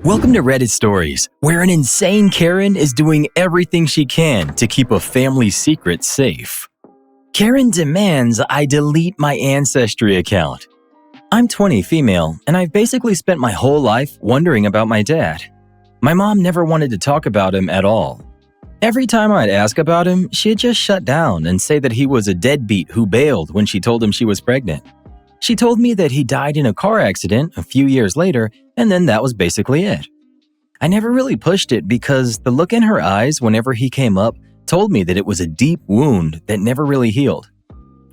Welcome to Reddit Stories, where an insane Karen is doing everything she can to keep a family secret safe. Karen demands I delete my ancestry account. I'm 20 female, and I've basically spent my whole life wondering about my dad. My mom never wanted to talk about him at all. Every time I'd ask about him, she'd just shut down and say that he was a deadbeat who bailed when she told him she was pregnant. She told me that he died in a car accident a few years later, and then that was basically it. I never really pushed it because the look in her eyes whenever he came up told me that it was a deep wound that never really healed.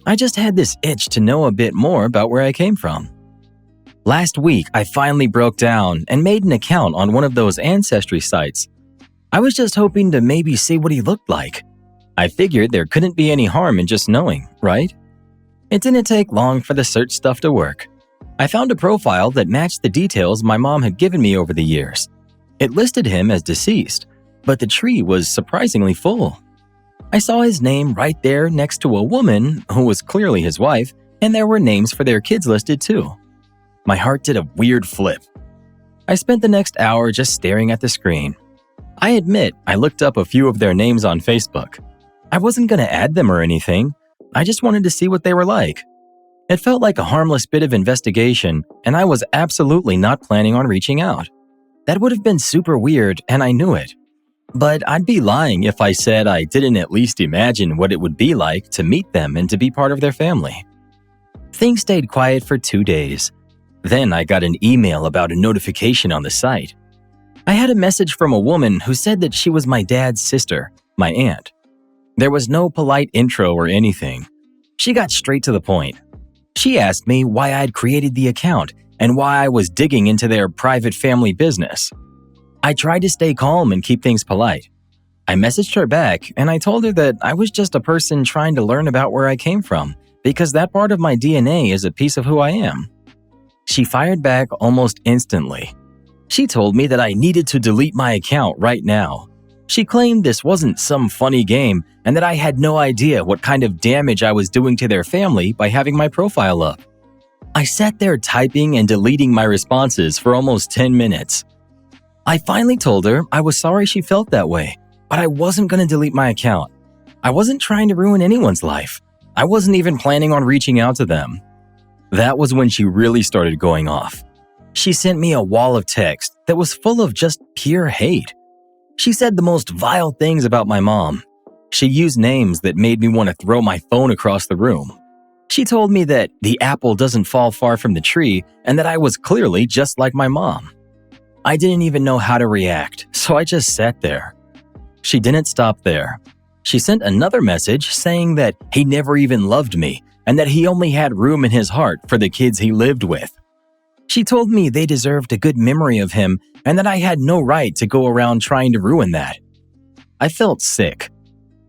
I just had this itch to know a bit more about where I came from. Last week, I finally broke down and made an account on one of those ancestry sites. I was just hoping to maybe see what he looked like. I figured there couldn't be any harm in just knowing, right? It didn't take long for the search stuff to work. I found a profile that matched the details my mom had given me over the years. It listed him as deceased, but the tree was surprisingly full. I saw his name right there next to a woman who was clearly his wife, and there were names for their kids listed too. My heart did a weird flip. I spent the next hour just staring at the screen. I admit I looked up a few of their names on Facebook. I wasn't going to add them or anything. I just wanted to see what they were like. It felt like a harmless bit of investigation, and I was absolutely not planning on reaching out. That would have been super weird, and I knew it. But I'd be lying if I said I didn't at least imagine what it would be like to meet them and to be part of their family. Things stayed quiet for 2 days. Then I got an email about a notification on the site. I had a message from a woman who said that she was my dad's sister, my aunt. There was no polite intro or anything. She got straight to the point. She asked me why I'd created the account and why I was digging into their private family business. I tried to stay calm and keep things polite. I messaged her back and I told her that I was just a person trying to learn about where I came from because that part of my DNA is a piece of who I am. She fired back almost instantly. She told me that I needed to delete my account right now. She claimed this wasn't some funny game and that I had no idea what kind of damage I was doing to their family by having my profile up. I sat there typing and deleting my responses for almost 10 minutes. I finally told her I was sorry she felt that way, but I wasn't going to delete my account. I wasn't trying to ruin anyone's life. I wasn't even planning on reaching out to them. That was when she really started going off. She sent me a wall of text that was full of just pure hate. She said the most vile things about my mom. She used names that made me want to throw my phone across the room. She told me that the apple doesn't fall far from the tree and that I was clearly just like my mom. I didn't even know how to react, so I just sat there. She didn't stop there. She sent another message saying that he never even loved me and that he only had room in his heart for the kids he lived with. She told me they deserved a good memory of him and that I had no right to go around trying to ruin that. I felt sick.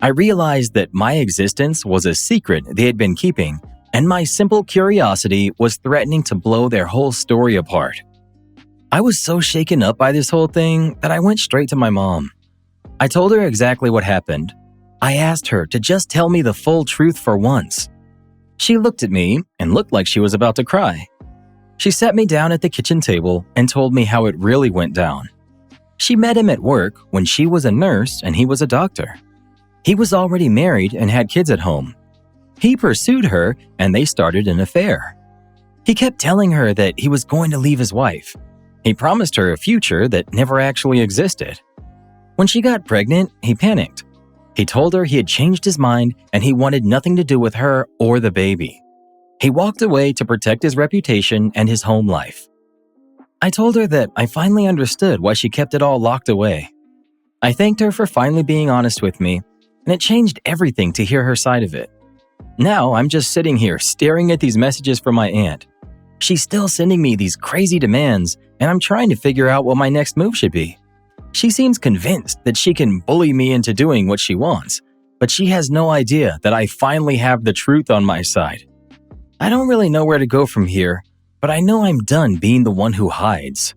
I realized that my existence was a secret they had been keeping, and my simple curiosity was threatening to blow their whole story apart. I was so shaken up by this whole thing that I went straight to my mom. I told her exactly what happened. I asked her to just tell me the full truth for once. She looked at me and looked like she was about to cry. She sat me down at the kitchen table and told me how it really went down. She met him at work when she was a nurse and he was a doctor. He was already married and had kids at home. He pursued her and they started an affair. He kept telling her that he was going to leave his wife. He promised her a future that never actually existed. When she got pregnant, he panicked. He told her he had changed his mind and he wanted nothing to do with her or the baby. He walked away to protect his reputation and his home life. I told her that I finally understood why she kept it all locked away. I thanked her for finally being honest with me, and it changed everything to hear her side of it. Now I'm just sitting here staring at these messages from my aunt. She's still sending me these crazy demands, and I'm trying to figure out what my next move should be. She seems convinced that she can bully me into doing what she wants, but she has no idea that I finally have the truth on my side. I don't really know where to go from here, but I know I'm done being the one who hides.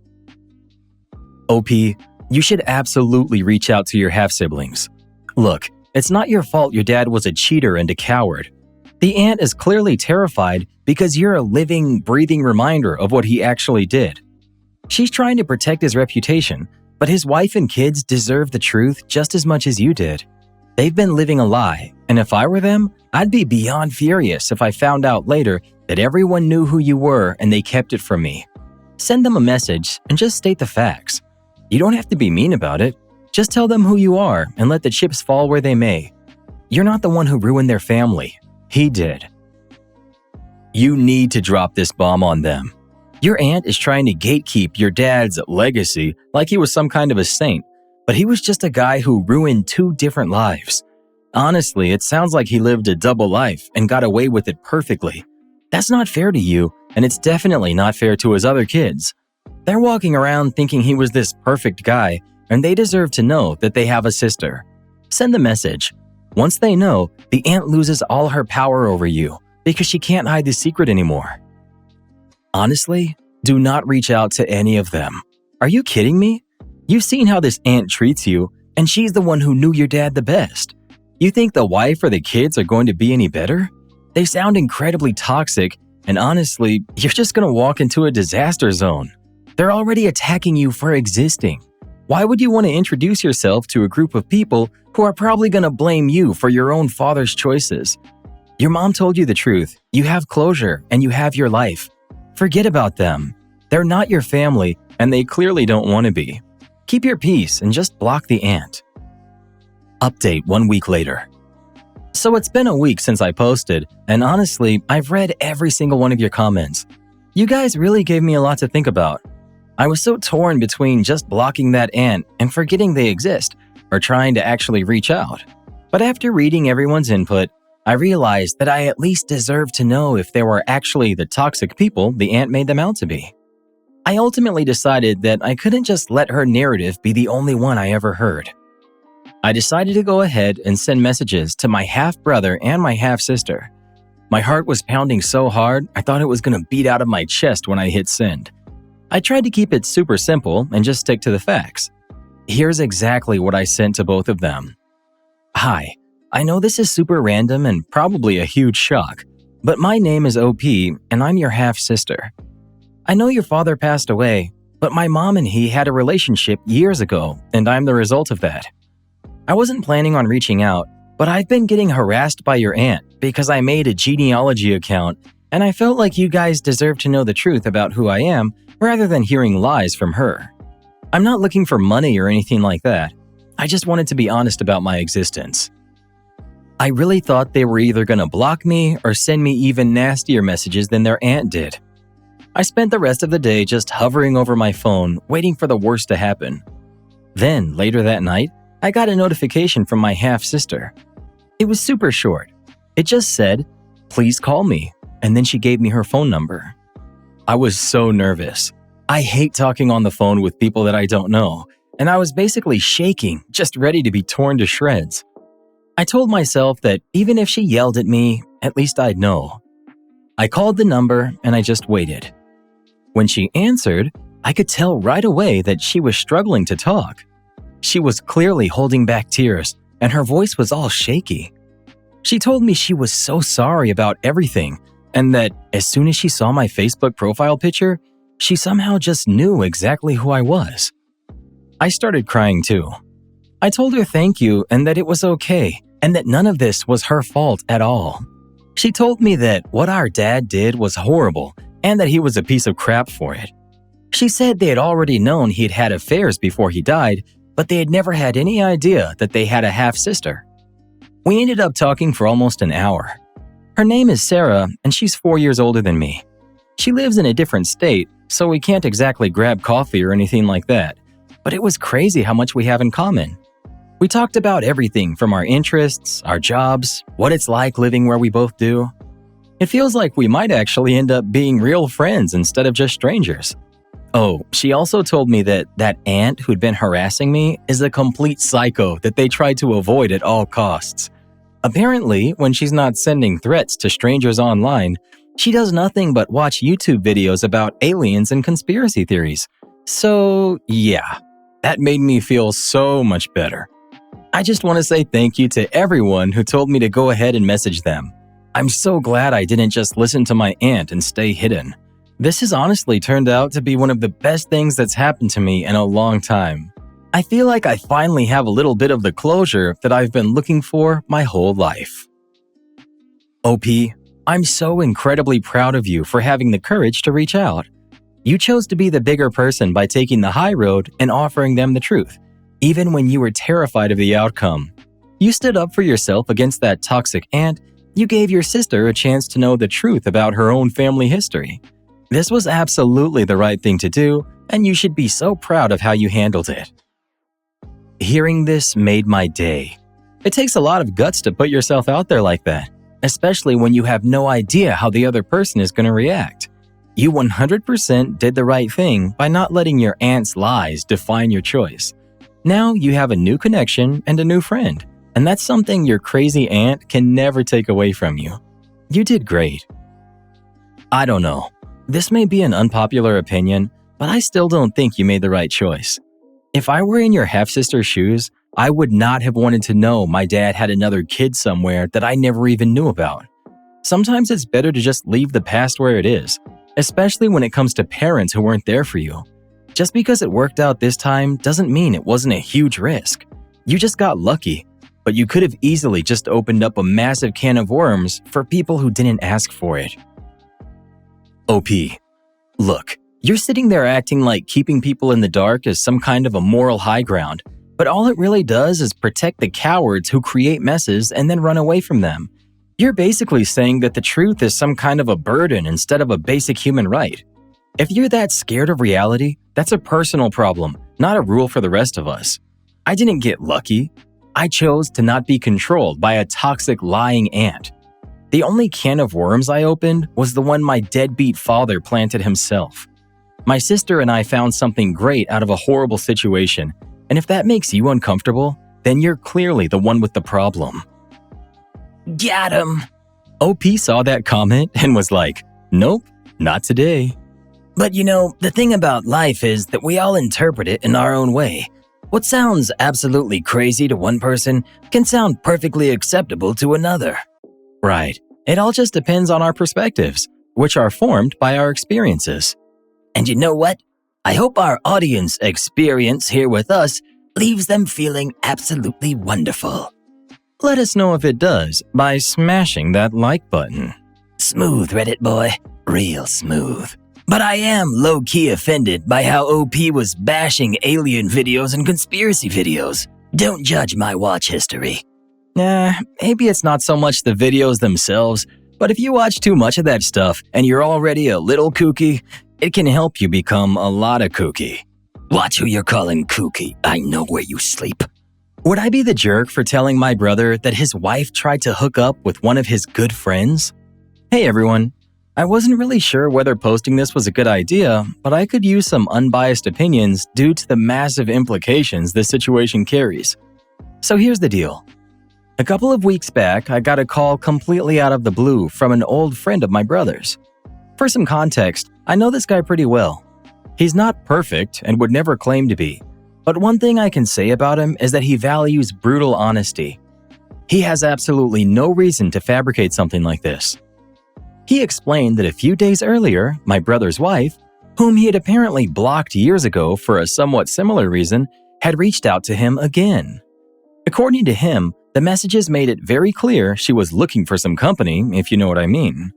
OP, you should absolutely reach out to your half-siblings. Look, it's not your fault your dad was a cheater and a coward. The aunt is clearly terrified because you're a living, breathing reminder of what he actually did. She's trying to protect his reputation, but his wife and kids deserve the truth just as much as you did. They've been living a lie, and if I were them, I'd be beyond furious if I found out later that everyone knew who you were and they kept it from me. Send them a message and just state the facts. You don't have to be mean about it. Just tell them who you are and let the chips fall where they may. You're not the one who ruined their family. He did. You need to drop this bomb on them. Your aunt is trying to gatekeep your dad's legacy like he was some kind of a saint, but he was just a guy who ruined 2 different lives. Honestly, it sounds like he lived a double life and got away with it perfectly. That's not fair to you, and it's definitely not fair to his other kids. They're walking around thinking he was this perfect guy, and they deserve to know that they have a sister. Send the message. Once they know, the aunt loses all her power over you because she can't hide the secret anymore. Honestly, do not reach out to any of them. Are you kidding me? You've seen how this aunt treats you, and she's the one who knew your dad the best. You think the wife or the kids are going to be any better? They sound incredibly toxic, and honestly, you're just going to walk into a disaster zone. They're already attacking you for existing. Why would you want to introduce yourself to a group of people who are probably going to blame you for your own father's choices? Your mom told you the truth. You have closure, and you have your life. Forget about them. They're not your family, and they clearly don't want to be. Keep your peace and just block the aunt. Update 1 week later. So it's been a week since I posted, and honestly, I've read every single one of your comments. You guys really gave me a lot to think about. I was so torn between just blocking that aunt and forgetting they exist, or trying to actually reach out. But after reading everyone's input, I realized that I at least deserved to know if they were actually the toxic people the aunt made them out to be. I ultimately decided that I couldn't just let her narrative be the only one I ever heard. I decided to go ahead and send messages to my half-brother and my half-sister. My heart was pounding so hard, I thought it was going to beat out of my chest when I hit send. I tried to keep it super simple and just stick to the facts. Here's exactly what I sent to both of them. Hi, I know this is super random and probably a huge shock, but my name is OP and I'm your half-sister. I know your father passed away, but my mom and he had a relationship years ago and I'm the result of that. I wasn't planning on reaching out, but I've been getting harassed by your aunt because I made a genealogy account and I felt like you guys deserve to know the truth about who I am rather than hearing lies from her. I'm not looking for money or anything like that. I just wanted to be honest about my existence. I really thought they were either going to block me or send me even nastier messages than their aunt did. I spent the rest of the day just hovering over my phone, waiting for the worst to happen. Then, later that night, I got a notification from my half-sister. It was super short. It just said, "Please call me," and then she gave me her phone number. I was so nervous. I hate talking on the phone with people that I don't know, and I was basically shaking, just ready to be torn to shreds. I told myself that even if she yelled at me, at least I'd know. I called the number and I just waited. When she answered, I could tell right away that she was struggling to talk. She was clearly holding back tears, and her voice was all shaky. She told me she was so sorry about everything, and that as soon as she saw my Facebook profile picture, she somehow just knew exactly who I was. I started crying too. I told her thank you and that it was okay, and that none of this was her fault at all. She told me that what our dad did was horrible, and that he was a piece of crap for it. She said they had already known he'd had affairs before he died, but they had never had any idea that they had a half-sister. We ended up talking for almost an hour. Her name is Sarah, and she's 4 years older than me. She lives in a different state, so we can't exactly grab coffee or anything like that, but it was crazy how much we have in common. We talked about everything from our interests, our jobs, what it's like living where we both do. It feels like we might actually end up being real friends instead of just strangers. Oh, she also told me that that aunt who'd been harassing me is a complete psycho that they tried to avoid at all costs. Apparently, when she's not sending threats to strangers online, she does nothing but watch YouTube videos about aliens and conspiracy theories. So, yeah, that made me feel so much better. I just want to say thank you to everyone who told me to go ahead and message them. I'm so glad I didn't just listen to my aunt and stay hidden. This has honestly turned out to be one of the best things that's happened to me in a long time. I feel like I finally have a little bit of the closure that I've been looking for my whole life. OP, I'm so incredibly proud of you for having the courage to reach out. You chose to be the bigger person by taking the high road and offering them the truth, even when you were terrified of the outcome. You stood up for yourself against that toxic aunt. You gave your sister a chance to know the truth about her own family history. This was absolutely the right thing to do, and you should be so proud of how you handled it. Hearing this made my day. It takes a lot of guts to put yourself out there like that, especially when you have no idea how the other person is going to react. You 100% did the right thing by not letting your aunt's lies define your choice. Now you have a new connection and a new friend, and that's something your crazy aunt can never take away from you. You did great. I don't know. This may be an unpopular opinion, but I still don't think you made the right choice. If I were in your half-sister's shoes, I would not have wanted to know my dad had another kid somewhere that I never even knew about. Sometimes it's better to just leave the past where it is, especially when it comes to parents who weren't there for you. Just because it worked out this time doesn't mean it wasn't a huge risk. You just got lucky, but you could have easily just opened up a massive can of worms for people who didn't ask for it. OP, look, you're sitting there acting like keeping people in the dark is some kind of a moral high ground, but all it really does is protect the cowards who create messes and then run away from them. You're basically saying that the truth is some kind of a burden instead of a basic human right. If you're that scared of reality, that's a personal problem, not a rule for the rest of us. I didn't get lucky. I chose to not be controlled by a toxic, lying aunt. The only can of worms I opened was the one my deadbeat father planted himself. My sister and I found something great out of a horrible situation, and if that makes you uncomfortable, then you're clearly the one with the problem. Got him! OP saw that comment and was like, nope, not today. But you know, the thing about life is that we all interpret it in our own way. What sounds absolutely crazy to one person can sound perfectly acceptable to another. Right. It all just depends on our perspectives, which are formed by our experiences. And you know what? I hope our audience experience here with us leaves them feeling absolutely wonderful. Let us know if it does by smashing that like button. Smooth, Reddit boy. Real smooth. But I am low-key offended by how OP was bashing alien videos and conspiracy videos. Don't judge my watch history. Maybe it's not so much the videos themselves, but if you watch too much of that stuff and you're already a little kooky, it can help you become a lot of kooky. Watch who you're calling kooky. I know where you sleep. Would I be the jerk for telling my brother that his wife tried to hook up with one of his good friends? Hey everyone. I wasn't really sure whether posting this was a good idea, but I could use some unbiased opinions due to the massive implications this situation carries. So here's the deal. A couple of weeks back, I got a call completely out of the blue from an old friend of my brother's. For some context, I know this guy pretty well. He's not perfect and would never claim to be, but one thing I can say about him is that he values brutal honesty. He has absolutely no reason to fabricate something like this. He explained that a few days earlier, my brother's wife, whom he had apparently blocked years ago for a somewhat similar reason, had reached out to him again. According to him, the messages made it very clear she was looking for some company, if you know what I mean.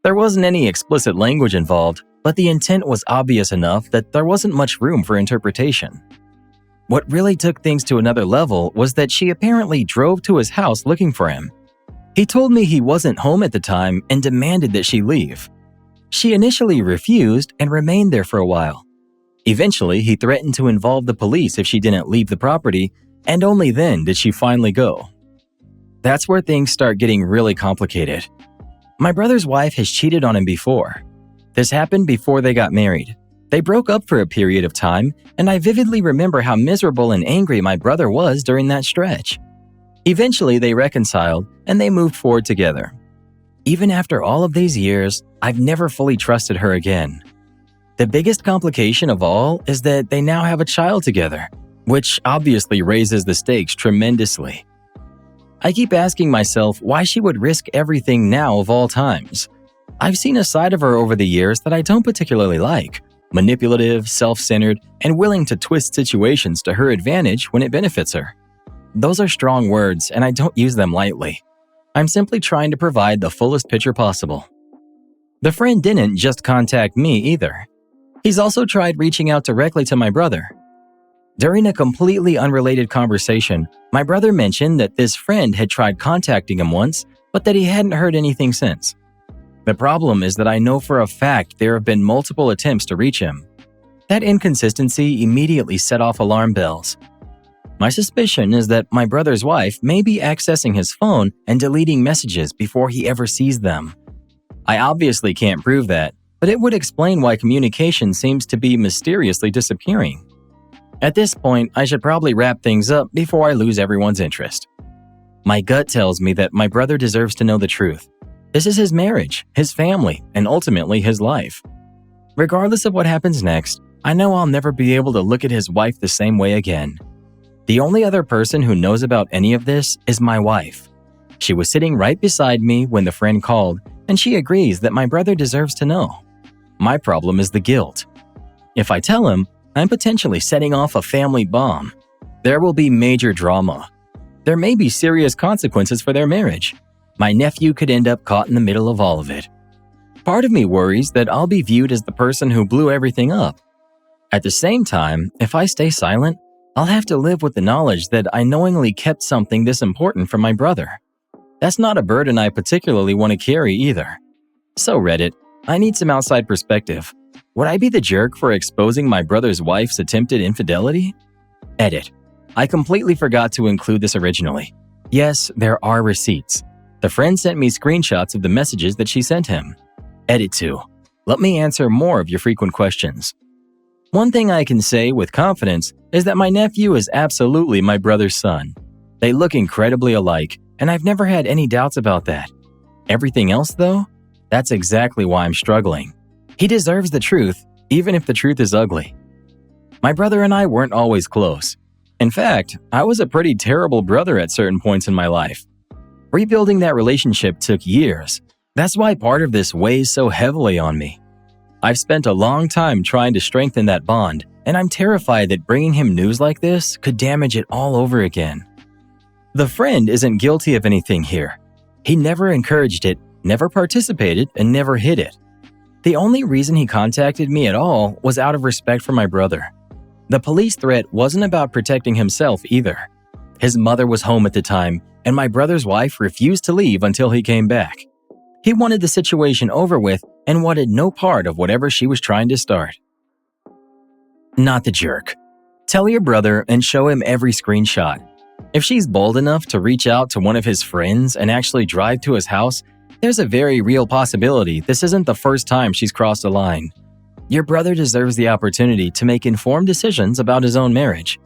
There wasn't any explicit language involved, but the intent was obvious enough that there wasn't much room for interpretation. What really took things to another level was that she apparently drove to his house looking for him. He told me he wasn't home at the time and demanded that she leave. She initially refused and remained there for a while. Eventually, he threatened to involve the police if she didn't leave the property, and only then did she finally go. That's where things start getting really complicated. My brother's wife has cheated on him before. This happened before they got married. They broke up for a period of time, and I vividly remember how miserable and angry my brother was during that stretch. Eventually, they reconciled, and they moved forward together. Even after all of these years, I've never fully trusted her again. The biggest complication of all is that they now have a child together, which obviously raises the stakes tremendously. I keep asking myself why she would risk everything now of all times. I've seen a side of her over the years that I don't particularly like: manipulative, self-centered, and willing to twist situations to her advantage when it benefits her. Those are strong words, and I don't use them lightly. I'm simply trying to provide the fullest picture possible. The friend didn't just contact me either. He's also tried reaching out directly to my brother. During a completely unrelated conversation, my brother mentioned that this friend had tried contacting him once, but that he hadn't heard anything since. The problem is that I know for a fact there have been multiple attempts to reach him. That inconsistency immediately set off alarm bells. My suspicion is that my brother's wife may be accessing his phone and deleting messages before he ever sees them. I obviously can't prove that, but it would explain why communication seems to be mysteriously disappearing. At this point, I should probably wrap things up before I lose everyone's interest. My gut tells me that my brother deserves to know the truth. This is his marriage, his family, and ultimately his life. Regardless of what happens next, I know I'll never be able to look at his wife the same way again. The only other person who knows about any of this is my wife. She was sitting right beside me when the friend called, and she agrees that my brother deserves to know. My problem is the guilt. If I tell him, I'm potentially setting off a family bomb. There will be major drama. There may be serious consequences for their marriage. My nephew could end up caught in the middle of all of it. Part of me worries that I'll be viewed as the person who blew everything up. At the same time, if I stay silent, I'll have to live with the knowledge that I knowingly kept something this important from my brother. That's not a burden I particularly want to carry either. So Reddit, I need some outside perspective. Would I be the jerk for exposing my brother's wife's attempted infidelity? Edit. I completely forgot to include this originally. Yes, there are receipts. The friend sent me screenshots of the messages that she sent him. Edit 2. Let me answer more of your frequent questions. One thing I can say with confidence is that my nephew is absolutely my brother's son. They look incredibly alike, and I've never had any doubts about that. Everything else, though? That's exactly why I'm struggling. He deserves the truth, even if the truth is ugly. My brother and I weren't always close. In fact, I was a pretty terrible brother at certain points in my life. Rebuilding that relationship took years. That's why part of this weighs so heavily on me. I've spent a long time trying to strengthen that bond, and I'm terrified that bringing him news like this could damage it all over again. The friend isn't guilty of anything here. He never encouraged it, never participated, and never hid it. The only reason he contacted me at all was out of respect for my brother. The police threat wasn't about protecting himself either. His mother was home at the time, and my brother's wife refused to leave until he came back. He wanted the situation over with and wanted no part of whatever she was trying to start. Not the jerk. Tell your brother and show him every screenshot. If she's bold enough to reach out to one of his friends and actually drive to his house, there's a very real possibility this isn't the first time she's crossed a line. Your brother deserves the opportunity to make informed decisions about his own marriage.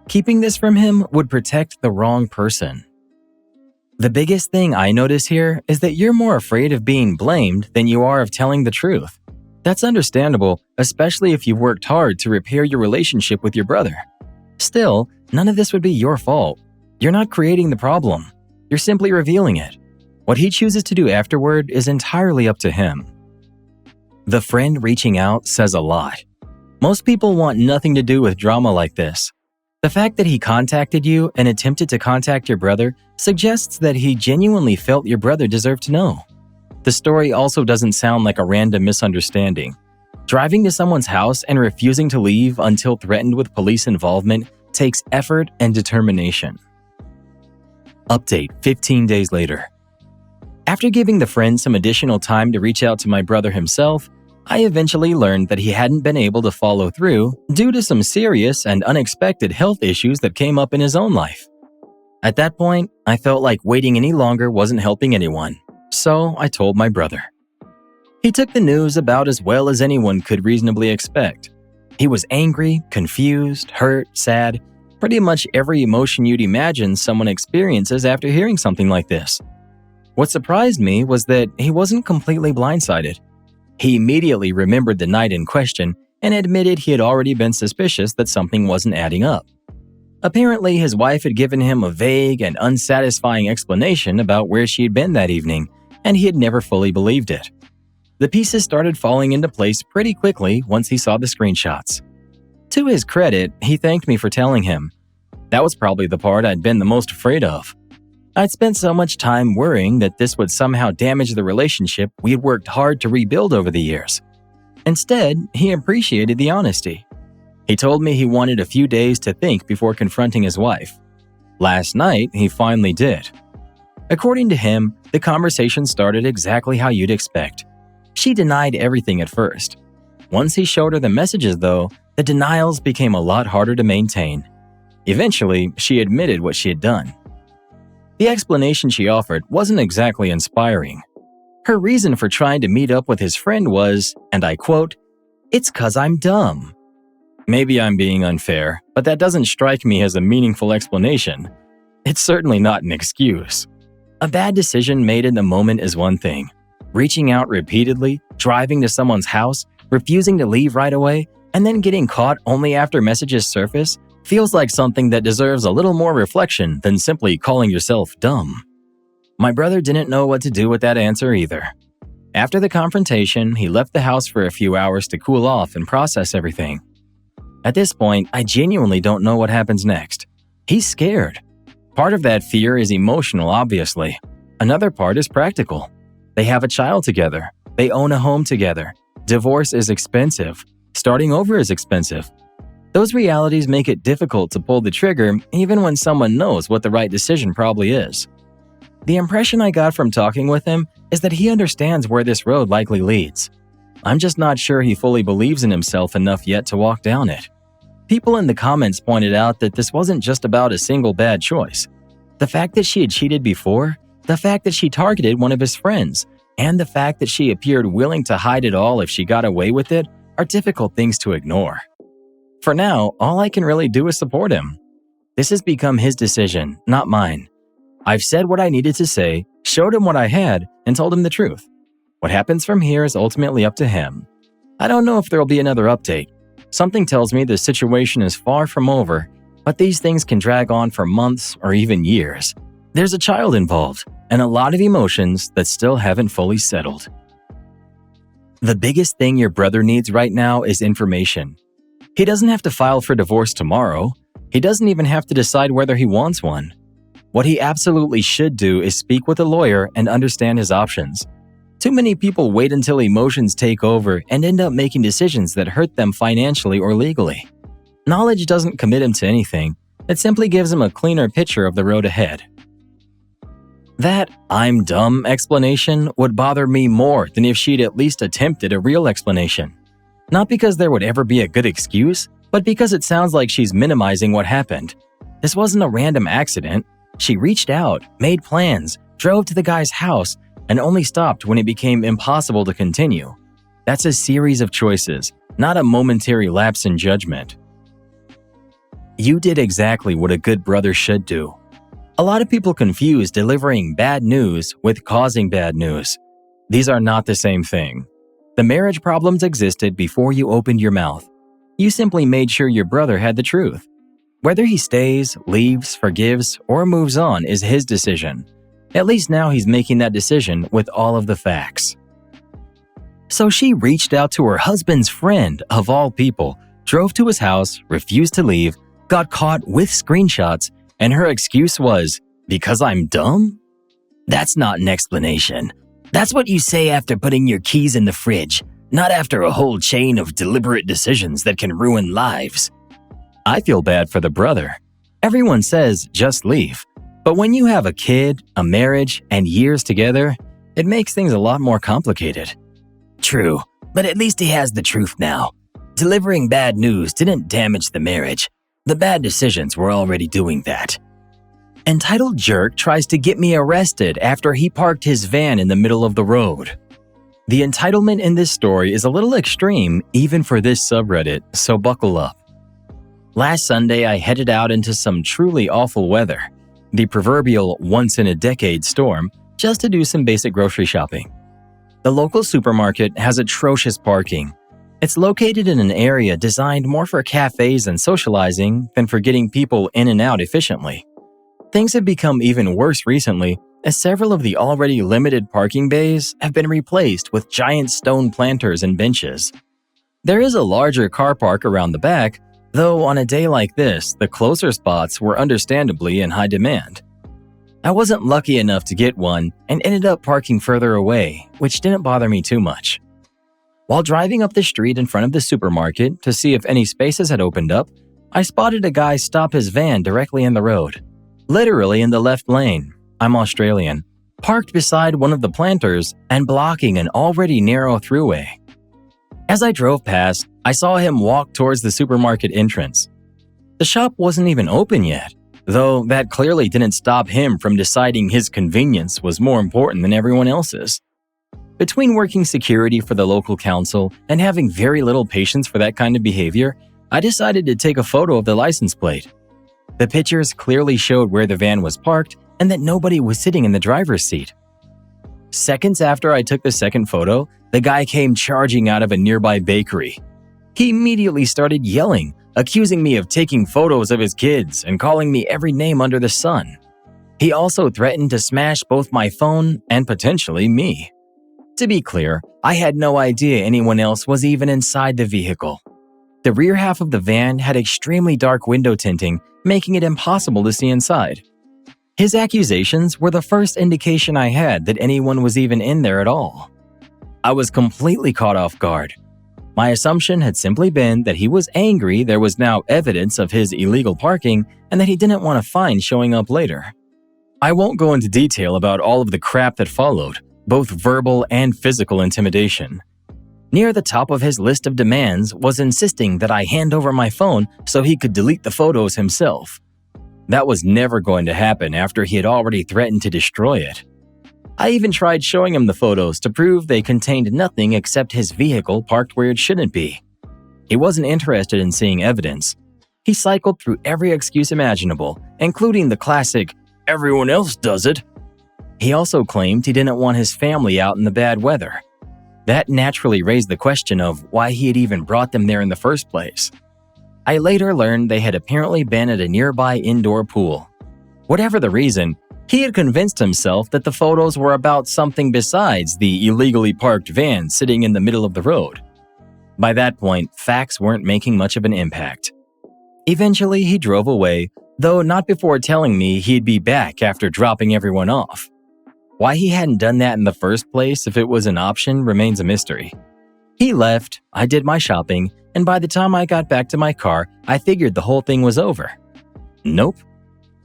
Keeping this from him would protect the wrong person. The biggest thing I notice here is that you're more afraid of being blamed than you are of telling the truth. That's understandable, especially if you've worked hard to repair your relationship with your brother. Still, none of this would be your fault. You're not creating the problem. You're simply revealing it. What he chooses to do afterward is entirely up to him. The friend reaching out says a lot. Most people want nothing to do with drama like this. The fact that he contacted you and attempted to contact your brother suggests that he genuinely felt your brother deserved to know. The story also doesn't sound like a random misunderstanding. Driving to someone's house and refusing to leave until threatened with police involvement takes effort and determination. Update 15 days later. After giving the friend some additional time to reach out to my brother himself, I eventually learned that he hadn't been able to follow through due to some serious and unexpected health issues that came up in his own life. At that point, I felt like waiting any longer wasn't helping anyone, so I told my brother. He took the news about as well as anyone could reasonably expect. He was angry, confused, hurt, sad, pretty much every emotion you'd imagine someone experiences after hearing something like this. What surprised me was that he wasn't completely blindsided. He immediately remembered the night in question and admitted he had already been suspicious that something wasn't adding up. Apparently, his wife had given him a vague and unsatisfying explanation about where she had been that evening, and he had never fully believed it. The pieces started falling into place pretty quickly once he saw the screenshots. To his credit, he thanked me for telling him. That was probably the part I'd been the most afraid of. I'd spent so much time worrying that this would somehow damage the relationship we had worked hard to rebuild over the years. Instead, he appreciated the honesty. He told me he wanted a few days to think before confronting his wife. Last night, he finally did. According to him, the conversation started exactly how you'd expect. She denied everything at first. Once he showed her the messages, though, the denials became a lot harder to maintain. Eventually, she admitted what she had done. The explanation she offered wasn't exactly inspiring. Her reason for trying to meet up with his friend was, and I quote, "It's 'cause I'm dumb." Maybe I'm being unfair, but that doesn't strike me as a meaningful explanation. It's certainly not an excuse. A bad decision made in the moment is one thing. Reaching out repeatedly, driving to someone's house, refusing to leave right away, and then getting caught only after messages surface feels like something that deserves a little more reflection than simply calling yourself dumb. My brother didn't know what to do with that answer either. After the confrontation, he left the house for a few hours to cool off and process everything. At this point, I genuinely don't know what happens next. He's scared. Part of that fear is emotional, obviously. Another part is practical. They have a child together. They own a home together. Divorce is expensive. Starting over is expensive. Those realities make it difficult to pull the trigger even when someone knows what the right decision probably is. The impression I got from talking with him is that he understands where this road likely leads. I'm just not sure he fully believes in himself enough yet to walk down it. People in the comments pointed out that this wasn't just about a single bad choice. The fact that she had cheated before, the fact that she targeted one of his friends, and the fact that she appeared willing to hide it all if she got away with it are difficult things to ignore. For now, all I can really do is support him. This has become his decision, not mine. I've said what I needed to say, showed him what I had, and told him the truth. What happens from here is ultimately up to him. I don't know if there'll be another update. Something tells me the situation is far from over, but these things can drag on for months or even years. There's a child involved, and a lot of emotions that still haven't fully settled. The biggest thing your brother needs right now is information. He doesn't have to file for divorce tomorrow. He doesn't even have to decide whether he wants one. What he absolutely should do is speak with a lawyer and understand his options. Too many people wait until emotions take over and end up making decisions that hurt them financially or legally. Knowledge doesn't commit him to anything. It simply gives him a cleaner picture of the road ahead. That "I'm dumb" explanation would bother me more than if she'd at least attempted a real explanation. Not because there would ever be a good excuse, but because it sounds like she's minimizing what happened. This wasn't a random accident. She reached out, made plans, drove to the guy's house, and only stopped when it became impossible to continue. That's a series of choices, not a momentary lapse in judgment. You did exactly what a good brother should do. A lot of people confuse delivering bad news with causing bad news. These are not the same thing. The marriage problems existed before you opened your mouth. You simply made sure your brother had the truth. Whether he stays, leaves, forgives, or moves on is his decision. At least now he's making that decision with all of the facts. So she reached out to her husband's friend, of all people, drove to his house, refused to leave, got caught with screenshots, and her excuse was, "Because I'm dumb?" That's not an explanation. That's what you say after putting your keys in the fridge, not after a whole chain of deliberate decisions that can ruin lives. I feel bad for the brother. Everyone says, just leave. But when you have a kid, a marriage, and years together, it makes things a lot more complicated. True, but at least he has the truth now. Delivering bad news didn't damage the marriage. The bad decisions were already doing that. Entitled Jerk tries to get me arrested after he parked his van in the middle of the road. The entitlement in this story is a little extreme even for this subreddit, so buckle up. Last Sunday, I headed out into some truly awful weather, the proverbial once-in-a-decade storm, just to do some basic grocery shopping. The local supermarket has atrocious parking. It's located in an area designed more for cafes and socializing than for getting people in and out efficiently. Things have become even worse recently, as several of the already limited parking bays have been replaced with giant stone planters and benches. There is a larger car park around the back, though on a day like this, the closer spots were understandably in high demand. I wasn't lucky enough to get one and ended up parking further away, which didn't bother me too much. While driving up the street in front of the supermarket to see if any spaces had opened up, I spotted a guy stop his van directly in the road, literally in the left lane. I'm Australian, parked beside one of the planters and blocking an already narrow throughway. As I drove past, I saw him walk towards the supermarket entrance. The shop wasn't even open yet, though that clearly didn't stop him from deciding his convenience was more important than everyone else's. Between working security for the local council and having very little patience for that kind of behavior, I decided to take a photo of the license plate. The pictures clearly showed where the van was parked and that nobody was sitting in the driver's seat. Seconds after I took the second photo, the guy came charging out of a nearby bakery. He immediately started yelling, accusing me of taking photos of his kids and calling me every name under the sun. He also threatened to smash both my phone and potentially me. To be clear, I had no idea anyone else was even inside the vehicle. The rear half of the van had extremely dark window tinting, making it impossible to see inside. His accusations were the first indication I had that anyone was even in there at all. I was completely caught off guard. My assumption had simply been that he was angry there was now evidence of his illegal parking and that he didn't want a fine showing up later. I won't go into detail about all of the crap that followed, both verbal and physical intimidation. Near the top of his list of demands was insisting that I hand over my phone so he could delete the photos himself. That was never going to happen after he had already threatened to destroy it. I even tried showing him the photos to prove they contained nothing except his vehicle parked where it shouldn't be. He wasn't interested in seeing evidence. He cycled through every excuse imaginable, including the classic, "Everyone else does it." He also claimed he didn't want his family out in the bad weather. That naturally raised the question of why he had even brought them there in the first place. I later learned they had apparently been at a nearby indoor pool. Whatever the reason, he had convinced himself that the photos were about something besides the illegally parked van sitting in the middle of the road. By that point, facts weren't making much of an impact. Eventually, he drove away, though not before telling me he'd be back after dropping everyone off. Why he hadn't done that in the first place if it was an option remains a mystery. He left, I did my shopping, and by the time I got back to my car, I figured the whole thing was over. Nope.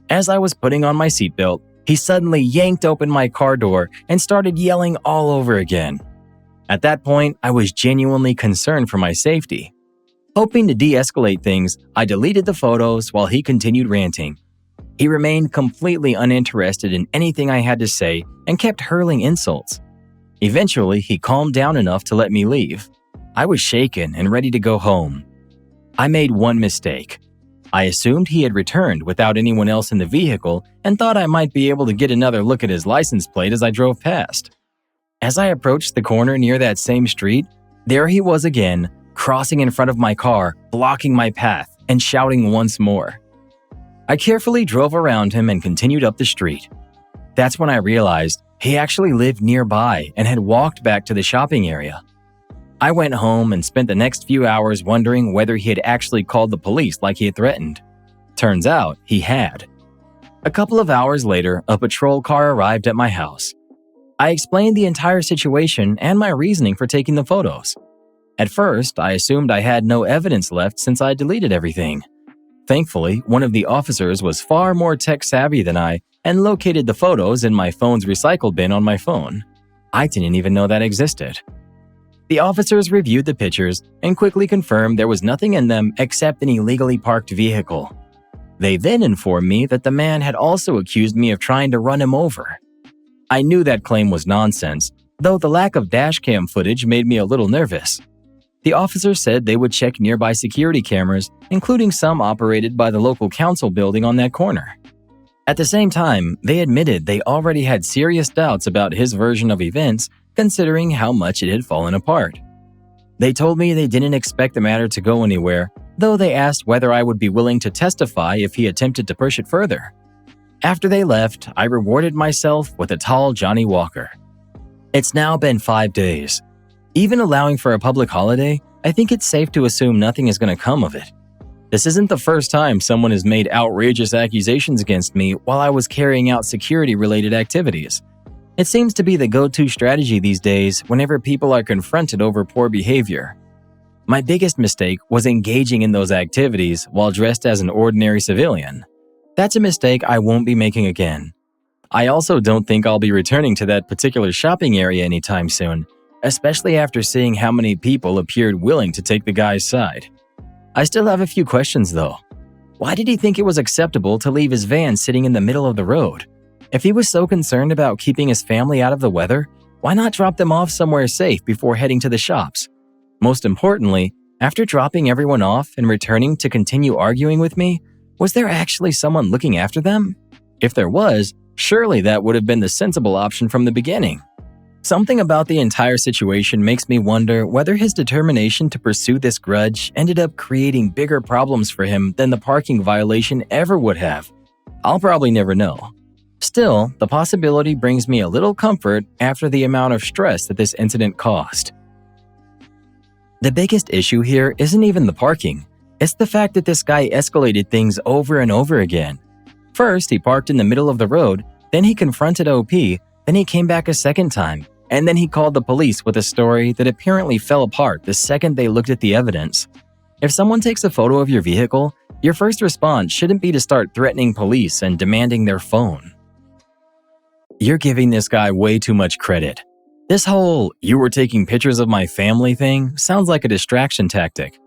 As I was putting on my seatbelt, he suddenly yanked open my car door and started yelling all over again. At that point, I was genuinely concerned for my safety. Hoping to de-escalate things, I deleted the photos while he continued ranting. He remained completely uninterested in anything I had to say and kept hurling insults. Eventually, he calmed down enough to let me leave. I was shaken and ready to go home. I made one mistake. I assumed he had returned without anyone else in the vehicle and thought I might be able to get another look at his license plate as I drove past. As I approached the corner near that same street, there he was again, crossing in front of my car, blocking my path, and shouting once more. I carefully drove around him and continued up the street. That's when I realized he actually lived nearby and had walked back to the shopping area. I went home and spent the next few hours wondering whether he had actually called the police like he had threatened. Turns out he had. A couple of hours later, a patrol car arrived at my house. I explained the entire situation and my reasoning for taking the photos. At first, I assumed I had no evidence left since I deleted everything. Thankfully, one of the officers was far more tech-savvy than I and located the photos in my phone's recycle bin on my phone. I didn't even know that existed. The officers reviewed the pictures and quickly confirmed there was nothing in them except an illegally parked vehicle. They then informed me that the man had also accused me of trying to run him over. I knew that claim was nonsense, though the lack of dashcam footage made me a little nervous. The officers said they would check nearby security cameras, including some operated by the local council building on that corner. At the same time, they admitted they already had serious doubts about his version of events, considering how much it had fallen apart. They told me they didn't expect the matter to go anywhere, though they asked whether I would be willing to testify if he attempted to push it further. After they left, I rewarded myself with a tall Johnny Walker. It's now been 5 days. Even allowing for a public holiday, I think it's safe to assume nothing is going to come of it. This isn't the first time someone has made outrageous accusations against me while I was carrying out security-related activities. It seems to be the go-to strategy these days whenever people are confronted over poor behavior. My biggest mistake was engaging in those activities while dressed as an ordinary civilian. That's a mistake I won't be making again. I also don't think I'll be returning to that particular shopping area anytime soon, especially after seeing how many people appeared willing to take the guy's side. I still have a few questions though. Why did he think it was acceptable to leave his van sitting in the middle of the road? If he was so concerned about keeping his family out of the weather, why not drop them off somewhere safe before heading to the shops? Most importantly, after dropping everyone off and returning to continue arguing with me, was there actually someone looking after them? If there was, surely that would have been the sensible option from the beginning. Something about the entire situation makes me wonder whether his determination to pursue this grudge ended up creating bigger problems for him than the parking violation ever would have. I'll probably never know. Still, the possibility brings me a little comfort after the amount of stress that this incident caused. The biggest issue here isn't even the parking. It's the fact that this guy escalated things over and over again. First, he parked in the middle of the road, then he confronted OP, then he came back a second time, and then he called the police with a story that apparently fell apart the second they looked at the evidence. If someone takes a photo of your vehicle, your first response shouldn't be to start threatening police and demanding their phone. You're giving this guy way too much credit. This whole "you were taking pictures of my family" thing sounds like a distraction tactic.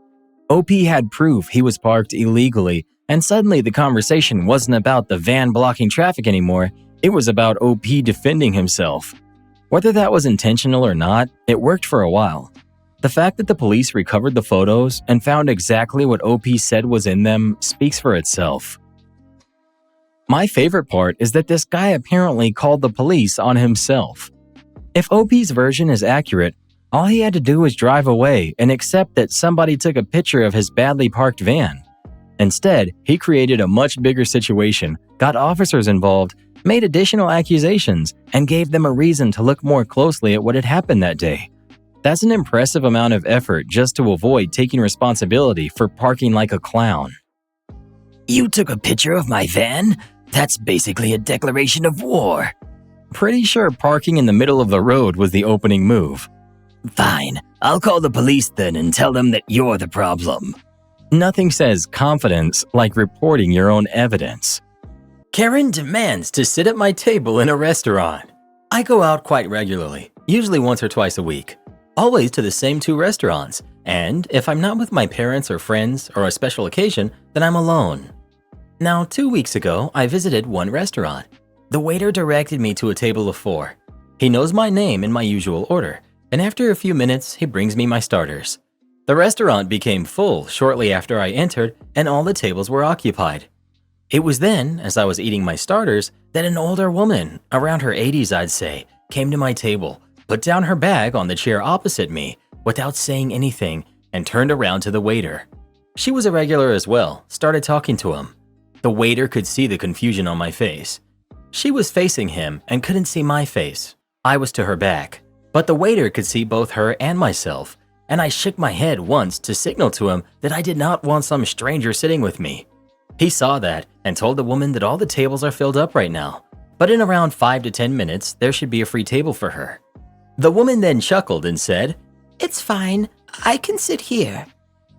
OP had proof he was parked illegally, and suddenly the conversation wasn't about the van blocking traffic anymore, it was about OP defending himself. Whether that was intentional or not, it worked for a while. The fact that the police recovered the photos and found exactly what OP said was in them speaks for itself. My favorite part is that this guy apparently called the police on himself. If OP's version is accurate, all he had to do was drive away and accept that somebody took a picture of his badly parked van. Instead, he created a much bigger situation, got officers involved, made additional accusations, and gave them a reason to look more closely at what had happened that day. That's an impressive amount of effort just to avoid taking responsibility for parking like a clown. You took a picture of my van? That's basically a declaration of war. Pretty sure parking in the middle of the road was the opening move. Fine, I'll call the police then and tell them that you're the problem. Nothing says confidence like reporting your own evidence. Karen demands to sit at my table in a restaurant. I go out quite regularly, usually once or twice a week, always to the same 2 restaurants, and if I'm not with my parents or friends or a special occasion, then I'm alone. Now, 2 weeks ago, I visited one restaurant. The waiter directed me to a table of 4. He knows my name in my usual order, and after a few minutes, he brings me my starters. The restaurant became full shortly after I entered, and all the tables were occupied. It was then, as I was eating my starters, that an older woman, around her 80s I'd say, came to my table, put down her bag on the chair opposite me without saying anything, and turned around to the waiter. She was a regular as well, started talking to him. The waiter could see the confusion on my face. She was facing him and couldn't see my face. I was to her back, but the waiter could see both her and myself, and I shook my head once to signal to him that I did not want some stranger sitting with me. He saw that and told the woman that all the tables are filled up right now, but in around 5 to 10 minutes there should be a free table for her. The woman then chuckled and said, "It's fine, I can sit here."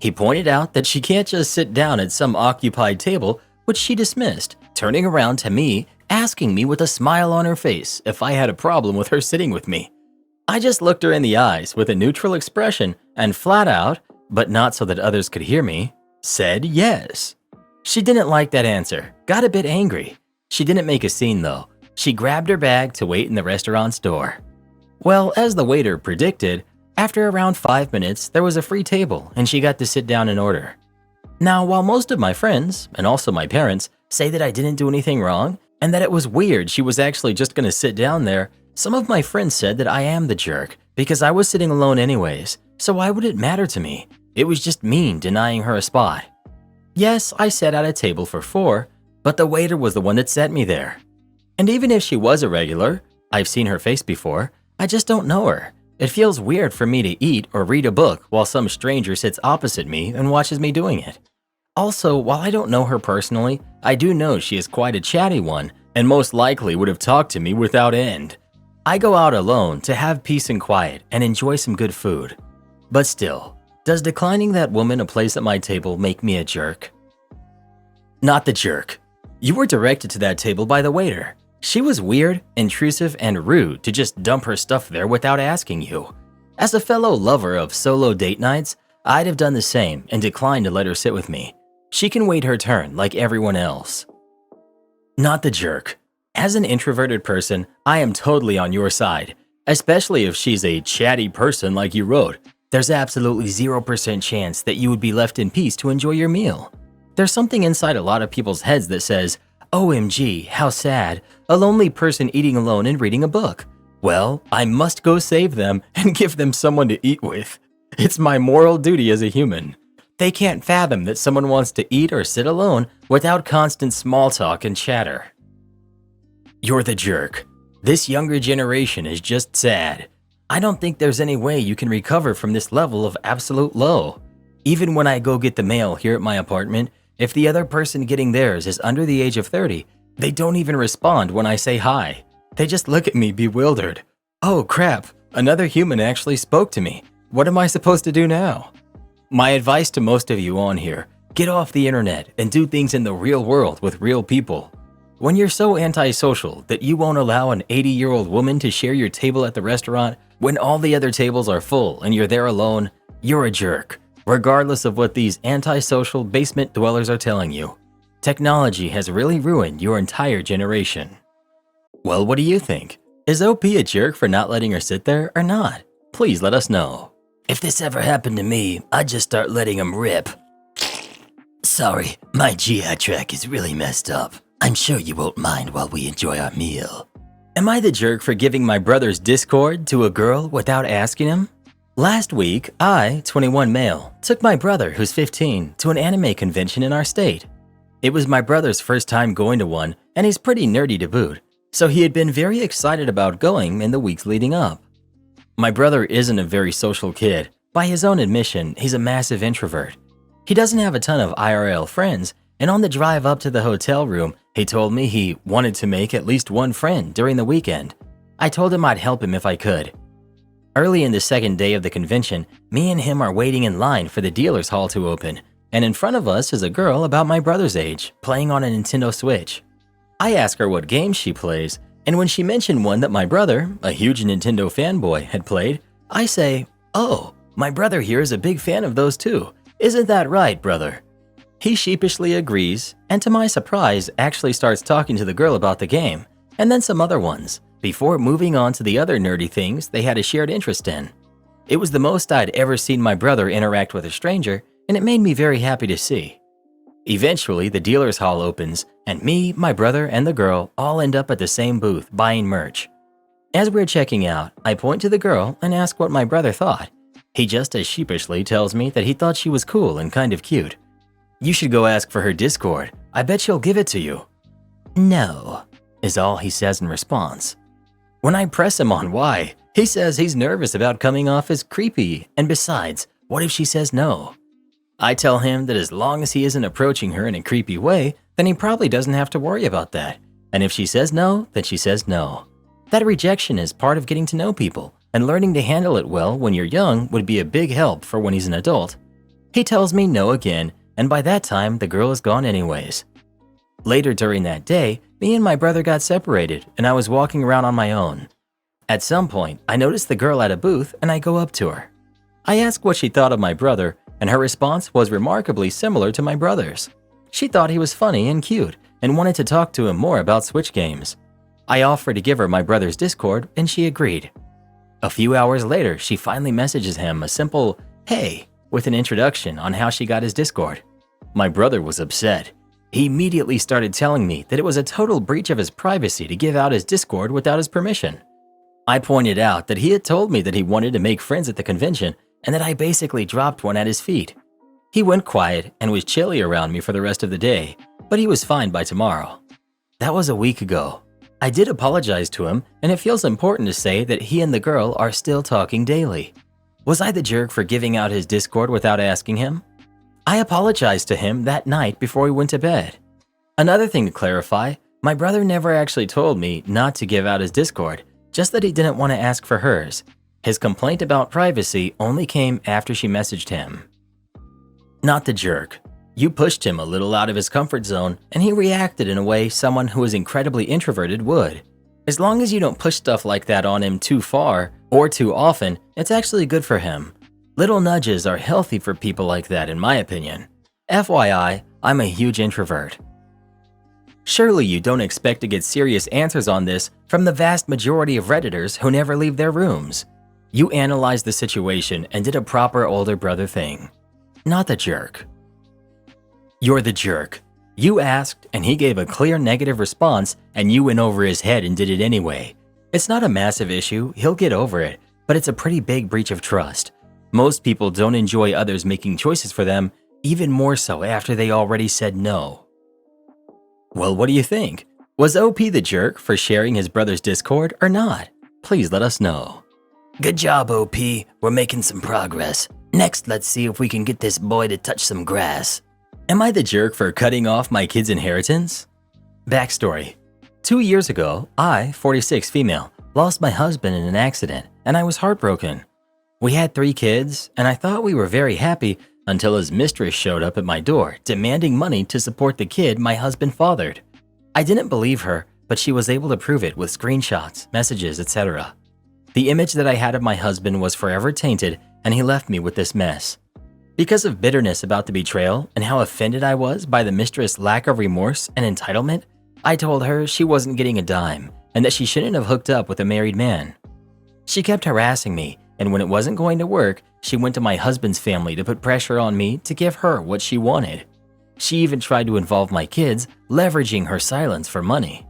He pointed out that she can't just sit down at some occupied table, which she dismissed, turning around to me, asking me with a smile on her face if I had a problem with her sitting with me. I just looked her in the eyes with a neutral expression and flat out, but not so that others could hear me, said yes. She didn't like that answer, got a bit angry. She didn't make a scene though. She grabbed her bag to wait in the restaurant's door. Well, as the waiter predicted, after around 5 minutes, there was a free table and she got to sit down and order. Now, while most of my friends, and also my parents, say that I didn't do anything wrong and that it was weird she was actually just going to sit down there, some of my friends said that I am the jerk because I was sitting alone anyways, so why would it matter to me? It was just mean denying her a spot. Yes, I sat at a table for 4, but the waiter was the one that sent me there. And even if she was a regular, I've seen her face before, I just don't know her. It feels weird for me to eat or read a book while some stranger sits opposite me and watches me doing it. Also, while I don't know her personally, I do know she is quite a chatty one and most likely would have talked to me without end. I go out alone to have peace and quiet and enjoy some good food. But still, does declining that woman a place at my table make me a jerk? Not the jerk. You were directed to that table by the waiter. She was weird, intrusive, and rude to just dump her stuff there without asking you. As a fellow lover of solo date nights, I'd have done the same and declined to let her sit with me. She can wait her turn like everyone else. Not the jerk. As an introverted person, I am totally on your side, especially if she's a chatty person like you wrote. There's absolutely 0% chance that you would be left in peace to enjoy your meal. There's something inside a lot of people's heads that says, OMG, how sad, a lonely person eating alone and reading a book. Well, I must go save them and give them someone to eat with. It's my moral duty as a human. They can't fathom that someone wants to eat or sit alone without constant small talk and chatter. You're the jerk. This younger generation is just sad. I don't think there's any way you can recover from this level of absolute low. Even when I go get the mail here at my apartment, if the other person getting theirs is under the age of 30, they don't even respond when I say hi. They just look at me bewildered. Oh crap, another human actually spoke to me. What am I supposed to do now? My advice to most of you on here, get off the internet and do things in the real world with real people. When you're so antisocial that you won't allow an 80-year-old woman to share your table at the restaurant when all the other tables are full and you're there alone, you're a jerk. Regardless of what these antisocial basement dwellers are telling you. Technology has really ruined your entire generation. Well, what do you think? Is OP a jerk for not letting her sit there or not? Please let us know. If this ever happened to me, I'd just start letting him rip. Sorry, my GI tract is really messed up. I'm sure you won't mind while we enjoy our meal. Am I the jerk for giving my brother's Discord to a girl without asking him? Last week, I, 21 male, took my brother, who's 15, to an anime convention in our state. It was my brother's first time going to one, and he's pretty nerdy to boot, so he had been very excited about going in the weeks leading up. My brother isn't a very social kid. By his own admission, he's a massive introvert. He doesn't have a ton of IRL friends, and on the drive up to the hotel room, he told me he wanted to make at least one friend during the weekend. I told him I'd help him if I could. Early in the second day of the convention, me and him are waiting in line for the dealer's hall to open, and in front of us is a girl about my brother's age, playing on a Nintendo Switch. I ask her what games she plays, and when she mentioned one that my brother, a huge Nintendo fanboy, had played, I say, "Oh, my brother here is a big fan of those too. Isn't that right, brother?" He sheepishly agrees, and to my surprise, actually starts talking to the girl about the game, and then some other ones, before moving on to the other nerdy things they had a shared interest in. It was the most I'd ever seen my brother interact with a stranger, and it made me very happy to see. Eventually, the dealer's hall opens, and me, my brother, and the girl all end up at the same booth buying merch. As we're checking out, I point to the girl and ask what my brother thought. He just as sheepishly tells me that he thought she was cool and kind of cute. "You should go ask for her Discord. I bet she'll give it to you." "No," is all he says in response. When I press him on why, he says he's nervous about coming off as creepy, and besides, what if she says no? I tell him that as long as he isn't approaching her in a creepy way, then he probably doesn't have to worry about that. And if she says no, then she says no. That rejection is part of getting to know people, and learning to handle it well when you're young would be a big help for when he's an adult. He tells me no again, and by that time, the girl is gone anyways. Later during that day, me and my brother got separated, and I was walking around on my own. At some point, I noticed the girl at a booth, and I go up to her. I asked what she thought of my brother, and her response was remarkably similar to my brother's. She thought he was funny and cute, and wanted to talk to him more about Switch games. I offered to give her my brother's Discord, and she agreed. A few hours later, she finally messages him a simple, "Hey," with an introduction on how she got his Discord. My brother was upset. He immediately started telling me that it was a total breach of his privacy to give out his Discord without his permission. I pointed out that he had told me that he wanted to make friends at the convention and that I basically dropped one at his feet. He went quiet and was chilly around me for the rest of the day. but he was fine by tomorrow. That was a week ago. I did apologize to him, and it feels important to say that he and the girl are still talking daily. Was I the jerk for giving out his Discord without asking him? I apologized to him that night before we went to bed. Another thing to clarify, my brother never actually told me not to give out his Discord, just that he didn't want to ask for hers. His complaint about privacy only came after she messaged him. Not the jerk. You pushed him a little out of his comfort zone, and he reacted in a way someone who is incredibly introverted would. As long as you don't push stuff like that on him too far or too often, it's actually good for him. Little nudges are healthy for people like that, in my opinion. FYI, I'm a huge introvert. Surely you don't expect to get serious answers on this from the vast majority of Redditors who never leave their rooms. You analyzed the situation and did a proper older brother thing. Not the jerk. You're the jerk. You asked, and he gave a clear negative response, and you went over his head and did it anyway. It's not a massive issue, he'll get over it, but it's a pretty big breach of trust. Most people don't enjoy others making choices for them, even more so after they already said no. Well, what do you think? Was OP the jerk for sharing his brother's Discord or not? Please let us know. Good job, OP. We're making some progress. Next, let's see if we can get this boy to touch some grass. Am I the jerk for cutting off my kid's inheritance? Backstory. 2 years ago, I, 46 female, lost my husband in an accident, and I was heartbroken. We had 3 kids, and I thought we were very happy until his mistress showed up at my door, demanding money to support the kid my husband fathered. I didn't believe her, but she was able to prove it with screenshots, messages, etc. The image that I had of my husband was forever tainted, and he left me with this mess. Because of bitterness about the betrayal and how offended I was by the mistress' lack of remorse and entitlement, I told her she wasn't getting a dime and that she shouldn't have hooked up with a married man. She kept harassing me, and when it wasn't going to work, she went to my husband's family to put pressure on me to give her what she wanted. She even tried to involve my kids, leveraging her silence for money.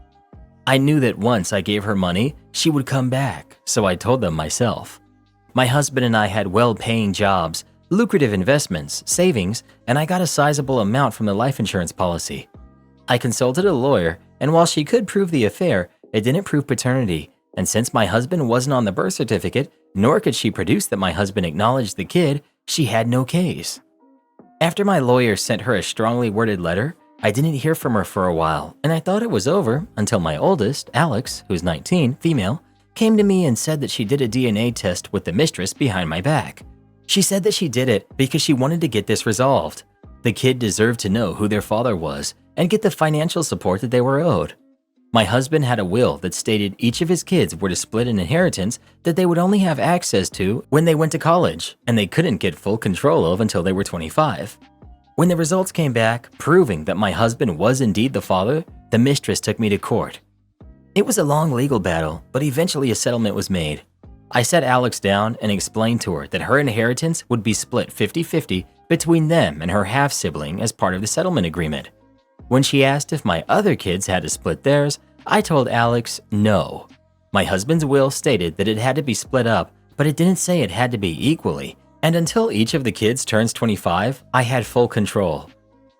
I knew that once I gave her money, she would come back, so I told them myself. My husband and I had well-paying jobs, lucrative investments, savings, and I got a sizable amount from the life insurance policy. I consulted a lawyer, and while she could prove the affair, it didn't prove paternity, and since my husband wasn't on the birth certificate, nor could she produce that my husband acknowledged the kid, she had no case. After my lawyer sent her a strongly worded letter, I didn't hear from her for a while, and I thought it was over until my oldest, Alex, who's 19, female, came to me and said that she did a DNA test with the mistress behind my back. She said that she did it because she wanted to get this resolved. The kid deserved to know who their father was and get the financial support that they were owed. My husband had a will that stated each of his kids were to split an inheritance that they would only have access to when they went to college, and they couldn't get full control of until they were 25. When the results came back, proving that my husband was indeed the father, the mistress took me to court. It was a long legal battle, but eventually a settlement was made. I sat Alex down and explained to her that her inheritance would be split 50-50 between them and her half-sibling as part of the settlement agreement. When she asked if my other kids had to split theirs, I told Alex no. My husband's will stated that it had to be split up, but it didn't say it had to be equally, and until each of the kids turns 25, I had full control.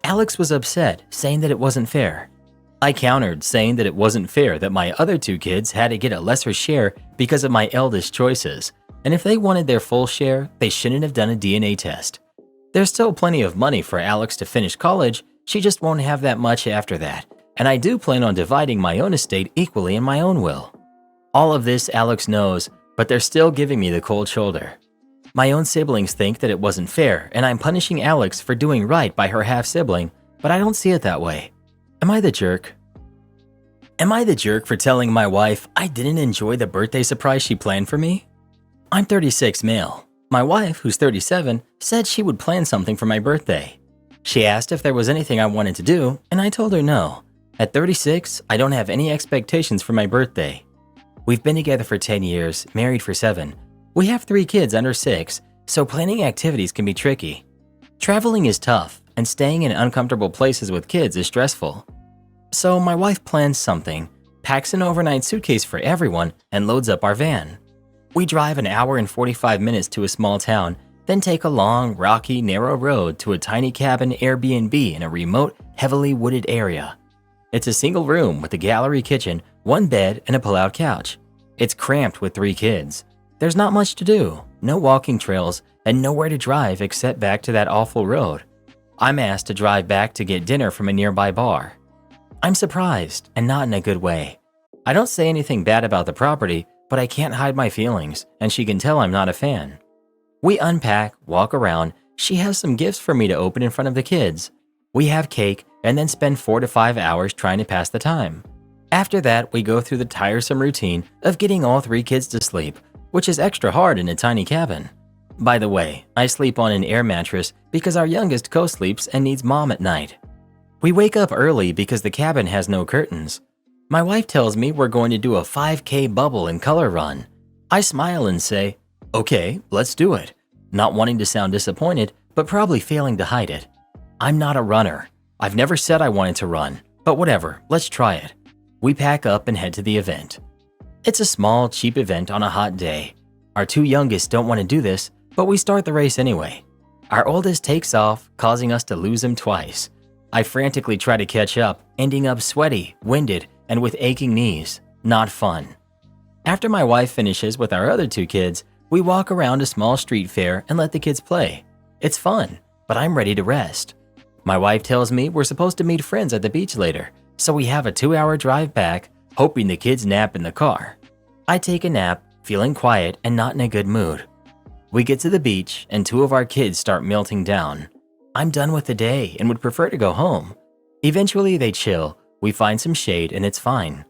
Alex was upset, saying that it wasn't fair. I countered, saying that it wasn't fair that my other 2 kids had to get a lesser share because of my eldest choices, and if they wanted their full share, they shouldn't have done a DNA test. There's still plenty of money for Alex to finish college, she just won't have that much after that, and I do plan on dividing my own estate equally in my own will. All of this Alex knows, but they're still giving me the cold shoulder. My own siblings think that it wasn't fair, and I'm punishing Alex for doing right by her half-sibling, but I don't see it that way. Am I the jerk? Am I the jerk for telling my wife I didn't enjoy the birthday surprise she planned for me? I'm 36 male. My wife, who's 37, said she would plan something for my birthday. She asked if there was anything I wanted to do, and I told her no. At 36, I don't have any expectations for my birthday. We've been together for 10 years, married for 7. We have 3 kids under 6, so planning activities can be tricky. Traveling is tough, and staying in uncomfortable places with kids is stressful. So my wife plans something, packs an overnight suitcase for everyone, and loads up our van. We drive an hour and 45 minutes to a small town, then take a long, rocky, narrow road to a tiny cabin Airbnb in a remote, heavily wooded area. It's a single room with a gallery kitchen, one bed, and a pull-out couch. It's cramped with 3 kids. There's not much to do, no walking trails, and nowhere to drive except back to that awful road. I'm asked to drive back to get dinner from a nearby bar. I'm surprised, and not in a good way. I don't say anything bad about the property, but I can't hide my feelings, and she can tell I'm not a fan. We unpack, walk around. She has some gifts for me to open in front of the kids. We have cake, and then spend 4 to 5 hours trying to pass the time. After that, we go through the tiresome routine of getting all 3 kids to sleep, which is extra hard in a tiny cabin. By the way, I sleep on an air mattress because our youngest co-sleeps and needs mom at night. We wake up early because the cabin has no curtains. My wife tells me we're going to do a 5K bubble and color run. I smile and say, okay, let's do it. Not wanting to sound disappointed, but probably failing to hide it. I'm not a runner. I've never said I wanted to run, but whatever, let's try it. We pack up and head to the event. It's a small, cheap event on a hot day. Our 2 youngest don't want to do this, but we start the race anyway. Our oldest takes off, causing us to lose him twice. I frantically try to catch up, ending up sweaty, winded, and with aching knees. Not fun. After my wife finishes with our other 2 kids, we walk around a small street fair and let the kids play. It's fun, but I'm ready to rest. My wife tells me we're supposed to meet friends at the beach later, so we have a 2-hour drive back, hoping the kids nap in the car. I take a nap, feeling quiet and not in a good mood. We get to the beach and 2 of our kids start melting down. I'm done with the day and would prefer to go home. Eventually they chill, we find some shade and it's fine.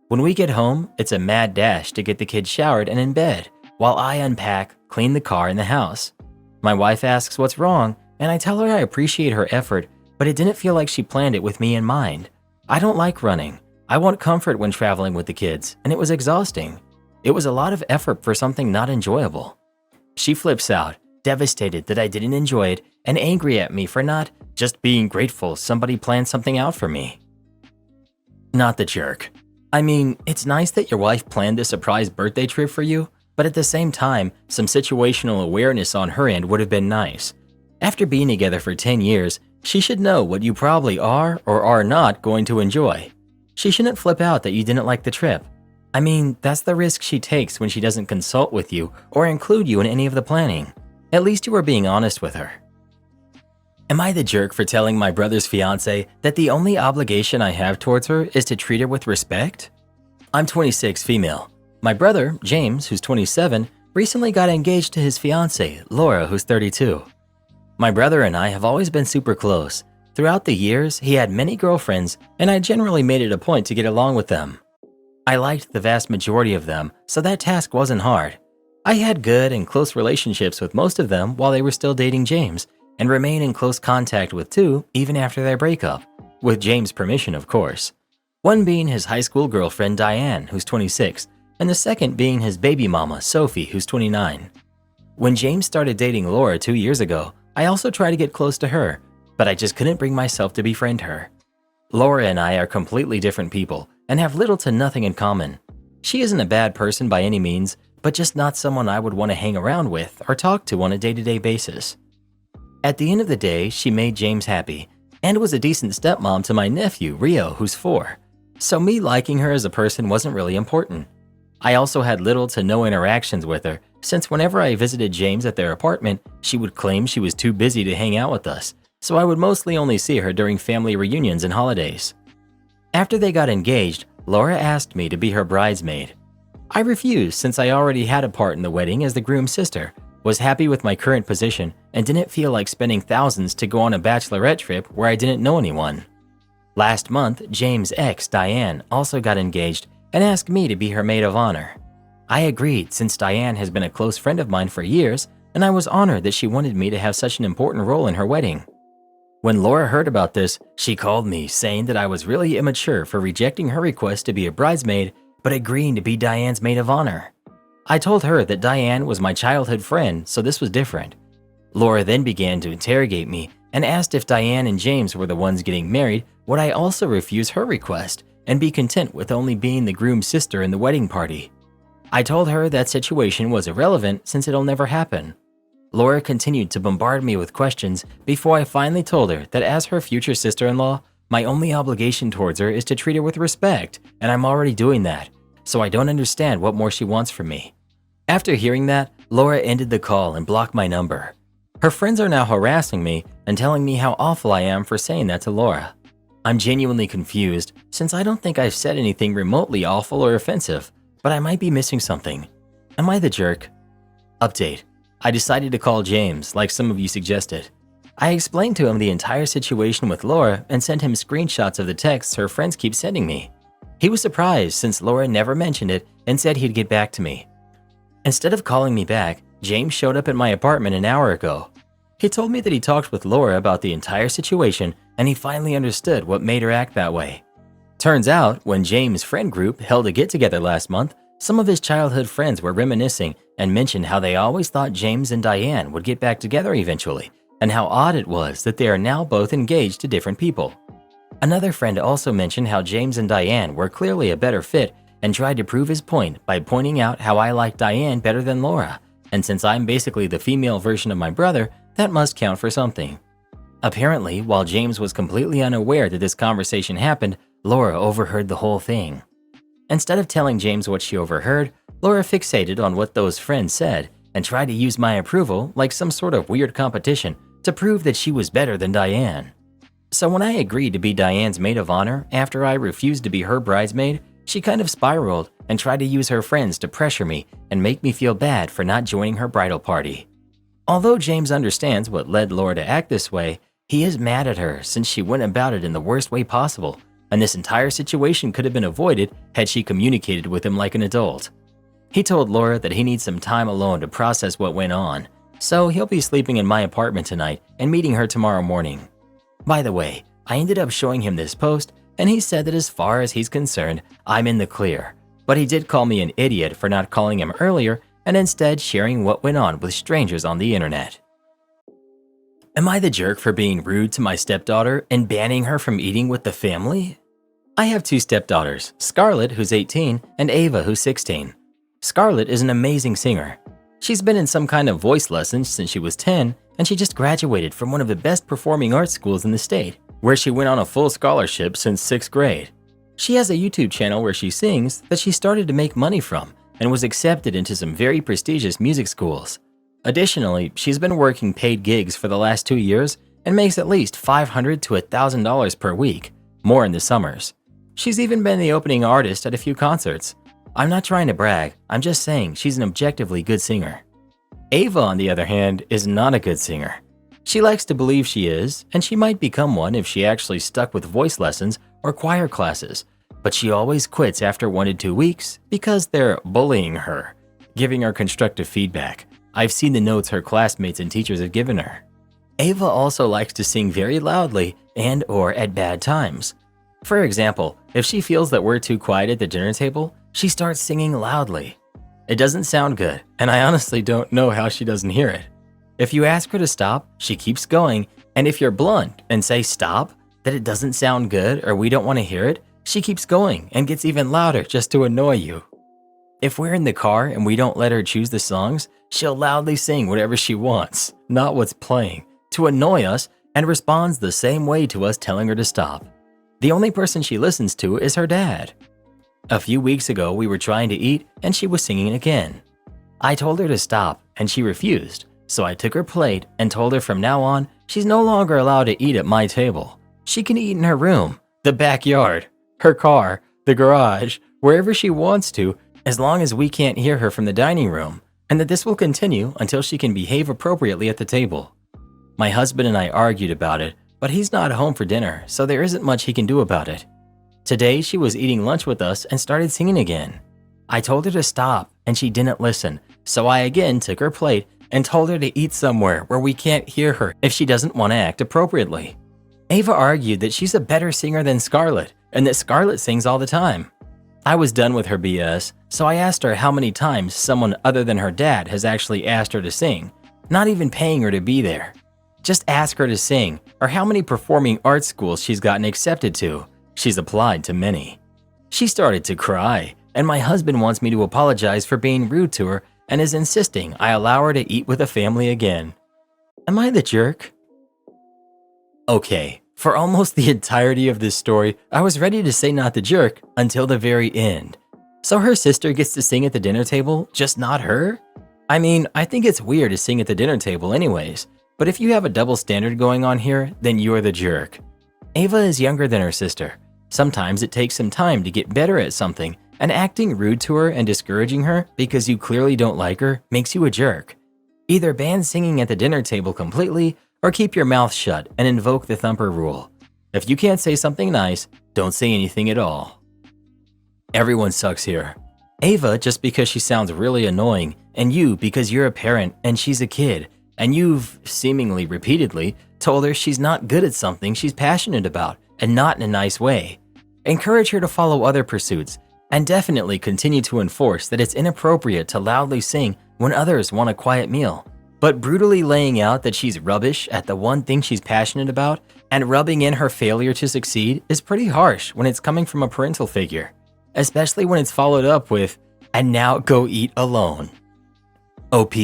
When we get home, it's a mad dash to get the kids showered and in bed, while I unpack, clean the car and the house. My wife asks what's wrong, and I tell her I appreciate her effort, but it didn't feel like she planned it with me in mind. I don't like running. I want comfort when traveling with the kids, and it was exhausting. It was a lot of effort for something not enjoyable. She flips out, devastated that I didn't enjoy it, and angry at me for not just being grateful somebody planned something out for me. Not the jerk. I mean, it's nice that your wife planned a surprise birthday trip for you, but at the same time, some situational awareness on her end would have been nice. After being together for 10 years, she should know what you probably are or are not going to enjoy. She shouldn't flip out that you didn't like the trip. I mean, that's the risk she takes when she doesn't consult with you or include you in any of the planning. At least you were being honest with her. Am I the jerk for telling my brother's fiance that the only obligation I have towards her is to treat her with respect? I'm 26, female. My brother, James, who's 27, recently got engaged to his fiance, Laura, who's 32. My brother and I have always been super close. Throughout the years, he had many girlfriends, and I generally made it a point to get along with them. I liked the vast majority of them, so that task wasn't hard. I had good and close relationships with most of them while they were still dating James, and remain in close contact with 2 even after their breakup, with James' permission, of course. One being his high school girlfriend, Diane, who's 26, and the second being his baby mama, Sophie, who's 29. When James started dating Laura 2 years ago, I also tried to get close to her, but I just couldn't bring myself to befriend her. Laura and I are completely different people and have little to nothing in common. She isn't a bad person by any means, but just not someone I would want to hang around with or talk to on a day-to-day basis. At the end of the day, she made James happy and was a decent stepmom to my nephew, Rio, who's 4. So me liking her as a person wasn't really important. I also had little to no interactions with her, since whenever I visited James at their apartment, she would claim she was too busy to hang out with us, so I would mostly only see her during family reunions and holidays. After they got engaged, Laura asked me to be her bridesmaid. I refused since I already had a part in the wedding as the groom's sister, was happy with my current position, and didn't feel like spending thousands to go on a bachelorette trip where I didn't know anyone. Last month, James' ex, Diane, also got engaged and asked me to be her maid of honor. I agreed since Diane has been a close friend of mine for years, and I was honored that she wanted me to have such an important role in her wedding. When Laura heard about this, she called me saying that I was really immature for rejecting her request to be a bridesmaid, but agreeing to be Diane's maid of honor. I told her that Diane was my childhood friend, so this was different. Laura then began to interrogate me and asked if Diane and James were the ones getting married, would I also refuse her request and be content with only being the groom's sister in the wedding party. I told her that situation was irrelevant since it'll never happen. Laura continued to bombard me with questions before I finally told her that as her future sister-in-law, My only obligation towards her is to treat her with respect, and I'm already doing that, so I don't understand what more she wants from me. After hearing that, Laura ended the call and blocked my number. Her friends are now harassing me and telling me how awful I am for saying that to Laura. I'm genuinely confused since I don't think I've said anything remotely awful or offensive, but I might be missing something. Am I the jerk? Update. I decided to call James, like some of you suggested. I explained to him the entire situation with Laura and sent him screenshots of the texts her friends keep sending me. He was surprised since Laura never mentioned it and said he'd get back to me. Instead of calling me back, James showed up at my apartment an hour ago. He told me that he talked with Laura about the entire situation and he finally understood what made her act that way. Turns out, when James' friend group held a get-together last month, some of his childhood friends were reminiscing and mentioned how they always thought James and Diane would get back together eventually, and how odd it was that they are now both engaged to different people. Another friend also mentioned how James and Diane were clearly a better fit and tried to prove his point by pointing out how I like Diane better than Laura, and since I'm basically the female version of my brother, that must count for something. Apparently, while James was completely unaware that this conversation happened, Laura overheard the whole thing. Instead of telling James what she overheard, Laura fixated on what those friends said and tried to use my approval like some sort of weird competition to prove that she was better than Diane. So when I agreed to be Diane's maid of honor after I refused to be her bridesmaid, she kind of spiraled and tried to use her friends to pressure me and make me feel bad for not joining her bridal party. Although James understands what led Laura to act this way, he is mad at her since she went about it in the worst way possible, and this entire situation could have been avoided had she communicated with him like an adult. He told Laura that he needs some time alone to process what went on, so he'll be sleeping in my apartment tonight and meeting her tomorrow morning. By the way, I ended up showing him this post, and he said that as far as he's concerned, I'm in the clear, but he did call me an idiot for not calling him earlier and instead sharing what went on with strangers on the internet. Am I the jerk for being rude to my stepdaughter and banning her from eating with the family? I have two stepdaughters, Scarlett, who's 18, and Ava, who's 16. Scarlett is an amazing singer. She's been in some kind of voice lessons since she was 10, and she just graduated from one of the best performing arts schools in the state, where she went on a full scholarship since 6th grade. She has a YouTube channel where she sings that she started to make money from and was accepted into some very prestigious music schools. Additionally, she's been working paid gigs for the last 2 years and makes at least $500 to $1,000 per week, more in the summers. She's even been the opening artist at a few concerts. I'm not trying to brag, I'm just saying she's an objectively good singer. Ava, on the other hand, is not a good singer. She likes to believe she is, and she might become one if she actually stuck with voice lessons or choir classes, but she always quits after 1 to 2 weeks because they're bullying her, giving her constructive feedback. I've seen the notes her classmates and teachers have given her. Ava also likes to sing very loudly and or at bad times. For example, if she feels that we're too quiet at the dinner table, she starts singing loudly. It doesn't sound good, and I honestly don't know how she doesn't hear it. If you ask her to stop, she keeps going, and if you're blunt and say stop, that it doesn't sound good or we don't want to hear it, she keeps going and gets even louder just to annoy you. If we're in the car and we don't let her choose the songs, she'll loudly sing whatever she wants, not what's playing, to annoy us, and responds the same way to us telling her to stop. The only person she listens to is her dad. A few weeks ago, we were trying to eat and she was singing again. I told her to stop and she refused, so I took her plate and told her from now on, she's no longer allowed to eat at my table. She can eat in her room, the backyard, her car, the garage, wherever she wants to, as long as we can't hear her from the dining room, and that this will continue until she can behave appropriately at the table. My husband and I argued about it, but he's not home for dinner, so there isn't much he can do about it. Today, she was eating lunch with us and started singing again. I told her to stop, and she didn't listen, so I again took her plate and told her to eat somewhere where we can't hear her if she doesn't want to act appropriately. Ava argued that she's a better singer than Scarlett, and that Scarlett sings all the time. I was done with her BS, so I asked her how many times someone other than her dad has actually asked her to sing, not even paying her to be there. Just ask her to sing, or how many performing arts schools she's gotten accepted to. She's applied to many. She started to cry, and my husband wants me to apologize for being rude to her and is insisting I allow her to eat with the family again. Am I the jerk? Okay, For almost the entirety of this story, I was ready to say not the jerk until the very end. So her sister gets to sing at the dinner table, just not her? I mean, I think it's weird to sing at the dinner table anyways, but if you have a double standard going on here, then you're the jerk. Ava is younger than her sister. Sometimes it takes some time to get better at something, and acting rude to her and discouraging her because you clearly don't like her makes you a jerk. Either ban singing at the dinner table completely, or keep your mouth shut and invoke the thumper rule. If you can't say something nice, don't say anything at all. Everyone sucks here. Ava just because she sounds really annoying, and you because you're a parent and she's a kid, and you've, seemingly repeatedly, told her she's not good at something she's passionate about, and not in a nice way. Encourage her to follow other pursuits, and definitely continue to enforce that it's inappropriate to loudly sing when others want a quiet meal. But brutally laying out that she's rubbish at the one thing she's passionate about and rubbing in her failure to succeed is pretty harsh when it's coming from a parental figure, especially when it's followed up with, "and now go eat alone." OP.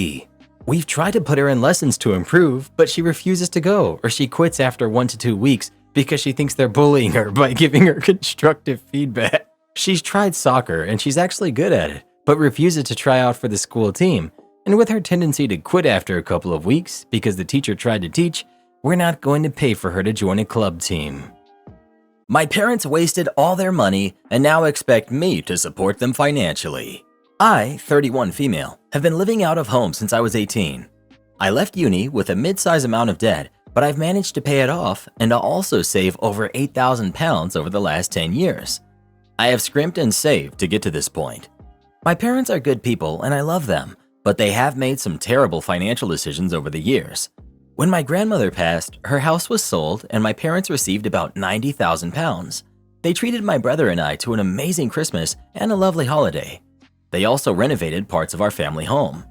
We've tried to put her in lessons to improve, but she refuses to go, or she quits after 1 to 2 weeks because she thinks they're bullying her by giving her constructive feedback. She's tried soccer and she's actually good at it, but refuses to try out for the school team. And with her tendency to quit after a couple of weeks because the teacher tried to teach, we're not going to pay for her to join a club team. My parents wasted all their money and now expect me to support them financially. I, 31 female, have been living out of home since I was 18. I left uni with a mid-size amount of debt, but I've managed to pay it off and I'll also save over £8,000 over the last 10 years. I have scrimped and saved to get to this point. My parents are good people and I love them, but they have made some terrible financial decisions over the years. When my grandmother passed, her house was sold and my parents received about £90,000. They treated my brother and I to an amazing Christmas and a lovely holiday. They also renovated parts of our family home.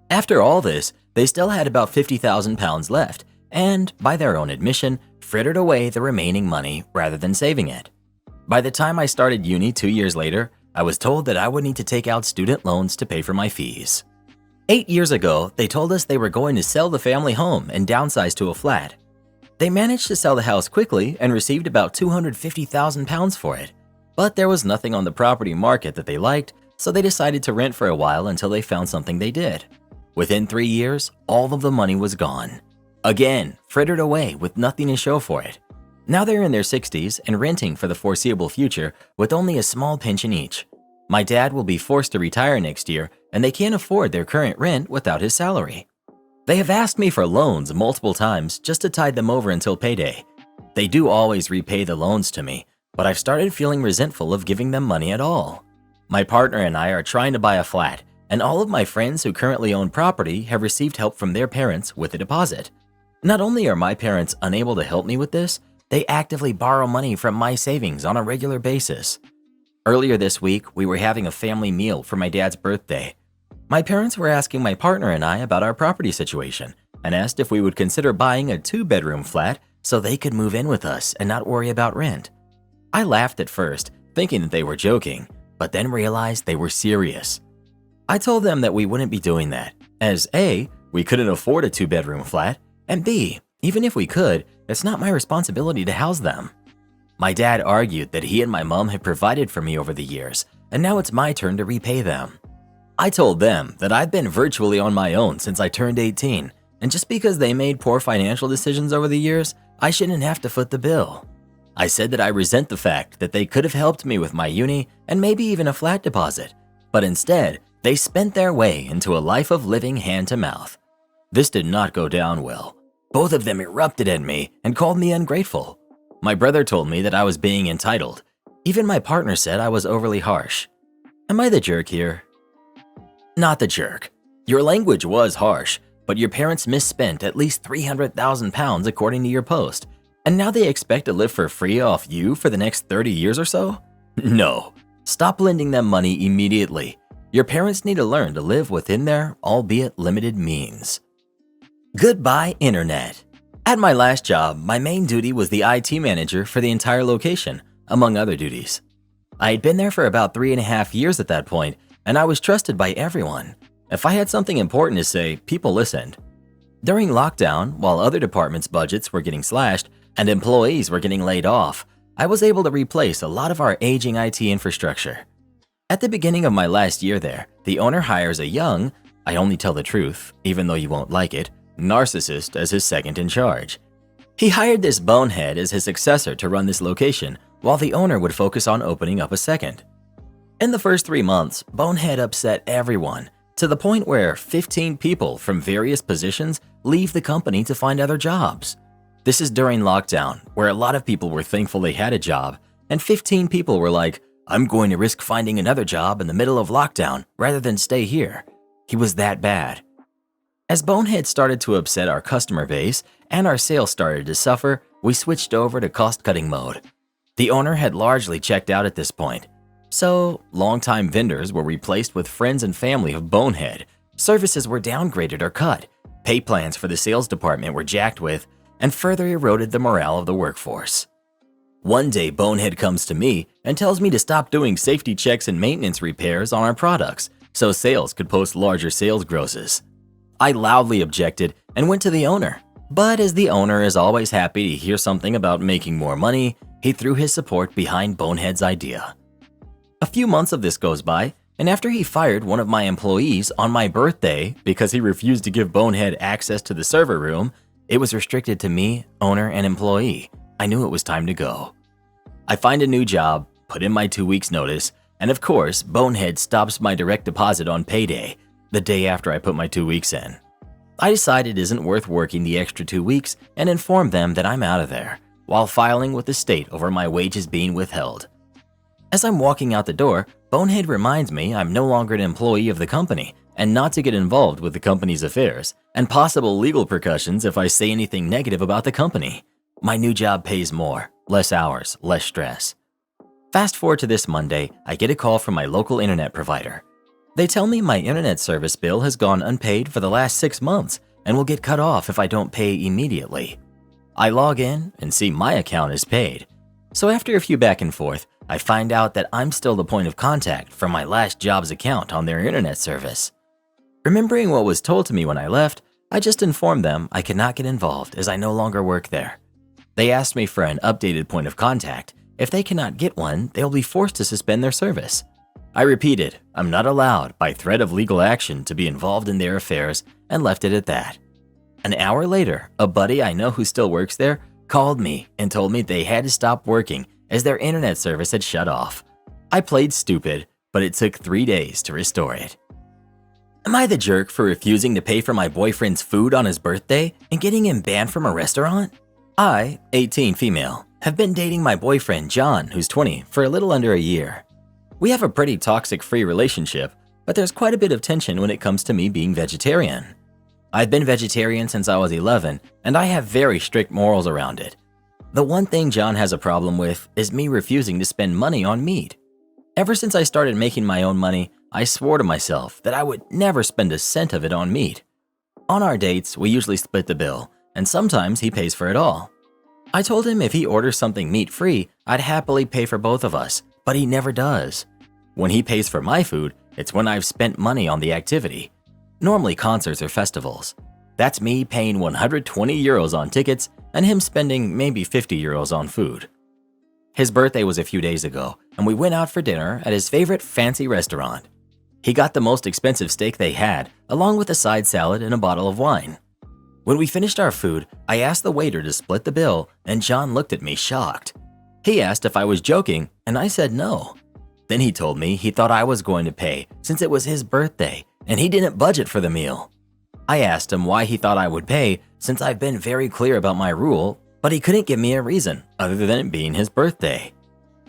After all this, they still had about £50,000 left and, by their own admission, frittered away the remaining money rather than saving it. By the time I started uni 2 years later, I was told that I would need to take out student loans to pay for my fees. 8 years ago, they told us they were going to sell the family home and downsize to a flat. They managed to sell the house quickly and received about £250,000 for it. But there was nothing on the property market that they liked, so they decided to rent for a while until they found something they did. Within 3 years, all of the money was gone. Again, frittered away with nothing to show for it. Now they're in their 60s and renting for the foreseeable future with only a small pension each. My dad will be forced to retire next year and they can't afford their current rent without his salary. They have asked me for loans multiple times just to tide them over until payday. They do always repay the loans to me, but I've started feeling resentful of giving them money at all. My partner and I are trying to buy a flat, and all of my friends who currently own property have received help from their parents with a deposit. Not only are my parents unable to help me with this, they actively borrow money from my savings on a regular basis. Earlier this week, we were having a family meal for my dad's birthday. My parents were asking my partner and I about our property situation and asked if we would consider buying a 2-bedroom flat so they could move in with us and not worry about rent. I laughed at first, thinking that they were joking, but then realized they were serious. I told them that we wouldn't be doing that, as A, we couldn't afford a 2-bedroom flat, and B, even if we could, it's not my responsibility to house them. My dad argued that he and my mom had provided for me over the years, and now it's my turn to repay them. I told them that I'd been virtually on my own since I turned 18, and just because they made poor financial decisions over the years, I shouldn't have to foot the bill. I said that I resent the fact that they could have helped me with my uni and maybe even a flat deposit, but instead, they spent their way into a life of living hand to mouth. This did not go down well. Both of them erupted at me and called me ungrateful. My brother told me that I was being entitled. Even my partner said I was overly harsh. Am I the jerk here? Not the jerk. Your language was harsh, but your parents misspent at least £300,000 according to your post, and now they expect to live for free off you for the next 30 years or so? No. Stop lending them money immediately. Your parents need to learn to live within their, albeit limited, means. Goodbye, Internet. At my last job, my main duty was the IT manager for the entire location, among other duties. I had been there for about 3.5 years at that point, and I was trusted by everyone. If I had something important to say, people listened. During lockdown, while other departments' budgets were getting slashed, and employees were getting laid off, I was able to replace a lot of our aging IT infrastructure. At the beginning of my last year there, the owner hires a young, I only tell the truth, even though you won't like it, narcissist as his second in charge. He hired this bonehead as his successor to run this location, while the owner would focus on opening up a second. In the first 3 months, Bonehead upset everyone, to the point where 15 people from various positions leave the company to find other jobs. This is during lockdown, where a lot of people were thankful they had a job, and 15 people were like, I'm going to risk finding another job in the middle of lockdown rather than stay here. He was that bad. As Bonehead started to upset our customer base and our sales started to suffer, we switched over to cost-cutting mode. The owner had largely checked out at this point, so longtime vendors were replaced with friends and family of Bonehead, services were downgraded or cut, pay plans for the sales department were jacked with, and further eroded the morale of the workforce. One day, Bonehead comes to me and tells me to stop doing safety checks and maintenance repairs on our products so sales could post larger sales grosses. I loudly objected and went to the owner, but as the owner is always happy to hear something about making more money, he threw his support behind Bonehead's idea. A few months of this goes by, and after he fired one of my employees on my birthday because he refused to give Bonehead access to the server room, it was restricted to me, owner, and employee. I knew it was time to go. I find a new job, put in my 2 weeks notice, and of course, Bonehead stops my direct deposit on payday, the day after I put my 2 weeks in. I decide it isn't worth working the extra 2 weeks and inform them that I'm out of there, while filing with the state over my wages being withheld. As I'm walking out the door, Bonehead reminds me I'm no longer an employee of the company and not to get involved with the company's affairs and possible legal repercussions if I say anything negative about the company. My new job pays more, less hours, less stress. Fast forward to this Monday, I get a call from my local internet provider. They tell me my internet service bill has gone unpaid for the last 6 months and will get cut off if I don't pay immediately. I log in and see my account is paid. So after a few back and forth, I find out that I'm still the point of contact for my last job's account on their internet service. Remembering what was told to me when I left, I just informed them I could not get involved as I no longer work there. They asked me for an updated point of contact. If they cannot get one, they will be forced to suspend their service. I repeated, I'm not allowed by threat of legal action to be involved in their affairs and left it at that. An hour later, a buddy I know who still works there called me and told me they had to stop working as their internet service had shut off. I played stupid, but it took 3 days to restore it. Am I the jerk for refusing to pay for my boyfriend's food on his birthday and getting him banned from a restaurant? I, 18 female, have been dating my boyfriend John, who's 20, for a little under a year. We have a pretty toxic-free relationship, but there's quite a bit of tension when it comes to me being vegetarian. I've been vegetarian since I was 11, and I have very strict morals around it. The one thing John has a problem with is me refusing to spend money on meat. Ever since I started making my own money, I swore to myself that I would never spend a cent of it on meat. On our dates, we usually split the bill, and sometimes he pays for it all. I told him if he orders something meat-free, I'd happily pay for both of us, but he never does. When he pays for my food, it's when I've spent money on the activity. Normally concerts or festivals. That's me paying 120 euros on tickets and him spending maybe 50 euros on food. His birthday was a few days ago, and we went out for dinner at his favorite fancy restaurant. He got the most expensive steak they had, along with a side salad and a bottle of wine. When we finished our food, I asked the waiter to split the bill, and John looked at me shocked. He asked if I was joking, and I said no. Then he told me he thought I was going to pay since it was his birthday, and he didn't budget for the meal. I asked him why he thought I would pay since I've been very clear about my rule, but he couldn't give me a reason other than it being his birthday.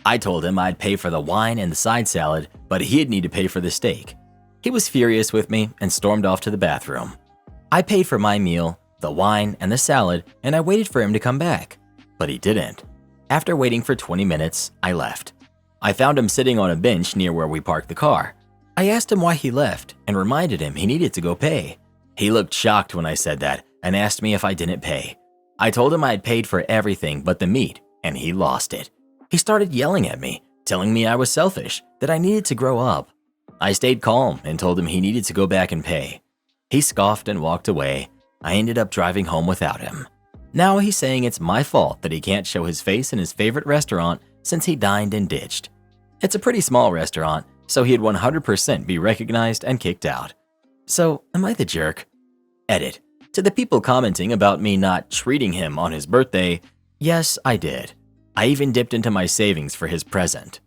I told him I'd pay for the wine and the side salad, but he'd need to pay for the steak. He was furious with me and stormed off to the bathroom. I paid for my meal, the wine, and the salad, and I waited for him to come back, but he didn't. After waiting for 20 minutes, I left. I found him sitting on a bench near where we parked the car. I asked him why he left and reminded him he needed to go pay. He looked shocked when I said that and asked me if I didn't pay. I told him I had paid for everything but the meat, and he lost it. He started yelling at me, telling me I was selfish, that I needed to grow up. I stayed calm and told him he needed to go back and pay. He scoffed and walked away. I ended up driving home without him. Now he's saying it's my fault that he can't show his face in his favorite restaurant since he dined and ditched. It's a pretty small restaurant, so he'd 100% be recognized and kicked out. So, am I the jerk? Edit. To the people commenting about me not treating him on his birthday, yes, I did. I even dipped into my savings for his present.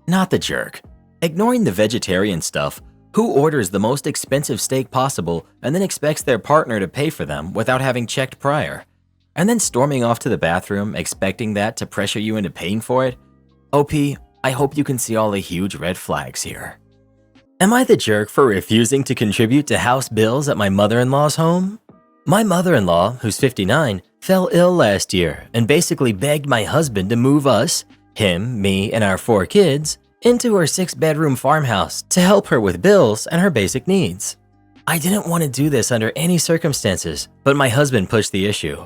Not the jerk. Ignoring the vegetarian stuff, who orders the most expensive steak possible and then expects their partner to pay for them without having checked prior? And then storming off to the bathroom expecting that to pressure you into paying for it? OP, I hope you can see all the huge red flags here. Am I the jerk for refusing to contribute to house bills at my mother-in-law's home? My mother-in-law, who's 59, fell ill last year and basically begged my husband to move us, him, me, and our 4 kids, into her 6-bedroom farmhouse to help her with bills and her basic needs. I didn't want to do this under any circumstances, but my husband pushed the issue.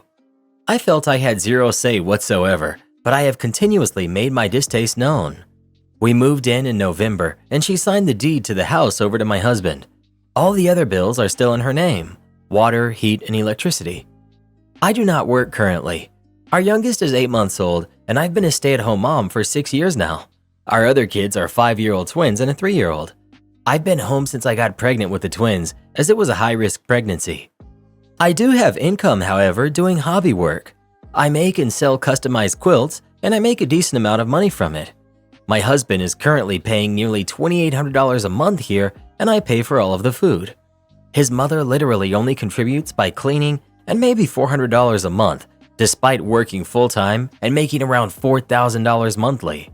I felt I had zero say whatsoever, but I have continuously made my distaste known. We moved in November, and she signed the deed to the house over to my husband. All the other bills are still in her name: water, heat, and electricity. I do not work currently. Our youngest is 8 months old, and I've been a stay-at-home mom for 6 years now. Our other kids are 5-year-old twins and a 3-year-old. I've been home since I got pregnant with the twins, as it was a high-risk pregnancy. I do have income, however, doing hobby work. I make and sell customized quilts, and I make a decent amount of money from it. My husband is currently paying nearly $2,800 a month here, and I pay for all of the food. His mother literally only contributes by cleaning and maybe $400 a month, despite working full-time and making around $4,000 monthly.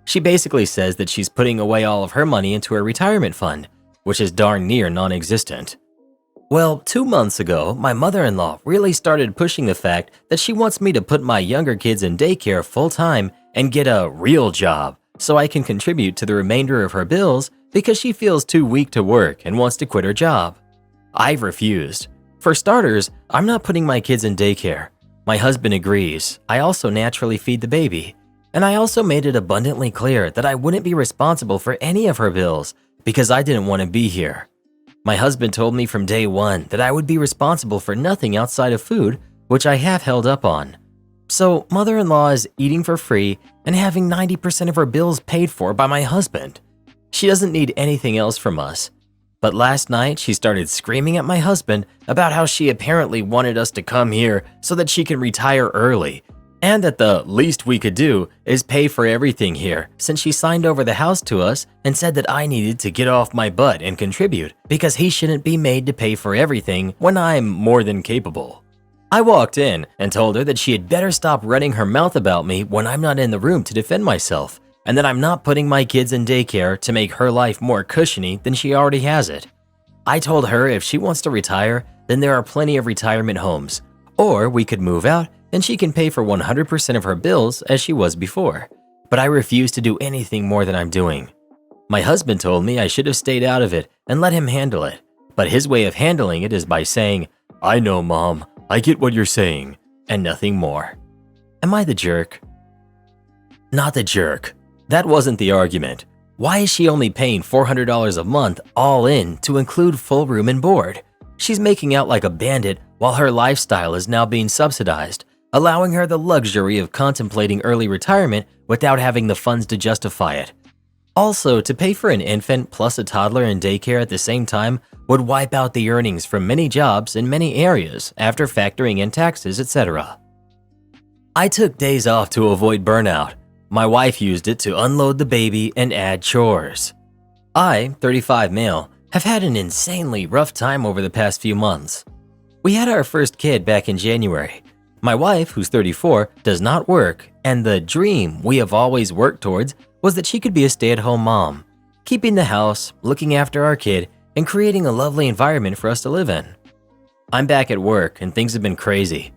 She basically says that she's putting away all of her money into her retirement fund, which is darn near non-existent. Well, 2 months ago, my mother-in-law really started pushing the fact that she wants me to put my younger kids in daycare full-time and get a real job so I can contribute to the remainder of her bills because she feels too weak to work and wants to quit her job. I've refused. For starters, I'm not putting my kids in daycare. My husband agrees. I also naturally feed the baby. And I also made it abundantly clear that I wouldn't be responsible for any of her bills because I didn't want to be here. My husband told me from day one that I would be responsible for nothing outside of food, which I have held up on. So mother-in-law is eating for free and having 90% of her bills paid for by my husband. She doesn't need anything else from us. But last night she started screaming at my husband about how she apparently wanted us to come here so that she can retire early, and that the least we could do is pay for everything here since she signed over the house to us and said that I needed to get off my butt and contribute because he shouldn't be made to pay for everything when I'm more than capable. I walked in and told her that she had better stop running her mouth about me when I'm not in the room to defend myself, and that I'm not putting my kids in daycare to make her life more cushiony than she already has it. I told her if she wants to retire, then there are plenty of retirement homes, or we could move out and she can pay for 100% of her bills as she was before. But I refuse to do anything more than I'm doing. My husband told me I should have stayed out of it and let him handle it, but his way of handling it is by saying, "I know, Mom, I get what you're saying," and nothing more. Am I the jerk? Not the jerk. That wasn't the argument. Why is she only paying $400 a month all in to include full room and board? She's making out like a bandit while her lifestyle is now being subsidized, allowing her the luxury of contemplating early retirement without having the funds to justify it. Also, to pay for an infant plus a toddler in daycare at the same time would wipe out the earnings from many jobs in many areas after factoring in taxes, etc. I took days off to avoid burnout. My wife used it to unload the baby and add chores. I, 35 male, have had an insanely rough time over the past few months. We had our first kid back in January. My wife, who's 34, does not work, and the dream we have always worked towards was that she could be a stay-at-home mom, keeping the house, looking after our kid, and creating a lovely environment for us to live in. I'm back at work and things have been crazy.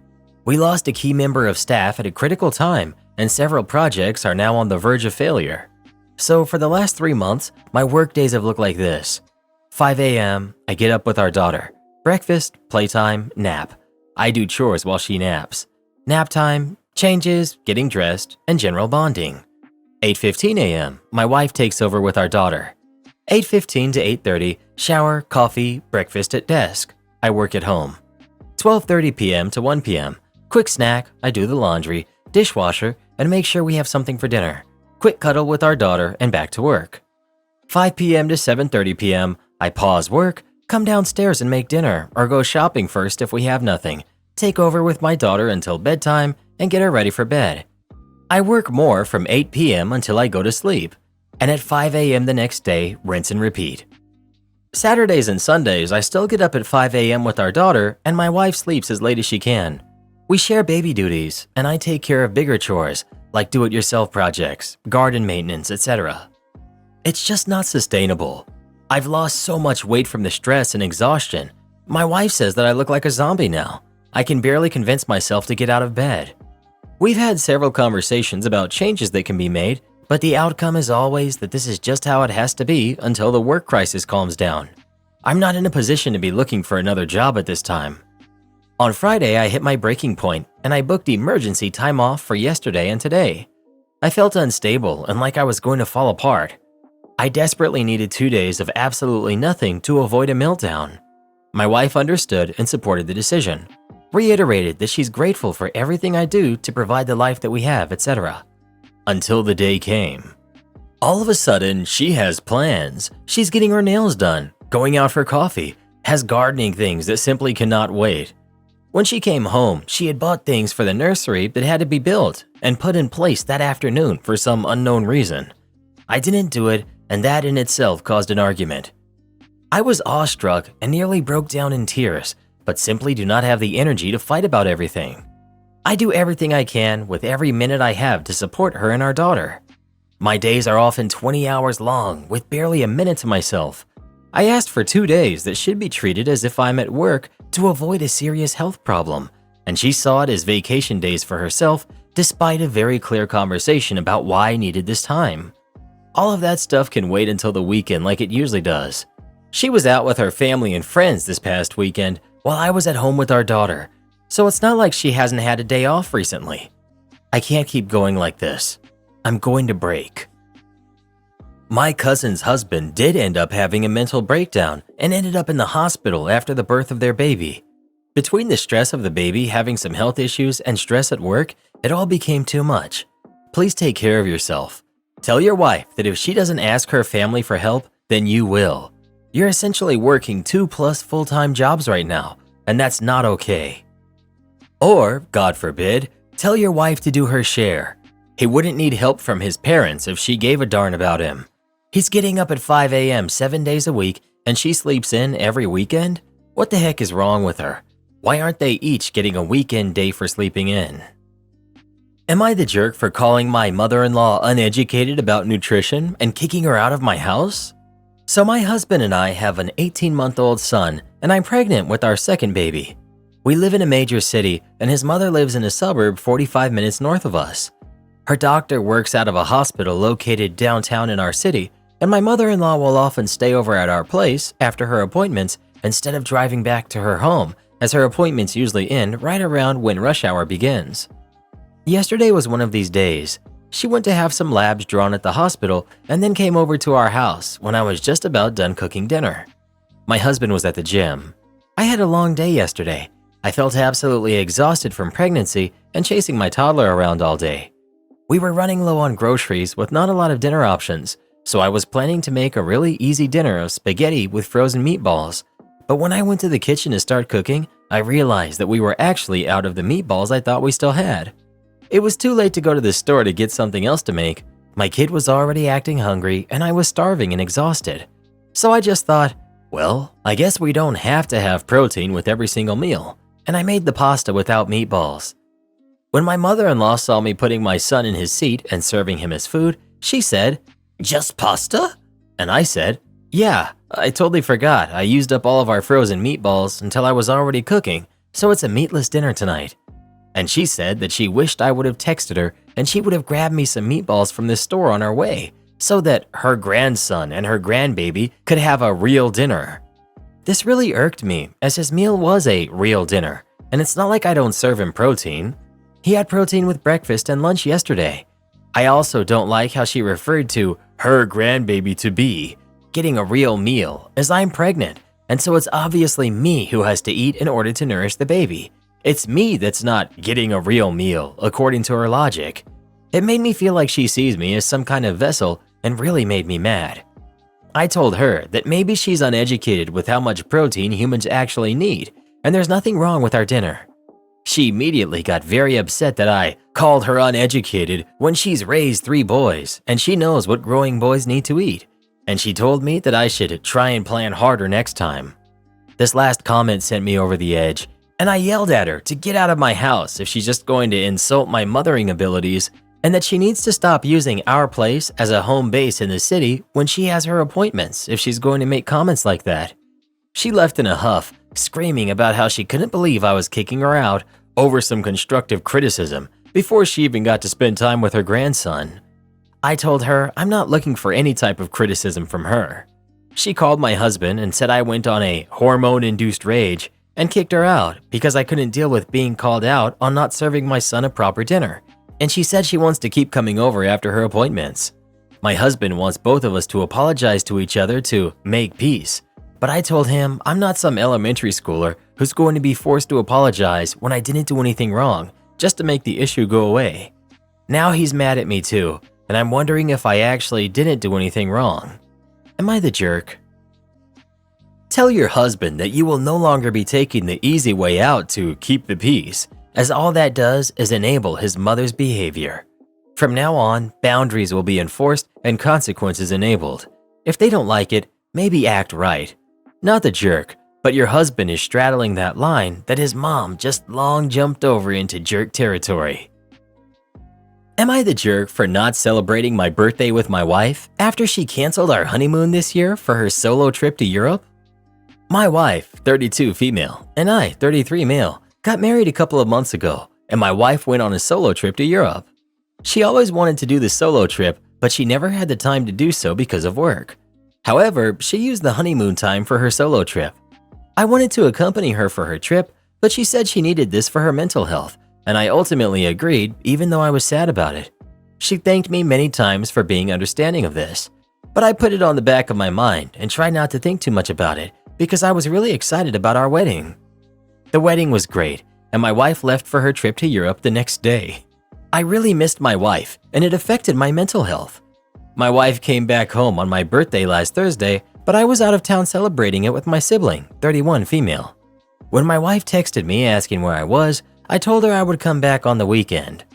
We lost a key member of staff at a critical time, and several projects are now on the verge of failure. So for the last 3 months, my work days have looked like this. 5 a.m., I get up with our daughter. Breakfast, playtime, nap. I do chores while she naps. Nap time, changes, getting dressed, and general bonding. 8:15 a.m., my wife takes over with our daughter. 8:15 to 8:30, shower, coffee, breakfast at desk. I work at home. 12:30 p.m. to 1 p.m., Quick snack, I do the laundry, dishwasher, and make sure we have something for dinner. Quick cuddle with our daughter and back to work. 5 p.m. to 7:30 p.m., I pause work, come downstairs and make dinner, or go shopping first if we have nothing, take over with my daughter until bedtime, and get her ready for bed. I work more from 8 p.m. until I go to sleep, and at 5 a.m. the next day, rinse and repeat. Saturdays and Sundays, I still get up at 5 a.m. with our daughter, and my wife sleeps as late as she can. We share baby duties, and I take care of bigger chores, like do-it-yourself projects, garden maintenance, etc. It's just not sustainable. I've lost so much weight from the stress and exhaustion. My wife says that I look like a zombie now. I can barely convince myself to get out of bed. We've had several conversations about changes that can be made, but the outcome is always that this is just how it has to be until the work crisis calms down. I'm not in a position to be looking for another job at this time. On Friday, I hit my breaking point, and I booked emergency time off for yesterday and today. I felt unstable and like I was going to fall apart. I desperately needed 2 days of absolutely nothing to avoid a meltdown. My wife understood and supported the decision, reiterated that she's grateful for everything I do to provide the life that we have, etc. Until the day came. All of a sudden, she has plans. She's getting her nails done, going out for coffee, has gardening things that simply cannot wait. When she came home, she had bought things for the nursery that had to be built and put in place that afternoon for some unknown reason. I didn't do it, and that in itself caused an argument. I was awestruck and nearly broke down in tears, but simply do not have the energy to fight about everything. I do everything I can with every minute I have to support her and our daughter. My days are often 20 hours long with barely a minute to myself. I asked for 2 days that should be treated as if I'm at work to avoid a serious health problem, and she saw it as vacation days for herself despite a very clear conversation about why I needed this time. All of that stuff can wait until the weekend like it usually does. She was out with her family and friends this past weekend while I was at home with our daughter, so it's not like she hasn't had a day off recently. I can't keep going like this. I'm going to break. My cousin's husband did end up having a mental breakdown and ended up in the hospital after the birth of their baby. Between the stress of the baby having some health issues and stress at work, it all became too much. Please take care of yourself. Tell your wife that if she doesn't ask her family for help, then you will. You're essentially working 2+ full-time jobs right now, and that's not okay. Or, God forbid, tell your wife to do her share. He wouldn't need help from his parents if she gave a darn about him. He's getting up at 5 a.m. 7 days a week, and she sleeps in every weekend? What the heck is wrong with her? Why aren't they each getting a weekend day for sleeping in? Am I the jerk for calling my mother-in-law uneducated about nutrition and kicking her out of my house? So my husband and I have an 18-month-old son, and I'm pregnant with our second baby. We live in a major city, and his mother lives in a suburb 45 minutes north of us. Her doctor works out of a hospital located downtown in our city, and my mother-in-law will often stay over at our place after her appointments instead of driving back to her home, as her appointments usually end right around when rush hour begins. Yesterday was one of these days. She went to have some labs drawn at the hospital and then came over to our house when I was just about done cooking dinner. My husband was at the gym. I had a long day yesterday. I felt absolutely exhausted from pregnancy and chasing my toddler around all day. We were running low on groceries with not a lot of dinner options, so I was planning to make a really easy dinner of spaghetti with frozen meatballs. But when I went to the kitchen to start cooking, I realized that we were actually out of the meatballs I thought we still had. It was too late to go to the store to get something else to make. My kid was already acting hungry and I was starving and exhausted. So I just thought, well, I guess we don't have to have protein with every single meal, and I made the pasta without meatballs. When my mother-in-law saw me putting my son in his seat and serving him his food, she said, "Just pasta?" And I said, "Yeah, I totally forgot. I used up all of our frozen meatballs until I was already cooking, so it's a meatless dinner tonight." And she said that she wished I would have texted her and she would have grabbed me some meatballs from the store on our way so that her grandson and her grandbaby could have a real dinner. This really irked me, as his meal was a real dinner, and it's not like I don't serve him protein. He had protein with breakfast and lunch yesterday. I also don't like how she referred to her grandbaby to be getting a real meal, as I'm pregnant, and so it's obviously me who has to eat in order to nourish the baby. It's me that's not getting a real meal, according to her logic. It made me feel like she sees me as some kind of vessel and really made me mad. I told her that maybe she's uneducated with how much protein humans actually need, and there's nothing wrong with our dinner. She immediately got very upset that I called her uneducated when she's raised 3 boys and she knows what growing boys need to eat, and she told me that I should try and plan harder next time. This last comment sent me over the edge, and I yelled at her to get out of my house if she's just going to insult my mothering abilities, and that she needs to stop using our place as a home base in the city when she has her appointments if she's going to make comments like that. She left in a huff, screaming about how she couldn't believe I was kicking her out over some constructive criticism before she even got to spend time with her grandson. I told her I'm not looking for any type of criticism from her. She called my husband and said I went on a hormone-induced rage and kicked her out because I couldn't deal with being called out on not serving my son a proper dinner. And she said she wants to keep coming over after her appointments. My husband wants both of us to apologize to each other to make peace, but I told him I'm not some elementary schooler who's going to be forced to apologize when I didn't do anything wrong just to make the issue go away. Now he's mad at me too, and I'm wondering if I actually didn't do anything wrong. Am I the jerk? Tell your husband that you will no longer be taking the easy way out to keep the peace, as all that does is enable his mother's behavior. From now on, boundaries will be enforced and consequences enabled. If they don't like it, maybe act right. Not the jerk, but your husband is straddling that line that his mom just long jumped over into jerk territory. Am I the jerk for not celebrating my birthday with my wife after she canceled our honeymoon this year for her solo trip to Europe? My wife, 32 female, and I, 33 male, got married a couple of months ago, and my wife went on a solo trip to Europe. She always wanted to do the solo trip, but she never had the time to do so because of work. However, she used the honeymoon time for her solo trip. I wanted to accompany her for her trip, but she said she needed this for her mental health, and I ultimately agreed even though I was sad about it. She thanked me many times for being understanding of this, but I put it on the back of my mind and tried not to think too much about it because I was really excited about our wedding. The wedding was great, and my wife left for her trip to Europe the next day. I really missed my wife, and it affected my mental health. My wife came back home on my birthday last Thursday, but I was out of town celebrating it with my sibling, 31 female. When my wife texted me asking where I was, I told her I would come back on the weekend.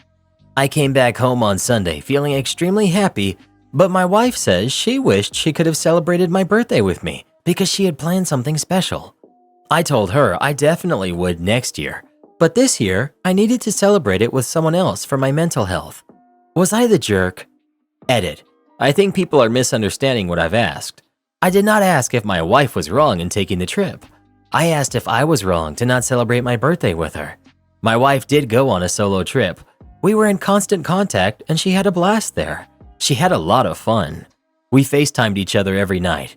I came back home on Sunday feeling extremely happy, but my wife says she wished she could have celebrated my birthday with me because she had planned something special. I told her I definitely would next year, but this year I needed to celebrate it with someone else for my mental health. Was I the jerk? Edit. I think people are misunderstanding what I've asked. I did not ask if my wife was wrong in taking the trip. I asked if I was wrong to not celebrate my birthday with her. My wife did go on a solo trip. We were in constant contact and she had a blast there. She had a lot of fun. We FaceTimed each other every night.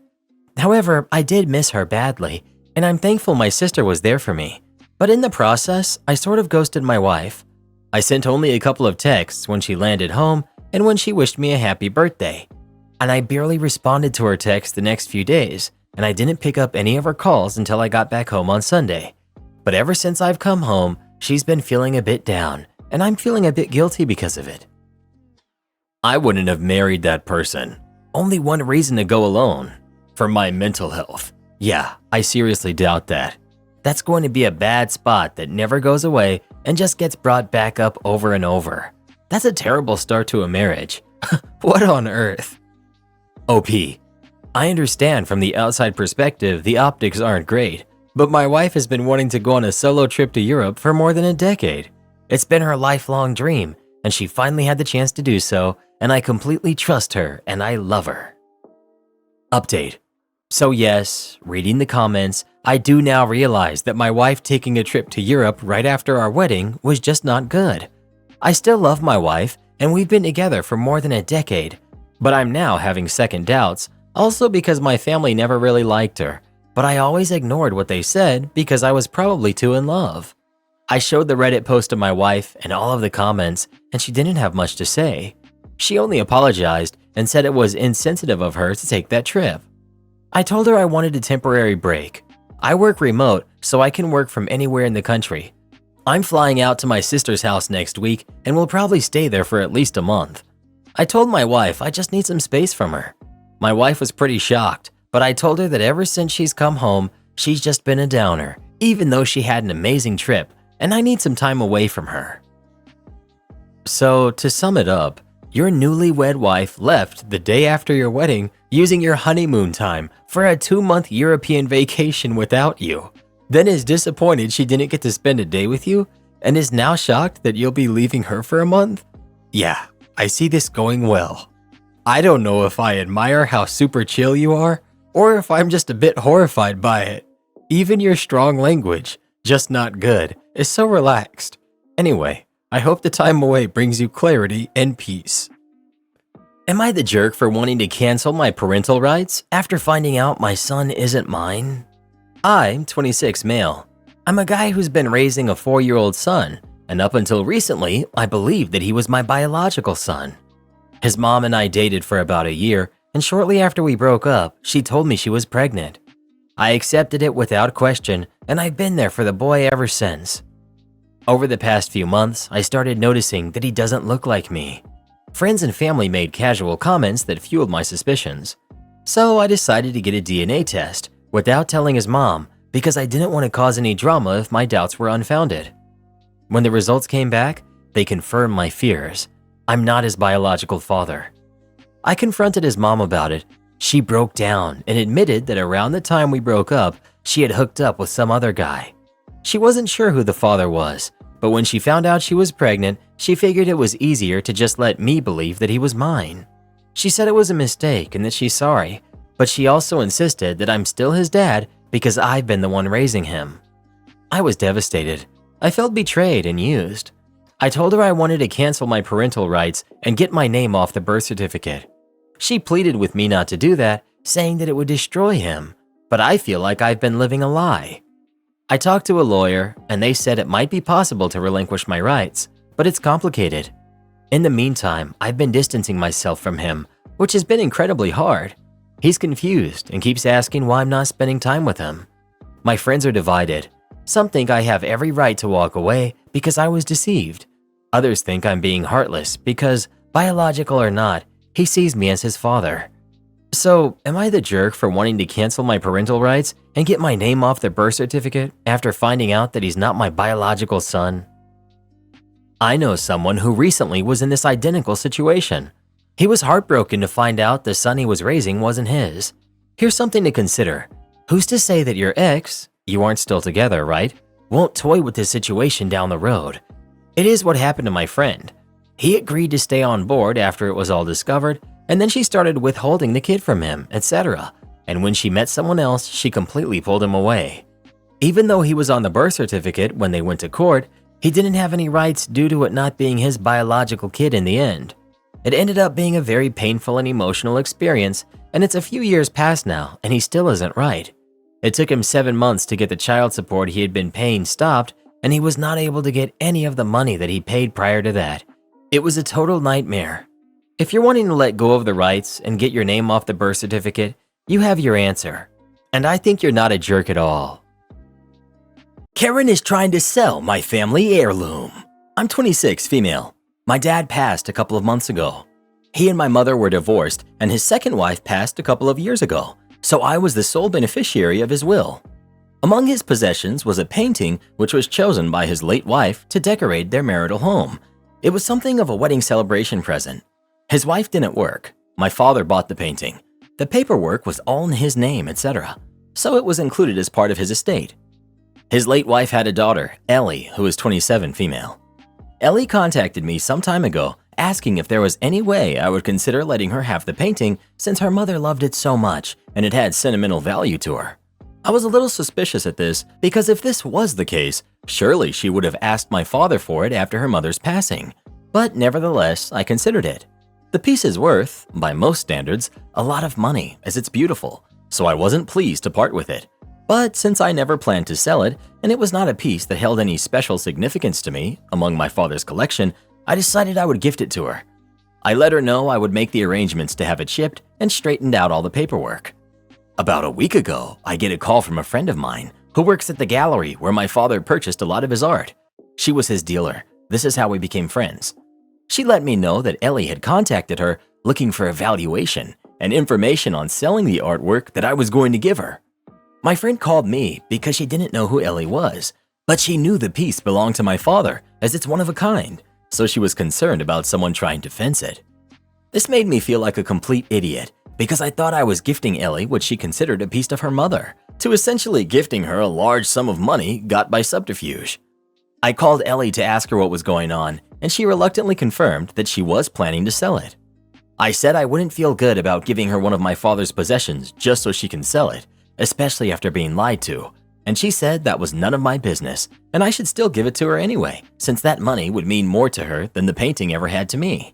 However, I did miss her badly, and I'm thankful my sister was there for me. But in the process, I sort of ghosted my wife. I sent only a couple of texts when she landed home and when she wished me a happy birthday. And I barely responded to her text the next few days, and I didn't pick up any of her calls until I got back home on Sunday. But ever since I've come home, she's been feeling a bit down, and I'm feeling a bit guilty because of it. I wouldn't have married that person. Only one reason to go alone. For my mental health. Yeah, I seriously doubt that. That's going to be a bad spot that never goes away and just gets brought back up over and over. That's a terrible start to a marriage. What on earth? OP. I understand from the outside perspective the optics aren't great, but my wife has been wanting to go on a solo trip to Europe for more than a decade. It's been her lifelong dream, and she finally had the chance to do so, and I completely trust her and I love her. Update. So yes, reading the comments, I do now realize that my wife taking a trip to Europe right after our wedding was just not good. I still love my wife, and we've been together for more than a decade, but I'm now having second doubts, also because my family never really liked her, but I always ignored what they said because I was probably too in love. I showed the Reddit post to my wife and all of the comments, and she didn't have much to say. She only apologized and said it was insensitive of her to take that trip. I told her I wanted a temporary break. I work remote, so I can work from anywhere in the country. I'm flying out to my sister's house next week and will probably stay there for at least a month. I told my wife I just need some space from her. My wife was pretty shocked, but I told her that ever since she's come home, she's just been a downer, even though she had an amazing trip, and I need some time away from her. So, to sum it up, your newlywed wife left the day after your wedding using your honeymoon time for a 2-month European vacation without you, then is disappointed she didn't get to spend a day with you, and is now shocked that you'll be leaving her for a month? Yeah, I see this going well. I don't know if I admire how super chill you are, or if I'm just a bit horrified by it. Even your strong language, just not good, is so relaxed. Anyway, I hope the time away brings you clarity and peace. Am I the jerk for wanting to cancel my parental rights after finding out my son isn't mine? I'm 26 male. I'm a guy who's been raising a 4-year-old son, and up until recently, I believed that he was my biological son. His mom and I dated for about a year, and shortly after we broke up, she told me she was pregnant. I accepted it without question, and I've been there for the boy ever since. Over the past few months, I started noticing that he doesn't look like me. Friends and family made casual comments that fueled my suspicions. So I decided to get a DNA test without telling his mom because I didn't want to cause any drama if my doubts were unfounded. When the results came back, they confirmed my fears. I'm not his biological father. I confronted his mom about it. She broke down and admitted that around the time we broke up, she had hooked up with some other guy. She wasn't sure who the father was, but when she found out she was pregnant, she figured it was easier to just let me believe that he was mine. She said it was a mistake and that she's sorry, but she also insisted that I'm still his dad because I've been the one raising him. I was devastated. I felt betrayed and used. I told her I wanted to cancel my parental rights and get my name off the birth certificate. She pleaded with me not to do that, saying that it would destroy him, but I feel like I've been living a lie. I talked to a lawyer, and they said it might be possible to relinquish my rights, but it's complicated. In the meantime, I've been distancing myself from him, which has been incredibly hard. He's confused and keeps asking why I'm not spending time with him. My friends are divided. Some think I have every right to walk away because I was deceived. Others think I'm being heartless because, biological or not, he sees me as his father. So, am I the jerk for wanting to cancel my parental rights and get my name off the birth certificate after finding out that he's not my biological son? I know someone who recently was in this identical situation. He was heartbroken to find out the son he was raising wasn't his. Here's something to consider. Who's to say that your ex, you aren't still together, right, won't toy with this situation down the road? It is what happened to my friend. He agreed to stay on board after it was all discovered, and then she started withholding the kid from him, etc. And when she met someone else, she completely pulled him away. Even though he was on the birth certificate when they went to court, he didn't have any rights due to it not being his biological kid in the end. It ended up being a very painful and emotional experience, and it's a few years past now, and he still isn't right. It took him 7 months to get the child support he had been paying stopped, and he was not able to get any of the money that he paid prior to that. It was a total nightmare. If you're wanting to let go of the rights and get your name off the birth certificate, you have your answer. And I think you're not a jerk at all. Karen is trying to sell my family heirloom. I'm 26, female. My dad passed a couple of months ago. He and my mother were divorced, and his second wife passed a couple of years ago, so I was the sole beneficiary of his will. Among his possessions was a painting which was chosen by his late wife to decorate their marital home. It was something of a wedding celebration present. His wife didn't work. My father bought the painting. The paperwork was all in his name, etc., so it was included as part of his estate. His late wife had a daughter, Ellie, who is 27, female. Ellie contacted me some time ago asking if there was any way I would consider letting her have the painting since her mother loved it so much and it had sentimental value to her. I was a little suspicious at this because if this was the case, surely she would have asked my father for it after her mother's passing. But nevertheless, I considered it. The piece is worth, by most standards, a lot of money as it's beautiful, so I wasn't pleased to part with it. But since I never planned to sell it, and it was not a piece that held any special significance to me among my father's collection, I decided I would gift it to her. I let her know I would make the arrangements to have it shipped and straightened out all the paperwork. About a week ago, I get a call from a friend of mine who works at the gallery where my father purchased a lot of his art. She was his dealer. This is how we became friends. She let me know that Ellie had contacted her looking for a valuation and information on selling the artwork that I was going to give her. My friend called me because she didn't know who Ellie was, but she knew the piece belonged to my father as it's one of a kind, so she was concerned about someone trying to fence it. This made me feel like a complete idiot because I thought I was gifting Ellie what she considered a piece of her mother, to essentially gifting her a large sum of money got by subterfuge. I called Ellie to ask her what was going on, and she reluctantly confirmed that she was planning to sell it. I said I wouldn't feel good about giving her one of my father's possessions just so she can sell it, especially after being lied to, and she said that was none of my business, and I should still give it to her anyway, since that money would mean more to her than the painting ever had to me.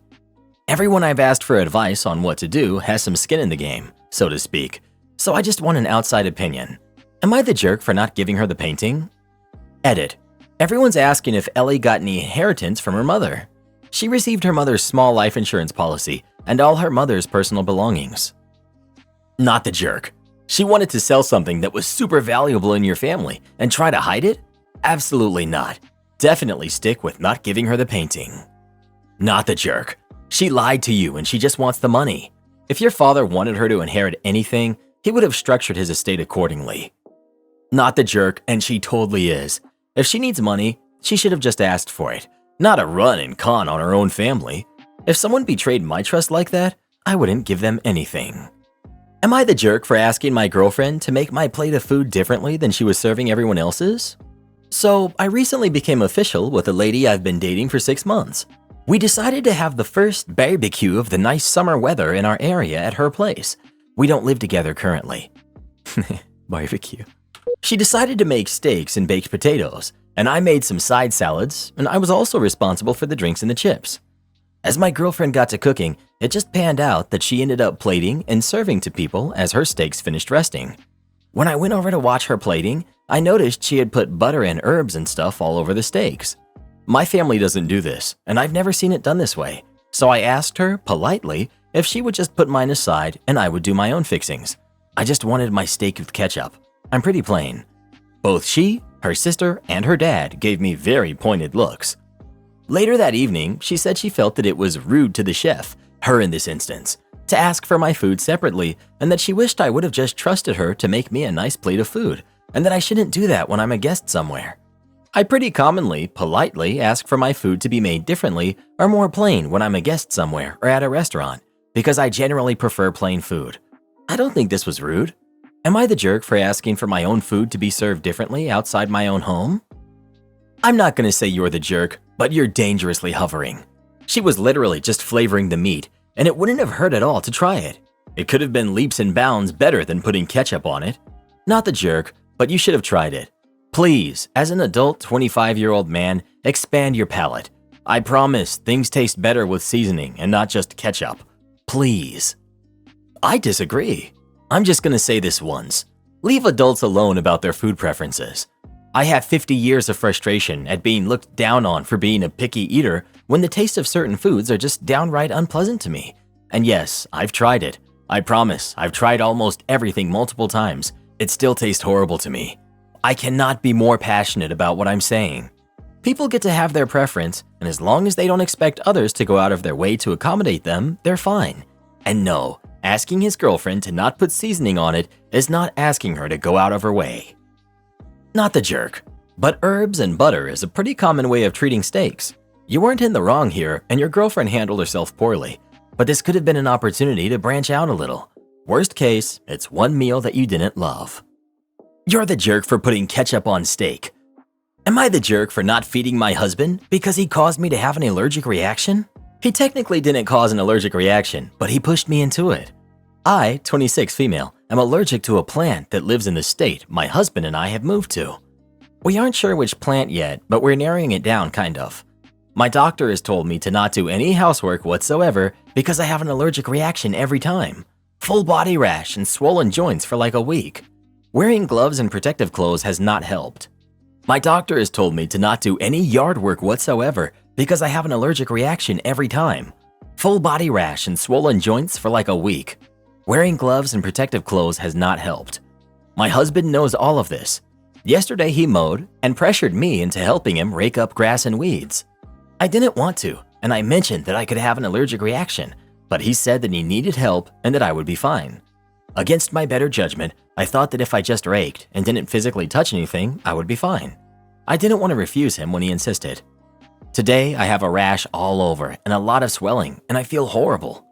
Everyone I've asked for advice on what to do has some skin in the game, so to speak, so I just want an outside opinion. Am I the jerk for not giving her the painting? Edit. Everyone's asking if Ellie got any inheritance from her mother. She received her mother's small life insurance policy and all her mother's personal belongings. Not the jerk. She wanted to sell something that was super valuable in your family and try to hide it? Absolutely not. Definitely stick with not giving her the painting. Not the jerk. She lied to you and she just wants the money. If your father wanted her to inherit anything, he would have structured his estate accordingly. Not the jerk, and she totally is. If she needs money, she should have just asked for it, not a run and con on her own family. If someone betrayed my trust like that, I wouldn't give them anything. Am I the jerk for asking my girlfriend to make my plate of food differently than she was serving everyone else's? So, I recently became official with a lady I've been dating for 6 months. We decided to have the first barbecue of the nice summer weather in our area at her place. We don't live together currently. Barbecue. She decided to make steaks and baked potatoes, and I made some side salads, and I was also responsible for the drinks and the chips. As my girlfriend got to cooking, it just panned out that she ended up plating and serving to people as her steaks finished resting. When I went over to watch her plating, I noticed she had put butter and herbs and stuff all over the steaks. My family doesn't do this, and I've never seen it done this way, so I asked her, politely, if she would just put mine aside and I would do my own fixings. I just wanted my steak with ketchup. I'm pretty plain. Both she, her sister, and her dad gave me very pointed looks. Later that evening, she said she felt that it was rude to the chef, her in this instance, to ask for my food separately, and that she wished I would have just trusted her to make me a nice plate of food, and that I shouldn't do that when I'm a guest somewhere. I pretty commonly, politely ask for my food to be made differently or more plain when I'm a guest somewhere or at a restaurant, because I generally prefer plain food. I don't think this was rude. Am I the jerk for asking for my own food to be served differently outside my own home? I'm not gonna say you're the jerk, but you're dangerously hovering. She was literally just flavoring the meat, and it wouldn't have hurt at all to try it. It could have been leaps and bounds better than putting ketchup on it. Not the jerk, but you should have tried it. Please, as an adult 25-year-old man, expand your palate. I promise things taste better with seasoning and not just ketchup. Please. I disagree. I'm just gonna say this once. Leave adults alone about their food preferences. I have 50 years of frustration at being looked down on for being a picky eater when the taste of certain foods are just downright unpleasant to me. And yes, I've tried it. I promise, I've tried almost everything multiple times. It still tastes horrible to me. I cannot be more passionate about what I'm saying. People get to have their preference, and as long as they don't expect others to go out of their way to accommodate them, they're fine. And no, asking his girlfriend to not put seasoning on it is not asking her to go out of her way. Not the jerk, but herbs and butter is a pretty common way of treating steaks. You weren't in the wrong here, and your girlfriend handled herself poorly, but this could have been an opportunity to branch out a little. Worst case, it's one meal that you didn't love. You're the jerk for putting ketchup on steak. Am I the jerk for not feeding my husband because he caused me to have an allergic reaction? He technically didn't cause an allergic reaction, but he pushed me into it. I, 26 female, am allergic to a plant that lives in the state my husband and I have moved to. We aren't sure which plant yet, but we're narrowing it down kind of. My doctor has told me to not do any housework whatsoever because I have an allergic reaction every time. Full body rash and swollen joints for like a week. Wearing gloves and protective clothes has not helped. My doctor has told me to not do any yard work whatsoever because I have an allergic reaction every time. Full body rash and swollen joints for like a week. Wearing gloves and protective clothes has not helped. My husband knows all of this. Yesterday he mowed and pressured me into helping him rake up grass and weeds. I didn't want to, and I mentioned that I could have an allergic reaction, but he said that he needed help and that I would be fine. Against my better judgment, I thought that if I just raked and didn't physically touch anything, I would be fine. I didn't want to refuse him when he insisted. Today, I have a rash all over and a lot of swelling, and I feel horrible.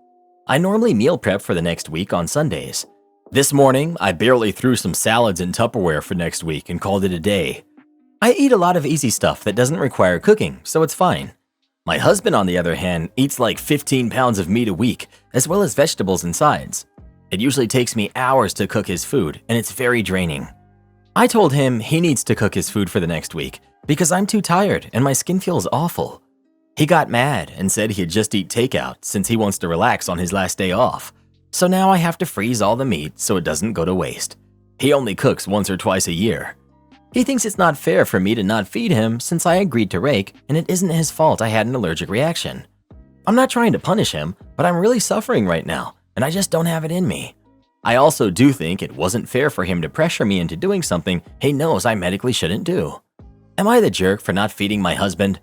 I normally meal prep for the next week on Sundays. This morning, I barely threw some salads in Tupperware for next week and called it a day. I eat a lot of easy stuff that doesn't require cooking, so it's fine. My husband, on the other hand, eats like 15 pounds of meat a week, as well as vegetables and sides. It usually takes me hours to cook his food, and it's very draining. I told him he needs to cook his food for the next week because I'm too tired and my skin feels awful. He got mad and said he'd just eat takeout since he wants to relax on his last day off. So now I have to freeze all the meat so it doesn't go to waste. He only cooks once or twice a year. He thinks it's not fair for me to not feed him since I agreed to rake and it isn't his fault I had an allergic reaction. I'm not trying to punish him, but I'm really suffering right now and I just don't have it in me. I also do think it wasn't fair for him to pressure me into doing something he knows I medically shouldn't do. Am I the jerk for not feeding my husband?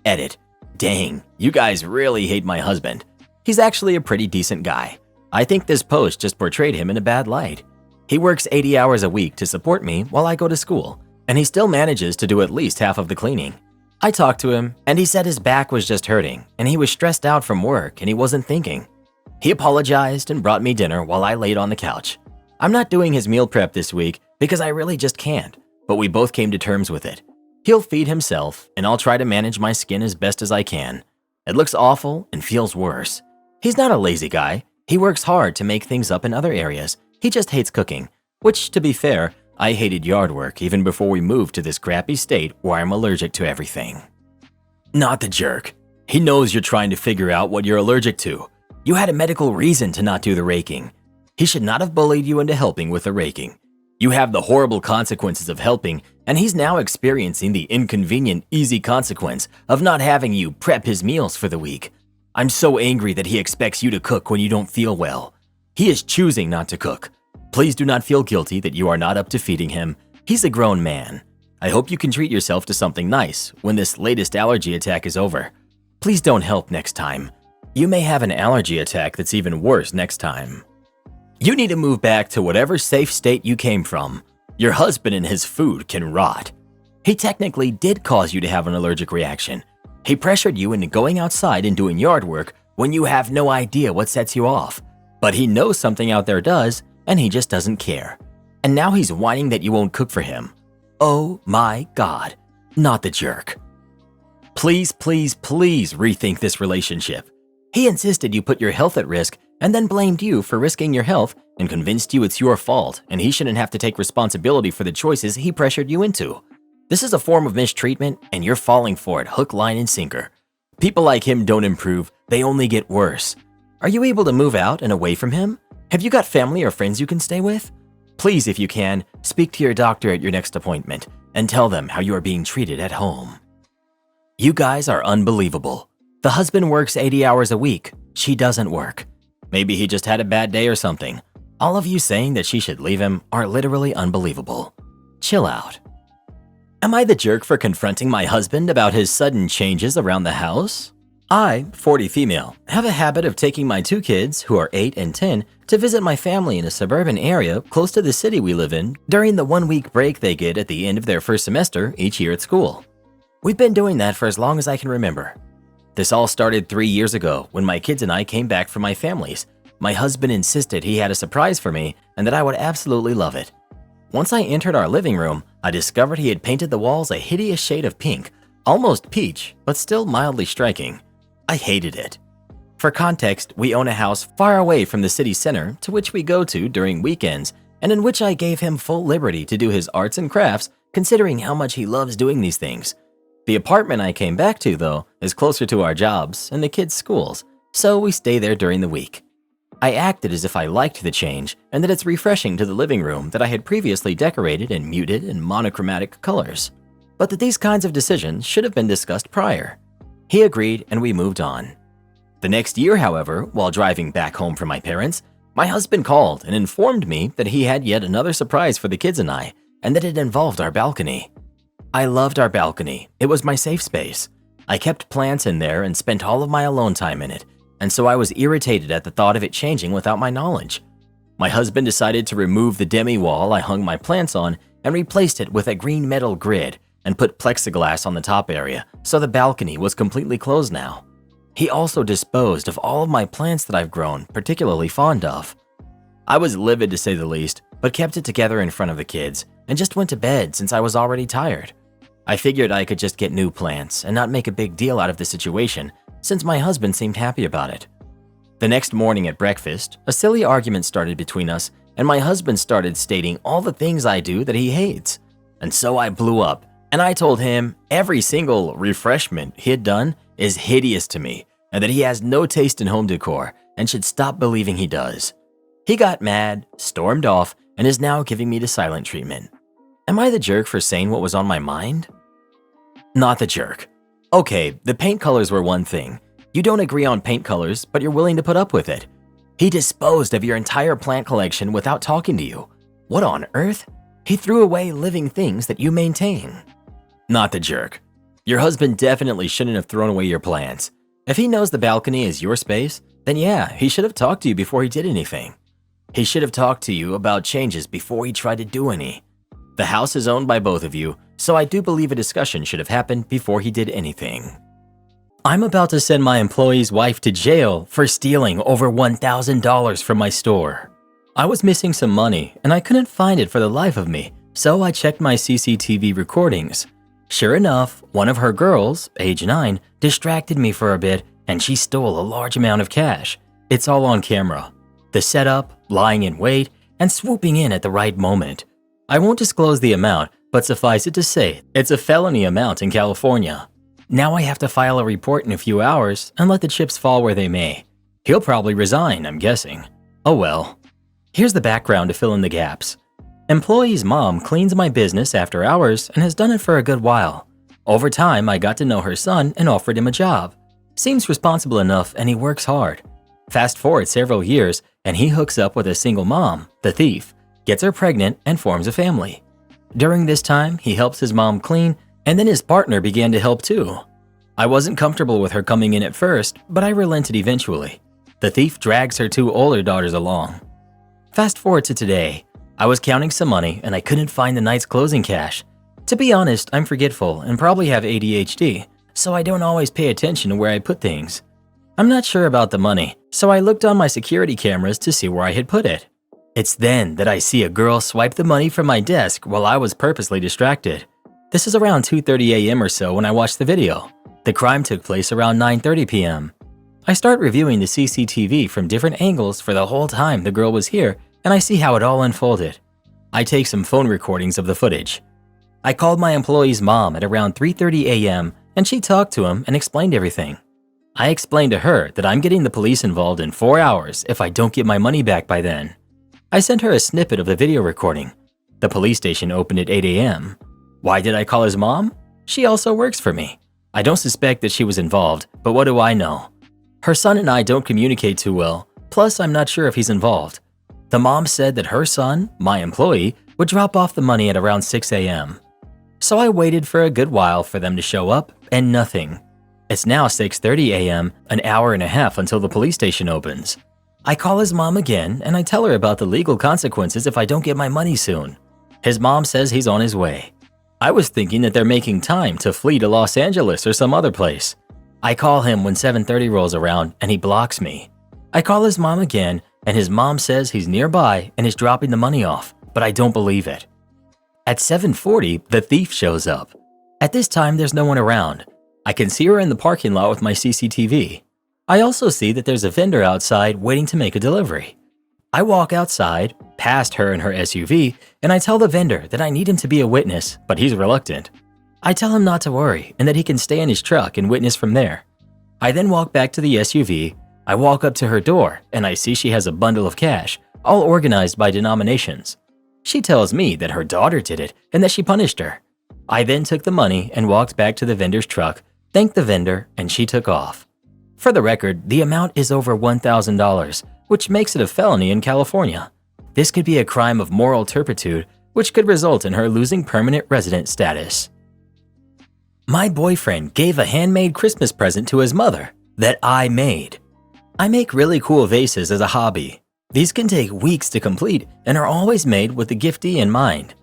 Edit. Dang, you guys really hate my husband. He's actually a pretty decent guy. I think this post just portrayed him in a bad light. He works 80 hours a week to support me while I go to school, and he still manages to do at least half of the cleaning. I talked to him, and he said his back was just hurting, and he was stressed out from work and he wasn't thinking. He apologized and brought me dinner while I laid on the couch. I'm not doing his meal prep this week because I really just can't, but we both came to terms with it. He'll feed himself, and I'll try to manage my skin as best as I can. It looks awful and feels worse. He's not a lazy guy. He works hard to make things up in other areas. He just hates cooking, which, to be fair, I hated yard work even before we moved to this crappy state where I'm allergic to everything. Not the jerk. He knows you're trying to figure out what you're allergic to. You had a medical reason to not do the raking. He should not have bullied you into helping with the raking. You have the horrible consequences of helping, and he's now experiencing the inconvenient, easy consequence of not having you prep his meals for the week. I'm so angry that he expects you to cook when you don't feel well. He is choosing not to cook. Please do not feel guilty that you are not up to feeding him. He's a grown man. I hope you can treat yourself to something nice when this latest allergy attack is over. Please don't help next time. You may have an allergy attack that's even worse next time. You need to move back to whatever safe state you came from. Your husband and his food can rot. He technically did cause you to have an allergic reaction. He pressured you into going outside and doing yard work when you have no idea what sets you off. But he knows something out there does, and he just doesn't care. And now he's whining that you won't cook for him. Oh my God, not the jerk. Please, please, please rethink this relationship. He insisted you put your health at risk and then blamed you for risking your health and convinced you it's your fault and he shouldn't have to take responsibility for the choices he pressured you into. This is a form of mistreatment and you're falling for it hook, line, and sinker. People like him don't improve, they only get worse. Are you able to move out and away from him? Have you got family or friends you can stay with? Please, if you can, speak to your doctor at your next appointment and tell them how you are being treated at home. You guys are unbelievable. The husband works 80 hours a week. She doesn't work. Maybe he just had a bad day or something. All of you saying that she should leave him are literally unbelievable. Chill out. Am I the jerk for confronting my husband about his sudden changes around the house? I, 40 female, have a habit of taking my two kids, who are 8 and 10, to visit my family in a suburban area close to the city we live in during the 1-week break they get at the end of their first semester each year at school. We've been doing that for as long as I can remember. This all started 3 years ago when my kids and I came back from my families. My husband insisted he had a surprise for me and that I would absolutely love it. Once I entered our living room, I discovered he had painted the walls a hideous shade of pink, almost peach, but still mildly striking. I hated it. For context, we own a house far away from the city center to which we go to during weekends and in which I gave him full liberty to do his arts and crafts considering how much he loves doing these things. The apartment I came back to, though, is closer to our jobs and the kids' schools, so we stay there during the week. I acted as if I liked the change and that it's refreshing to the living room that I had previously decorated in muted and monochromatic colors, but that these kinds of decisions should have been discussed prior. He agreed and we moved on. The next year, however, while driving back home from my parents, my husband called and informed me that he had yet another surprise for the kids and I, and that it involved our balcony. I loved our balcony. It was my safe space. I kept plants in there and spent all of my alone time in it, and so I was irritated at the thought of it changing without my knowledge. My husband decided to remove the demi wall I hung my plants on and replaced it with a green metal grid and put plexiglass on the top area, so the balcony was completely closed now. He also disposed of all of my plants that I've grown particularly fond of. I was livid to say the least, but kept it together in front of the kids and just went to bed since I was already tired. I figured I could just get new plants and not make a big deal out of the situation since my husband seemed happy about it. The next morning at breakfast, a silly argument started between us and my husband started stating all the things I do that he hates. And so I blew up and I told him every single refreshment he had done is hideous to me and that he has no taste in home decor and should stop believing he does. He got mad, stormed off, and is now giving me the silent treatment. Am I the jerk for saying what was on my mind? Not the jerk. Okay, the paint colors were one thing. You don't agree on paint colors, but you're willing to put up with it. He disposed of your entire plant collection without talking to you. What on earth? He threw away living things that you maintain. Not the jerk. Your husband definitely shouldn't have thrown away your plants. If he knows the balcony is your space, then yeah, he should have talked to you before he did anything. He should have talked to you about changes before he tried to do any. The house is owned by both of you, so I do believe a discussion should have happened before he did anything. I'm about to send my employee's wife to jail for stealing over $1,000 from my store. I was missing some money and I couldn't find it for the life of me, so I checked my CCTV recordings. Sure enough, one of her girls, age 9, distracted me for a bit and she stole a large amount of cash. It's all on camera. The setup, lying in wait, and swooping in at the right moment. I won't disclose the amount, but suffice it to say, it's a felony amount in California. Now I have to file a report in a few hours and let the chips fall where they may. He'll probably resign, I'm guessing. Oh well. Here's the background to fill in the gaps. Employee's mom cleans my business after hours and has done it for a good while. Over time, I got to know her son and offered him a job. Seems responsible enough and he works hard. Fast forward several years and he hooks up with a single mom, the thief, gets her pregnant and forms a family. During this time, he helps his mom clean and then his partner began to help too. I wasn't comfortable with her coming in at first, but I relented eventually. The thief drags her 2 older daughters along. Fast forward to today. I was counting some money and I couldn't find the night's closing cash. To be honest, I'm forgetful and probably have ADHD, so I don't always pay attention to where I put things. I'm not sure about the money, so I looked on my security cameras to see where I had put it. It's then that I see a girl swipe the money from my desk while I was purposely distracted. This is around 2:30 a.m. or so when I watched the video. The crime took place around 9:30 p.m. I start reviewing the CCTV from different angles for the whole time the girl was here, and I see how it all unfolded. I take some phone recordings of the footage. I called my employee's mom at around 3:30 a.m. and she talked to him and explained everything. I explained to her that I'm getting the police involved in 4 hours if I don't get my money back by then. I sent her a snippet of the video recording. The police station opened at 8 a.m. Why did I call his mom? She also works for me. I don't suspect that she was involved, but what do I know? Her son and I don't communicate too well, plus I'm not sure if he's involved. The mom said that her son, my employee, would drop off the money at around 6 a.m. So I waited for a good while for them to show up, and nothing. It's now 6:30 a.m., an hour and a half until the police station opens. I call his mom again and I tell her about the legal consequences if I don't get my money soon. His mom says he's on his way. I was thinking that they're making time to flee to Los Angeles or some other place. I call him when 7:30 rolls around and he blocks me. I call his mom again and his mom says he's nearby and is dropping the money off, but I don't believe it. At 7:40, the thief shows up. At this time, there's no one around. I can see her in the parking lot with my CCTV. I also see that there's a vendor outside waiting to make a delivery. I walk outside, past her in her SUV, and I tell the vendor that I need him to be a witness, but he's reluctant. I tell him not to worry and that he can stay in his truck and witness from there. I then walk back to the SUV. I walk up to her door and I see she has a bundle of cash, all organized by denominations. She tells me that her daughter did it and that she punished her. I then took the money and walked back to the vendor's truck, thanked the vendor, and she took off. For the record, the amount is over $1,000, which makes it a felony in California. This could be a crime of moral turpitude, which could result in her losing permanent resident status. My boyfriend gave a handmade Christmas present to his mother that I made. I make really cool vases as a hobby. These can take weeks to complete and are always made with the giftee in mind.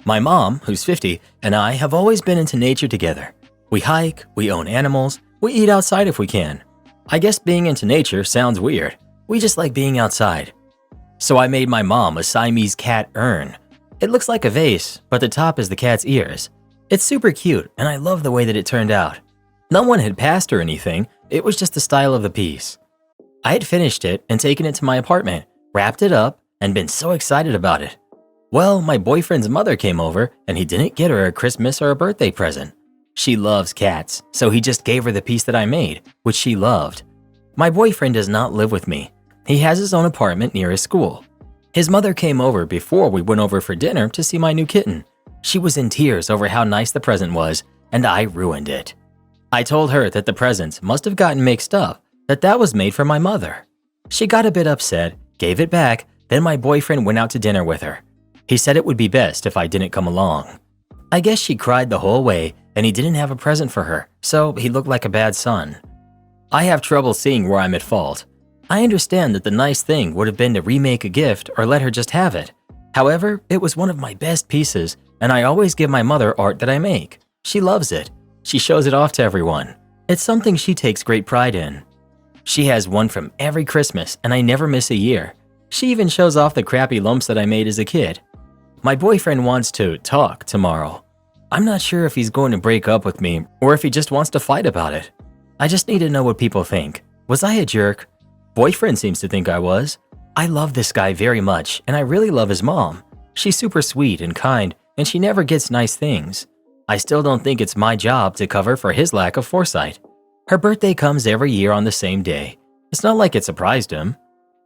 My mom, who's 50, and I have always been into nature together. We hike, we own animals, we eat outside if we can. I guess being into nature sounds weird. We just like being outside. So I made my mom a Siamese cat urn. It looks like a vase, but the top is the cat's ears. It's super cute, and I love the way that it turned out. No one had passed or anything, it was just the style of the piece. I had finished it and taken it to my apartment, wrapped it up, and been so excited about it. Well, my boyfriend's mother came over and he didn't get her a Christmas or a birthday present. She loves cats, so he just gave her the piece that I made, which she loved. My boyfriend does not live with me. He has his own apartment near his school. His mother came over before we went over for dinner to see my new kitten. She was in tears over how nice the present was, and I ruined it. I told her that the presents must have gotten mixed up, that was made for my mother. She got a bit upset, gave it back, then my boyfriend went out to dinner with her. He said it would be best if I didn't come along. I guess she cried the whole way and he didn't have a present for her, so he looked like a bad son. I have trouble seeing where I'm at fault. I understand that the nice thing would have been to remake a gift or let her just have it. However, it was one of my best pieces, and I always give my mother art that I make. She loves it. She shows it off to everyone. It's something she takes great pride in. She has one from every Christmas, and I never miss a year. She even shows off the crappy lumps that I made as a kid. My boyfriend wants to talk tomorrow. I'm not sure if he's going to break up with me or if he just wants to fight about it. I just need to know what people think. Was I a jerk? Boyfriend seems to think I was. I love this guy very much, and I really love his mom. She's super sweet and kind, and she never gets nice things. I still don't think it's my job to cover for his lack of foresight. Her birthday comes every year on the same day. It's not like it surprised him.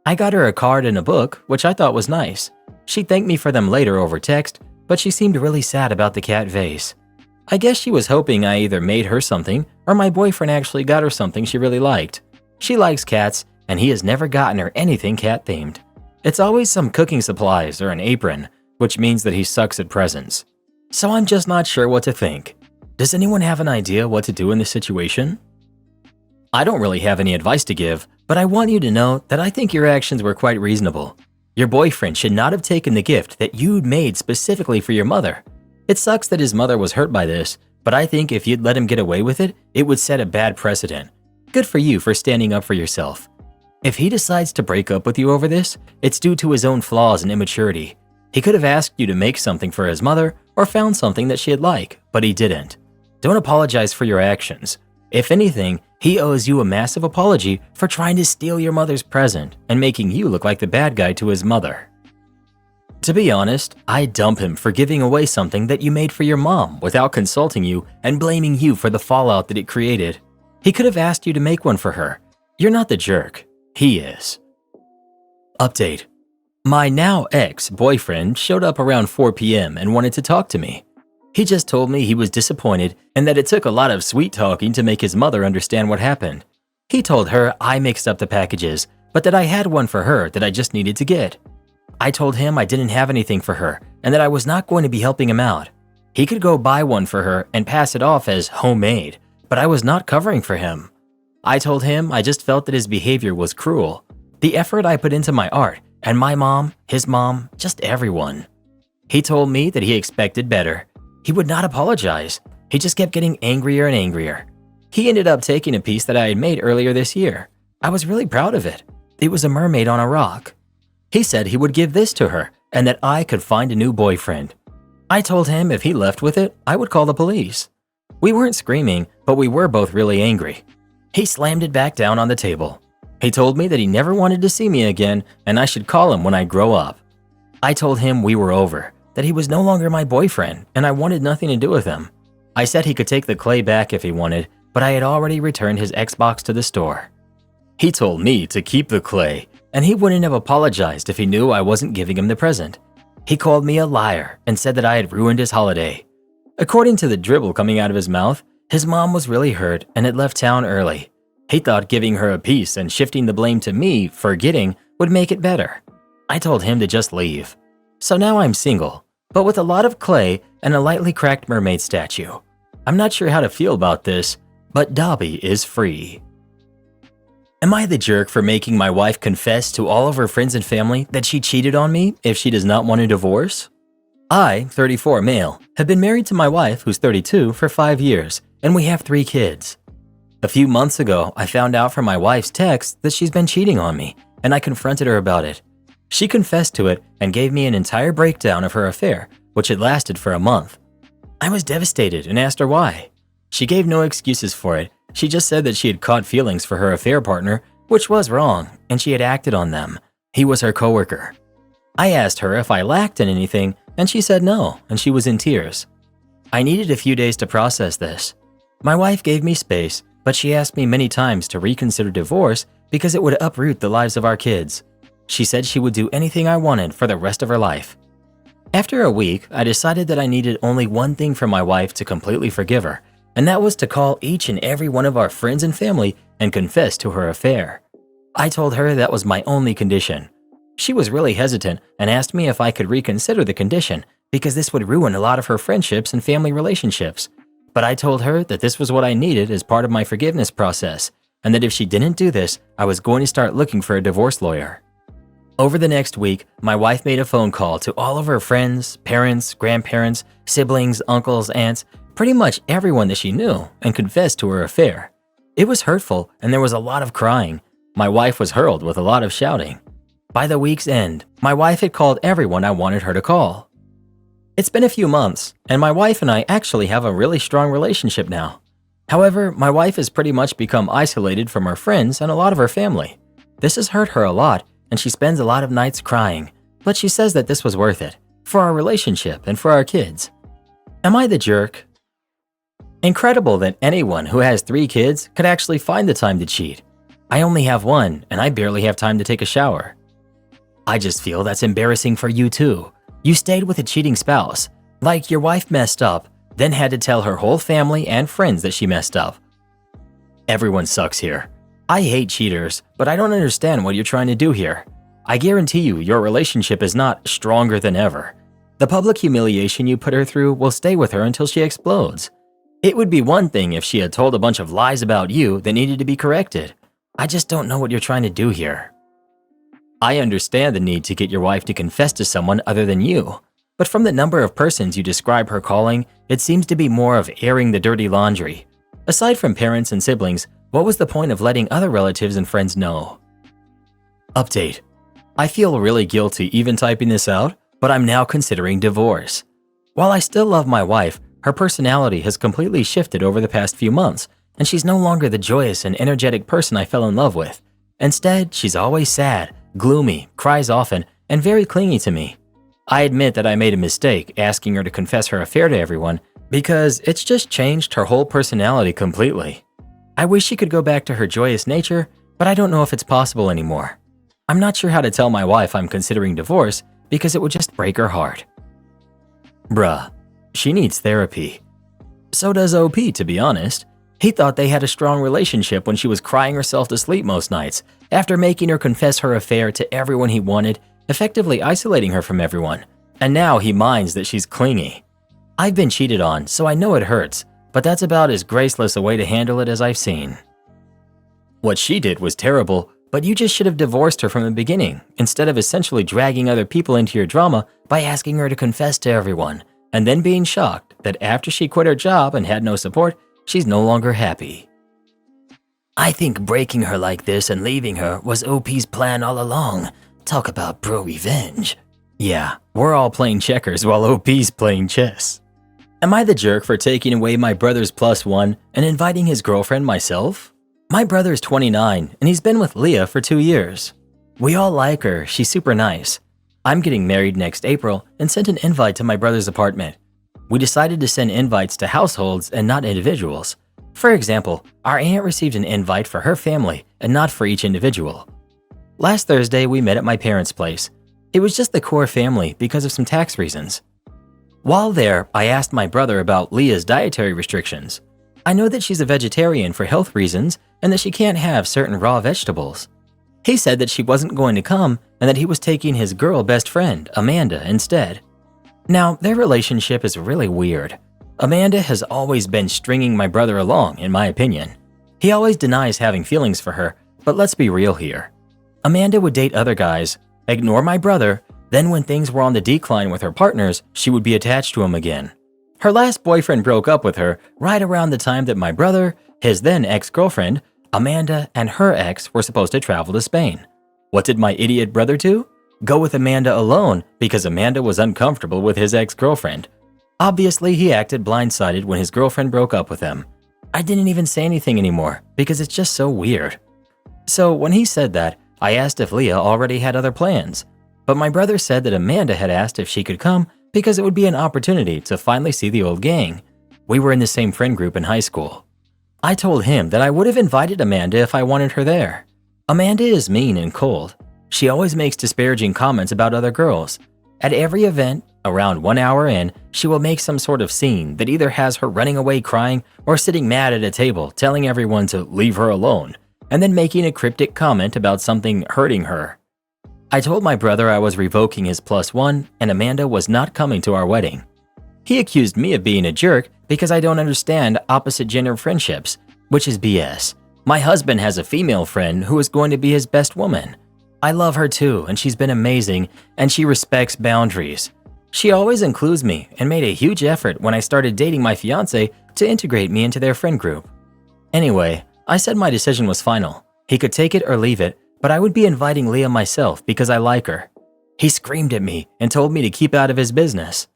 I got her a card and a book, which I thought was nice. She thanked me for them later over text, but she seemed really sad about the cat vase. I guess she was hoping I either made her something or my boyfriend actually got her something she really liked. She likes cats, and he has never gotten her anything cat-themed. It's always some cooking supplies or an apron, which means that he sucks at presents. So I'm just not sure what to think. Does anyone have an idea what to do in this situation? I don't really have any advice to give, but I want you to know that I think your actions were quite reasonable. Your boyfriend should not have taken the gift that you'd made specifically for your mother. It sucks that his mother was hurt by this, but I think if you'd let him get away with it, it would set a bad precedent. Good for you for standing up for yourself. If he decides to break up with you over this, it's due to his own flaws and immaturity. He could have asked you to make something for his mother or found something that she'd like, but he didn't. Don't apologize for your actions. If anything, he owes you a massive apology for trying to steal your mother's present and making you look like the bad guy to his mother. To be honest, I'd dump him for giving away something that you made for your mom without consulting you and blaming you for the fallout that it created. He could have asked you to make one for her. You're not the jerk. He is. Update. My now ex-boyfriend showed up around 4 p.m. and wanted to talk to me. He just told me he was disappointed and that it took a lot of sweet talking to make his mother understand what happened. He told her I mixed up the packages, but that I had one for her that I just needed to get. I told him I didn't have anything for her and that I was not going to be helping him out. He could go buy one for her and pass it off as homemade, but I was not covering for him. I told him I just felt that his behavior was cruel. The effort I put into my art, and my mom, his mom, just everyone. He told me that he expected better. He would not apologize. He just kept getting angrier and angrier. He ended up taking a piece that I had made earlier this year. I was really proud of it. It was a mermaid on a rock. He said he would give this to her and that I could find a new boyfriend. I told him if he left with it, I would call the police. We weren't screaming, but we were both really angry. He slammed it back down on the table. He told me that he never wanted to see me again and I should call him when I grow up. I told him we were over, that he was no longer my boyfriend and I wanted nothing to do with him. I said he could take the clay back if he wanted, but I had already returned his Xbox to the store. He told me to keep the clay and he wouldn't have apologized if he knew I wasn't giving him the present. He called me a liar and said that I had ruined his holiday. According to the dribble coming out of his mouth, his mom was really hurt and had left town early. He thought giving her a piece and shifting the blame to me for getting would make it better. I told him to just leave. So now I'm single. but with a lot of clay and a lightly cracked mermaid statue. I'm not sure how to feel about this, but Dobby is free. Am I the jerk for making my wife confess to all of her friends and family that she cheated on me if she does not want a divorce? I, 34 male, have been married to my wife, who's 32, for 5 years, and we have 3 kids. A few months ago, I found out from my wife's text that she's been cheating on me, and I confronted her about it. She confessed to it and gave me an entire breakdown of her affair, which had lasted for a month. I was devastated and asked her why. She gave no excuses for it. She just said that she had caught feelings for her affair partner, which was wrong, and she had acted on them. He was her coworker. I asked her if I lacked in anything, and she said no, and she was in tears. I needed a few days to process this. My wife gave me space, but she asked me many times to reconsider divorce because it would uproot the lives of our kids. She said she would do anything I wanted for the rest of her life. After a week, I decided that I needed only one thing from my wife to completely forgive her, and that was to call each and every one of our friends and family and confess to her affair. I told her that was my only condition. She was really hesitant and asked me if I could reconsider the condition because this would ruin a lot of her friendships and family relationships. But I told her that this was what I needed as part of my forgiveness process, and that if she didn't do this, I was going to start looking for a divorce lawyer. Over the next week, my wife made a phone call to all of her friends, parents, grandparents, siblings, uncles, aunts, pretty much everyone that she knew, and confessed to her affair. It was hurtful, and there was a lot of crying. My wife was hurled with a lot of shouting. By the week's end, my wife had called everyone I wanted her to call. It's been a few months, and my wife and I actually have a really strong relationship now. However, my wife has pretty much become isolated from her friends and a lot of her family. This has hurt her a lot, and she spends a lot of nights crying, but she says that this was worth it, for our relationship and for our kids. Am I the jerk? Incredible that anyone who has 3 kids could actually find the time to cheat. I only have 1, and I barely have time to take a shower. I just feel that's embarrassing for you too. You stayed with a cheating spouse, like your wife messed up, then had to tell her whole family and friends that she messed up. Everyone sucks here. I hate cheaters, but I don't understand what you're trying to do here. I guarantee you your relationship is not stronger than ever. The public humiliation you put her through will stay with her until she explodes. It would be one thing if she had told a bunch of lies about you that needed to be corrected. I just don't know what you're trying to do here. I understand the need to get your wife to confess to someone other than you, but from the number of persons you describe her calling, it seems to be more of airing the dirty laundry. Aside from parents and siblings, what was the point of letting other relatives and friends know? Update. I feel really guilty even typing this out, but I'm now considering divorce. While I still love my wife, her personality has completely shifted over the past few months, and she's no longer the joyous and energetic person I fell in love with. Instead, she's always sad, gloomy, cries often, and very clingy to me. I admit that I made a mistake asking her to confess her affair to everyone because it's just changed her whole personality completely. I wish she could go back to her joyous nature, but I don't know if it's possible anymore. I'm not sure how to tell my wife I'm considering divorce because it would just break her heart. Bruh, she needs therapy. So does OP, to be honest. He thought they had a strong relationship when she was crying herself to sleep most nights after making her confess her affair to everyone he wanted, effectively isolating her from everyone. And now he minds that she's clingy. I've been cheated on, so I know it hurts, but that's about as graceless a way to handle it as I've seen. What she did was terrible, but you just should have divorced her from the beginning, instead of essentially dragging other people into your drama by asking her to confess to everyone, and then being shocked that after she quit her job and had no support, she's no longer happy. I think breaking her like this and leaving her was OP's plan all along. Talk about bro-revenge. Yeah, we're all playing checkers while OP's playing chess. Am I the jerk for taking away my brother's +1 and inviting his girlfriend myself? My brother's 29 and he's been with Leah for 2 years. We all like her, she's super nice. I'm getting married next April and sent an invite to my brother's apartment. We decided to send invites to households and not individuals. For example, our aunt received an invite for her family and not for each individual. Last Thursday, we met at my parents' place. It was just the core family because of some tax reasons. While there, I asked my brother about Leah's dietary restrictions. I know that she's a vegetarian for health reasons and that she can't have certain raw vegetables. He said that she wasn't going to come and that he was taking his girl best friend, Amanda, instead. Now, their relationship is really weird. Amanda has always been stringing my brother along, in my opinion. He always denies having feelings for her, but let's be real here. Amanda would date other guys, ignore my brother, then when things were on the decline with her partners, she would be attached to him again. Her last boyfriend broke up with her right around the time that my brother, his then ex-girlfriend, Amanda, and her ex were supposed to travel to Spain. What did my idiot brother do? Go with Amanda alone because Amanda was uncomfortable with his ex-girlfriend. Obviously, he acted blindsided when his girlfriend broke up with him. I didn't even say anything anymore because it's just so weird. So when he said that, I asked if Leah already had other plans. But my brother said that Amanda had asked if she could come because it would be an opportunity to finally see the old gang. We were in the same friend group in high school. I told him that I would have invited Amanda if I wanted her there. Amanda is mean and cold. She always makes disparaging comments about other girls. At every event, around 1 hour in, she will make some sort of scene that either has her running away crying or sitting mad at a table telling everyone to leave her alone, and then making a cryptic comment about something hurting her. I told my brother I was revoking his +1 and Amanda was not coming to our wedding. He accused me of being a jerk because I don't understand opposite gender friendships, which is BS. My husband has a female friend who is going to be his best woman. I love her too, and she's been amazing, and she respects boundaries. She always includes me and made a huge effort when I started dating my fiance to integrate me into their friend group. Anyway, I said my decision was final. He could take it or leave it, but I would be inviting Leah myself because I like her. He screamed at me and told me to keep out of his business.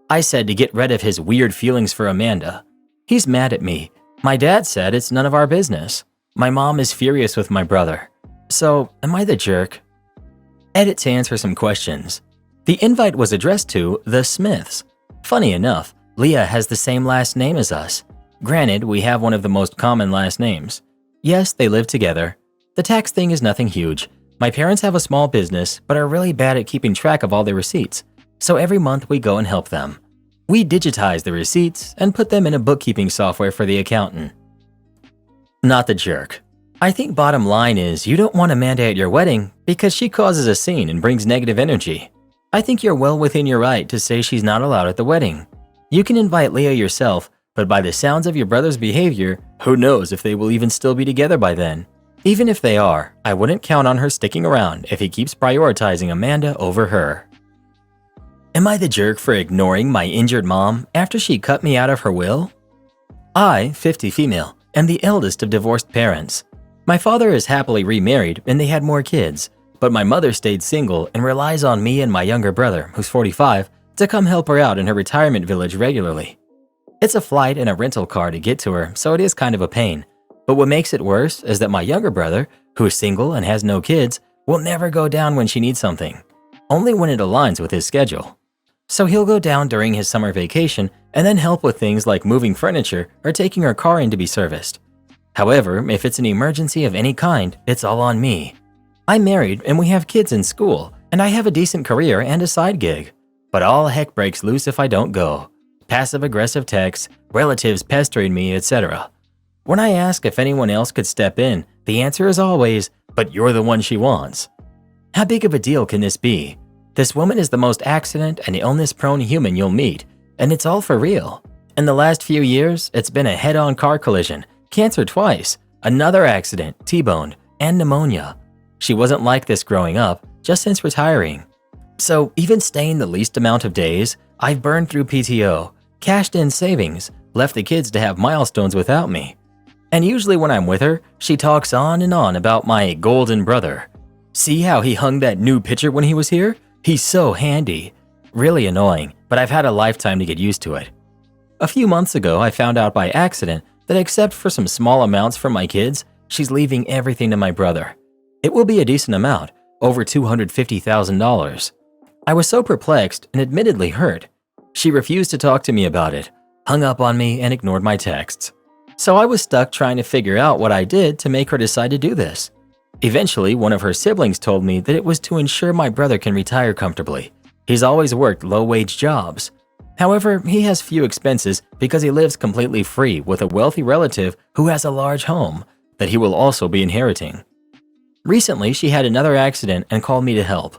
I said to get rid of his weird feelings for Amanda. He's mad at me. My dad said it's none of our business. My mom is furious with my brother. So, am I the jerk? Edit to answer some questions. The invite was addressed to the Smiths. Funny enough, Leah has the same last name as us. Granted, we have one of the most common last names. Yes, they live together. The tax thing is nothing huge. My parents have a small business, but are really bad at keeping track of all their receipts. So every month we go and help them. We digitize the receipts and put them in a bookkeeping software for the accountant. Not the jerk. I think bottom line is you don't want Amanda at your wedding because she causes a scene and brings negative energy. I think you're well within your right to say she's not allowed at the wedding. You can invite Leah yourself, but by the sounds of your brother's behavior, who knows if they will even still be together by then. Even if they are, I wouldn't count on her sticking around if he keeps prioritizing Amanda over her. Am I the jerk for ignoring my injured mom after she cut me out of her will? I, 50 female, am the eldest of divorced parents. My father is happily remarried and they had more kids, but my mother stayed single and relies on me and my younger brother, who's 45, to come help her out in her retirement village regularly. It's a flight and a rental car to get to her, so it is kind of a pain. But what makes it worse is that my younger brother, who is single and has no kids, will never go down when she needs something, only when it aligns with his schedule. So he'll go down during his summer vacation and then help with things like moving furniture or taking her car in to be serviced. However, if it's an emergency of any kind, it's all on me. I'm married and we have kids in school, and I have a decent career and a side gig. But all heck breaks loose if I don't go. Passive-aggressive texts, relatives pestering me, etc. When I ask if anyone else could step in, the answer is always, but you're the one she wants. How big of a deal can this be? This woman is the most accident and illness-prone human you'll meet, and it's all for real. In the last few years, it's been a head-on car collision, cancer twice, another accident, T-boned, and pneumonia. She wasn't like this growing up, just since retiring. So even staying the least amount of days, I've burned through PTO, cashed in savings, left the kids to have milestones without me. And usually when I'm with her, she talks on and on about my golden brother. See how he hung that new picture when he was here? He's so handy. Really annoying, but I've had a lifetime to get used to it. A few months ago, I found out by accident that except for some small amounts from my kids, she's leaving everything to my brother. It will be a decent amount, over $250,000. I was so perplexed and admittedly hurt. She refused to talk to me about it, hung up on me, and ignored my texts. So I was stuck trying to figure out what I did to make her decide to do this. Eventually, one of her siblings told me that it was to ensure my brother can retire comfortably. He's always worked low-wage jobs. However, he has few expenses because he lives completely free with a wealthy relative who has a large home that he will also be inheriting. Recently, she had another accident and called me to help.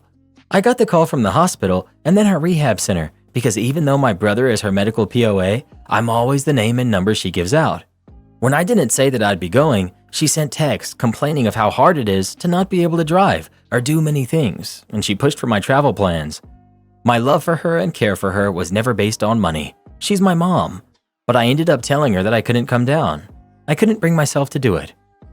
I got the call from the hospital and then her rehab center because even though my brother is her medical POA, I'm always the name and number she gives out. When I didn't say that I'd be going, she sent texts complaining of how hard it is to not be able to drive or do many things, and she pushed for my travel plans. My love for her and care for her was never based on money. She's my mom. But I ended up telling her that I couldn't come down. I couldn't bring myself to do it.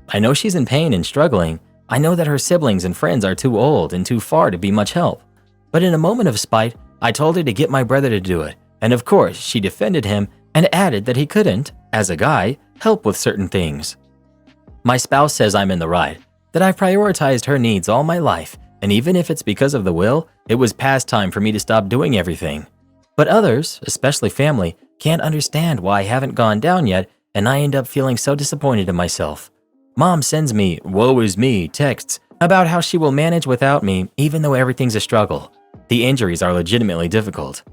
I know she's in pain and struggling. I know that her siblings and friends are too old and too far to be much help. But in a moment of spite, I told her to get my brother to do it. And of course, she defended him and added that he couldn't, as a guy, help with certain things. My spouse says I'm in the right, that I've prioritized her needs all my life, and even if it's because of the will, it was past time for me to stop doing everything. But others, especially family, can't understand why I haven't gone down yet, and I end up feeling so disappointed in myself. Mom sends me "woe is me" texts about how she will manage without me even though everything's a struggle. The injuries are legitimately difficult.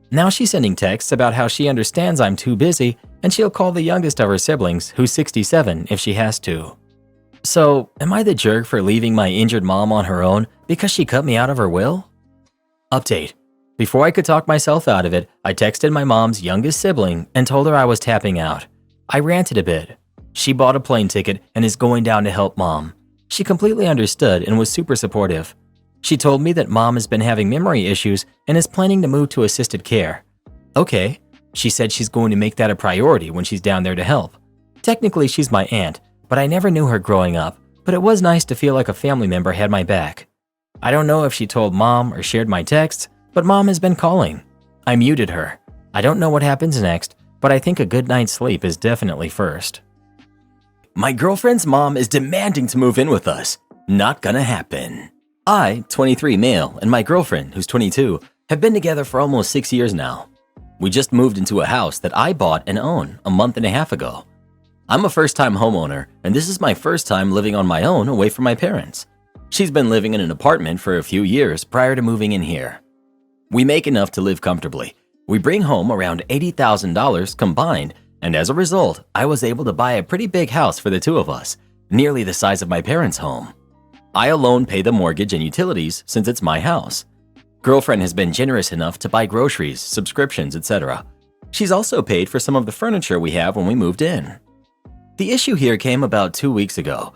Now she's sending texts about how she understands I'm too busy and she'll call the youngest of her siblings, who's 67, if she has to. So, am I the jerk for leaving my injured mom on her own because she cut me out of her will? Update. Before I could talk myself out of it, I texted my mom's youngest sibling and told her I was tapping out. I ranted a bit. She bought a plane ticket and is going down to help mom. She completely understood and was super supportive. She told me that mom has been having memory issues and is planning to move to assisted care. Okay, she said she's going to make that a priority when she's down there to help. Technically, she's my aunt, but I never knew her growing up, but it was nice to feel like a family member had my back. I don't know if she told mom or shared my texts, but mom has been calling. I muted her. I don't know what happens next, but I think a good night's sleep is definitely first. My girlfriend's mom is demanding to move in with us. Not gonna happen. I, 23 male, and my girlfriend, who's 22, have been together for almost 6 years now. We just moved into a house that I bought and own a month and a half ago. I'm a first-time homeowner, and this is my first time living on my own away from my parents. She's been living in an apartment for a few years prior to moving in here. We make enough to live comfortably. We bring home around $80,000 combined, and as a result, I was able to buy a pretty big house for the two of us, nearly the size of my parents' home. I alone pay the mortgage and utilities since it's my house. Girlfriend has been generous enough to buy groceries, subscriptions, etc. She's also paid for some of the furniture we have when we moved in. The issue here came about 2 weeks ago.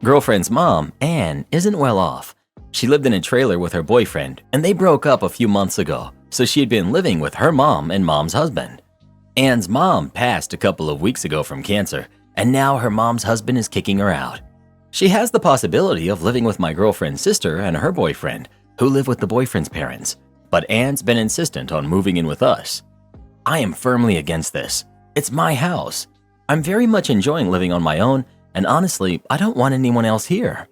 Girlfriend's mom, Anne, isn't well off. She lived in a trailer with her boyfriend, and they broke up a few months ago, so she had been living with her mom and mom's husband. Anne's mom passed a couple of weeks ago from cancer, and now her mom's husband is kicking her out. She has the possibility of living with my girlfriend's sister and her boyfriend, who live with the boyfriend's parents, but Anne's been insistent on moving in with us. I am firmly against this. It's my house. I'm very much enjoying living on my own, and honestly, I don't want anyone else here.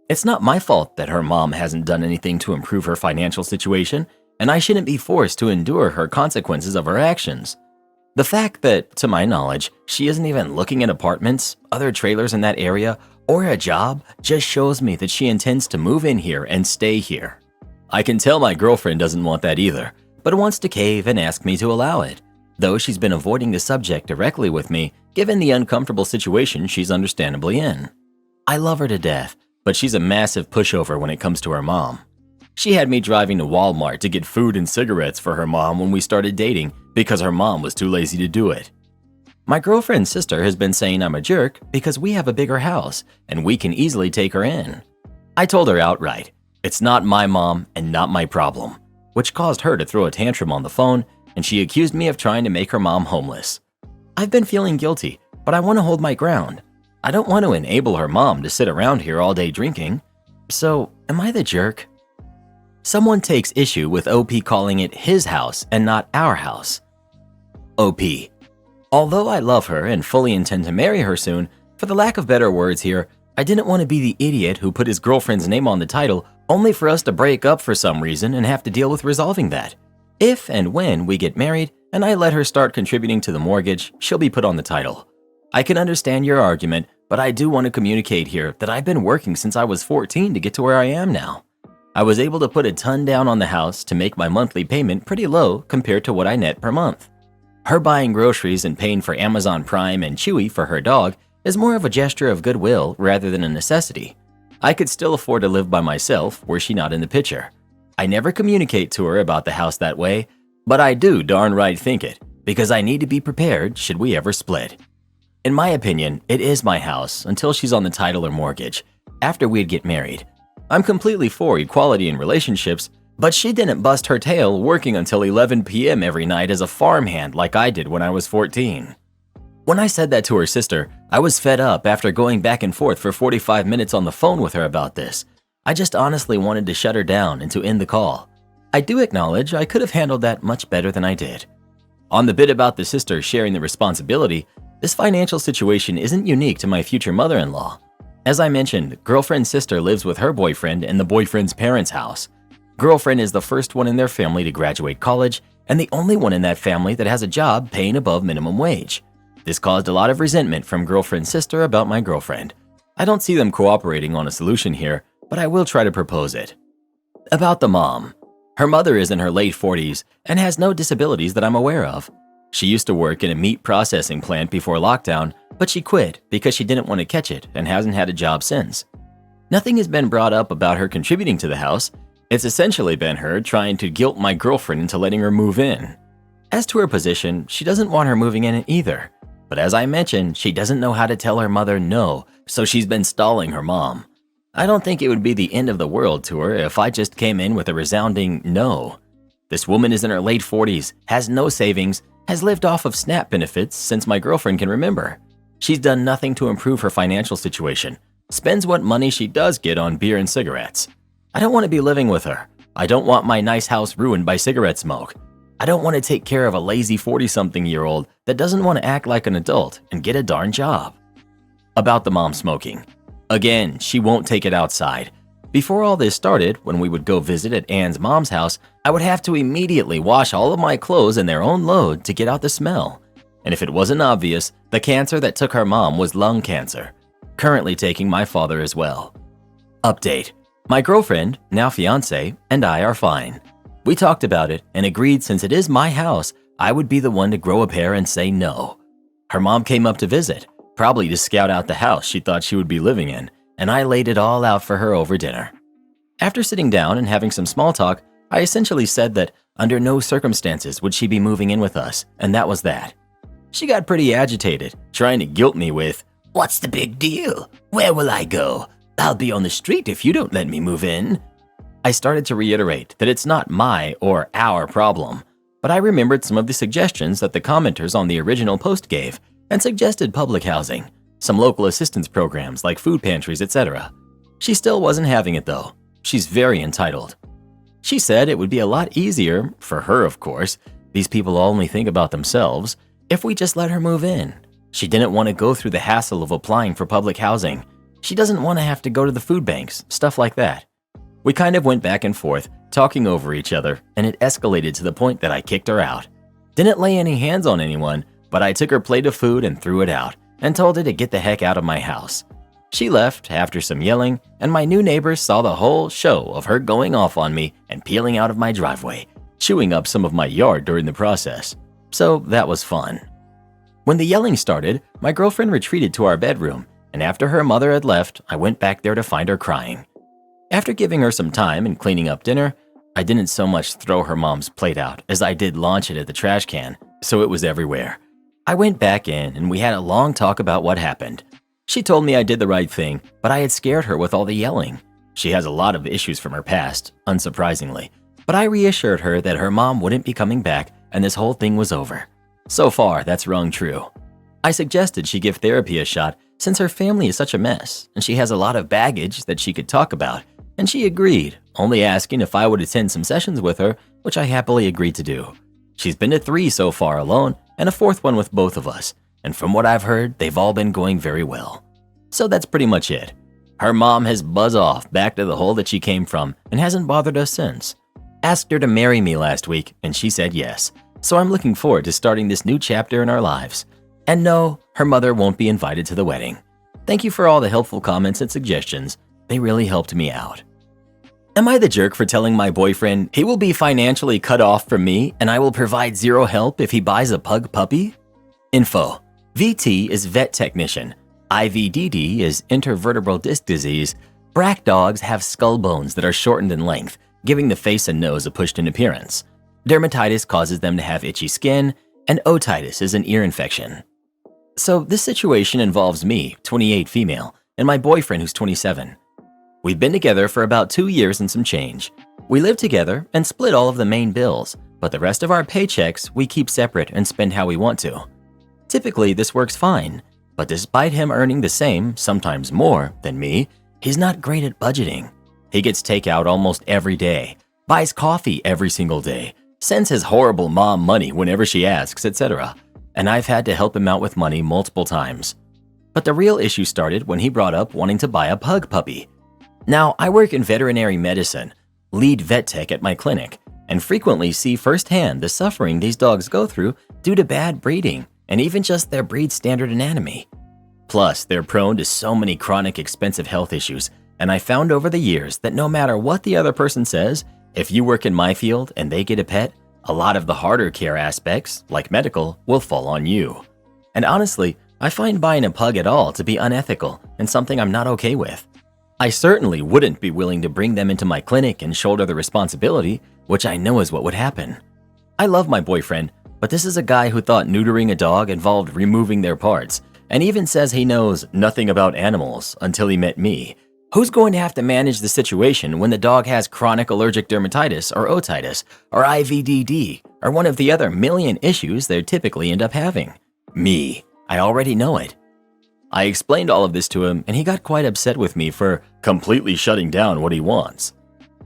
It's not my fault that her mom hasn't done anything to improve her financial situation, and I shouldn't be forced to endure her consequences of her actions. The fact that, to my knowledge, she isn't even looking at apartments, other trailers in that area, or a job just shows me that she intends to move in here and stay here. I can tell my girlfriend doesn't want that either, but wants to cave and ask me to allow it, though she's been avoiding the subject directly with me given the uncomfortable situation she's understandably in. I love her to death, but she's a massive pushover when it comes to her mom. She had me driving to Walmart to get food and cigarettes for her mom when we started dating because her mom was too lazy to do it. My girlfriend's sister has been saying I'm a jerk because we have a bigger house and we can easily take her in. I told her outright, it's not my mom and not my problem, which caused her to throw a tantrum on the phone, and she accused me of trying to make her mom homeless. I've been feeling guilty, but I want to hold my ground. I don't want to enable her mom to sit around here all day drinking. So, am I the jerk? Someone takes issue with OP calling it his house and not our house. OP. Although I love her and fully intend to marry her soon, for the lack of better words here, I didn't want to be the idiot who put his girlfriend's name on the title only for us to break up for some reason and have to deal with resolving that. If and when we get married and I let her start contributing to the mortgage, she'll be put on the title. I can understand your argument, but I do want to communicate here that I've been working since I was 14 to get to where I am now. I was able to put a ton down on the house to make my monthly payment pretty low compared to what I net per month. Her buying groceries and paying for Amazon Prime and Chewy for her dog is more of a gesture of goodwill rather than a necessity. I could still afford to live by myself were she not in the picture. I never communicate to her about the house that way, But I do darn right think it, because I need to be prepared should we ever split. In my opinion, it is my house until she's on the title or mortgage, after we'd get married. I'm completely for equality in relationships, but she didn't bust her tail working until 11 p.m. every night as a farmhand like I did when I was 14. When I said that to her sister, I was fed up after going back and forth for 45 minutes on the phone with her about this. I just honestly wanted to shut her down and to end the call. I do acknowledge I could have handled that much better than I did. On the bit about the sister sharing the responsibility, this financial situation isn't unique to my future mother-in-law. As I mentioned, girlfriend's sister lives with her boyfriend in the boyfriend's parents' house. Girlfriend is the first one in their family to graduate college and the only one in that family that has a job paying above minimum wage. This caused a lot of resentment from girlfriend's sister about my girlfriend. I don't see them cooperating on a solution here, but I will try to propose it. About the mom. Her mother is in her late 40s and has no disabilities that I'm aware of. She used to work in a meat processing plant before lockdown, but she quit because she didn't want to catch it and hasn't had a job since. Nothing has been brought up about her contributing to the house. It's essentially been her trying to guilt my girlfriend into letting her move in. As to her position, she doesn't want her moving in either. But as I mentioned, she doesn't know how to tell her mother no, so she's been stalling her mom. I don't think it would be the end of the world to her if I just came in with a resounding no. This woman is in her late 40s, has no savings, has lived off of SNAP benefits since my girlfriend can remember. She's done nothing to improve her financial situation, spends what money she does get on beer and cigarettes. I don't want to be living with her. I don't want my nice house ruined by cigarette smoke. I don't want to take care of a lazy 40-something-year-old that doesn't want to act like an adult and get a darn job. About the mom smoking. Again, she won't take it outside. Before all this started, when we would go visit at Anne's mom's house, I would have to immediately wash all of my clothes in their own load to get out the smell. And if it wasn't obvious, the cancer that took her mom was lung cancer, currently taking my father as well. Update. My girlfriend, now fiance, and I are fine. We talked about it and agreed since it is my house, I would be the one to grow a pair and say no. Her mom came up to visit, probably to scout out the house she thought she would be living in, and I laid it all out for her over dinner. After sitting down and having some small talk, I essentially said that under no circumstances would she be moving in with us, and that was that. She got pretty agitated, trying to guilt me with, "What's the big deal? Where will I go? I'll be on the street if you don't let me move in." I started to reiterate that it's not my or our problem, but I remembered some of the suggestions that the commenters on the original post gave and suggested public housing, some local assistance programs like food pantries, etc. She still wasn't having it though. She's very entitled. She said it would be a lot easier, for her of course, these people only think about themselves, if we just let her move in. She didn't want to go through the hassle of applying for public housing. She doesn't want to have to go to the food banks, stuff like that. We kind of went back and forth, talking over each other, and it escalated to the point that I kicked her out. Didn't lay any hands on anyone, but I took her plate of food and threw it out, and told her to get the heck out of my house. She left after some yelling, and my new neighbors saw the whole show of her going off on me and peeling out of my driveway, chewing up some of my yard during the process. So that was fun. When the yelling started, my girlfriend retreated to our bedroom, and after her mother had left, I went back there to find her crying. After giving her some time and cleaning up dinner, I didn't so much throw her mom's plate out as I did launch it at the trash can, so it was everywhere. I went back in and we had a long talk about what happened. She told me I did the right thing, but I had scared her with all the yelling. She has a lot of issues from her past, unsurprisingly, but I reassured her that her mom wouldn't be coming back and this whole thing was over. So far, that's rung true. I suggested she give therapy a shot since her family is such a mess and she has a lot of baggage that she could talk about, and she agreed, only asking if I would attend some sessions with her, which I happily agreed to do. She's been to 3 so far alone and a 4th one with both of us, and from what I've heard, they've all been going very well. So that's pretty much it. Her mom has buzzed off back to the hole that she came from and hasn't bothered us since. Asked her to marry me last week and she said yes, so I'm looking forward to starting this new chapter in our lives. And no, her mother won't be invited to the wedding. Thank you for all the helpful comments and suggestions. They really helped me out. Am I the jerk for telling my boyfriend he will be financially cut off from me and I will provide zero help if he buys a pug puppy? Info. VT is vet technician. IVDD is intervertebral disc disease. Brack dogs have skull bones that are shortened in length, giving the face and nose a pushed-in appearance. Dermatitis causes them to have itchy skin, and otitis is an ear infection. So this situation involves me, 28 female, and my boyfriend who's 27. We've been together for about 2 years and some change. We live together and split all of the main bills, but the rest of our paychecks we keep separate and spend how we want to. Typically, this works fine, but despite him earning the same, sometimes more, than me, he's not great at budgeting. He gets takeout almost every day, buys coffee every single day, sends his horrible mom money whenever she asks, etc. And I've had to help him out with money multiple times. But the real issue started when he brought up wanting to buy a pug puppy. Now, I work in veterinary medicine, lead vet tech at my clinic, and frequently see firsthand the suffering these dogs go through due to bad breeding and even just their breed standard anatomy. Plus, they're prone to so many chronic expensive health issues, and I found over the years that no matter what the other person says, if you work in my field and they get a pet, a lot of the harder care aspects, like medical, will fall on you. And honestly, I find buying a pug at all to be unethical and something I'm not okay with. I certainly wouldn't be willing to bring them into my clinic and shoulder the responsibility, which I know is what would happen. I love my boyfriend, but this is a guy who thought neutering a dog involved removing their parts, and even says he knows nothing about animals until he met me. Who's going to have to manage the situation when the dog has chronic allergic dermatitis or otitis or IVDD or one of the other million issues they typically end up having? Me. I already know it. I explained all of this to him and he got quite upset with me for completely shutting down what he wants.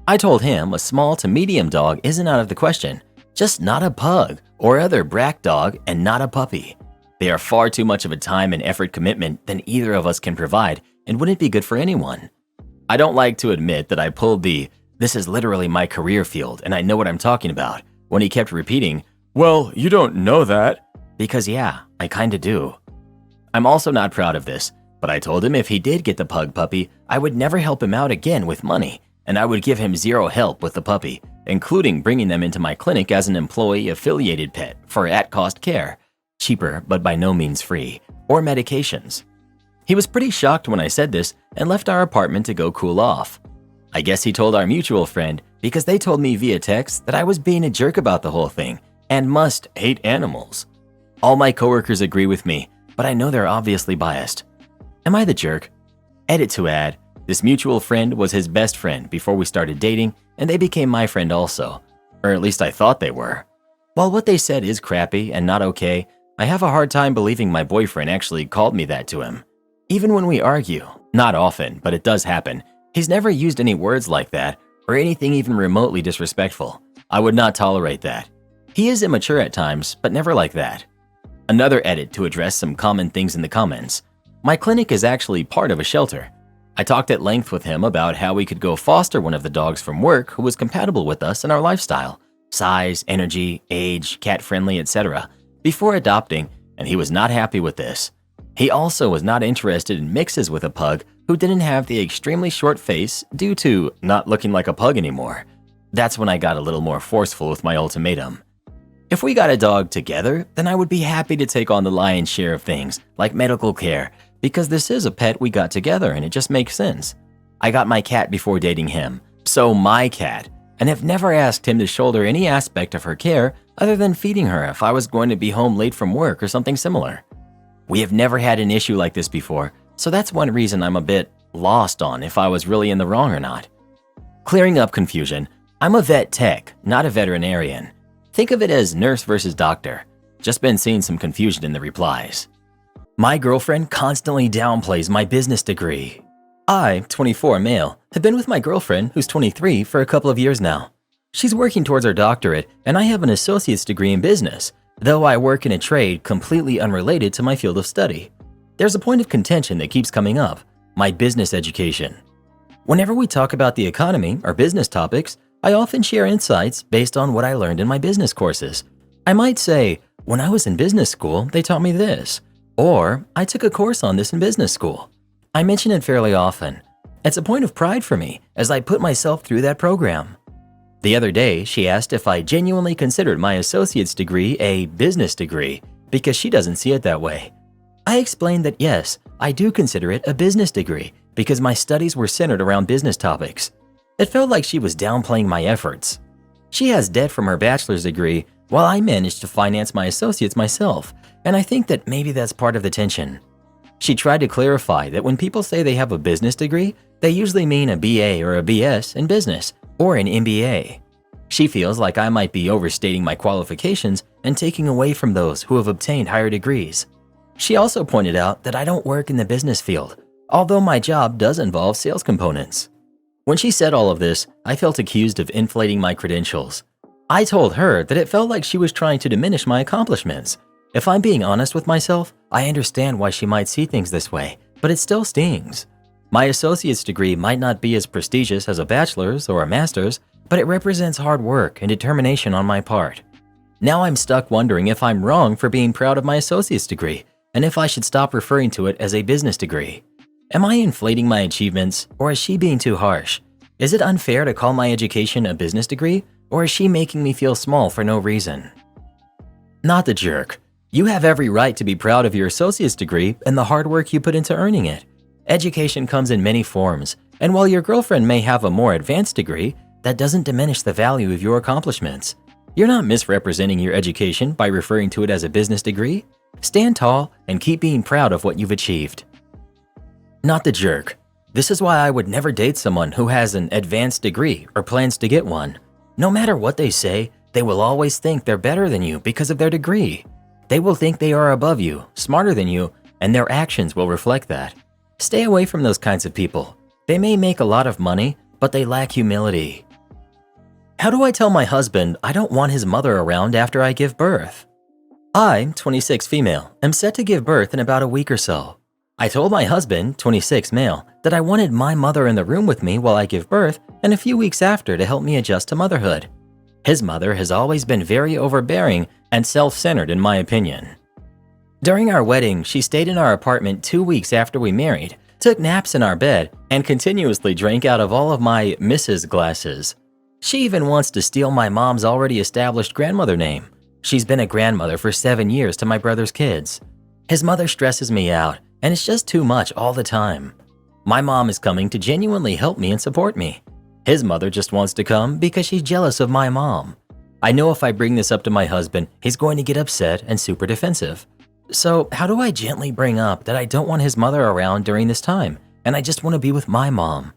I told him a small to medium dog isn't out of the question, just not a pug or other brack dog and not a puppy. They are far too much of a time and effort commitment than either of us can provide and wouldn't be good for anyone. I don't like to admit that I pulled the "this is literally my career field and I know what I'm talking about" when he kept repeating, "Well, you don't know that." Because yeah, I kinda do. I'm also not proud of this, but I told him if he did get the pug puppy, I would never help him out again with money, and I would give him zero help with the puppy, including bringing them into my clinic as an employee-affiliated pet for at-cost care, cheaper but by no means free, or medications. He was pretty shocked when I said this and left our apartment to go cool off. I guess he told our mutual friend because they told me via text that I was being a jerk about the whole thing and must hate animals. All my coworkers agree with me, but I know they're obviously biased. Am I the jerk? Edit to add, this mutual friend was his best friend before we started dating, and they became my friend also. Or at least I thought they were. While what they said is crappy and not okay, I have a hard time believing my boyfriend actually called me that to him. Even when we argue, not often, but it does happen, he's never used any words like that or anything even remotely disrespectful. I would not tolerate that. He is immature at times, but never like that. Another edit to address some common things in the comments. My clinic is actually part of a shelter. I talked at length with him about how we could go foster one of the dogs from work who was compatible with us and our lifestyle, size, energy, age, cat-friendly, etc., before adopting, and he was not happy with this. He also was not interested in mixes with a pug who didn't have the extremely short face due to not looking like a pug anymore. That's when I got a little more forceful with my ultimatum. If we got a dog together, then I would be happy to take on the lion's share of things, like medical care, because this is a pet we got together and it just makes sense. I got my cat before dating him, so my cat, and have never asked him to shoulder any aspect of her care other than feeding her if I was going to be home late from work or something similar. We have never had an issue like this before, so that's one reason I'm a bit lost on if I was really in the wrong or not. Clearing up confusion, I'm a vet tech, not a veterinarian. Think of it as nurse versus doctor. Just been seeing some confusion in the replies. My girlfriend constantly downplays my business degree. I, 24 male, have been with my girlfriend, who's 23, for a couple of years now. She's working towards her doctorate, and I have an associate's degree in business, though I work in a trade completely unrelated to my field of study. There's a point of contention that keeps coming up, my business education. Whenever we talk about the economy or business topics, I often share insights based on what I learned in my business courses. I might say, when I was in business school, they taught me this, or I took a course on this in business school. I mention it fairly often. It's a point of pride for me as I put myself through that program. The other day, she asked if I genuinely considered my associate's degree a business degree because she doesn't see it that way. I explained that yes, I do consider it a business degree because my studies were centered around business topics. It felt like she was downplaying my efforts. She has debt from her bachelor's degree, while I managed to finance my associates myself, and I think that maybe that's part of the tension. She tried to clarify that when people say they have a business degree, they usually mean a BA or a BS in business, or an MBA. She feels like I might be overstating my qualifications and taking away from those who have obtained higher degrees. She also pointed out that I don't work in the business field, although my job does involve sales components. When she said all of this, I felt accused of inflating my credentials. I told her that it felt like she was trying to diminish my accomplishments. If I'm being honest with myself, I understand why she might see things this way, but it still stings. My associate's degree might not be as prestigious as a bachelor's or a master's, but it represents hard work and determination on my part. Now I'm stuck wondering if I'm wrong for being proud of my associate's degree, and if I should stop referring to it as a business degree. Am I inflating my achievements, or is she being too harsh? Is it unfair to call my education a business degree, or is she making me feel small for no reason? Not the jerk. You have every right to be proud of your associate's degree and the hard work you put into earning it. Education comes in many forms, and while your girlfriend may have a more advanced degree, that doesn't diminish the value of your accomplishments. You're not misrepresenting your education by referring to it as a business degree. Stand tall and keep being proud of what you've achieved. Not the jerk. This is why I would never date someone who has an advanced degree or plans to get one. No matter what they say, they will always think they're better than you because of their degree. They will think they are above you, smarter than you, and their actions will reflect that. Stay away from those kinds of people. They may make a lot of money, but they lack humility. How do I tell my husband I don't want his mother around after I give birth? I, 26 female, am set to give birth in about a week or so. I told my husband, 26 male, that I wanted my mother in the room with me while I give birth and a few weeks after to help me adjust to motherhood. His mother has always been very overbearing and self-centered in my opinion. During our wedding, she stayed in our apartment 2 weeks after we married, took naps in our bed, and continuously drank out of all of my Mrs. glasses. She even wants to steal my mom's already established grandmother name. She's been a grandmother for 7 years to my brother's kids. His mother stresses me out, and it's just too much all the time. My mom is coming to genuinely help me and support me. His mother just wants to come because she's jealous of my mom. I know if I bring this up to my husband, he's going to get upset and super defensive. So how do I gently bring up that I don't want his mother around during this time, and I just want to be with my mom?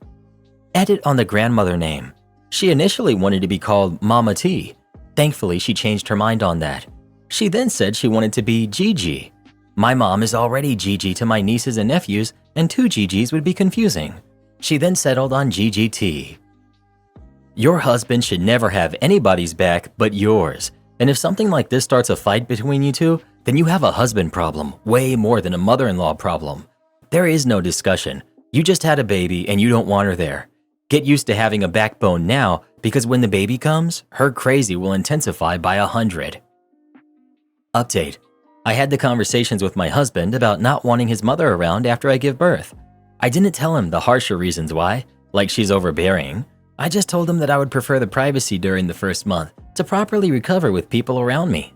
Edit on the grandmother name. She initially wanted to be called Mama T. Thankfully, she changed her mind on that. She then said she wanted to be Gigi. My mom is already Gigi to my nieces and nephews, and 2 Gigis would be confusing. She then settled on GGT. Your husband should never have anybody's back but yours, and if something like this starts a fight between you two, then you have a husband problem way more than a mother-in-law problem. There is no discussion. You just had a baby and you don't want her there. Get used to having a backbone now, because when the baby comes, her crazy will intensify by 100. Update. I had the conversations with my husband about not wanting his mother around after I give birth. I didn't tell him the harsher reasons why, like she's overbearing. I just told him that I would prefer the privacy during the first month to properly recover with people around me.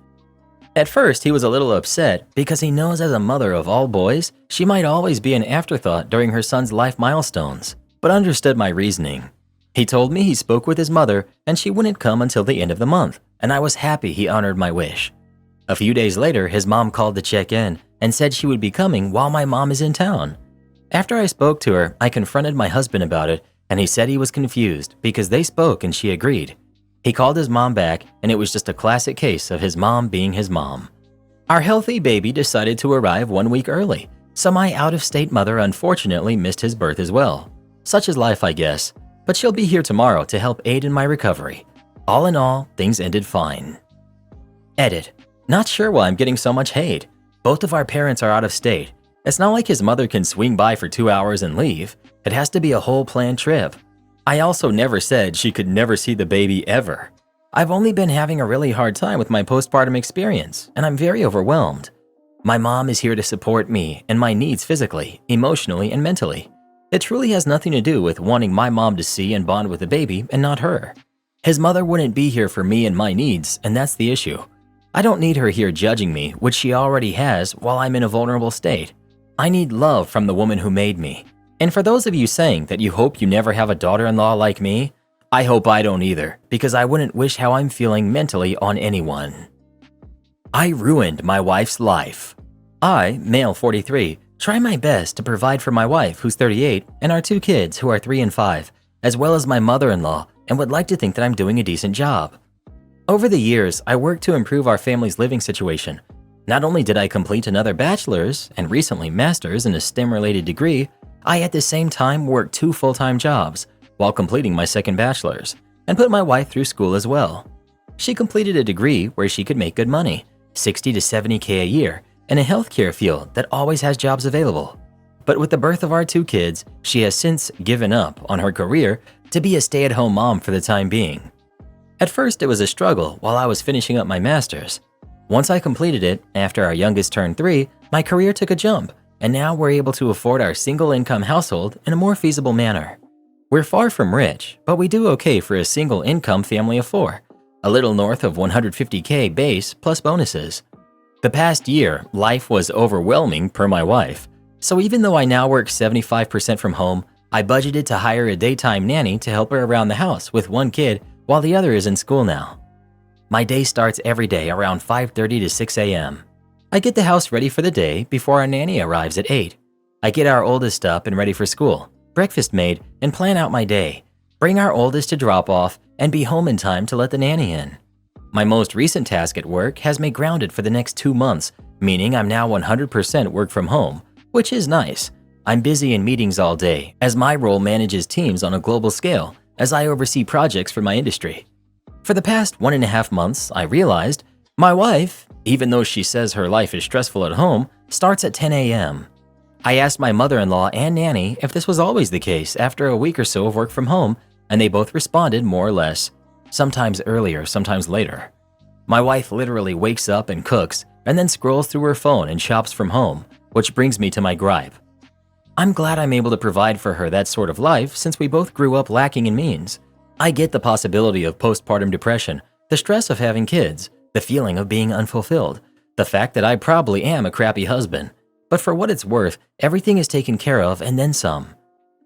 At first, he was a little upset because he knows as a mother of all boys, she might always be an afterthought during her son's life milestones, but understood my reasoning. He told me he spoke with his mother and she wouldn't come until the end of the month, and I was happy he honored my wish. A few days later, his mom called to check in and said she would be coming while my mom is in town. After I spoke to her, I confronted my husband about it, and he said he was confused because they spoke and she agreed. He called his mom back, and it was just a classic case of his mom being his mom. Our healthy baby decided to arrive 1 week early, so my out-of-state mother unfortunately missed his birth as well. Such is life, I guess, but she'll be here tomorrow to help aid in my recovery. All in all, things ended fine. Edit. Not sure why I'm getting so much hate. Both of our parents are out of state. It's not like his mother can swing by for 2 hours and leave. It has to be a whole planned trip. I also never said she could never see the baby ever. I've only been having a really hard time with my postpartum experience, and I'm very overwhelmed. My mom is here to support me and my needs physically, emotionally, and mentally. It truly has nothing to do with wanting my mom to see and bond with the baby and not her. His mother wouldn't be here for me and my needs, and that's the issue. I don't need her here judging me, which she already has while I'm in a vulnerable state. I need love from the woman who made me. And for those of you saying that you hope you never have a daughter-in-law like me, I hope I don't either, because I wouldn't wish how I'm feeling mentally on anyone. I ruined my wife's life. I, male 43, try my best to provide for my wife, who's 38, and our 2 kids, who are 3 and 5, as well as my mother-in-law, and would like to think that I'm doing a decent job. Over the years, I worked to improve our family's living situation. Not only did I complete another bachelor's and recently master's in a STEM-related degree, I at the same time worked 2 full-time jobs while completing my second bachelor's and put my wife through school as well. She completed a degree where she could make good money, $60 to $70K a year, in a healthcare field that always has jobs available. But with the birth of our 2 kids, she has since given up on her career to be a stay-at-home mom for the time being. At first, it was a struggle while I was finishing up my master's. Once I completed it, after our youngest turned 3, my career took a jump, and now we're able to afford our single-income household in a more feasible manner. We're far from rich, but we do okay for a single-income family of 4, a little north of $150K base plus bonuses. The past year, life was overwhelming per my wife, so even though I now work 75% from home, I budgeted to hire a daytime nanny to help her around the house with 1 kid while the other is in school now. My day starts every day around 5:30 to 6 a.m. I get the house ready for the day before our nanny arrives at 8. I get our oldest up and ready for school, breakfast made, and plan out my day, bring our oldest to drop off, and be home in time to let the nanny in. My most recent task at work has me grounded for the next 2 months, meaning I'm now 100% work from home, which is nice. I'm busy in meetings all day, as my role manages teams on a global scale as I oversee projects for my industry. For the past 1.5 months, I realized my wife, even though she says her life is stressful at home, starts at 10 a.m. I asked my mother-in-law and nanny if this was always the case after a week or so of work from home, and they both responded more or less, sometimes earlier, sometimes later. My wife literally wakes up and cooks, and then scrolls through her phone and shops from home, which brings me to my gripe. I'm glad I'm able to provide for her that sort of life since we both grew up lacking in means. I get the possibility of postpartum depression, the stress of having kids, the feeling of being unfulfilled, the fact that I probably am a crappy husband. But for what it's worth, everything is taken care of and then some.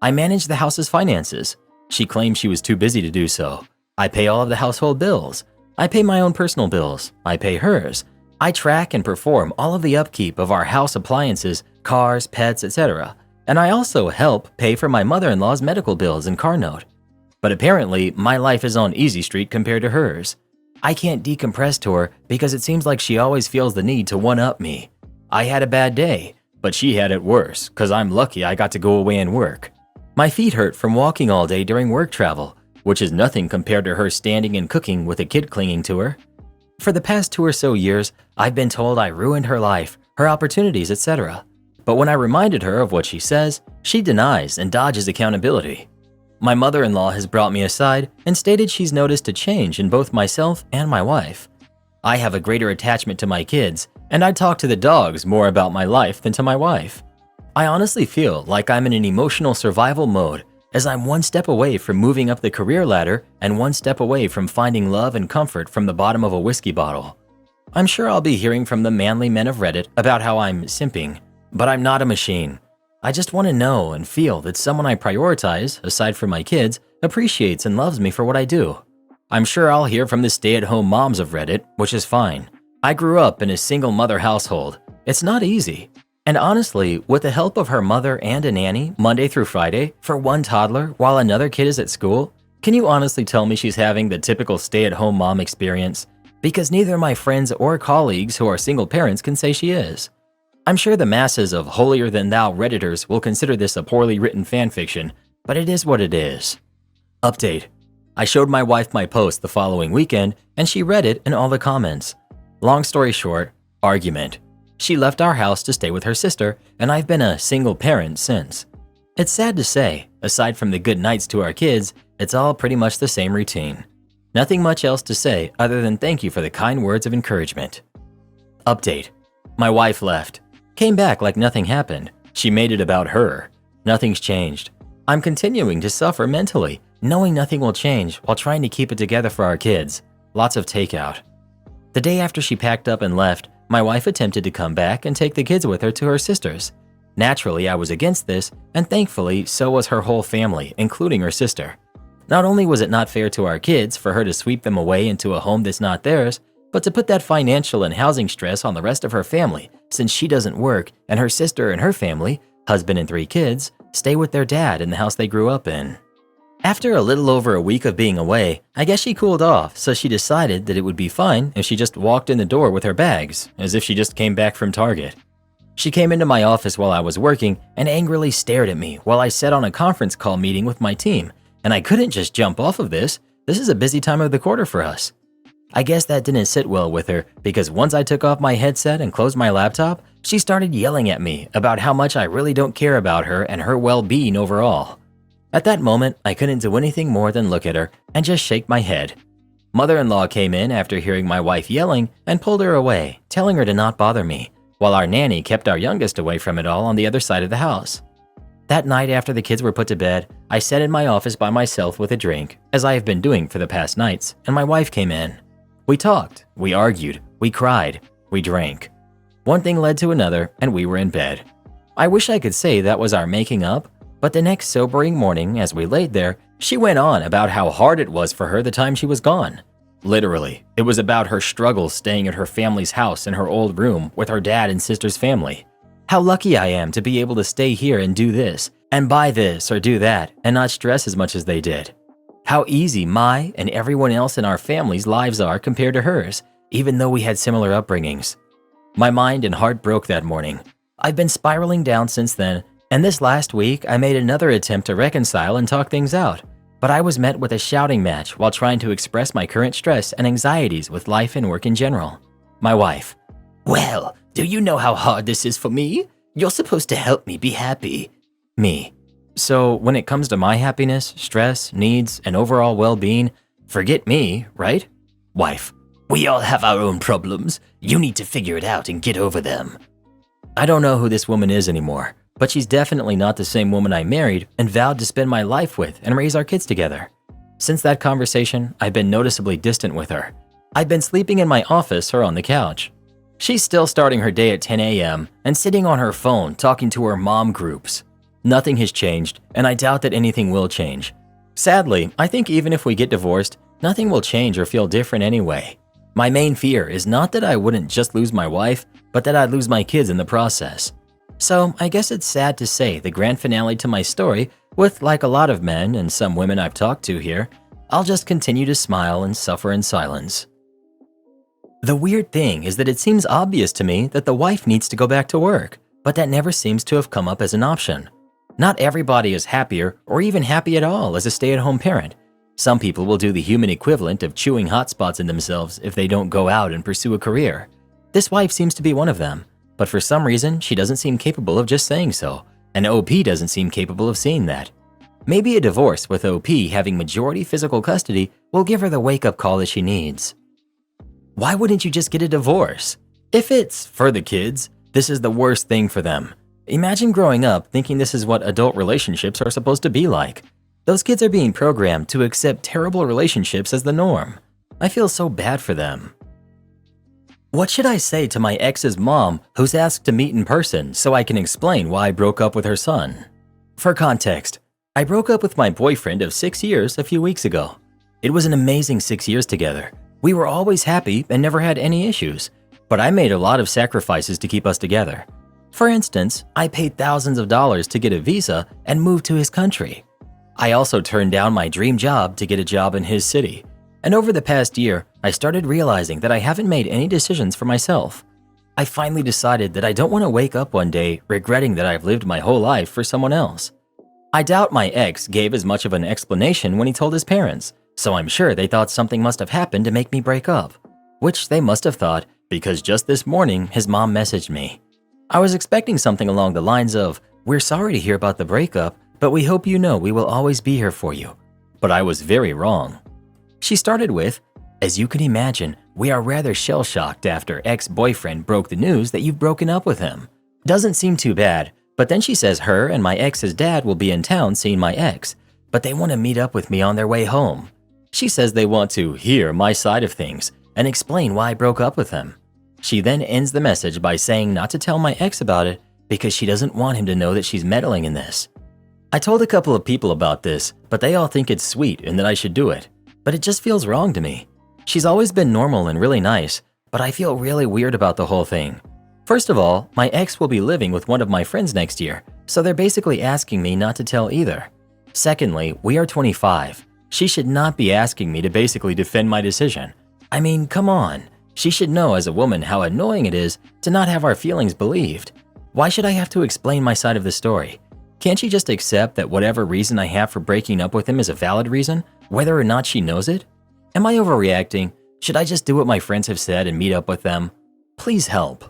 I manage the house's finances. She claimed she was too busy to do so. I pay all of the household bills. I pay my own personal bills. I pay hers. I track and perform all of the upkeep of our house appliances, cars, pets, etc. And I also help pay for my mother-in-law's medical bills and car note. But apparently, my life is on easy street compared to hers. I can't decompress to her because it seems like she always feels the need to one-up me. I had a bad day, but she had it worse because I'm lucky I got to go away and work. My feet hurt from walking all day during work travel, which is nothing compared to her standing and cooking with a kid clinging to her. For the past 2 or so years, I've been told I ruined her life, her opportunities, etc. But when I reminded her of what she says, she denies and dodges accountability. My mother-in-law has brought me aside and stated she's noticed a change in both myself and my wife. I have a greater attachment to my kids, and I talk to the dogs more about my life than to my wife. I honestly feel like I'm in an emotional survival mode, as I'm 1 step away from moving up the career ladder and 1 step away from finding love and comfort from the bottom of a whiskey bottle. I'm sure I'll be hearing from the manly men of Reddit about how I'm simping, but I'm not a machine. I just want to know and feel that someone I prioritize, aside from my kids, appreciates and loves me for what I do. I'm sure I'll hear from the stay-at-home moms of Reddit, which is fine. I grew up in a single mother household. It's not easy. And honestly, with the help of her mother and a nanny, Monday through Friday, for 1 toddler while another kid is at school, can you honestly tell me she's having the typical stay-at-home mom experience? Because neither my friends or colleagues who are single parents can say she is. I'm sure the masses of holier-than-thou Redditors will consider this a poorly written fanfiction, but it is what it is. Update. I showed my wife my post the following weekend, and she read it in all the comments. Long story short, argument. She left our house to stay with her sister, and I've been a single parent since. It's sad to say, aside from the good nights to our kids, it's all pretty much the same routine. Nothing much else to say other than thank you for the kind words of encouragement. Update. My wife left. Came back like nothing happened. She made it about her. Nothing's changed. I'm continuing to suffer mentally, knowing nothing will change while trying to keep it together for our kids. Lots of takeout. The day after she packed up and left, my wife attempted to come back and take the kids with her to her sister's. Naturally, I was against this, and thankfully, so was her whole family, including her sister. Not only was it not fair to our kids for her to sweep them away into a home that's not theirs, but to put that financial and housing stress on the rest of her family since she doesn't work and her sister and her family, husband and 3 kids, stay with their dad in the house they grew up in. After a little over a week of being away, I guess she cooled off, so she decided that it would be fine if she just walked in the door with her bags, as if she just came back from Target. She came into my office while I was working and angrily stared at me while I sat on a conference call meeting with my team, and I couldn't just jump off of this. This is a busy time of the quarter for us. I guess that didn't sit well with her because once I took off my headset and closed my laptop, she started yelling at me about how much I really don't care about her and her well-being overall. At that moment, I couldn't do anything more than look at her and just shake my head. Mother-in-law came in after hearing my wife yelling and pulled her away, telling her to not bother me, while our nanny kept our youngest away from it all on the other side of the house. That night after the kids were put to bed, I sat in my office by myself with a drink, as I have been doing for the past nights, and my wife came in. We talked, we argued, we cried, we drank. One thing led to another, and we were in bed. I wish I could say that was our making up, but the next sobering morning as we laid there, she went on about how hard it was for her the time she was gone. Literally, it was about her struggles staying at her family's house in her old room with her dad and sister's family. How lucky I am to be able to stay here and do this, and buy this or do that, and not stress as much as they did. How easy my and everyone else in our family's lives are compared to hers, even though we had similar upbringings. My mind and heart broke that morning. I've been spiraling down since then, and this last week I made another attempt to reconcile and talk things out, but I was met with a shouting match while trying to express my current stress and anxieties with life and work in general. My wife: Well, do you know how hard this is for me? You're supposed to help me be happy. Me: So when it comes to my happiness, stress, needs, and overall well-being, forget me, right? Wife: We all have our own problems. You need to figure it out and get over them. I don't know who this woman is anymore, but she's definitely not the same woman I married and vowed to spend my life with and raise our kids together. Since that conversation, I've been noticeably distant with her. I've been sleeping in my office or on the couch. She's still starting her day at 10 a.m. and sitting on her phone talking to her mom groups. Nothing has changed, and I doubt that anything will change. Sadly, I think even if we get divorced, nothing will change or feel different anyway. My main fear is not that I wouldn't just lose my wife, but that I'd lose my kids in the process. So I guess it's sad to say the grand finale to my story, with like a lot of men and some women I've talked to here, I'll just continue to smile and suffer in silence. The weird thing is that it seems obvious to me that the wife needs to go back to work, but that never seems to have come up as an option. Not everybody is happier or even happy at all as a stay-at-home parent. Some people will do the human equivalent of chewing hot spots in themselves if they don't go out and pursue a career. This wife seems to be one of them, but for some reason she doesn't seem capable of just saying so, and OP doesn't seem capable of seeing that. Maybe a divorce with OP having majority physical custody will give her the wake-up call that she needs. Why wouldn't you just get a divorce? If it's for the kids, this is the worst thing for them. Imagine growing up thinking this is what adult relationships are supposed to be like. Those kids are being programmed to accept terrible relationships as the norm. I feel so bad for them. What should I say to my ex's mom who's asked to meet in person so I can explain why I broke up with her son? For context, I broke up with my boyfriend of 6 years a few weeks ago. It was an amazing 6 years together. We were always happy and never had any issues, but I made a lot of sacrifices to keep us together. For instance, I paid thousands of dollars to get a visa and move to his country. I also turned down my dream job to get a job in his city. And over the past year, I started realizing that I haven't made any decisions for myself. I finally decided that I don't want to wake up one day regretting that I've lived my whole life for someone else. I doubt my ex gave as much of an explanation when he told his parents, so I'm sure they thought something must have happened to make me break up, which they must have thought because just this morning his mom messaged me. I was expecting something along the lines of, "We're sorry to hear about the breakup, but we hope you know we will always be here for you." But I was very wrong. She started with, "As you can imagine, we are rather shell-shocked after ex-boyfriend broke the news that you've broken up with him. Doesn't seem too bad," but then she says her and my ex's dad will be in town seeing my ex, but they want to meet up with me on their way home. She says they want to hear my side of things and explain why I broke up with him. She then ends the message by saying not to tell my ex about it because she doesn't want him to know that she's meddling in this. I told a couple of people about this, but they all think it's sweet and that I should do it. But it just feels wrong to me. She's always been normal and really nice, but I feel really weird about the whole thing. First of all, my ex will be living with one of my friends next year, so they're basically asking me not to tell either. Secondly, we are 25. She should not be asking me to basically defend my decision. I mean, come on. She should know as a woman how annoying it is to not have our feelings believed. Why should I have to explain my side of the story? Can't she just accept that whatever reason I have for breaking up with him is a valid reason, whether or not she knows it? Am I overreacting? Should I just do what my friends have said and meet up with them? Please help.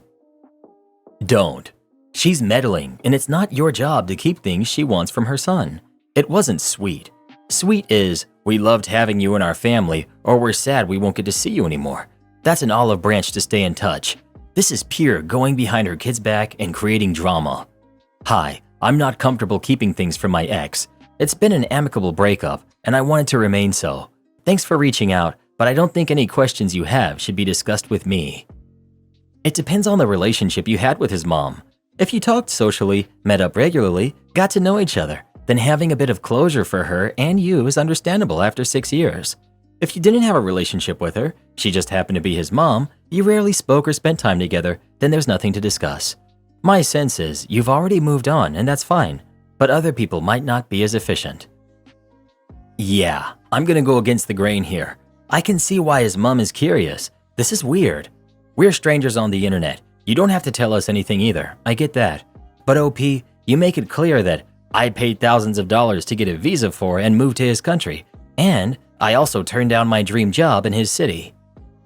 Don't. She's meddling, and it's not your job to keep things she wants from her son. It wasn't sweet. Sweet is, we loved having you in our family, or we're sad we won't get to see you anymore. That's an olive branch to stay in touch. This is pure going behind her kid's back and creating drama. Hi, I'm not comfortable keeping things from my ex. It's been an amicable breakup, and I want it to remain so. Thanks for reaching out, but I don't think any questions you have should be discussed with me. It depends on the relationship you had with his mom. If you talked socially, met up regularly, got to know each other, then having a bit of closure for her and you is understandable after 6 years. If you didn't have a relationship with her, she just happened to be his mom, you rarely spoke or spent time together, then there's nothing to discuss. My sense is you've already moved on and that's fine, but other people might not be as efficient. Yeah, I'm gonna go against the grain here. I can see why his mom is curious. This is weird. We're strangers on the internet. You don't have to tell us anything either, I get that. But OP, you make it clear that I paid thousands of dollars to get a visa for and move to his country, and I also turned down my dream job in his city.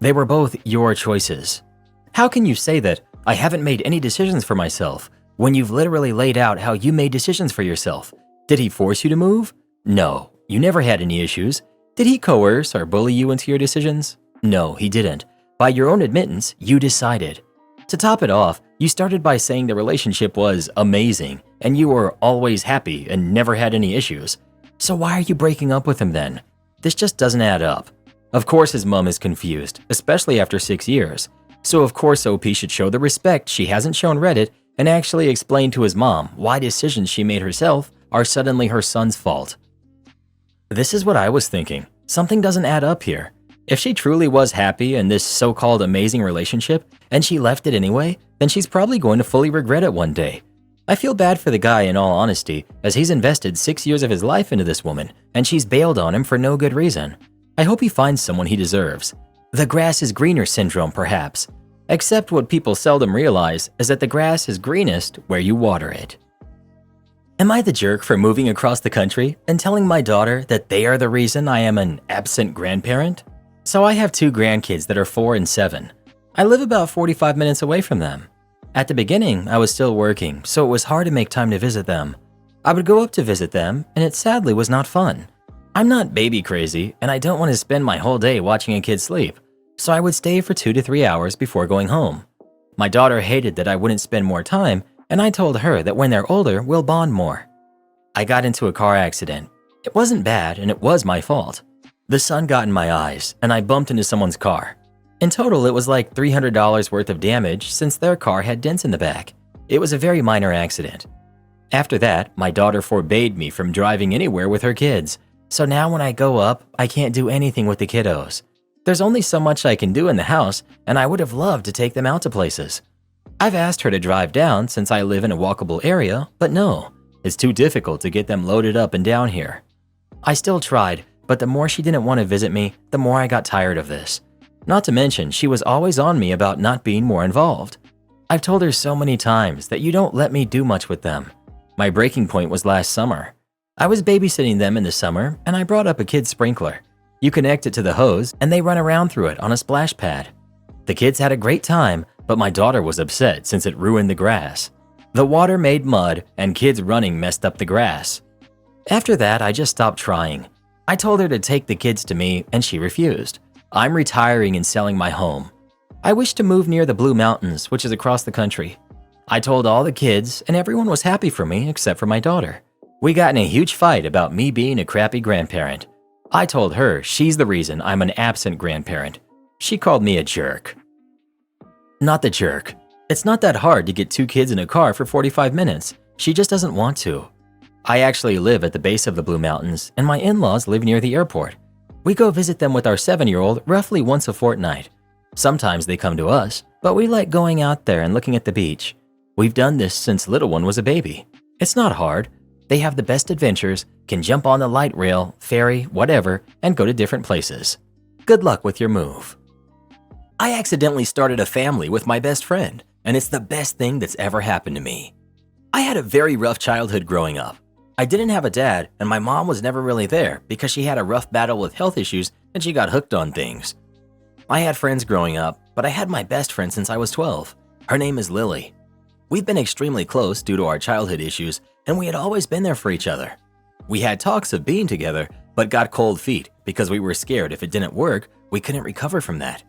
They were both your choices. How can you say that I haven't made any decisions for myself when you've literally laid out how you made decisions for yourself? Did he force you to move? No, you never had any issues. Did he coerce or bully you into your decisions? No, he didn't. By your own admittance, you decided. To top it off, you started by saying the relationship was amazing and you were always happy and never had any issues. So why are you breaking up with him then? This just doesn't add up. Of course his mom is confused, especially after 6 years. So of course OP should show the respect she hasn't shown Reddit and actually explain to his mom why decisions she made herself are suddenly her son's fault. This is what I was thinking. Something doesn't add up here. If she truly was happy in this so-called amazing relationship and she left it anyway, then she's probably going to fully regret it one day. I feel bad for the guy in all honesty, as he's invested 6 years of his life into this woman and she's bailed on him for no good reason. I hope he finds someone he deserves. The grass is greener syndrome, perhaps. Except what people seldom realize is that the grass is greenest where you water it. Am I the jerk for moving across the country and telling my daughter that they are the reason I am an absent grandparent? So I have 2 grandkids that are 4 and 7. I live about 45 minutes away from them. At the beginning, I was still working, so it was hard to make time to visit them. I would go up to visit them, and it sadly was not fun. I'm not baby crazy, and I don't want to spend my whole day watching a kid sleep, so I would stay for 2 to 3 hours before going home. My daughter hated that I wouldn't spend more time, and I told her that when they're older, we'll bond more. I got into a car accident. It wasn't bad, and it was my fault. The sun got in my eyes, and I bumped into someone's car. In total, it was like $300 worth of damage since their car had dents in the back. It was a very minor accident. After that, my daughter forbade me from driving anywhere with her kids, so now when I go up, I can't do anything with the kiddos. There's only so much I can do in the house, and I would have loved to take them out to places. I've asked her to drive down since I live in a walkable area, but no, it's too difficult to get them loaded up and down here. I still tried, but the more she didn't want to visit me, the more I got tired of this. Not to mention, she was always on me about not being more involved. I've told her so many times that you don't let me do much with them. My breaking point was last summer. I was babysitting them in the summer, and I brought up a kid's sprinkler. You connect it to the hose, and they run around through it on a splash pad. The kids had a great time, but my daughter was upset since it ruined the grass. The water made mud, and kids running messed up the grass. After that, I just stopped trying. I told her to take the kids to me, and she refused. I'm retiring and selling my home. I wish to move near the Blue Mountains, which is across the country. I told all the kids, and everyone was happy for me except for my daughter. We got in a huge fight about me being a crappy grandparent. I told her she's the reason I'm an absent grandparent. She called me a jerk. Not the jerk. It's not that hard to get 2 kids in a car for 45 minutes. She just doesn't want to. I actually live at the base of the Blue Mountains, and my in-laws live near the airport. We go visit them with our 7-year-old roughly once a fortnight. Sometimes they come to us, but we like going out there and looking at the beach. We've done this since little one was a baby. It's not hard. They have the best adventures, can jump on the light rail, ferry, whatever, and go to different places. Good luck with your move. I accidentally started a family with my best friend, and it's the best thing that's ever happened to me. I had a very rough childhood growing up. I didn't have a dad, and my mom was never really there because she had a rough battle with health issues and she got hooked on things. I had friends growing up, but I had my best friend since I was 12. Her name is Lily. We've been extremely close due to our childhood issues, and we had always been there for each other. We had talks of being together, but got cold feet because we were scared if it didn't work, we couldn't recover from that.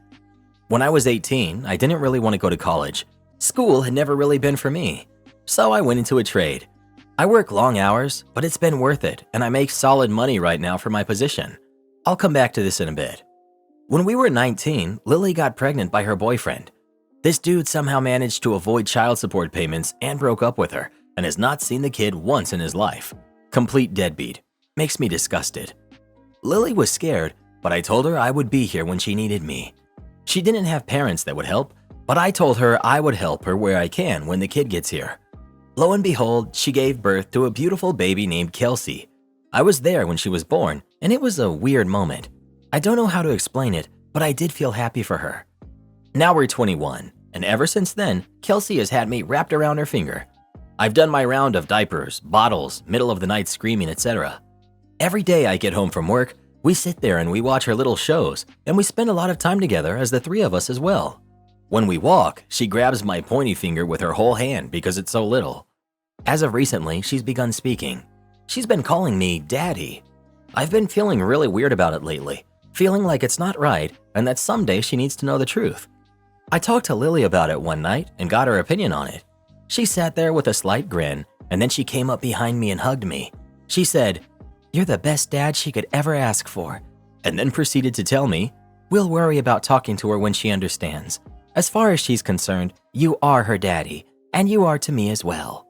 When I was 18, I didn't really want to go to college. School had never really been for me, so I went into a trade. I work long hours, but it's been worth it, and I make solid money right now for my position. I'll come back to this in a bit. When we were 19, Lily got pregnant by her boyfriend. This dude somehow managed to avoid child support payments and broke up with her and has not seen the kid once in his life. Complete deadbeat. Makes me disgusted. Lily was scared, but I told her I would be here when she needed me. She didn't have parents that would help, but I told her I would help her where I can when the kid gets here. Lo and behold, she gave birth to a beautiful baby named Kelsey. I was there when she was born, and it was a weird moment. I don't know how to explain it, but I did feel happy for her. Now we're 21, and ever since then, Kelsey has had me wrapped around her finger. I've done my round of diapers, bottles, middle of the night screaming, etc. Every day I get home from work, we sit there and we watch her little shows, and we spend a lot of time together as the three of us as well. When we walk, she grabs my pointy finger with her whole hand because it's so little. As of recently, she's begun speaking. She's been calling me Daddy. I've been feeling really weird about it lately, feeling like it's not right and that someday she needs to know the truth. I talked to Lily about it one night and got her opinion on it. She sat there with a slight grin, and then she came up behind me and hugged me. She said, "You're the best dad she could ever ask for," and then proceeded to tell me, "We'll worry about talking to her when she understands. As far as she's concerned, you are her daddy, and you are to me as well."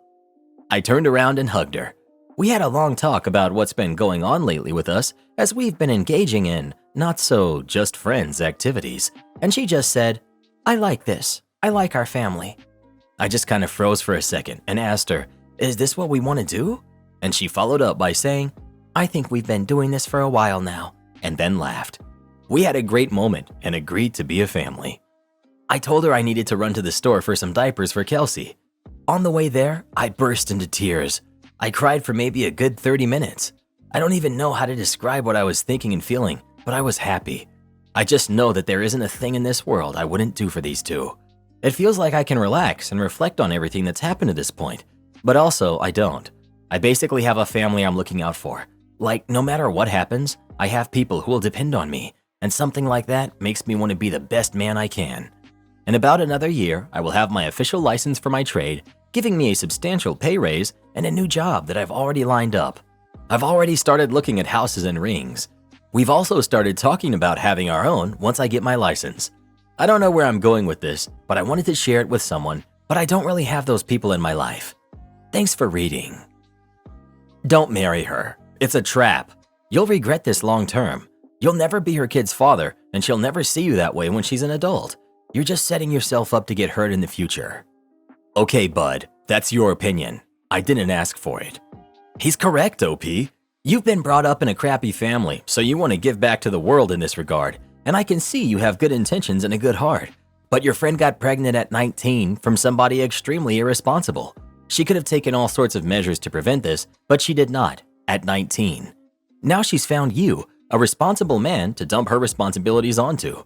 I turned around and hugged her. We had a long talk about what's been going on lately with us, as we've been engaging in not-so-just-friends activities, and she just said, "I like this. I like our family." I just kind of froze for a second and asked her, "Is this what we want to do?" And she followed up by saying, "I think we've been doing this for a while now," and then laughed. We had a great moment and agreed to be a family. I told her I needed to run to the store for some diapers for Kelsey. On the way there, I burst into tears. I cried for maybe a good 30 minutes. I don't even know how to describe what I was thinking and feeling, but I was happy. I just know that there isn't a thing in this world I wouldn't do for these two. It feels like I can relax and reflect on everything that's happened to this point, but also I don't. I basically have a family I'm looking out for. Like, no matter what happens, I have people who will depend on me, and something like that makes me want to be the best man I can. In about another year, I will have my official license for my trade, giving me a substantial pay raise and a new job that I've already lined up. I've already started looking at houses and rings. We've also started talking about having our own once I get my license. I don't know where I'm going with this, but I wanted to share it with someone, but I don't really have those people in my life. Thanks for reading. Don't marry her. It's a trap. You'll regret this long term. You'll never be her kid's father, and she'll never see you that way when she's an adult. You're just setting yourself up to get hurt in the future. Okay, bud, that's your opinion. I didn't ask for it. He's correct, OP. You've been brought up in a crappy family, so you want to give back to the world in this regard, and I can see you have good intentions and a good heart. But your friend got pregnant at 19 from somebody extremely irresponsible. She could have taken all sorts of measures to prevent this, but she did not, at 19. Now she's found you, a responsible man, to dump her responsibilities onto.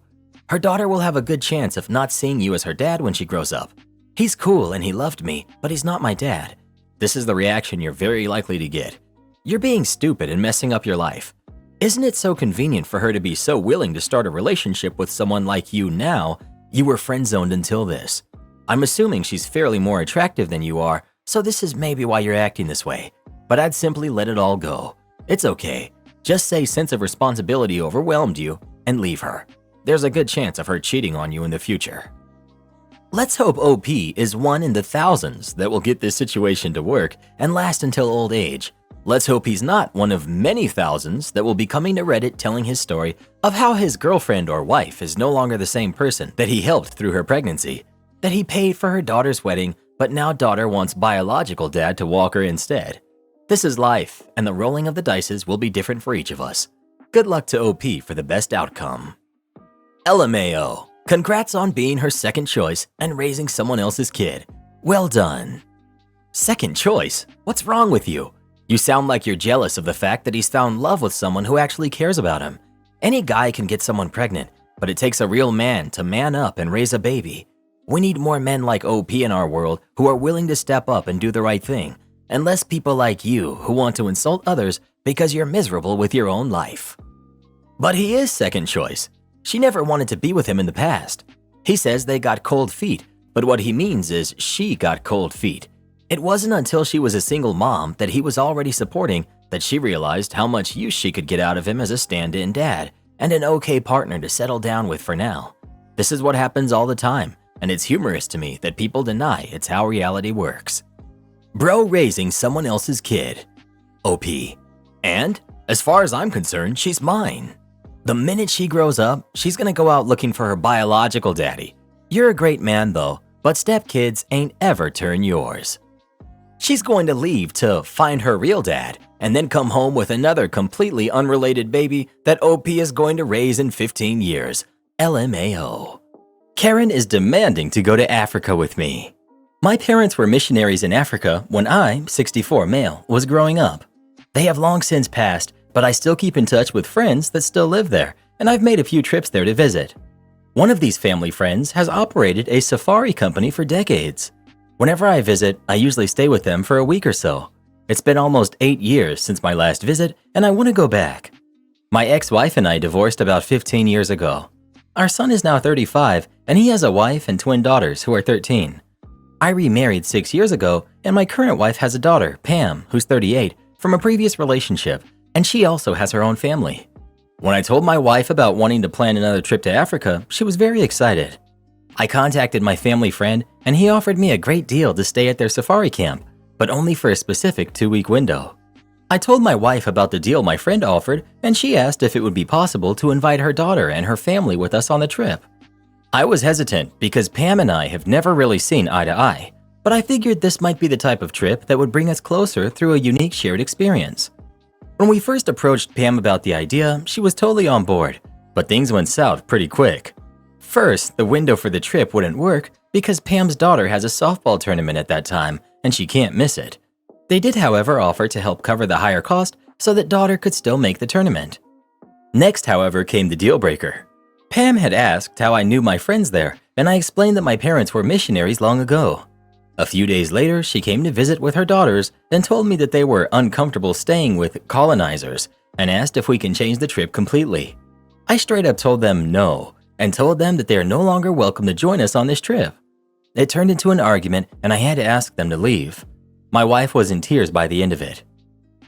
Her daughter will have a good chance of not seeing you as her dad when she grows up. He's cool and he loved me, but he's not my dad. This is the reaction you're very likely to get. You're being stupid and messing up your life. Isn't it so convenient for her to be so willing to start a relationship with someone like you now? You were friend-zoned until this. I'm assuming she's fairly more attractive than you are, so this is maybe why you're acting this way. But I'd simply let it all go. It's okay. Just say sense of responsibility overwhelmed you and leave her. There's a good chance of her cheating on you in the future. Let's hope OP is one in the thousands that will get this situation to work and last until old age. Let's hope he's not one of many thousands that will be coming to Reddit telling his story of how his girlfriend or wife is no longer the same person that he helped through her pregnancy, that he paid for her daughter's wedding, but now daughter wants biological dad to walk her instead. This is life, and the rolling of the dices will be different for each of us. Good luck to OP for the best outcome. LMAO, congrats on being her second choice and raising someone else's kid. Well done. Second choice? What's wrong with you? You sound like you're jealous of the fact that he's found love with someone who actually cares about him. Any guy can get someone pregnant, but it takes a real man to man up and raise a baby. We need more men like OP in our world who are willing to step up and do the right thing, and less people like you who want to insult others because you're miserable with your own life. But he is second choice. She never wanted to be with him in the past. He says they got cold feet, but what he means is she got cold feet. It wasn't until she was a single mom that he was already supporting that she realized how much use she could get out of him as a stand-in dad and an okay partner to settle down with for now. This is what happens all the time, and it's humorous to me that people deny it's how reality works. Bro raising someone else's kid. OP. And, as far as I'm concerned, she's mine. The minute she grows up, she's gonna go out looking for her biological daddy. You're a great man though, but stepkids ain't ever turn yours. She's going to leave to find her real dad and then come home with another completely unrelated baby that OP is going to raise in 15 years. LMAO. Karen is demanding to go to Africa with me. My parents were missionaries in Africa when I, 64 male, was growing up. They have long since passed, but I still keep in touch with friends that still live there, and I've made a few trips there to visit. One of these family friends has operated a safari company for decades. Whenever I visit, I usually stay with them for a week or so. It's been almost 8 years since my last visit, and I want to go back. My ex-wife and I divorced about 15 years ago. Our son is now 35, and he has a wife and twin daughters who are 13. I remarried 6 years ago, and my current wife has a daughter, Pam, who's 38, from a previous relationship, and she also has her own family. When I told my wife about wanting to plan another trip to Africa, she was very excited. I contacted my family friend, and he offered me a great deal to stay at their safari camp, but only for a specific 2-week window. I told my wife about the deal my friend offered, and she asked if it would be possible to invite her daughter and her family with us on the trip. I was hesitant because Pam and I have never really seen eye to eye, but I figured this might be the type of trip that would bring us closer through a unique shared experience. When we first approached Pam about the idea, she was totally on board, but things went south pretty quick. First, the window for the trip wouldn't work because Pam's daughter has a softball tournament at that time, and she can't miss it. They did, however, offer to help cover the higher cost so that daughter could still make the tournament. Next, however, came the deal breaker. Pam had asked how I knew my friends there, and I explained that my parents were missionaries long ago. A few days later, she came to visit with her daughters and told me that they were uncomfortable staying with colonizers and asked if we can change the trip completely. I straight up told them no and told them that they are no longer welcome to join us on this trip. It turned into an argument and I had to ask them to leave. My wife was in tears by the end of it.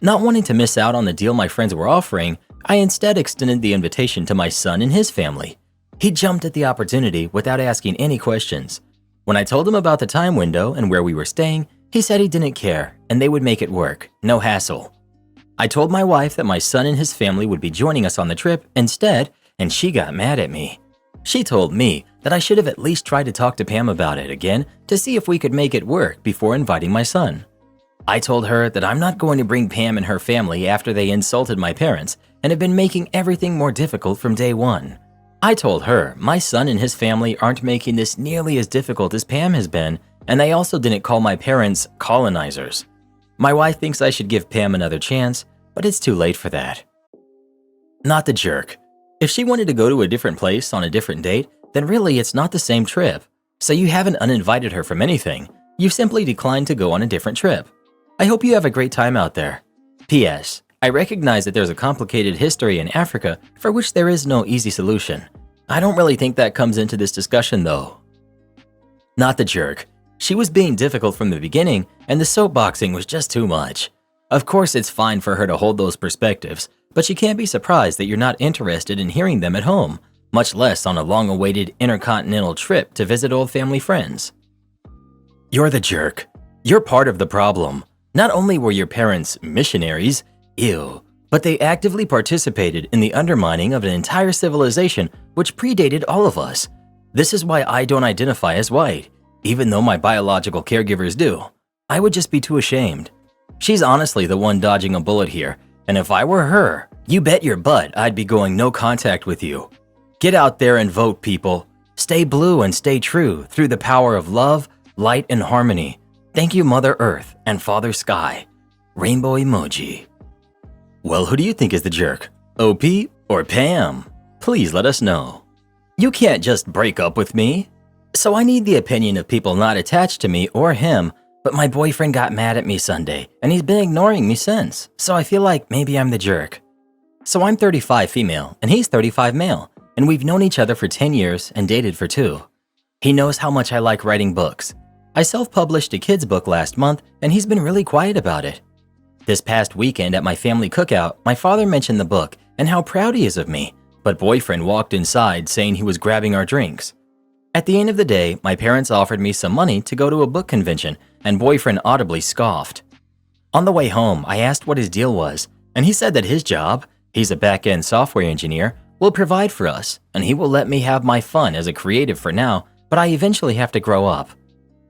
Not wanting to miss out on the deal my friends were offering, I instead extended the invitation to my son and his family. He jumped at the opportunity without asking any questions. When I told him about the time window and where we were staying, he said he didn't care and they would make it work, no hassle. I told my wife that my son and his family would be joining us on the trip instead, and she got mad at me. She told me that I should have at least tried to talk to Pam about it again to see if we could make it work before inviting my son. I told her that I'm not going to bring Pam and her family after they insulted my parents and have been making everything more difficult from day one. I told her my son and his family aren't making this nearly as difficult as Pam has been, and they also didn't call my parents colonizers. My wife thinks I should give Pam another chance, but it's too late for that. Not the jerk. If she wanted to go to a different place on a different date, then really it's not the same trip. So you haven't uninvited her from anything. You've simply declined to go on a different trip. I hope you have a great time out there. P.S. I recognize that there's a complicated history in Africa for which there is no easy solution. I don't really think that comes into this discussion though. Not the jerk. She was being difficult from the beginning, and the soapboxing was just too much. Of course, it's fine for her to hold those perspectives, but she can't be surprised that you're not interested in hearing them at home, much less on a long-awaited intercontinental trip to visit old family friends. You're the jerk. You're part of the problem. Not only were your parents missionaries, ew, but they actively participated in the undermining of an entire civilization which predated all of us. This is why I don't identify as white, even though my biological caregivers do. I would just be too ashamed. She's honestly the one dodging a bullet here, and if I were her, you bet your butt I'd be going no contact with you. Get out there and vote, people. Stay blue and stay true through the power of love, light, and harmony. Thank you, Mother Earth and Father Sky. Rainbow emoji. Well, who do you think is the jerk? OP or Pam? Please let us know. You can't just break up with me. So I need the opinion of people not attached to me or him, but my boyfriend got mad at me Sunday, and he's been ignoring me since, so I feel like maybe I'm the jerk. So I'm 35 female, and he's 35 male, and we've known each other for 10 years and dated for 2. He knows how much I like writing books. I self-published a kid's book last month, and he's been really quiet about it. This past weekend at my family cookout, my father mentioned the book and how proud he is of me, but boyfriend walked inside saying he was grabbing our drinks. At the end of the day, my parents offered me some money to go to a book convention, and boyfriend audibly scoffed. On the way home, I asked what his deal was, and he said that his job, he's a back-end software engineer, will provide for us, and he will let me have my fun as a creative for now, but I eventually have to grow up.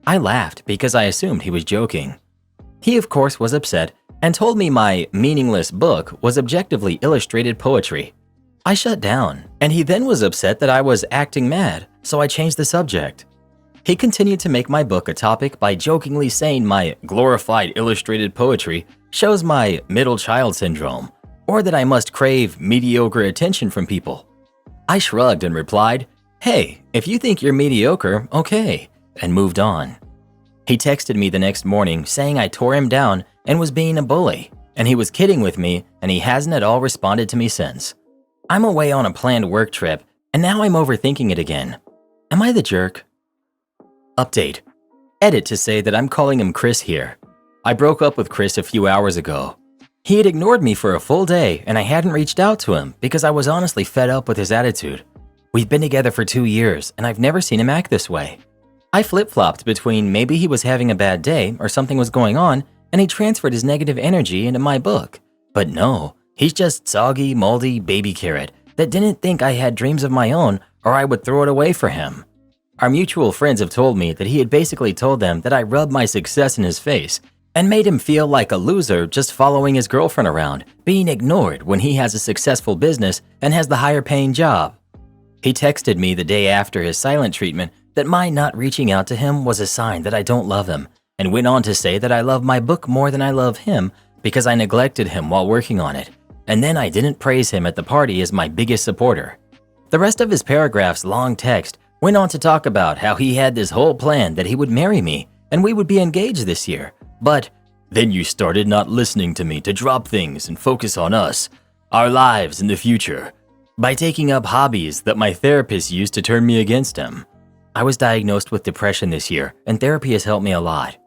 I laughed because I assumed he was joking. He, of course, was upset and told me my meaningless book was objectively illustrated poetry. I shut down, and he then was upset that I was acting mad, so I changed the subject. He continued to make my book a topic by jokingly saying my glorified illustrated poetry shows my middle child syndrome, or that I must crave mediocre attention from people. I shrugged and replied, "Hey, if you think you're mediocre, okay," and moved on. He texted me the next morning saying I tore him down and was being a bully, and he was kidding with me, and he hasn't at all responded to me since. I'm away on a planned work trip, and now I'm overthinking it again. Am I the jerk? Update. Edit to say that I'm calling him Chris here. I broke up with Chris a few hours ago. He had ignored me for a full day, and I hadn't reached out to him because I was honestly fed up with his attitude. We've been together for 2 years, and I've never seen him act this way. I flip-flopped between maybe he was having a bad day or something was going on, and he transferred his negative energy into my book. But no, he's just soggy, moldy baby carrot that didn't think I had dreams of my own or I would throw it away for him. Our mutual friends have told me that he had basically told them that I rubbed my success in his face and made him feel like a loser just following his girlfriend around, being ignored when he has a successful business and has the higher paying job. He texted me the day after his silent treatment that my not reaching out to him was a sign that I don't love him, and went on to say that I love my book more than I love him because I neglected him while working on it, and then I didn't praise him at the party as my biggest supporter. The rest of his paragraph's long text went on to talk about how he had this whole plan that he would marry me and we would be engaged this year, but then you started not listening to me to drop things and focus on us, our lives in the future, by taking up hobbies that my therapist used to turn me against him. I was diagnosed with depression this year, and therapy has helped me a lot.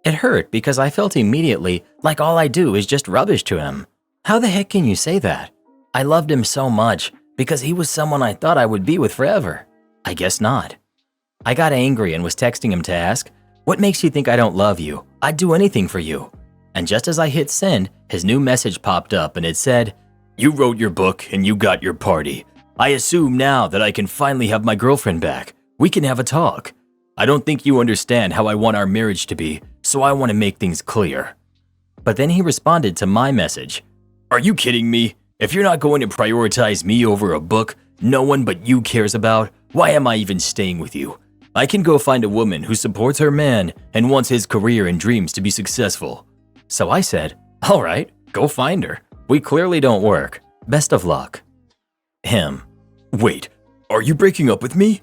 It hurt because I felt immediately like all I do is just rubbish to him. How the heck can you say that? I loved him so much because he was someone I thought I would be with forever. I guess not. I got angry and was texting him to ask, "What makes you think I don't love you? I'd do anything for you." And just as I hit send, his new message popped up and it said, "You wrote your book and you got your party. I assume now that I can finally have my girlfriend back. We can have a talk. I don't think you understand how I want our marriage to be, so I want to make things clear." But then he responded to my message. "Are you kidding me? If you're not going to prioritize me over a book no one but you cares about, why am I even staying with you? I can go find a woman who supports her man and wants his career and dreams to be successful." So I said, "All right, go find her. We clearly don't work. Best of luck." Him. "Wait, are you breaking up with me?"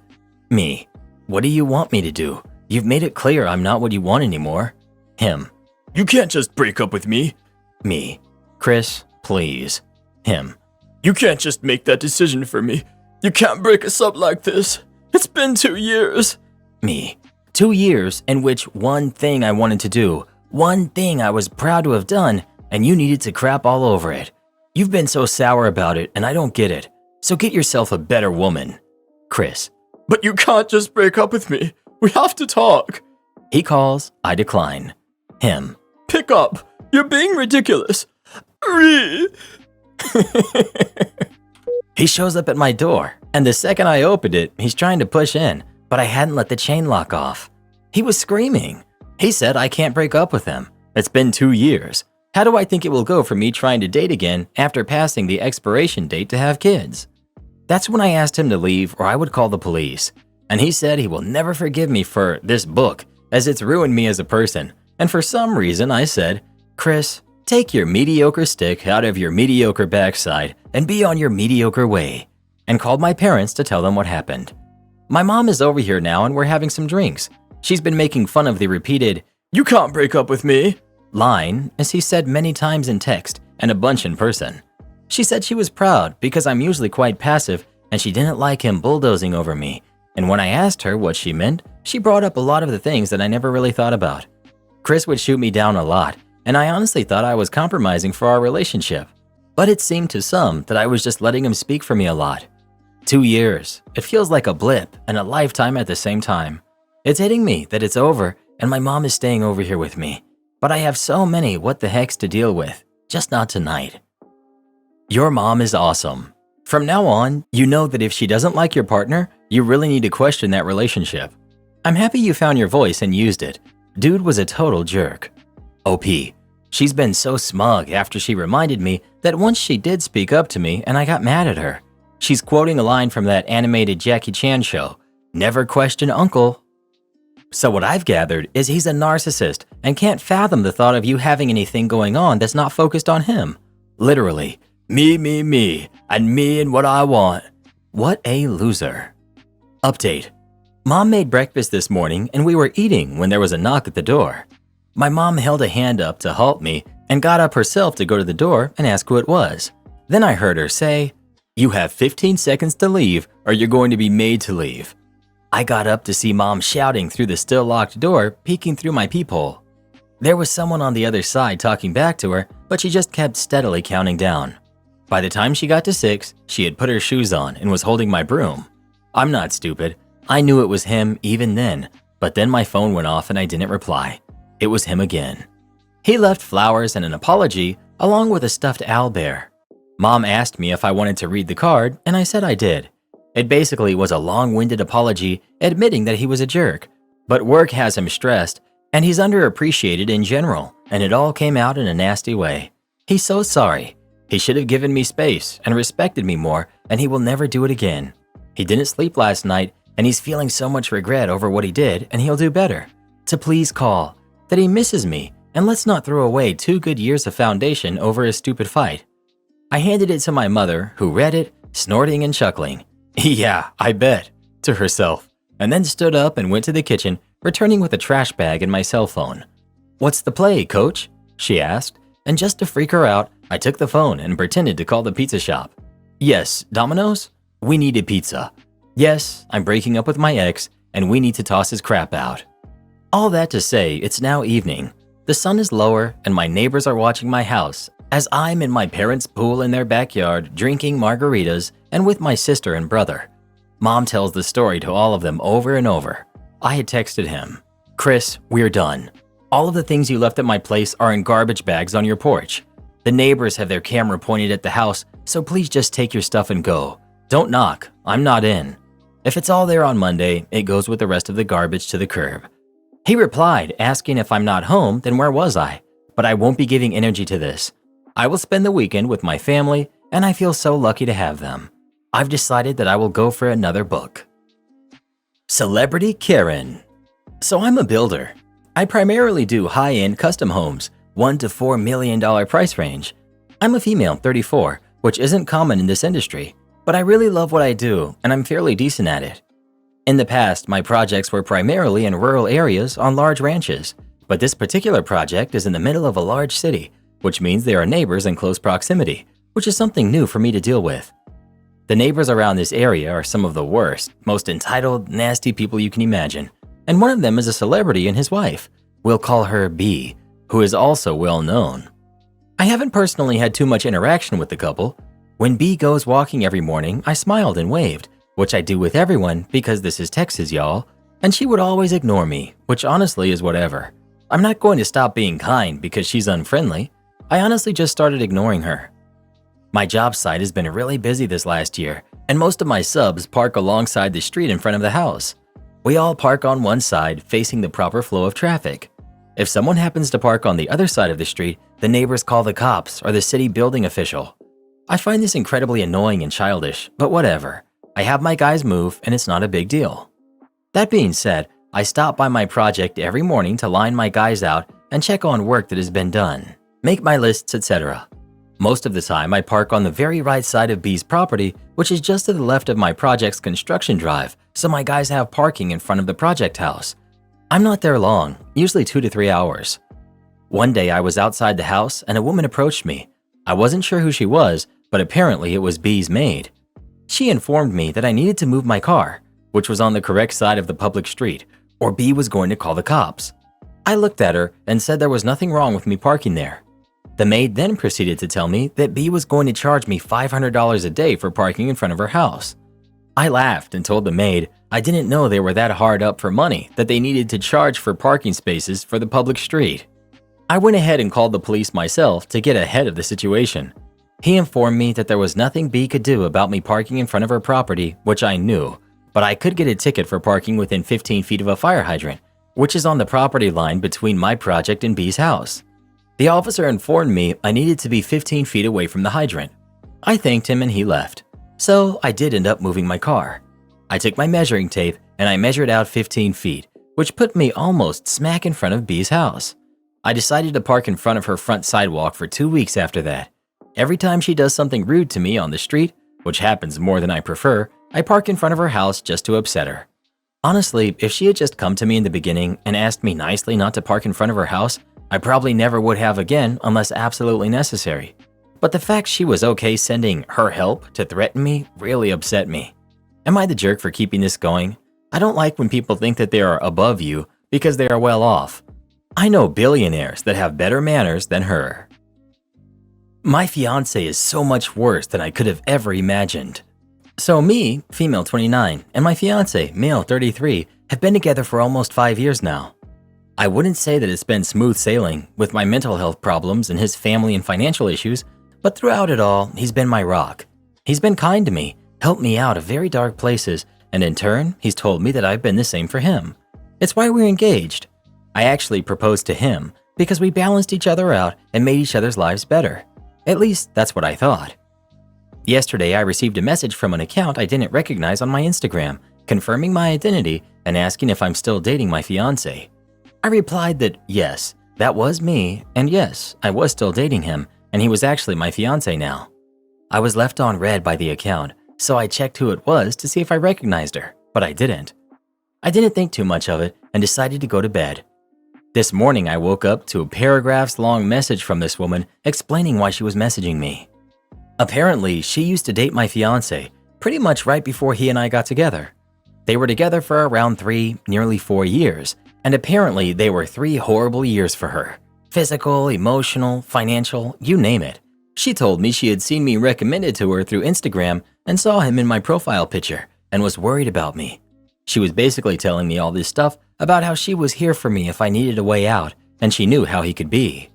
Me. "What do you want me to do? You've made it clear I'm not what you want anymore." Him. "You can't just break up with me." Me. "Chris, please." Him. "You can't just make that decision for me. You can't break us up like this. It's been 2 years. Me. 2 years in which one thing I wanted to do, one thing I was proud to have done, and you needed to crap all over it. You've been so sour about it, and I don't get it. So get yourself a better woman. Chris. "But you can't just break up with me. We have to talk." He calls, I decline. Him. Pick up. You're being ridiculous. He shows up at my door, and the second I opened it, he's trying to push in, but I hadn't let the chain lock off. He was screaming. He said I can't break up with him. It's been 2 years. How do I think it will go for me trying to date again after passing the expiration date to have kids? That's when I asked him to leave or I would call the police. And he said he will never forgive me for this book, as it's ruined me as a person. And for some reason I said, Chris, take your mediocre stick out of your mediocre backside and be on your mediocre way, and called my parents to tell them what happened. My mom is over here now and we're having some drinks. She's been making fun of the repeated, "You can't break up with me" line, as he said many times in text and a bunch in person. She said she was proud because I'm usually quite passive and she didn't like him bulldozing over me. And when I asked her what she meant, she brought up a lot of the things that I never really thought about. Chris would shoot me down a lot, and I honestly thought I was compromising for our relationship. But it seemed to some that I was just letting him speak for me a lot. 2 years. It feels like a blip and a lifetime at the same time. It's hitting me that it's over and my mom is staying over here with me. But I have so many what the hecks to deal with, just not tonight. Your mom is awesome. From now on, you know that if she doesn't like your partner, you really need to question that relationship. I'm happy you found your voice and used it. Dude was a total jerk. OP. She's been so smug after she reminded me that once she did speak up to me and I got mad at her. She's quoting a line from that animated Jackie Chan show, "Never question uncle." So what I've gathered is he's a narcissist and can't fathom the thought of you having anything going on that's not focused on him. Literally, me, and me and what I want. What a loser. Update. Mom made breakfast this morning and we were eating when there was a knock at the door. My mom held a hand up to halt me and got up herself to go to the door and ask who it was. Then I heard her say, "You have 15 seconds to leave or you're going to be made to leave." I got up to see Mom shouting through the still locked door, peeking through my peephole. There was someone on the other side talking back to her, but she just kept steadily counting down. By the time she got to 6, she had put her shoes on and was holding my broom. I'm not stupid. I knew it was him even then, but then my phone went off and I didn't reply. It was him again. He left flowers and an apology along with a stuffed owlbear. Mom asked me if I wanted to read the card and I said I did. It basically was a long-winded apology admitting that he was a jerk, but work has him stressed and he's underappreciated in general, and it all came out in a nasty way. He's so sorry. He should have given me space and respected me more, and he will never do it again. He didn't sleep last night and he's feeling so much regret over what he did, and he'll do better. To please call, that he misses me, and let's not throw away 2 good years of foundation over a stupid fight. I handed it to my mother, who read it, snorting and chuckling. "Yeah, I bet," to herself, and then stood up and went to the kitchen, returning with a trash bag and my cell phone. "What's the play, coach?" she asked, and just to freak her out, I took the phone and pretended to call the pizza shop. "Yes, Domino's? We need a pizza." "Yes, I'm breaking up with my ex, and we need to toss his crap out." All that to say, it's now evening. The sun is lower, and my neighbors are watching my house as I'm in my parents' pool in their backyard drinking margaritas and with my sister and brother. Mom tells the story to all of them over and over. I had texted him, "Chris, we're done. All of the things you left at my place are in garbage bags on your porch. The neighbors have their camera pointed at the house, so please just take your stuff and go. Don't knock, I'm not in. If it's all there on Monday, it goes with the rest of the garbage to the curb." He replied, asking if I'm not home, then where was I? But I won't be giving energy to this. I will spend the weekend with my family, and I feel so lucky to have them. I've decided that I will go for another book. Celebrity Karen. So I'm a builder. I primarily do high-end custom homes, $1 to $4 million price range. I'm a female, 34, which isn't common in this industry, but I really love what I do, and I'm fairly decent at it. In the past, my projects were primarily in rural areas on large ranches, but this particular project is in the middle of a large city, which means there are neighbors in close proximity, which is something new for me to deal with. The neighbors around this area are some of the worst, most entitled, nasty people you can imagine, and one of them is a celebrity and his wife. We'll call her B, who is also well known. I haven't personally had too much interaction with the couple. When B goes walking every morning, I smiled and waved, which I do with everyone because this is Texas, y'all, and she would always ignore me, which honestly is whatever. I'm not going to stop being kind because she's unfriendly. I honestly just started ignoring her. My job site has been really busy this last year, and most of my subs park alongside the street in front of the house. We all park on one side facing the proper flow of traffic. If someone happens to park on the other side of the street, the neighbors call the cops or the city building official. I find this incredibly annoying and childish, but whatever. I have my guys move and it's not a big deal. That being said, I stop by my project every morning to line my guys out and check on work that has been done, make my lists, etc. Most of the time, I park on the very right side of B's property, which is just to the left of my project's construction drive, so my guys have parking in front of the project house. I'm not there long, usually 2 to 3 hours. One day I was outside the house and a woman approached me. I wasn't sure who she was, but apparently it was B's maid. She informed me that I needed to move my car, which was on the correct side of the public street, or B was going to call the cops. I looked at her and said there was nothing wrong with me parking there. The maid then proceeded to tell me that B was going to charge me $500 a day for parking in front of her house. I laughed and told the maid I didn't know they were that hard up for money that they needed to charge for parking spaces for the public street. I went ahead and called the police myself to get ahead of the situation. He informed me that there was nothing B could do about me parking in front of her property, which I knew, but I could get a ticket for parking within 15 feet of a fire hydrant, which is on the property line between my project and B's house. The officer informed me I needed to be 15 feet away from the hydrant. I thanked him and he left. So I did end up moving my car. I took my measuring tape and I measured out 15 feet, which put me almost smack in front of B's house. I decided to park in front of her front sidewalk for 2 weeks after that. Every time she does something rude to me on the street, which happens more than I prefer, I park in front of her house just to upset her. Honestly, if she had just come to me in the beginning and asked me nicely not to park in front of her house, I probably never would have again unless absolutely necessary. But the fact she was okay sending her help to threaten me really upset me. Am I the jerk for keeping this going? I don't like when people think that they are above you because they are well off. I know billionaires that have better manners than her. My fiance is so much worse than I could have ever imagined. So me, female 29, and my fiance, male 33, have been together for almost 5 years now. I wouldn't say that it's been smooth sailing with my mental health problems and his family and financial issues, but throughout it all, he's been my rock. He's been kind to me, helped me out of very dark places, and in turn, he's told me that I've been the same for him. It's why we're engaged. I actually proposed to him because we balanced each other out and made each other's lives better. At least, that's what I thought. Yesterday, I received a message from an account I didn't recognize on my Instagram, confirming my identity and asking if I'm still dating my fiance. I replied that yes, that was me, and yes, I was still dating him, and he was actually my fiance now. I was left on read by the account, so I checked who it was to see if I recognized her, but I didn't. I didn't think too much of it and decided to go to bed. This morning, I woke up to a paragraphs-long message from this woman explaining why she was messaging me. Apparently, she used to date my fiance pretty much right before he and I got together. They were together for around 3, nearly 4 years, and apparently they were 3 horrible years for her. Physical, emotional, financial, you name it. She told me she had seen me recommended to her through Instagram and saw him in my profile picture and was worried about me. She was basically telling me all this stuff about how she was here for me if I needed a way out, and she knew how he could be.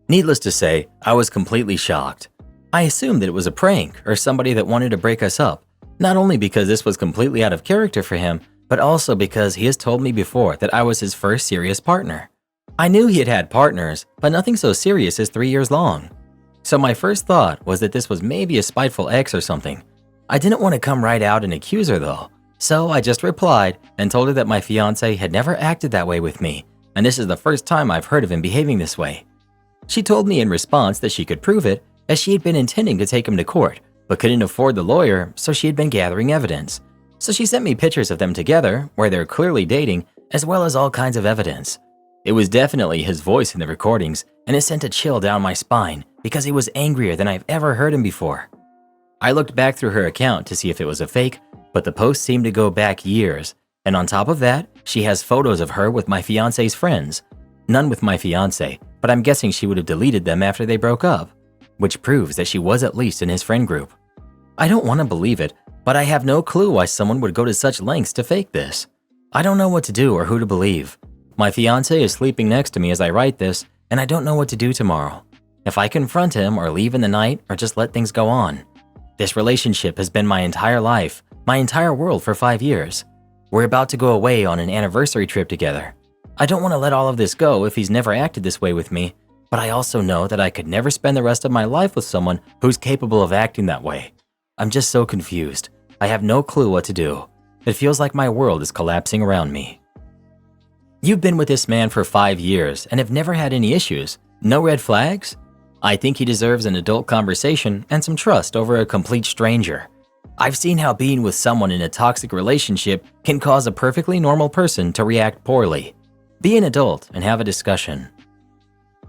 Needless to say, I was completely shocked. I assumed that it was a prank or somebody that wanted to break us up, not only because this was completely out of character for him, but also because he has told me before that I was his first serious partner. I knew he had had partners, but nothing so serious as 3 years long. So my first thought was that this was maybe a spiteful ex or something. I didn't want to come right out and accuse her though, so I just replied and told her that my fiance had never acted that way with me, and this is the first time I've heard of him behaving this way. She told me in response that she could prove it, as she had been intending to take him to court, but couldn't afford the lawyer, so she had been gathering evidence. So she sent me pictures of them together, where they're clearly dating, as well as all kinds of evidence. It was definitely his voice in the recordings, and it sent a chill down my spine because he was angrier than I've ever heard him before. I looked back through her account to see if it was a fake, but the post seemed to go back years, and on top of that, she has photos of her with my fiance's friends. None with my fiance, but I'm guessing she would have deleted them after they broke up, which proves that she was at least in his friend group. I don't want to believe it, but I have no clue why someone would go to such lengths to fake this. I don't know what to do or who to believe. My fiance is sleeping next to me as I write this, and I don't know what to do tomorrow. If I confront him or leave in the night or just let things go on. This relationship has been my entire life, my entire world for 5 years. We're about to go away on an anniversary trip together. I don't want to let all of this go if he's never acted this way with me, but I also know that I could never spend the rest of my life with someone who's capable of acting that way. I'm just so confused. I have no clue what to do. It feels like my world is collapsing around me. You've been with this man for 5 years and have never had any issues. No red flags? I think he deserves an adult conversation and some trust over a complete stranger. I've seen how being with someone in a toxic relationship can cause a perfectly normal person to react poorly. Be an adult and have a discussion.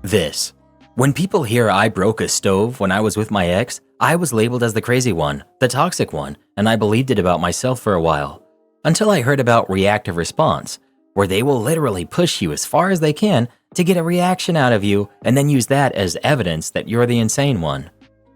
This. When people hear I broke a stove when I was with my ex, I was labeled as the crazy one, the toxic one, and I believed it about myself for a while. Until I heard about reactive response, where they will literally push you as far as they can to get a reaction out of you and then use that as evidence that you're the insane one.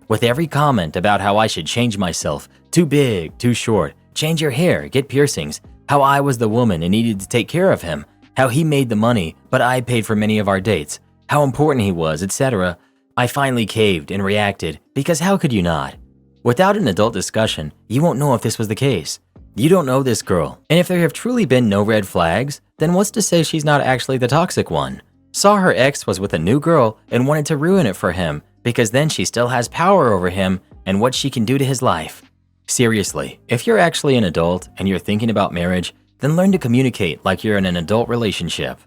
With every comment about how I should change myself, too big, too short, change your hair, get piercings, how I was the woman and needed to take care of him, how he made the money but I paid for many of our dates, how important he was, etc., I finally caved and reacted because how could you not? Without an adult discussion, you won't know if this was the case. You don't know this girl, and if there have truly been no red flags, then what's to say she's not actually the toxic one? Saw her ex was with a new girl and wanted to ruin it for him because then she still has power over him and what she can do to his life. Seriously, if you're actually an adult and you're thinking about marriage, then learn to communicate like you're in an adult relationship.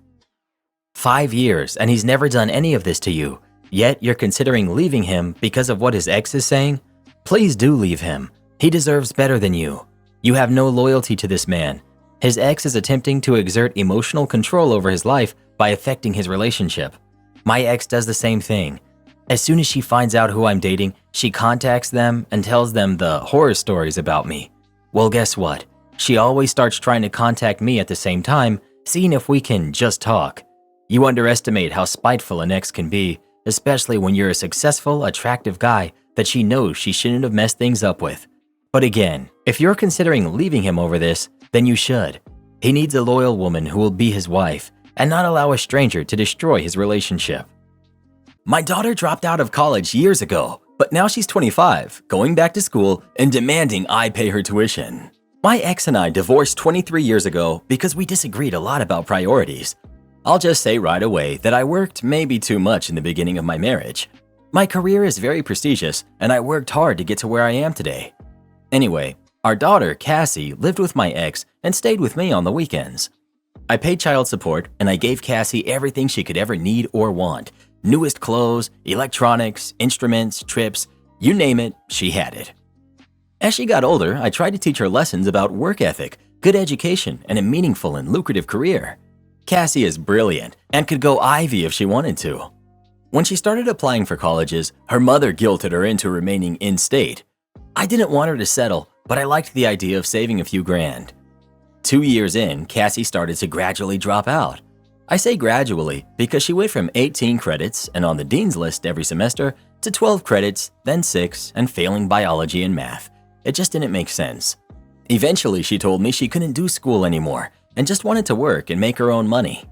5 years and he's never done any of this to you, yet you're considering leaving him because of what his ex is saying? Please do leave him. He deserves better than you. You have no loyalty to this man. His ex is attempting to exert emotional control over his life by affecting his relationship. My ex does the same thing. As soon as she finds out who I'm dating, she contacts them and tells them the horror stories about me. Well, guess what? She always starts trying to contact me at the same time, seeing if we can just talk. You underestimate how spiteful an ex can be, especially when you're a successful, attractive guy that she knows she shouldn't have messed things up with. But again, if you're considering leaving him over this, then you should. He needs a loyal woman who will be his wife and not allow a stranger to destroy his relationship. My daughter dropped out of college years ago, but now she's 25, going back to school and demanding I pay her tuition. My ex and I divorced 23 years ago because we disagreed a lot about priorities. I'll just say right away that I worked maybe too much in the beginning of my marriage. My career is very prestigious and I worked hard to get to where I am today. Anyway, our daughter, Cassie, lived with my ex and stayed with me on the weekends. I paid child support and I gave Cassie everything she could ever need or want. Newest clothes, electronics, instruments, trips, you name it, she had it. As she got older, I tried to teach her lessons about work ethic, good education, and a meaningful and lucrative career. Cassie is brilliant and could go Ivy if she wanted to. When she started applying for colleges, her mother guilted her into remaining in-state. I didn't want her to settle, but I liked the idea of saving a few grand. 2 years in, Cassie started to gradually drop out. I say gradually because she went from 18 credits and on the dean's list every semester to 12 credits, then 6, and failing biology and math. It just didn't make sense. Eventually, she told me she couldn't do school anymore and just wanted to work and make her own money.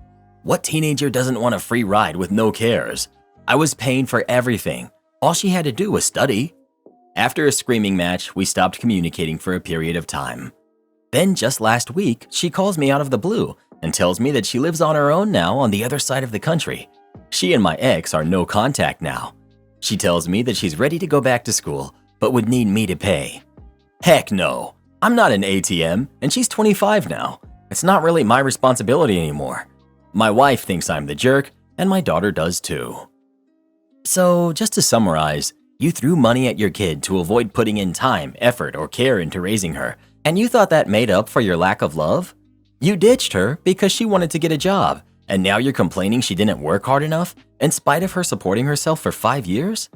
What teenager doesn't want a free ride with no cares? I was paying for everything. All she had to do was study. After a screaming match, we stopped communicating for a period of time. Then just last week, she calls me out of the blue and tells me that she lives on her own now on the other side of the country. She and my ex are no contact now. She tells me that she's ready to go back to school, but would need me to pay. Heck no, I'm not an ATM and she's 25 now. It's not really my responsibility anymore. My wife thinks I'm the jerk and my daughter does too. So just to summarize, you threw money at your kid to avoid putting in time, effort, or care into raising her, and you thought that made up for your lack of love? You ditched her because she wanted to get a job, and now you're complaining she didn't work hard enough in spite of her supporting herself for 5 years?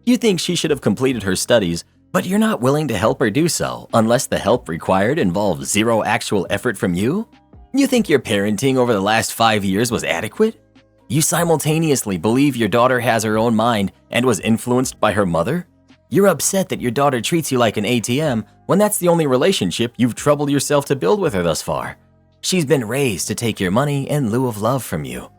You think she should have completed her studies, but you're not willing to help her do so unless the help required involves zero actual effort from you? You think your parenting over the last 5 years was adequate? You simultaneously believe your daughter has her own mind and was influenced by her mother? You're upset that your daughter treats you like an ATM when that's the only relationship you've troubled yourself to build with her thus far. She's been raised to take your money in lieu of love from you.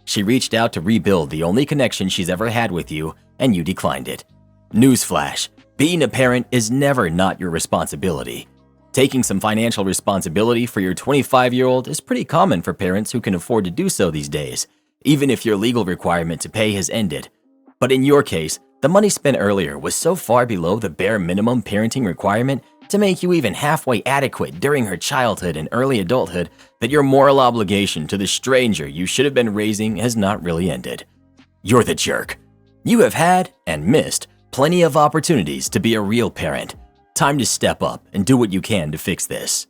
She reached out to rebuild the only connection she's ever had with you, and you declined it. Newsflash, being a parent is never not your responsibility. Taking some financial responsibility for your 25-year-old is pretty common for parents who can afford to do so these days, even if your legal requirement to pay has ended. But in your case, the money spent earlier was so far below the bare minimum parenting requirement to make you even halfway adequate during her childhood and early adulthood that your moral obligation to the stranger you should have been raising has not really ended. You're the jerk. You have had, and missed, plenty of opportunities to be a real parent. Time to step up and do what you can to fix this.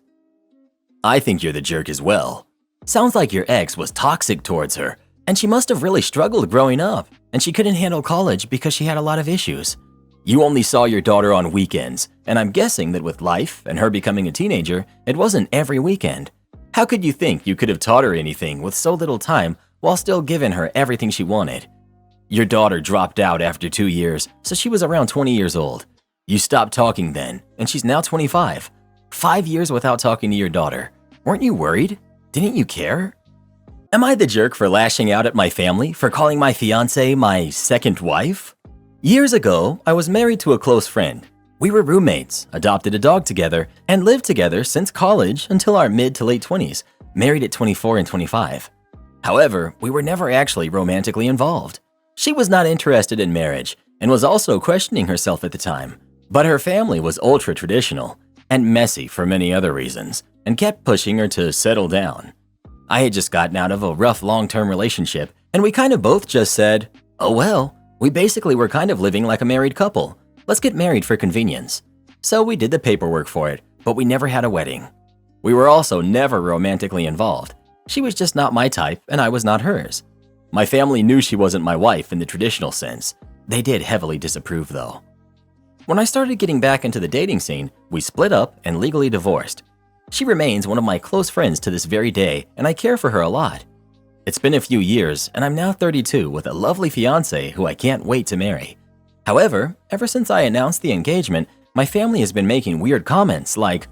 I think you're the jerk as well. Sounds like your ex was toxic towards her, and she must have really struggled growing up, and she couldn't handle college because she had a lot of issues. You only saw your daughter on weekends, and I'm guessing that with life and her becoming a teenager, it wasn't every weekend. How could you think you could have taught her anything with so little time while still giving her everything she wanted? Your daughter dropped out after 2 years, so she was around 20 years old. You stopped talking then, and she's now 25. 5 years without talking to your daughter. Weren't you worried? Didn't you care? Am I the jerk for lashing out at my family for calling my fiancée my second wife? Years ago, I was married to a close friend. We were roommates, adopted a dog together, and lived together since college until our mid to late 20s, married at 24 and 25. However, we were never actually romantically involved. She was not interested in marriage and was also questioning herself at the time, but her family was ultra-traditional and messy for many other reasons and kept pushing her to settle down. I had just gotten out of a rough long-term relationship, and we kind of both just said, oh well, we basically were kind of living like a married couple. Let's get married for convenience. So we did the paperwork for it, but we never had a wedding. We were also never romantically involved. She was just not my type, and I was not hers. My family knew she wasn't my wife in the traditional sense. They did heavily disapprove, though. When I started getting back into the dating scene, we split up and legally divorced. She remains one of my close friends to this very day, and I care for her a lot. It's been a few years, and I'm now 32 with a lovely fiancé who I can't wait to marry. However, ever since I announced the engagement, my family has been making weird comments like,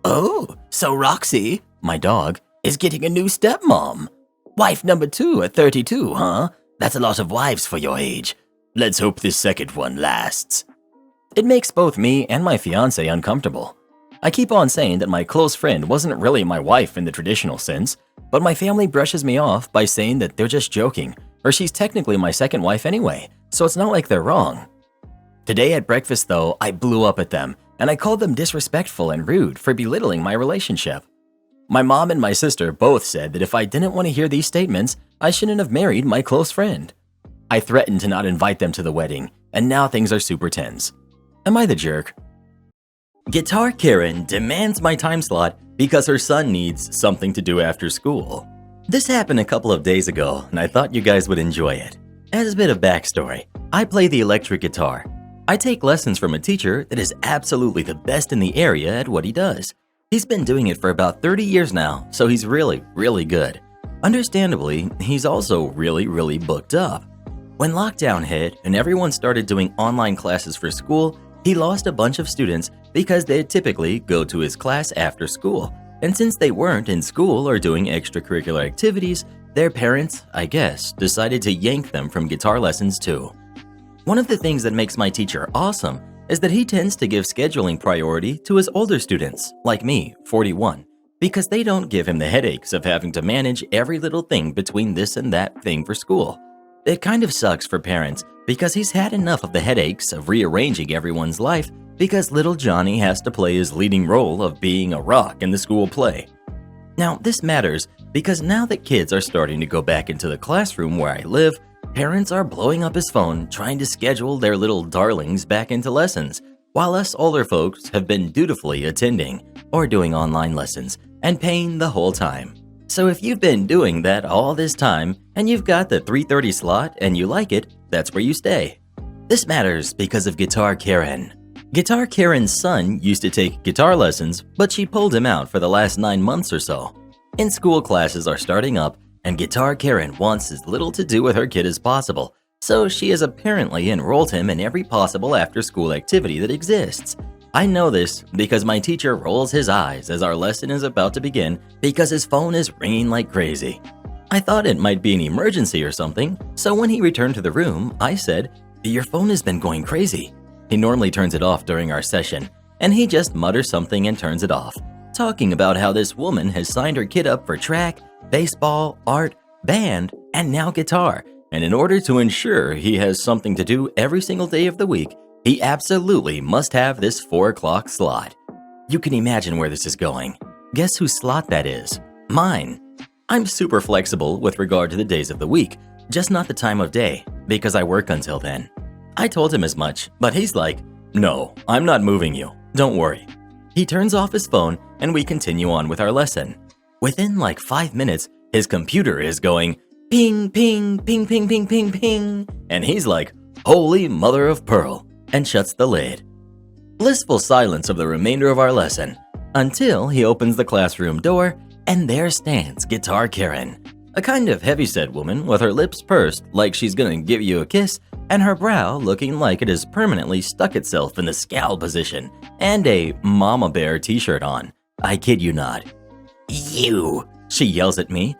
oh, so Roxy, my dog, is getting a new stepmom. Wife number 2 at 32, huh? That's a lot of wives for your age. Let's hope this second one lasts. It makes both me and my fiancé uncomfortable. I keep on saying that my close friend wasn't really my wife in the traditional sense, but my family brushes me off by saying that they're just joking, or she's technically my second wife anyway, so it's not like they're wrong. Today at breakfast though, I blew up at them, and I called them disrespectful and rude for belittling my relationship. My mom and my sister both said that if I didn't want to hear these statements, I shouldn't have married my close friend. I threatened to not invite them to the wedding, and now things are super tense. Am I the jerk? Guitar Karen demands my time slot because her son needs something to do after school. This happened a couple of days ago, and I thought you guys would enjoy it. As a bit of backstory, I play the electric guitar. I take lessons from a teacher that is absolutely the best in the area at what he does. He's been doing it for about 30 years now, so he's really, really good. Understandably, he's also really booked up. When lockdown hit and everyone started doing online classes for school, he lost a bunch of students because they'd typically go to his class after school. And since they weren't in school or doing extracurricular activities, their parents, I guess, decided to yank them from guitar lessons too. One of the things that makes my teacher awesome is that he tends to give scheduling priority to his older students, like me, 41, because they don't give him the headaches of having to manage every little thing between this and that thing for school. It kind of sucks for parents because he's had enough of the headaches of rearranging everyone's life because little Johnny has to play his leading role of being a rock in the school play. Now, this matters because now that kids are starting to go back into the classroom where I live, parents are blowing up his phone trying to schedule their little darlings back into lessons, while us older folks have been dutifully attending or doing online lessons and paying the whole time. So if you've been doing that all this time and you've got the 3:30 slot and you like it, that's where you stay. This matters because of Guitar Karen. Guitar Karen's son used to take guitar lessons, but she pulled him out for the last 9 months or so. In school classes are starting up, and Guitar Karen wants as little to do with her kid as possible, so she has apparently enrolled him in every possible after-school activity that exists. I know this because my teacher rolls his eyes as our lesson is about to begin because his phone is ringing like crazy. I thought it might be an emergency or something, so when he returned to the room, I said, "Your phone has been going crazy." He normally turns it off during our session, and he just mutters something and turns it off, talking about how this woman has signed her kid up for track, baseball, art, band, and now guitar, and in order to ensure he has something to do every single day of the week, he absolutely must have this 4 o'clock slot. You can imagine where this is going. Guess whose slot that is? Mine. I'm super flexible with regard to the days of the week, just not the time of day, because I work until then. I told him as much, but he's like, "No, I'm not moving you. Don't worry." He turns off his phone and we continue on with our lesson. Within like 5 minutes, his computer is going ping, ping, ping, ping, ping, ping, ping, and he's like, "Holy mother of pearl," and shuts the lid. Blissful silence of the remainder of our lesson, until he opens the classroom door, and there stands Guitar Karen, a kind of heavyset woman with her lips pursed like she's gonna give you a kiss, and her brow looking like it has permanently stuck itself in the scowl position, and a Mama Bear t-shirt on. I kid you not. "You," she yells at me.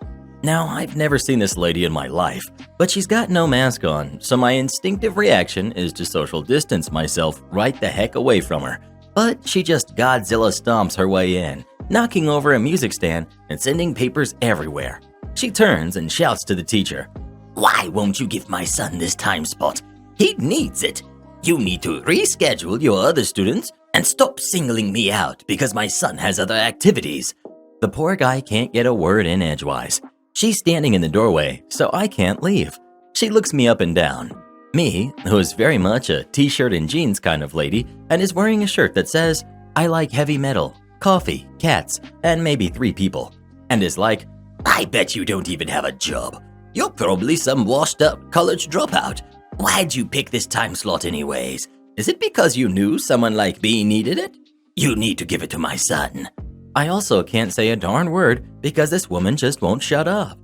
Now, I've never seen this lady in my life, but she's got no mask on, so my instinctive reaction is to social distance myself right the heck away from her. But she just Godzilla stomps her way in, knocking over a music stand and sending papers everywhere. She turns and shouts to the teacher, "Why won't you give my son this time spot? He needs it. You need to reschedule your other students and stop singling me out because my son has other activities." The poor guy can't get a word in edgewise. She's standing in the doorway, so I can't leave. She looks me up and down. Me, who is very much a t-shirt and jeans kind of lady and is wearing a shirt that says, "I like heavy metal, coffee, cats, and maybe 3 people," and is like, "I bet you don't even have a job. You're probably some washed-up college dropout. Why'd you pick this time slot anyways? Is it because you knew someone like me needed it? You need to give it to my son." I also can't say a darn word because this woman just won't shut up.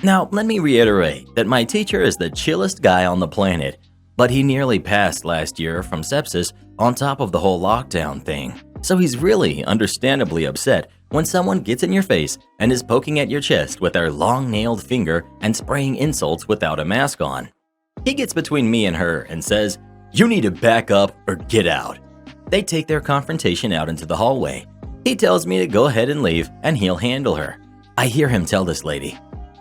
Now, let me reiterate that my teacher is the chillest guy on the planet, but he nearly passed last year from sepsis on top of the whole lockdown thing. So he's really understandably upset when someone gets in your face and is poking at your chest with their long-nailed finger and spraying insults without a mask on. He gets between me and her and says, "You need to back up or get out." They take their confrontation out into the hallway. He tells me to go ahead and leave and he'll handle her. I hear him tell this lady,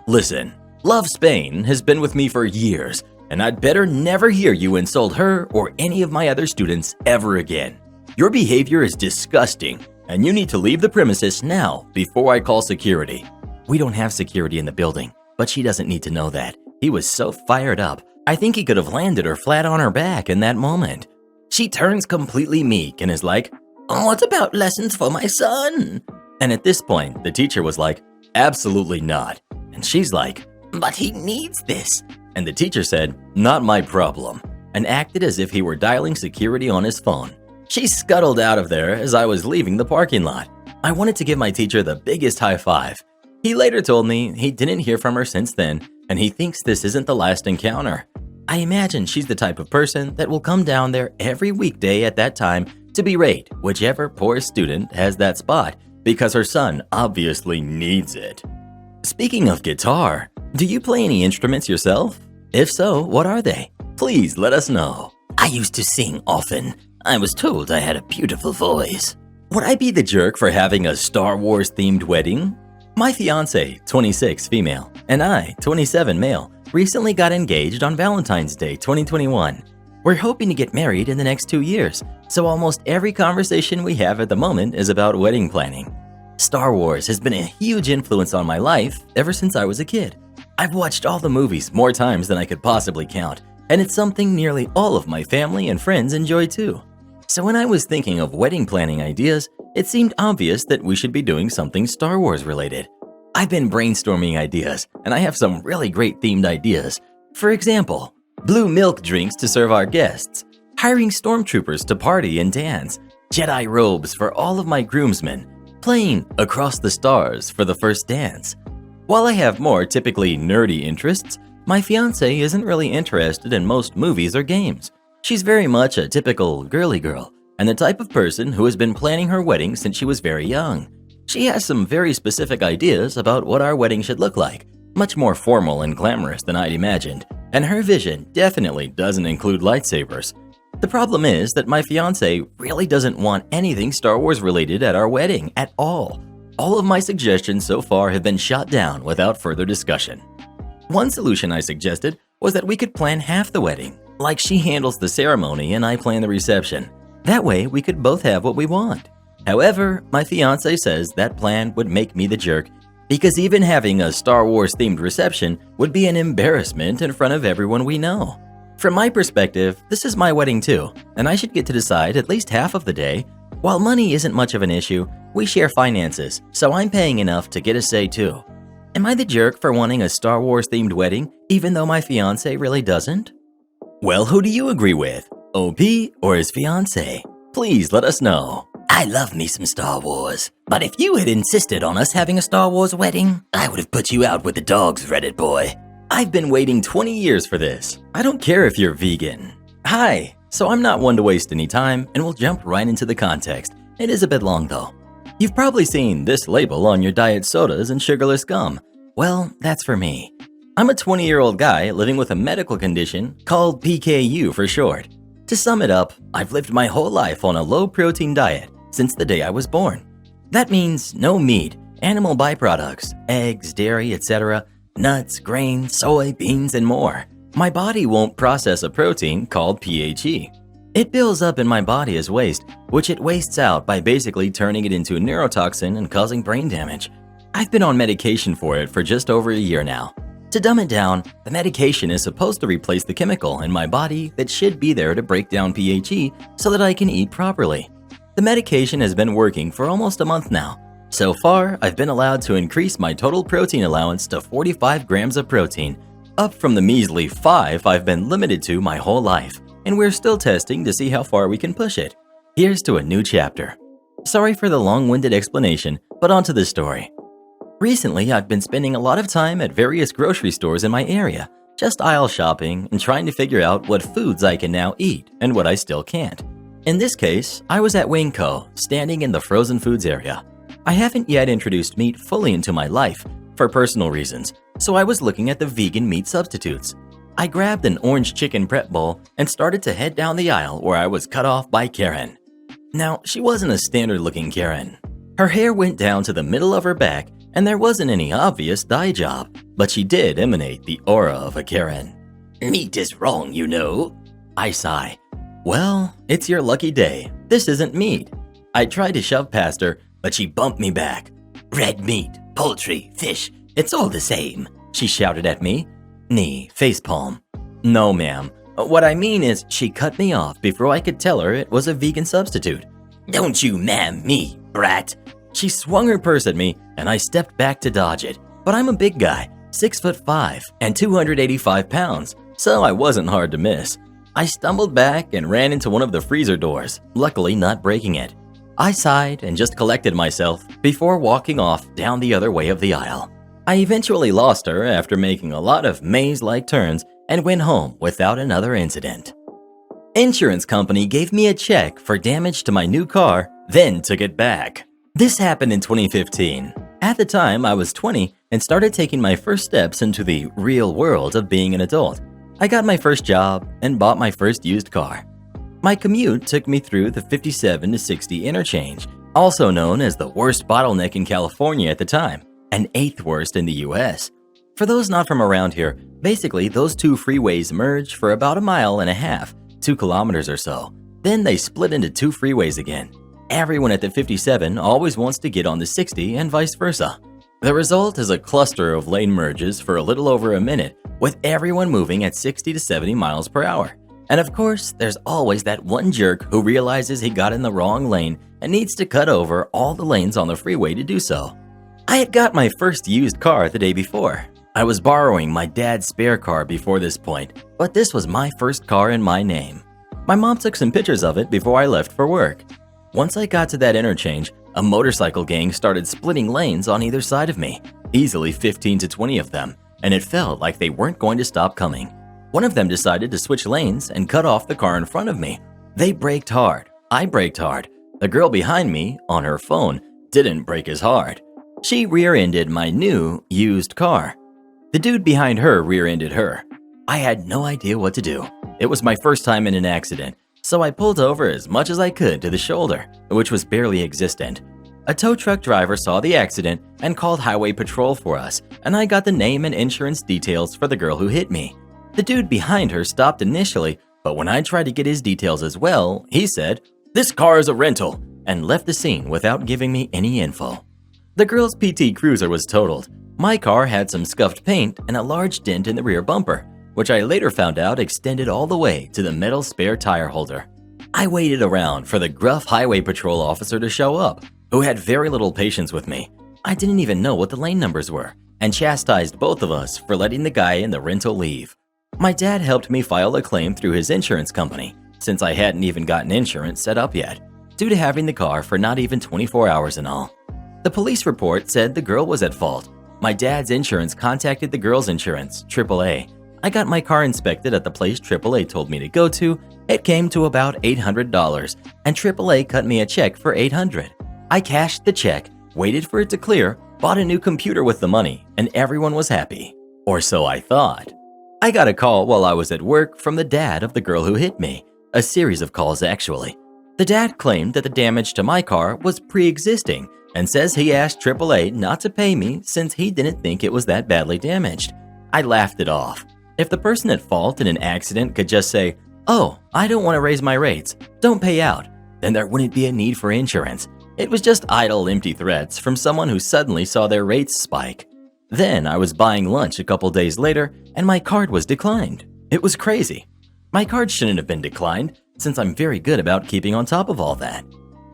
"Listen, Love Spain has been with me for years, and I'd better never hear you insult her or any of my other students ever again. Your behavior is disgusting, and you need to leave the premises now before I call security." We don't have security in the building, but she doesn't need to know that. He was so fired up, I think he could have landed her flat on her back in that moment. She turns completely meek and is like, "What about lessons for my son?" And at this point, the teacher was like, "Absolutely not." And she's like, "But he needs this." And the teacher said, "Not my problem," and acted as if he were dialing security on his phone. She scuttled out of there as I was leaving the parking lot. I wanted to give my teacher the biggest high five. He later told me he didn't hear from her since then, and he thinks this isn't the last encounter. I imagine she's the type of person that will come down there every weekday at that time to berate whichever poor student has that spot because her son obviously needs it. Speaking of guitar, do you play any instruments yourself? If so, what are they? Please let us know. I used to sing often. I was told I had a beautiful voice. Would I be the jerk for having a Star Wars themed wedding? My fiance, 26 female, and I, 27 male, recently got engaged on Valentine's Day 2021. We're hoping to get married in the next 2 years, so almost every conversation we have at the moment is about wedding planning. Star Wars has been a huge influence on my life ever since I was a kid. I've watched all the movies more times than I could possibly count, and it's something nearly all of my family and friends enjoy too. So when I was thinking of wedding planning ideas, it seemed obvious that we should be doing something Star Wars related. I've been brainstorming ideas, and I have some really great themed ideas. For example, blue milk drinks to serve our guests, hiring stormtroopers to party and dance, Jedi robes for all of my groomsmen, playing Across the Stars for the first dance. While I have more typically nerdy interests, my fiance isn't really interested in most movies or games. She's very much a typical girly girl, and the type of person who has been planning her wedding since she was very young. She has some very specific ideas about what our wedding should look like, much more formal and glamorous than I'd imagined, and her vision definitely doesn't include lightsabers. The problem is that my fiance really doesn't want anything Star Wars related at our wedding at all. All of my suggestions so far have been shot down without further discussion. One solution I suggested was that we could plan half the wedding, like she handles the ceremony and I plan the reception. That way we could both have what we want. However, my fiance says that plan would make me the jerk because even having a Star Wars themed reception would be an embarrassment in front of everyone we know. From my perspective, this is my wedding too, and I should get to decide at least half of the day. While money isn't much of an issue, we share finances, so I'm paying enough to get a say too. Am I the jerk for wanting a Star Wars themed wedding, even though my fiance really doesn't? Well, who do you agree with? OP or his fiance? Please let us know. I love me some Star Wars, but if you had insisted on us having a Star Wars wedding, I would have put you out with the dogs, Reddit boy. I've been waiting 20 years for this. I don't care if you're vegan. Hi, so I'm not one to waste any time and we'll jump right into the context. It is a bit long though. You've probably seen this label on your diet sodas and sugarless gum. Well, that's for me. I'm a 20-year-old guy living with a medical condition called PKU for short. To sum it up, I've lived my whole life on a low-protein diet since the day I was born. That means no meat, animal byproducts, eggs, dairy, etc., nuts, grains, soy, beans, and more. My body won't process a protein called PHE. It builds up in my body as waste, which it wastes out by basically turning it into a neurotoxin and causing brain damage. I've been on medication for it for just over a year now. To dumb it down, the medication is supposed to replace the chemical in my body that should be there to break down PHE so that I can eat properly. The medication has been working for almost a month now. So far, I've been allowed to increase my total protein allowance to 45 grams of protein, up from the measly 5 I've been limited to my whole life, and we're still testing to see how far we can push it. Here's to a new chapter. Sorry for the long-winded explanation, but onto the story. Recently, I've been spending a lot of time at various grocery stores in my area, just aisle shopping and trying to figure out what foods I can now eat and what I still can't. In this case, I was at Wingco, standing in the frozen foods area. I haven't yet introduced meat fully into my life for personal reasons, so I was looking at the vegan meat substitutes. I grabbed an orange chicken prep bowl and started to head down the aisle where I was cut off by Karen. Now, she wasn't a standard-looking Karen. Her hair went down to the middle of her back and there wasn't any obvious dye job, but she did emanate the aura of a Karen. Meat is wrong, you know. I sigh. Well, it's your lucky day. This isn't meat. I tried to shove past her, but she bumped me back. Red meat, poultry, fish, it's all the same, she shouted at me. Knee, facepalm. No, ma'am. What I mean is she cut me off before I could tell her it was a vegan substitute. Don't you ma'am me, brat. She swung her purse at me and I stepped back to dodge it. But I'm a big guy, 6'5" and 285 pounds, so I wasn't hard to miss. I stumbled back and ran into one of the freezer doors, luckily not breaking it. I sighed and just collected myself before walking off down the other way of the aisle. I eventually lost her after making a lot of maze-like turns and went home without another incident. Insurance company gave me a check for damage to my new car, then took it back. This happened in 2015. At the time, I was 20 and started taking my first steps into the real world of being an adult. I got my first job and bought my first used car. My commute took me through the 57 to 60 interchange, also known as the worst bottleneck in California at the time, and 8th worst in the US. For those not from around here, basically those two freeways merge for about 1.5 miles, 2 kilometers or so. Then they split into 2 freeways again. Everyone at the 57 always wants to get on the 60 and vice versa. The result is a cluster of lane merges for a little over a minute, with everyone moving at 60 to 70 miles per hour. And of course, there's always that one jerk who realizes he got in the wrong lane and needs to cut over all the lanes on the freeway to do so. I had got my first used car the day before. I was borrowing my dad's spare car before this point, but this was my first car in my name. My mom took some pictures of it before I left for work. Once I got to that interchange, a motorcycle gang started splitting lanes on either side of me, easily 15 to 20 of them, and it felt like they weren't going to stop coming. One of them decided to switch lanes and cut off the car in front of me. They braked hard, I braked hard. The girl behind me, on her phone, didn't brake as hard. She rear-ended my new, used car. The dude behind her rear-ended her. I had no idea what to do. It was my first time in an accident, so I pulled over as much as I could to the shoulder, which was barely existent. A tow truck driver saw the accident and called highway patrol for us, and I got the name and insurance details for the girl who hit me. The dude behind her stopped initially, but when I tried to get his details as well, he said, "This car is a rental," and left the scene without giving me any info. The girl's PT Cruiser was totaled. My car had some scuffed paint and a large dent in the rear bumper, which I later found out extended all the way to the metal spare tire holder. I waited around for the gruff highway patrol officer to show up, who had very little patience with me. I didn't even know what the lane numbers were, and chastised both of us for letting the guy in the rental leave. My dad helped me file a claim through his insurance company, since I hadn't even gotten insurance set up yet, due to having the car for not even 24 hours in all. The police report said the girl was at fault. My dad's insurance contacted the girl's insurance, AAA. I got my car inspected at the place AAA told me to go to. It came to about $800, and AAA cut me a check for $800. I cashed the check, waited for it to clear, bought a new computer with the money, and everyone was happy. Or so I thought. I got a call while I was at work from the dad of the girl who hit me. A series of calls, actually. The dad claimed that the damage to my car was pre-existing and says he asked AAA not to pay me since he didn't think it was that badly damaged. I laughed it off. If the person at fault in an accident could just say, "Oh, I don't want to raise my rates, don't pay out," then there wouldn't be a need for insurance. It was just idle, empty threats from someone who suddenly saw their rates spike. Then I was buying lunch a couple days later and my card was declined. It was crazy. My card shouldn't have been declined since I'm very good about keeping on top of all that.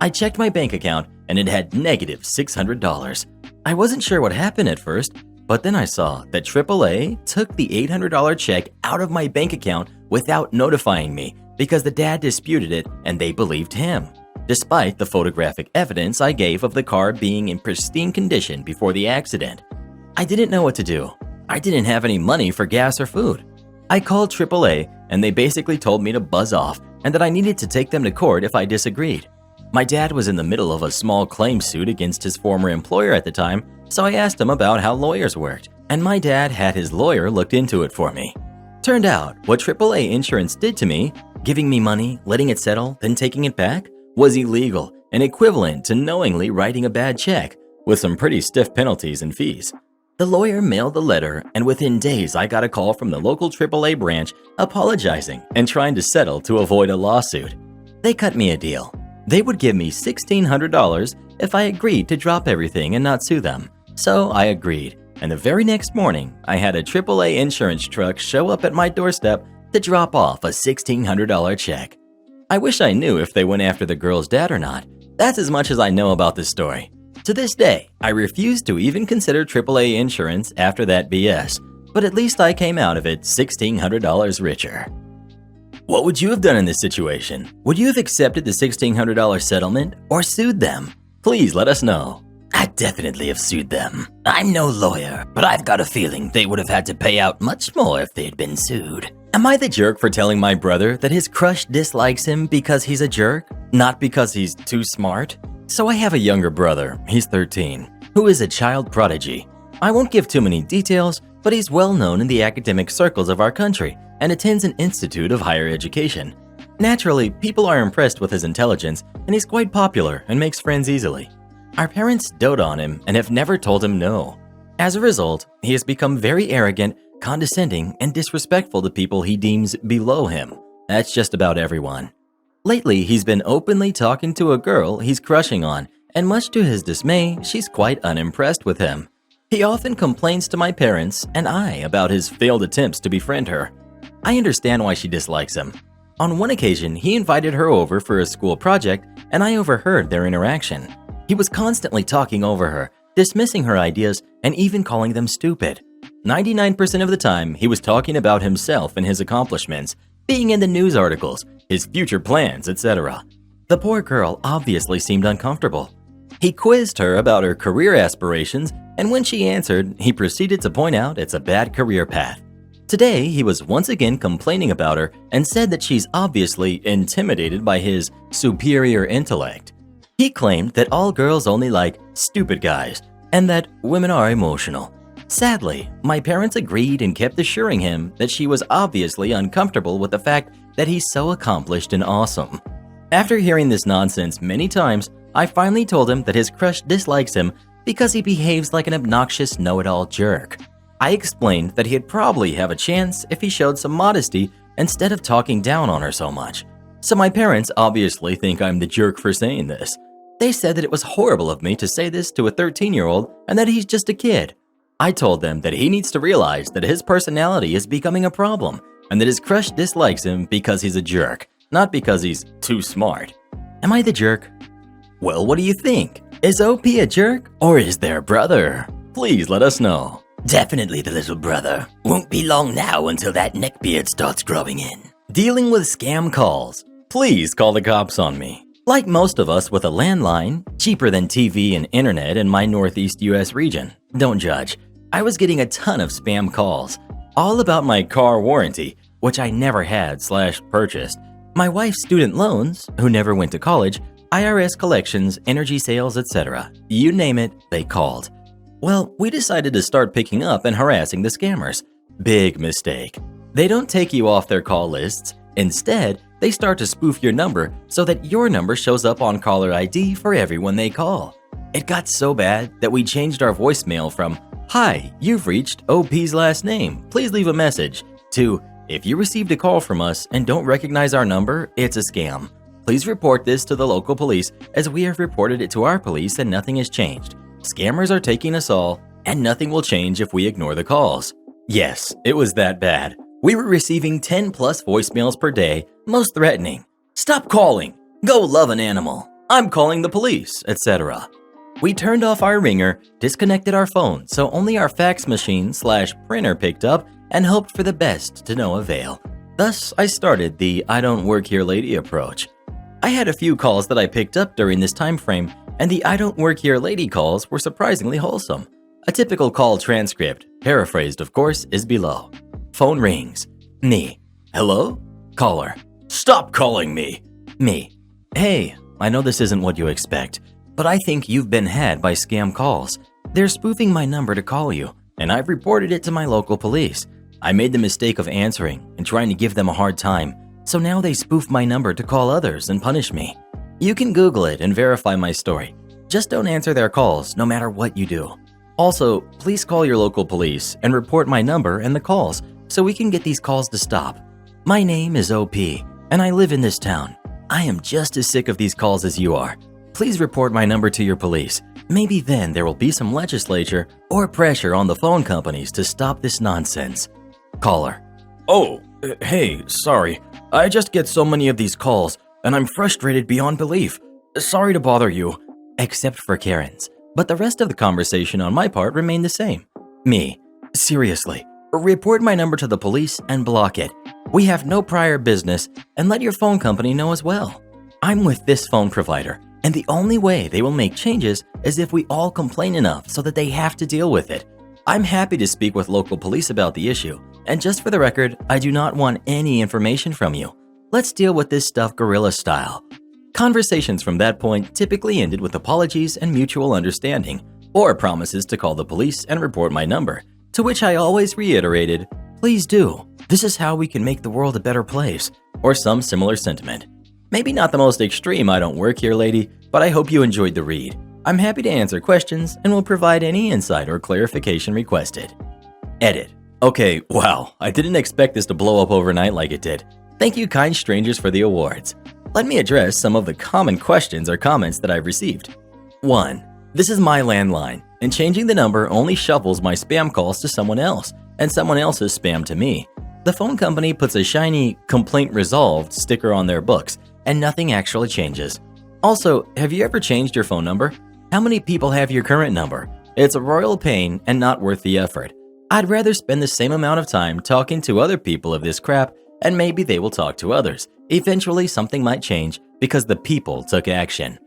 I checked my bank account and it had negative $600. I wasn't sure what happened at first, but then I saw that AAA took the $800 check out of my bank account without notifying me because the dad disputed it and they believed him, despite the photographic evidence I gave of the car being in pristine condition before the accident. I didn't know what to do. I didn't have any money for gas or food. I called AAA and they basically told me to buzz off and that I needed to take them to court if I disagreed. My dad was in the middle of a small claim suit against his former employer at the time, so I asked him about how lawyers worked, and my dad had his lawyer looked into it for me. Turned out, what AAA insurance did to me, giving me money, letting it settle, then taking it back, was illegal and equivalent to knowingly writing a bad check, with some pretty stiff penalties and fees. The lawyer mailed the letter, and within days I got a call from the local AAA branch apologizing and trying to settle to avoid a lawsuit. They cut me a deal. They would give me $1,600 if I agreed to drop everything and not sue them. So I agreed, and the very next morning, I had a AAA insurance truck show up at my doorstep to drop off a $1,600 check. I wish I knew if they went after the girl's dad or not. That's as much as I know about this story. To this day, I refuse to even consider AAA insurance after that BS, but at least I came out of it $1,600 richer. What would you have done in this situation? Would you have accepted the $1,600 settlement or sued them? Please let us know. I'd definitely have sued them. I'm no lawyer, but I've got a feeling they would have had to pay out much more if they'd been sued. Am I the jerk for telling my brother that his crush dislikes him because he's a jerk, not because he's too smart? So I have a younger brother, he's 13, who is a child prodigy. I won't give too many details, but he's well known in the academic circles of our country and attends an institute of higher education. Naturally, people are impressed with his intelligence, and he's quite popular and makes friends easily. Our parents dote on him and have never told him no. As a result, he has become very arrogant, condescending, and disrespectful to people he deems below him. That's just about everyone. Lately, he's been openly talking to a girl he's crushing on, and much to his dismay, she's quite unimpressed with him. He often complains to my parents and I about his failed attempts to befriend her. I understand why she dislikes him. On one occasion, he invited her over for a school project, and I overheard their interaction. He was constantly talking over her, dismissing her ideas, and even calling them stupid. 99% of the time, he was talking about himself and his accomplishments, being in the news articles, his future plans, etc. The poor girl obviously seemed uncomfortable. He quizzed her about her career aspirations, and when she answered, he proceeded to point out it's a bad career path. Today, he was once again complaining about her and said that she's obviously intimidated by his superior intellect. He claimed that all girls only like stupid guys and that women are emotional. Sadly, my parents agreed and kept assuring him that she was obviously uncomfortable with the fact that he's so accomplished and awesome. After hearing this nonsense many times, I finally told him that his crush dislikes him because he behaves like an obnoxious know-it-all jerk. I explained that he'd probably have a chance if he showed some modesty instead of talking down on her so much. So my parents obviously think I'm the jerk for saying this. They said that it was horrible of me to say this to a 13-year-old and that he's just a kid. I told them that he needs to realize that his personality is becoming a problem and that his crush dislikes him because he's a jerk, not because he's too smart. Am I the jerk? Well, what do you think? Is OP a jerk or is their brother? Please let us know. Definitely the little brother. Won't be long now until that neckbeard starts growing in. Dealing with scam calls. Please call the cops on me. Like most of us with a landline, cheaper than TV and internet in my Northeast US region. Don't judge. I was getting a ton of spam calls, all about my car warranty, which I never had/purchased, my wife's student loans, who never went to college, IRS collections, energy sales, etc. You name it, they called. Well, we decided to start picking up and harassing the scammers. Big mistake. They don't take you off their call lists. Instead, they start to spoof your number so that your number shows up on caller ID for everyone they call. It got so bad that we changed our voicemail from, "Hi, you've reached OP's last name. Please leave a message," to, "If you received a call from us and don't recognize our number, it's a scam. Please report this to the local police as we have reported it to our police and nothing has changed. Scammers are taking us all, and nothing will change if we ignore the calls." Yes, it was that bad. We were receiving 10 plus voicemails per day, most threatening. "Stop calling. Go love an animal. I'm calling the police," etc. We turned off our ringer, disconnected our phone so only our fax machine/printer picked up, and hoped for the best to no avail. Thus, I started the "I don't work here lady" approach. I had a few calls that I picked up during this time frame, and the "I don't work here lady" calls were surprisingly wholesome. A typical call transcript, paraphrased of course, is below. Phone rings. Me. "Hello?" Caller. "Stop calling me." Me. "Hey, I know this isn't what you expect, but I think you've been had by scam calls. They're spoofing my number to call you, and I've reported it to my local police. I made the mistake of answering and trying to give them a hard time, so now they spoof my number to call others and punish me. You can Google it and verify my story. Just don't answer their calls no matter what you do. Also, please call your local police and report my number and the calls so we can get these calls to stop. My name is OP, and I live in this town. I am just as sick of these calls as you are. Please report my number to your police. Maybe then there will be some legislature or pressure on the phone companies to stop this nonsense." Caller. "Oh, hey, sorry. I just get so many of these calls, and I'm frustrated beyond belief. Sorry to bother you." Except for Karen's. But the rest of the conversation on my part remained the same. Me. "Seriously, report my number to the police and block it. We have no prior business, and let your phone company know as well. I'm with this phone provider, and the only way they will make changes is if we all complain enough so that they have to deal with it. I'm happy to speak with local police about the issue, and just for the record, I do not want any information from you. Let's deal with this stuff guerrilla style." Conversations from that point typically ended with apologies and mutual understanding, or promises to call the police and report my number, to which I always reiterated, "Please do. This is how we can make the world a better place," or some similar sentiment. Maybe not the most extreme "I don't work here lady," but I hope you enjoyed the read. I'm happy to answer questions and will provide any insight or clarification requested. Edit. Okay, wow, I didn't expect this to blow up overnight like it did. Thank you, kind strangers, for the awards. Let me address some of the common questions or comments that I've received. 1. This is my landline, and changing the number only shuffles my spam calls to someone else, and someone else's spam to me. The phone company puts a shiny "complaint resolved" sticker on their books, and nothing actually changes. Also, have you ever changed your phone number? How many people have your current number? It's a royal pain and not worth the effort. I'd rather spend the same amount of time talking to other people of this crap, and maybe they will talk to others. Eventually, something might change because the people took action.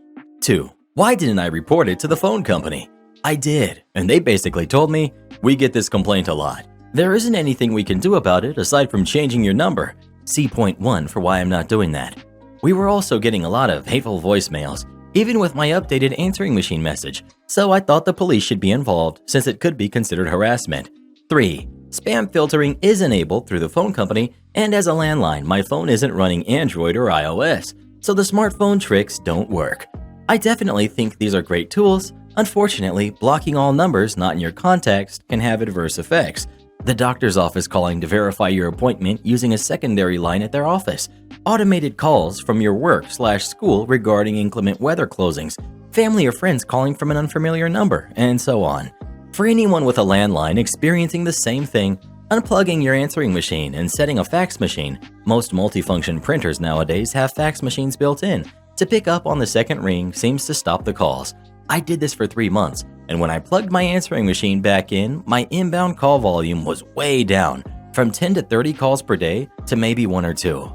2. Why didn't I report it to the phone company? I did, and they basically told me, "We get this complaint a lot. There isn't anything we can do about it aside from changing your number. See point 1 for why I'm not doing that. We were also getting a lot of hateful voicemails, even with my updated answering machine message, so I thought the police should be involved since it could be considered harassment. 3. Spam filtering is enabled through the phone company, and as a landline, my phone isn't running Android or iOS, so the smartphone tricks don't work. I definitely think these are great tools. Unfortunately, blocking all numbers not in your contacts can have adverse effects. The doctor's office calling to verify your appointment using a secondary line at their office, automated calls from your work/school regarding inclement weather closings, family or friends calling from an unfamiliar number, and so on. For anyone with a landline experiencing the same thing, unplugging your answering machine and setting a fax machine. Most multifunction printers nowadays have fax machines built in. To pick up on the second ring seems to stop the calls. I did this for 3 months, and when I plugged my answering machine back in, my inbound call volume was way down, from 10 to 30 calls per day to maybe 1 or 2.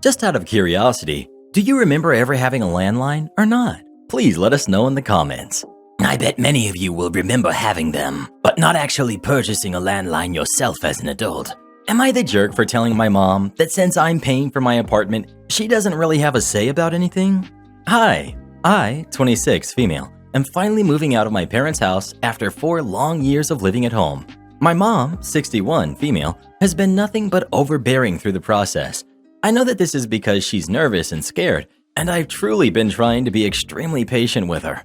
Just out of curiosity, do you remember ever having a landline or not? Please let us know in the comments. I bet many of you will remember having them, but not actually purchasing a landline yourself as an adult. Am I the jerk for telling my mom that since I'm paying for my apartment, she doesn't really have a say about anything? Hi, I, 26, female, am finally moving out of my parents' house after 4 long years of living at home. My mom, 61, female, has been nothing but overbearing through the process. I know that this is because she's nervous and scared, and I've truly been trying to be extremely patient with her.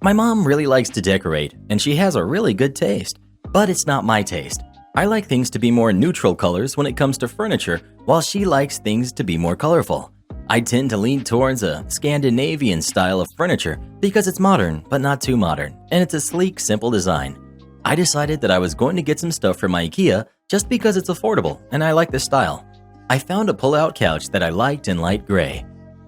My mom really likes to decorate, and she has a really good taste, but it's not my taste. I like things to be more neutral colors when it comes to furniture, while she likes things to be more colorful. I tend to lean towards a Scandinavian style of furniture because it's modern, but not too modern, and it's a sleek, simple design. I decided that I was going to get some stuff from IKEA just because it's affordable and I like the style. I found a pull-out couch that I liked in light gray.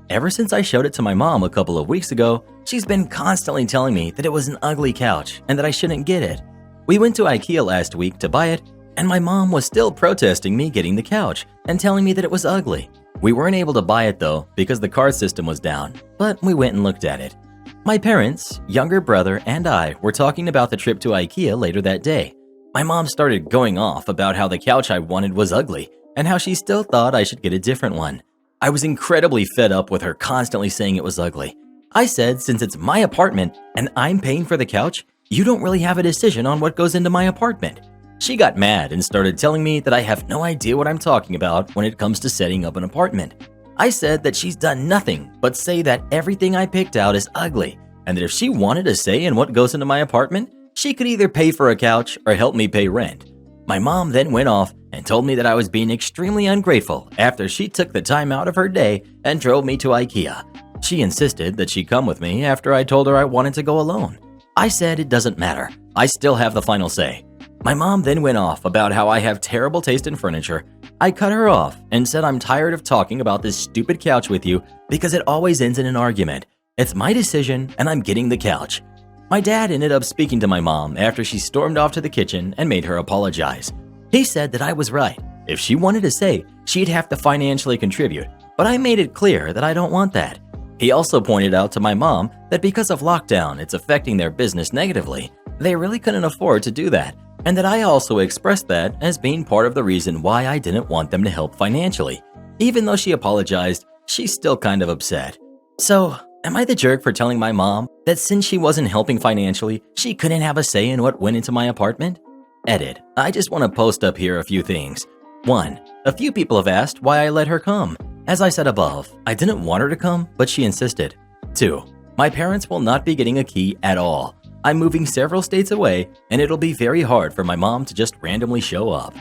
Ever since I showed it to my mom a couple of weeks ago, she's been constantly telling me that it was an ugly couch and that I shouldn't get it. We went to IKEA last week to buy it, and my mom was still protesting me getting the couch and telling me that it was ugly. We weren't able to buy it though because the card system was down, but we went and looked at it. My parents, younger brother, and I were talking about the trip to IKEA later that day. My mom started going off about how the couch I wanted was ugly and how she still thought I should get a different one. I was incredibly fed up with her constantly saying it was ugly. I said since it's my apartment and I'm paying for the couch, you don't really have a decision on what goes into my apartment. She got mad and started telling me that I have no idea what I'm talking about when it comes to setting up an apartment. I said that she's done nothing but say that everything I picked out is ugly, and that if she wanted a say in what goes into my apartment, she could either pay for a couch or help me pay rent. My mom then went off and told me that I was being extremely ungrateful after she took the time out of her day and drove me to IKEA. She insisted that she come with me after I told her I wanted to go alone. I said it doesn't matter. I still have the final say. My mom then went off about how I have terrible taste in furniture. I cut her off and said I'm tired of talking about this stupid couch with you because it always ends in an argument. It's my decision and I'm getting the couch. My dad ended up speaking to my mom after she stormed off to the kitchen and made her apologize. He said that I was right. If she wanted to say, she'd have to financially contribute, but I made it clear that I don't want that. He also pointed out to my mom that because of lockdown, it's affecting their business negatively. They really couldn't afford to do that, and that I also expressed that as being part of the reason why I didn't want them to help financially. Even though she apologized, she's still kind of upset. So, am I the jerk for telling my mom that since she wasn't helping financially, she couldn't have a say in what went into my apartment? Edit. I just want to post up here a few things. 1. A few people have asked why I let her come. As I said above, I didn't want her to come, but she insisted. 2. My parents will not be getting a key at all. I'm moving several states away, and it'll be very hard for my mom to just randomly show up.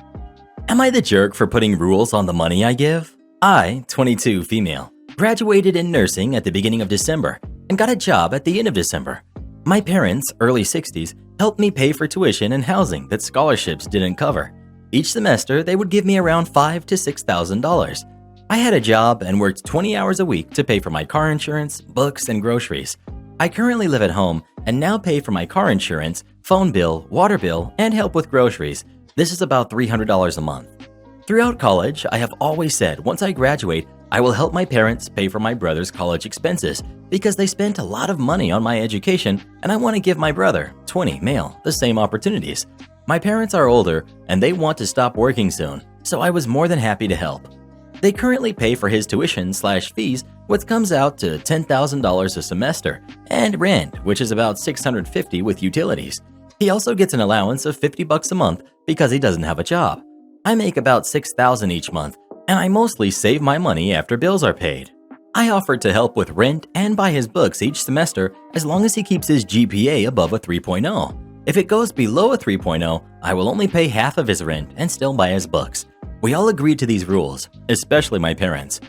Am I the jerk for putting rules on the money I give? I, 22, female, graduated in nursing at the beginning of December and got a job at the end of December. My parents, early 60s, helped me pay for tuition and housing that scholarships didn't cover. Each semester, they would give me around $5,000 to $6,000. I had a job and worked 20 hours a week to pay for my car insurance, books, and groceries. I currently live at home and now pay for my car insurance, phone bill, water bill, and help with groceries. This is about $300 a month. Throughout college, I have always said once I graduate, I will help my parents pay for my brother's college expenses because they spent a lot of money on my education and I want to give my brother, 20, male, the same opportunities. My parents are older and they want to stop working soon, so I was more than happy to help. They currently pay for his tuition/fees, which comes out to $10,000 a semester, and rent, which is about $650 with utilities. He also gets an allowance of $50 a month because he doesn't have a job. I make about $6,000 each month, and I mostly save my money after bills are paid. I offered to help with rent and buy his books each semester as long as he keeps his GPA above a 3.0. If it goes below a 3.0, I will only pay half of his rent and still buy his books. We all agreed to these rules, especially my parents.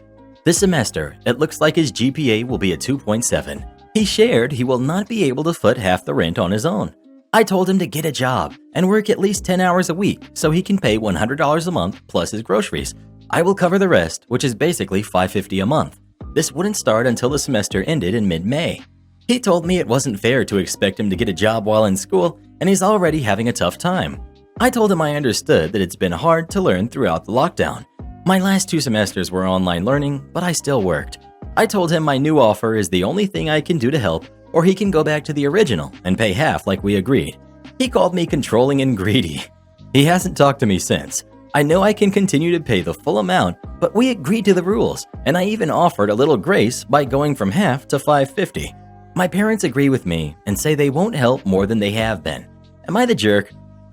This semester, it looks like his GPA will be a 2.7. He shared he will not be able to foot half the rent on his own. I told him to get a job and work at least 10 hours a week so he can pay $100 a month plus his groceries. I will cover the rest, which is basically $550 a month. This wouldn't start until the semester ended in mid-May. He told me it wasn't fair to expect him to get a job while in school, and he's already having a tough time. I told him I understood that it's been hard to learn throughout the lockdown. My last 2 semesters were online learning, but I still worked. I told him my new offer is the only thing I can do to help, or he can go back to the original and pay half like we agreed. He called me controlling and greedy. He hasn't talked to me since. I know I can continue to pay the full amount, but we agreed to the rules, and I even offered a little grace by going from half to $550. My parents agree with me and say they won't help more than they have been. Am I the jerk?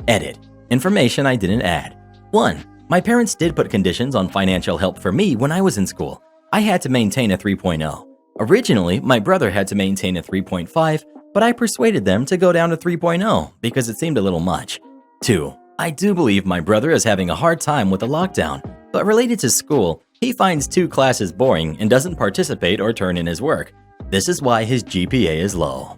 Edit. Information I didn't add. 1. My parents did put conditions on financial help for me when I was in school. I had to maintain a 3.0. Originally, my brother had to maintain a 3.5, but I persuaded them to go down to 3.0 because it seemed a little much. 2. I do believe my brother is having a hard time with the lockdown, but related to school, he finds 2 classes boring and doesn't participate or turn in his work. This is why his GPA is low.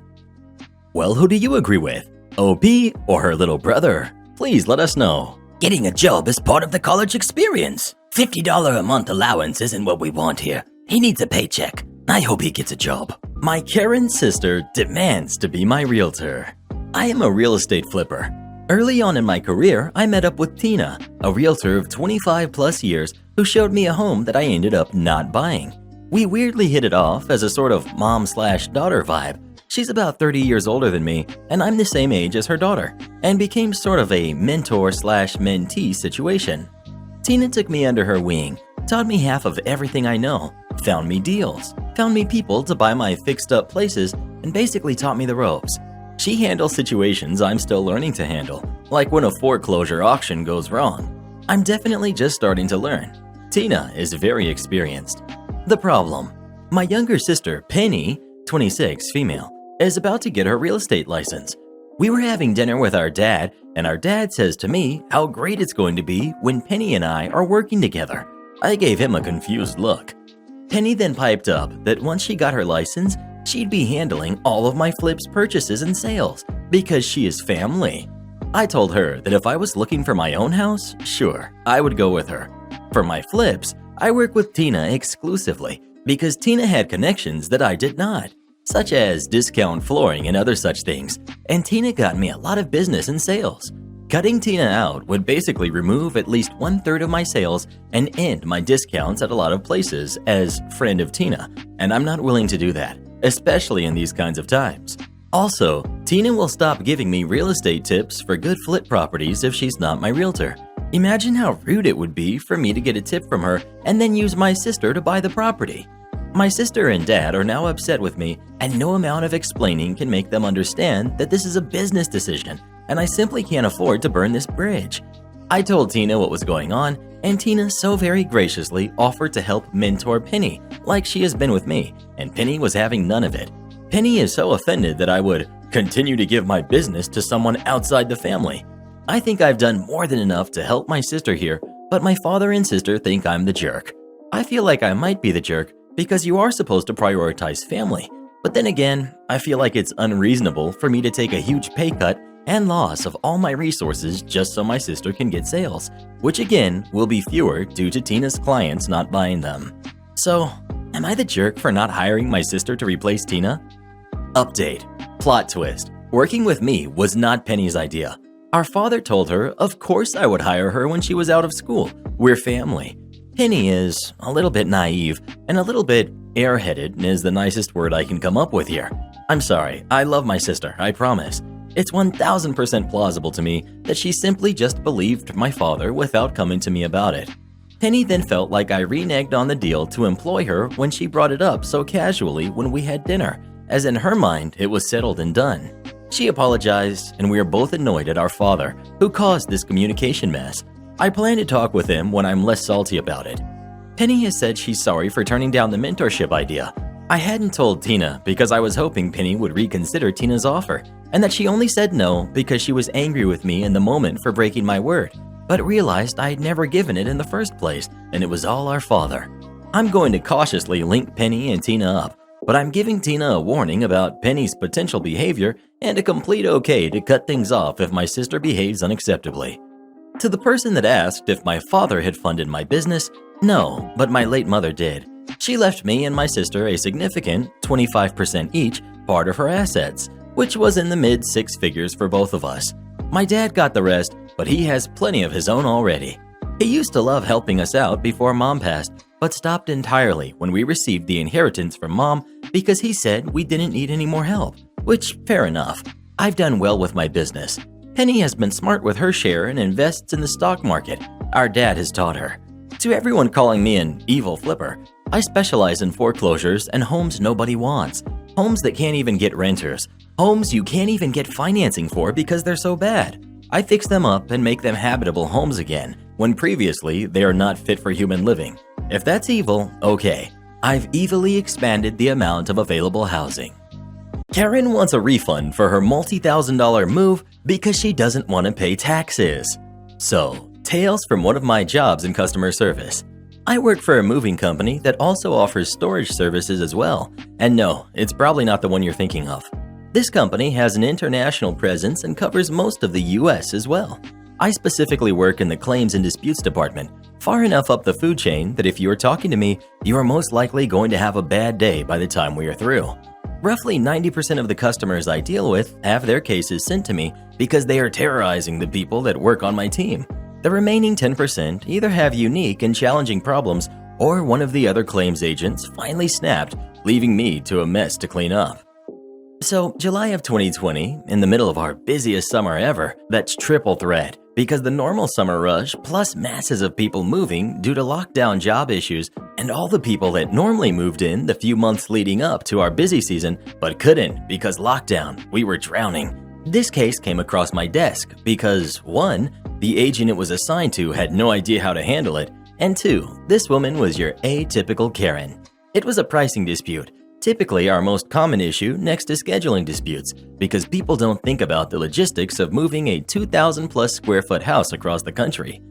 Well, who do you agree with? OP or her little brother? Please let us know. Getting a job is part of the college experience. $50 a month allowance isn't what we want here. He needs a paycheck. I hope he gets a job. My Karen sister demands to be my realtor. I am a real estate flipper. Early on in my career, I met up with Tina, a realtor of 25 plus years who showed me a home that I ended up not buying. We weirdly hit it off as a sort of mom/daughter vibe. She's about 30 years older than me, and I'm the same age as her daughter, and became sort of a mentor/mentee situation. Tina took me under her wing, taught me half of everything I know, found me deals, found me people to buy my fixed-up places, and basically taught me the ropes. She handles situations I'm still learning to handle, like when a foreclosure auction goes wrong. I'm definitely just starting to learn. Tina is very experienced. The problem: my younger sister, Penny, 26, female, is about to get her real estate license. We were having dinner with our dad, and our dad says to me how great it's going to be when Penny and I are working together. I gave him a confused look. Penny then piped up that once she got her license, she'd be handling all of my flips, purchases, and sales because she is family. I told her that if I was looking for my own house, sure, I would go with her. For my flips, I work with Tina exclusively because Tina had connections that I did not, such as discount flooring and other such things, and Tina got me a lot of business and sales. Cutting Tina out would basically remove at least 1/3 of my sales and end my discounts at a lot of places as friend of Tina, and I'm not willing to do that, especially in these kinds of times. Also, Tina will stop giving me real estate tips for good flip properties if she's not my realtor. Imagine how rude it would be for me to get a tip from her and then use my sister to buy the property. My sister and dad are now upset with me, and no amount of explaining can make them understand that this is a business decision, and I simply can't afford to burn this bridge. I told Tina what was going on, and Tina so very graciously offered to help mentor Penny, like she has been with me, and Penny was having none of it. Penny is so offended that I would continue to give my business to someone outside the family. I think I've done more than enough to help my sister here, but my father and sister think I'm the jerk. I feel like I might be the jerk because you are supposed to prioritize family, but then again, I feel like it's unreasonable for me to take a huge pay cut and loss of all my resources just so my sister can get sales, which again will be fewer due to Tina's clients not buying them. So, am I the jerk for not hiring my sister to replace Tina? Update. Plot twist. Working with me was not Penny's idea. Our father told her, of course I would hire her when she was out of school. We're family. Penny is a little bit naive and a little bit airheaded is the nicest word I can come up with here. I'm sorry, I love my sister, I promise. It's 1000% plausible to me that she simply just believed my father without coming to me about it. Penny then felt like I reneged on the deal to employ her when she brought it up so casually when we had dinner, as in her mind it was settled and done. She apologized, and we are both annoyed at our father, who caused this communication mess. I plan to talk with him when I'm less salty about it. Penny has said she's sorry for turning down the mentorship idea. I hadn't told Tina because I was hoping Penny would reconsider Tina's offer, and that she only said no because she was angry with me in the moment for breaking my word, but realized I had never given it in the first place, and it was all our father. I'm going to cautiously link Penny and Tina up, but I'm giving Tina a warning about Penny's potential behavior and a complete okay to cut things off if my sister behaves unacceptably. To the person that asked if my father had funded my business, no, but my late mother did. She left me and my sister a significant 25% each part of her assets, which was in the mid six figures for both of us. My dad got the rest, but he has plenty of his own already. He used to love helping us out before Mom passed, but stopped entirely when we received the inheritance from Mom because he said we didn't need any more help, which, fair enough. I've done well with my business. Penny has been smart with her share and invests in the stock market. Our dad has taught her. To everyone calling me an evil flipper, I specialize in foreclosures and homes nobody wants. Homes that can't even get renters. Homes you can't even get financing for because they're so bad. I fix them up and make them habitable homes again, when previously they are not fit for human living. If that's evil, okay. I've evilly expanded the amount of available housing. Karen wants a refund for her multi-$1,000 move because she doesn't want to pay taxes. So, tales from one of my jobs in customer service. I work for a moving company that also offers storage services as well. And no, it's probably not the one you're thinking of. This company has an international presence and covers most of the US as well. I specifically work in the claims and disputes department, far enough up the food chain that if you are talking to me, you are most likely going to have a bad day by the time we are through. Roughly 90% of the customers I deal with have their cases sent to me because they are terrorizing the people that work on my team. The remaining 10% either have unique and challenging problems, or one of the other claims agents finally snapped, leaving me to a mess to clean up. So, July of 2020, in the middle of our busiest summer ever, that's triple threat, because the normal summer rush plus masses of people moving due to lockdown job issues and all the people that normally moved in the few months leading up to our busy season but couldn't because lockdown, we were drowning. This case came across my desk because 1, the agent it was assigned to had no idea how to handle it, and 2, this woman was your atypical Karen. It was a pricing dispute. Typically our most common issue next to scheduling disputes, because people don't think about the logistics of moving a 2,000 plus square foot house across the country.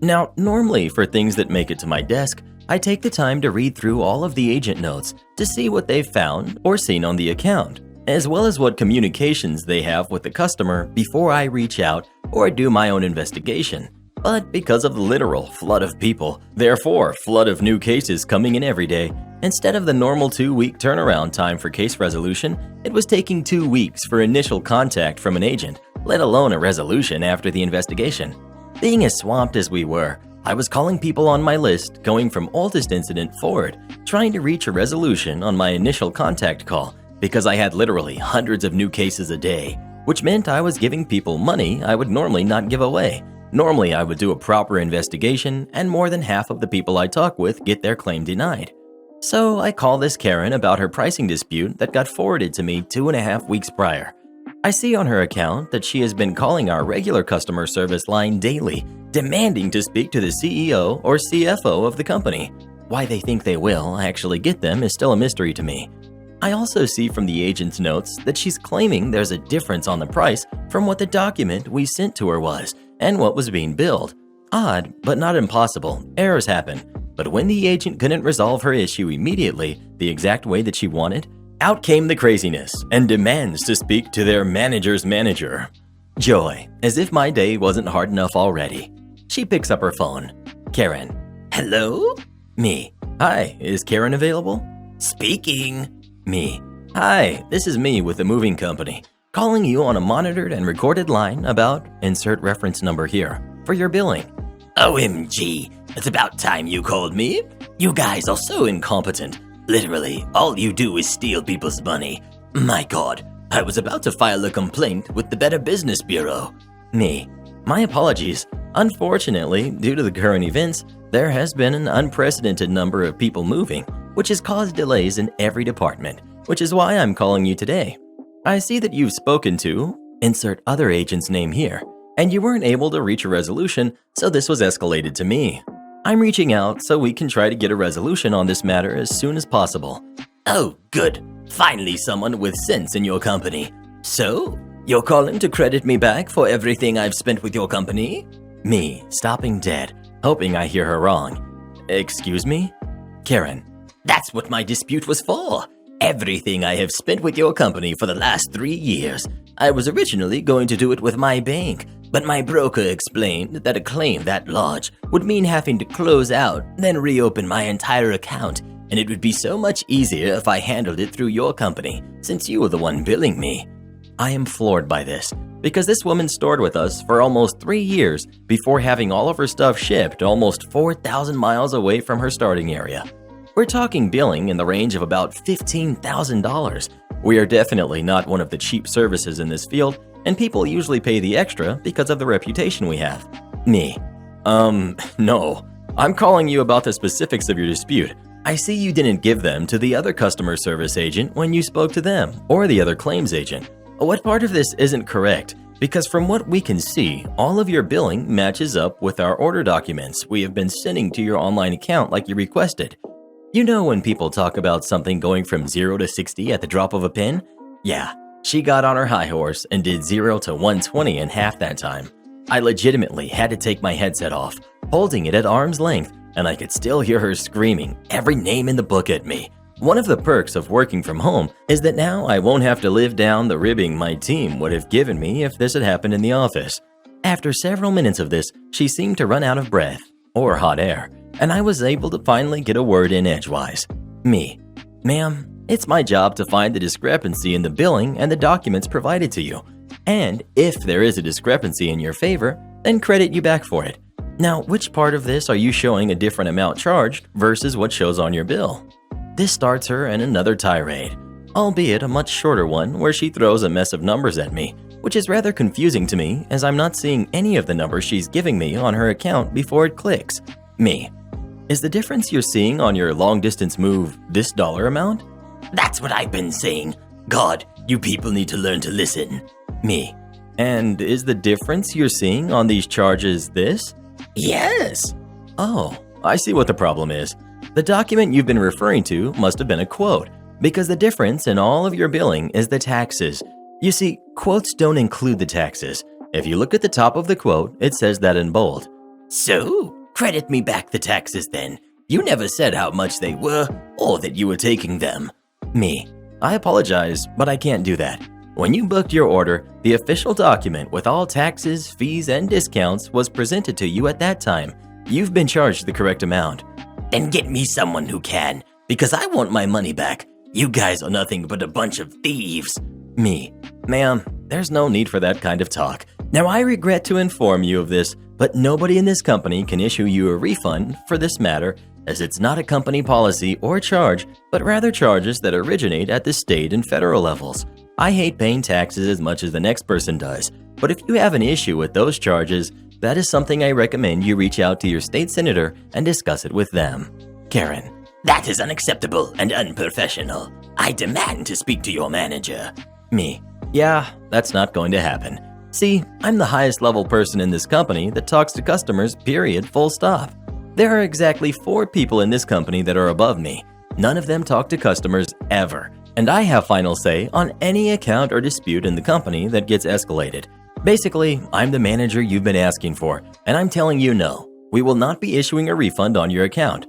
Now, normally for things that make it to my desk, I take the time to read through all of the agent notes to see what they've found or seen on the account, as well as what communications they have with the customer before I reach out or do my own investigation. But because of the literal flood of people, therefore flood of new cases coming in every day, instead of the normal 2-week turnaround time for case resolution, it was taking 2 weeks for initial contact from an agent, let alone a resolution after the investigation. Being as swamped as we were, I was calling people on my list going from oldest incident forward, trying to reach a resolution on my initial contact call because I had literally hundreds of new cases a day, which meant I was giving people money I would normally not give away. Normally, I would do a proper investigation, and more than half of the people I talk with get their claim denied. So I call this Karen about her pricing dispute that got forwarded to me 2.5 weeks prior. I see on her account that she has been calling our regular customer service line daily, demanding to speak to the CEO or CFO of the company. Why they think they will actually get them is still a mystery to me. I also see from the agent's notes that she's claiming there's a difference on the price from what the document we sent to her was and what was being billed. Odd, but not impossible. Errors happen. But when the agent couldn't resolve her issue immediately, the exact way that she wanted, out came the craziness and demands to speak to their manager's manager. Joy, as if my day wasn't hard enough already. She picks up her phone. Karen. Hello? Me. Hi, is Karen available? Speaking. Me. Hi, this is me with the moving company, calling you on a monitored and recorded line about insert reference number here for your billing. OMG, it's about time you called me. You guys are so incompetent. Literally, all you do is steal people's money. My God, I was about to file a complaint with the Better Business Bureau. Me. My apologies. Unfortunately, due to the current events, there has been an unprecedented number of people moving, which has caused delays in every department, which is why I'm calling you today. I see that you've spoken to, insert other agent's name here, and you weren't able to reach a resolution, so this was escalated to me. I'm reaching out so we can try to get a resolution on this matter as soon as possible. Oh, good. Finally someone with sense in your company. So, you're calling to credit me back for everything I've spent with your company? Me, stopping dead, hoping I hear her wrong. Excuse me? Karen. That's what my dispute was for. Everything I have spent with your company for the last 3 years. I was originally going to do it with my bank, but my broker explained that a claim that large would mean having to close out, then reopen my entire account, and it would be so much easier if I handled it through your company, since you were the one billing me. I am floored by this, because this woman stored with us for almost 3 years before having all of her stuff shipped almost 4,000 miles away from her starting area. We're talking billing in the range of about $15,000. We are definitely not one of the cheap services in this field, and people usually pay the extra because of the reputation we have. Me. No. I'm calling you about the specifics of your dispute. I see you didn't give them to the other customer service agent when you spoke to them, or the other claims agent. What part of this isn't correct? Because from what we can see, all of your billing matches up with our order documents we have been sending to your online account like you requested. You know when people talk about something going from 0 to 60 at the drop of a pin? Yeah, she got on her high horse and did 0 to 120 in half that time. I legitimately had to take my headset off, holding it at arm's length, and I could still hear her screaming every name in the book at me. One of the perks of working from home is that now I won't have to live down the ribbing my team would have given me if this had happened in the office. After several minutes of this, she seemed to run out of breath, or hot air, and I was able to finally get a word in edgewise. Me. Ma'am, it's my job to find the discrepancy in the billing and the documents provided to you. And if there is a discrepancy in your favor, then credit you back for it. Now, which part of this are you showing a different amount charged versus what shows on your bill? This starts her in another tirade, albeit a much shorter one where she throws a mess of numbers at me, which is rather confusing to me as I'm not seeing any of the numbers she's giving me on her account before it clicks. Me. Is the difference you're seeing on your long-distance move this dollar amount? That's what I've been saying. God, you people need to learn to listen. Me. And is the difference you're seeing on these charges this? Yes. Oh, I see what the problem is. The document you've been referring to must have been a quote, because the difference in all of your billing is the taxes. You see, quotes don't include the taxes. If you look at the top of the quote, it says that in bold. So, credit me back the taxes then. You never said how much they were, or that you were taking them. Me. I apologize, but I can't do that. When you booked your order, the official document with all taxes, fees, and discounts was presented to you at that time. You've been charged the correct amount. Then get me someone who can, because I want my money back. You guys are nothing but a bunch of thieves. Me. Ma'am, there's no need for that kind of talk. Now, I regret to inform you of this, but nobody in this company can issue you a refund for this matter, as it's not a company policy or charge, but rather charges that originate at the state and federal levels. I hate paying taxes as much as the next person does, but if you have an issue with those charges, that is something I recommend you reach out to your state senator and discuss it with them. Karen. That is unacceptable and unprofessional. I demand to speak to your manager. Me. Yeah, that's not going to happen. See, I'm the highest level person in this company that talks to customers, period, full stop. There are exactly 4 people in this company that are above me. None of them talk to customers ever, and I have final say on any account or dispute in the company that gets escalated. Basically, I'm the manager you've been asking for, and I'm telling you no. We will not be issuing a refund on your account.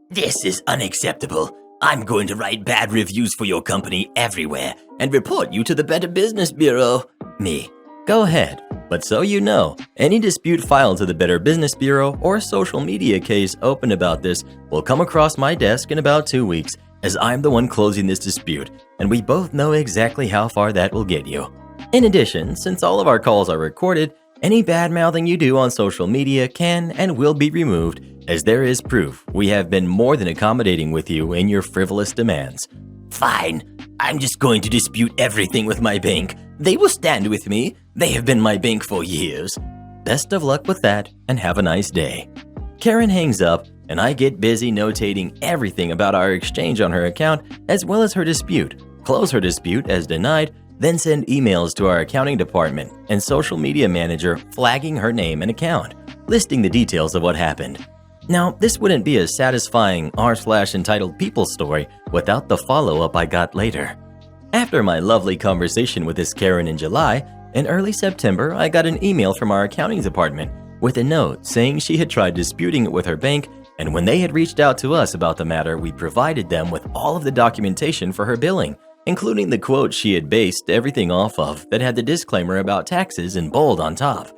This is unacceptable. I'm going to write bad reviews for your company everywhere and report you to the Better Business Bureau. Me. Go ahead. But so you know, any dispute filed to the Better Business Bureau or social media case opened about this will come across my desk in about 2 weeks, as I'm the one closing this dispute, and we both know exactly how far that will get you. In addition, since all of our calls are recorded, any bad-mouthing you do on social media can and will be removed, as there is proof we have been more than accommodating with you in your frivolous demands. Fine. I'm just going to dispute everything with my bank. They will stand with me. They have been my bank for years. Best of luck with that, and have a nice day. Karen hangs up, and I get busy notating everything about our exchange on her account, as well as her dispute, close her dispute as denied, then send emails to our accounting department and social media manager flagging her name and account, listing the details of what happened. Now, this wouldn't be a satisfying r/entitled people story without the follow-up I got later. After my lovely conversation with this Karen in July, in early September, I got an email from our accounting department with a note saying she had tried disputing it with her bank, and when they had reached out to us about the matter, we provided them with all of the documentation for her billing, including the quote she had based everything off of that had the disclaimer about taxes in bold on top.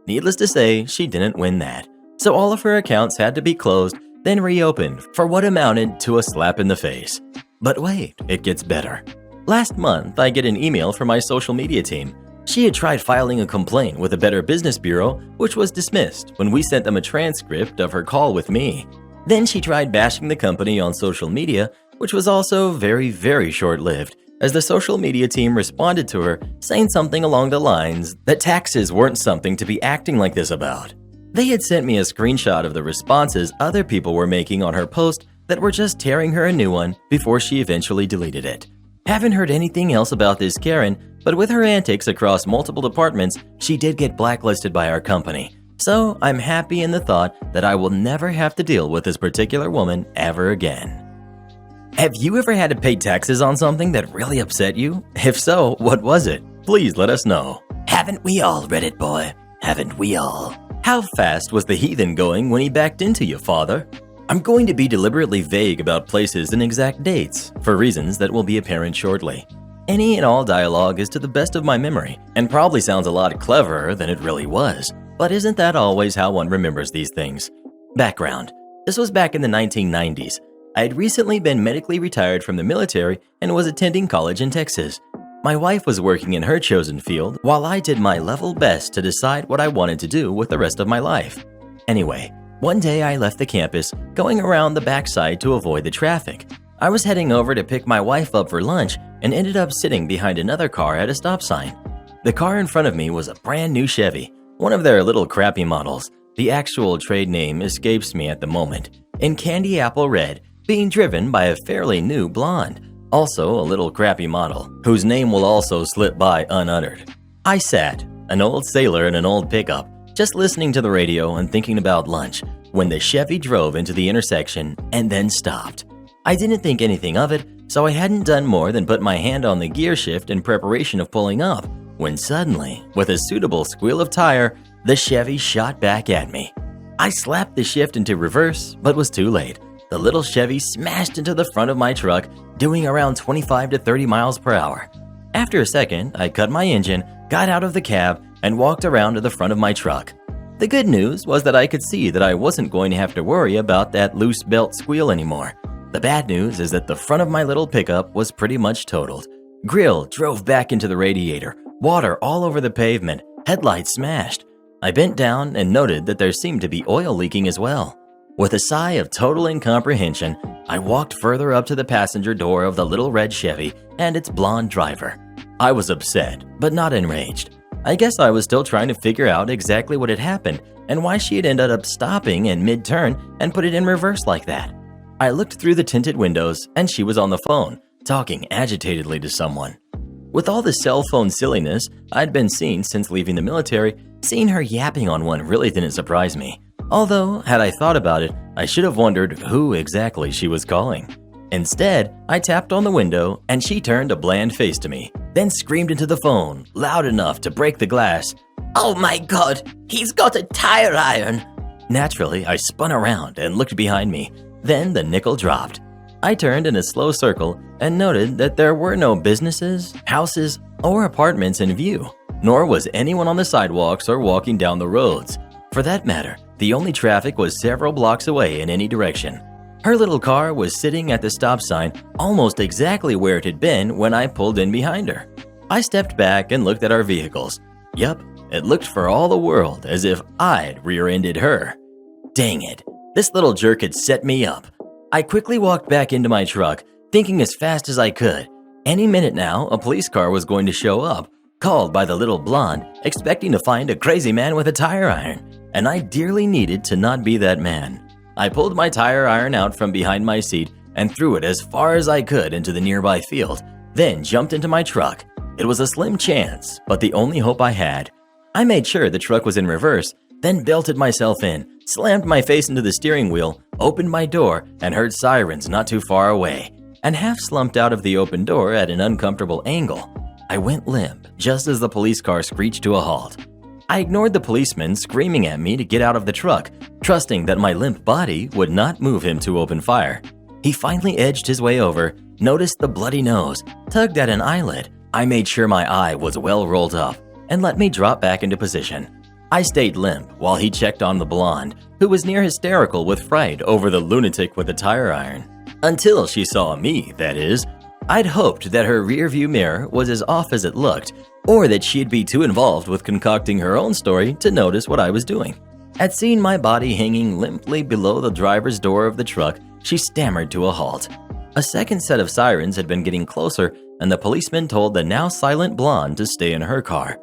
Needless to say, she didn't win that. So all of her accounts had to be closed, then reopened for what amounted to a slap in the face. But wait, it gets better. Last month, I get an email from my social media team. She had tried filing a complaint with the Better Business Bureau, which was dismissed when we sent them a transcript of her call with me. Then she tried bashing the company on social media, which was also very, very short-lived, as the social media team responded to her saying something along the lines that taxes weren't something to be acting like this about. They had sent me a screenshot of the responses other people were making on her post that were just tearing her a new one before she eventually deleted it. Haven't heard anything else about this Karen, but with her antics across multiple departments, she did get blacklisted by our company. So I'm happy in the thought that I will never have to deal with this particular woman ever again. Have you ever had to pay taxes on something that really upset you? If so, what was it? Please let us know. Haven't we all, Reddit boy? Haven't we all? How fast was the heathen going when he backed into you, father? I'm going to be deliberately vague about places and exact dates, for reasons that will be apparent shortly. Any and all dialogue is to the best of my memory, and probably sounds a lot cleverer than it really was. But isn't that always how one remembers these things? Background. This was back in the 1990s. I had recently been medically retired from the military and was attending college in Texas. My wife was working in her chosen field while I did my level best to decide what I wanted to do with the rest of my life. Anyway, one day I left the campus, going around the backside to avoid the traffic. I was heading over to pick my wife up for lunch and ended up sitting behind another car at a stop sign. The car in front of me was a brand new Chevy, one of their little crappy models. The actual trade name escapes me at the moment, in candy apple red, being driven by a fairly new blonde. Also a little crappy model, whose name will also slip by unuttered. I sat, an old sailor in an old pickup, just listening to the radio and thinking about lunch, when the Chevy drove into the intersection and then stopped. I didn't think anything of it, so I hadn't done more than put my hand on the gear shift in preparation of pulling up, when suddenly, with a suitable squeal of tire, the Chevy shot back at me. I slapped the shift into reverse, but was too late. The little Chevy smashed into the front of my truck, doing around 25 to 30 miles per hour. After a second, I cut my engine, got out of the cab, and walked around to the front of my truck. The good news was that I could see that I wasn't going to have to worry about that loose belt squeal anymore. The bad news is that the front of my little pickup was pretty much totaled. Grill drove back into the radiator, water all over the pavement, headlights smashed. I bent down and noted that there seemed to be oil leaking as well. With a sigh of total incomprehension, I walked further up to the passenger door of the little red Chevy and its blonde driver. I was upset, but not enraged. I guess I was still trying to figure out exactly what had happened and why she had ended up stopping in mid-turn and put it in reverse like that. I looked through the tinted windows and she was on the phone, talking agitatedly to someone. With all the cell phone silliness I'd been seeing since leaving the military, seeing her yapping on one really didn't surprise me. Although, had I thought about it, I should have wondered who exactly she was calling. Instead, I tapped on the window and she turned a bland face to me, then screamed into the phone, loud enough to break the glass. Oh my God, he's got a tire iron. Naturally, I spun around and looked behind me. Then the nickel dropped. I turned in a slow circle and noted that there were no businesses, houses, or apartments in view, nor was anyone on the sidewalks or walking down the roads. For that matter, the only traffic was several blocks away in any direction. Her little car was sitting at the stop sign almost exactly where it had been when I pulled in behind her. I stepped back and looked at our vehicles. Yup, it looked for all the world as if I'd rear-ended her. Dang it, this little jerk had set me up. I quickly walked back into my truck, thinking as fast as I could. Any minute now, a police car was going to show up, called by the little blonde, expecting to find a crazy man with a tire iron, and I dearly needed to not be that man. I pulled my tire iron out from behind my seat and threw it as far as I could into the nearby field, then jumped into my truck. It was a slim chance, but the only hope I had. I made sure the truck was in reverse, then belted myself in, slammed my face into the steering wheel, opened my door, and heard sirens not too far away, and half slumped out of the open door at an uncomfortable angle. I went limp just as the police car screeched to a halt. I ignored the policeman screaming at me to get out of the truck, trusting that my limp body would not move him to open fire. He finally edged his way over, noticed the bloody nose, tugged at an eyelid. I made sure my eye was well rolled up, and let me drop back into position. I stayed limp while he checked on the blonde, who was near hysterical with fright over the lunatic with the tire iron. Until she saw me, that is. I'd hoped that her rearview mirror was as off as it looked, or that she'd be too involved with concocting her own story to notice what I was doing. At seeing my body hanging limply below the driver's door of the truck, she stammered to a halt. A second set of sirens had been getting closer, and the policeman told the now silent blonde to stay in her car.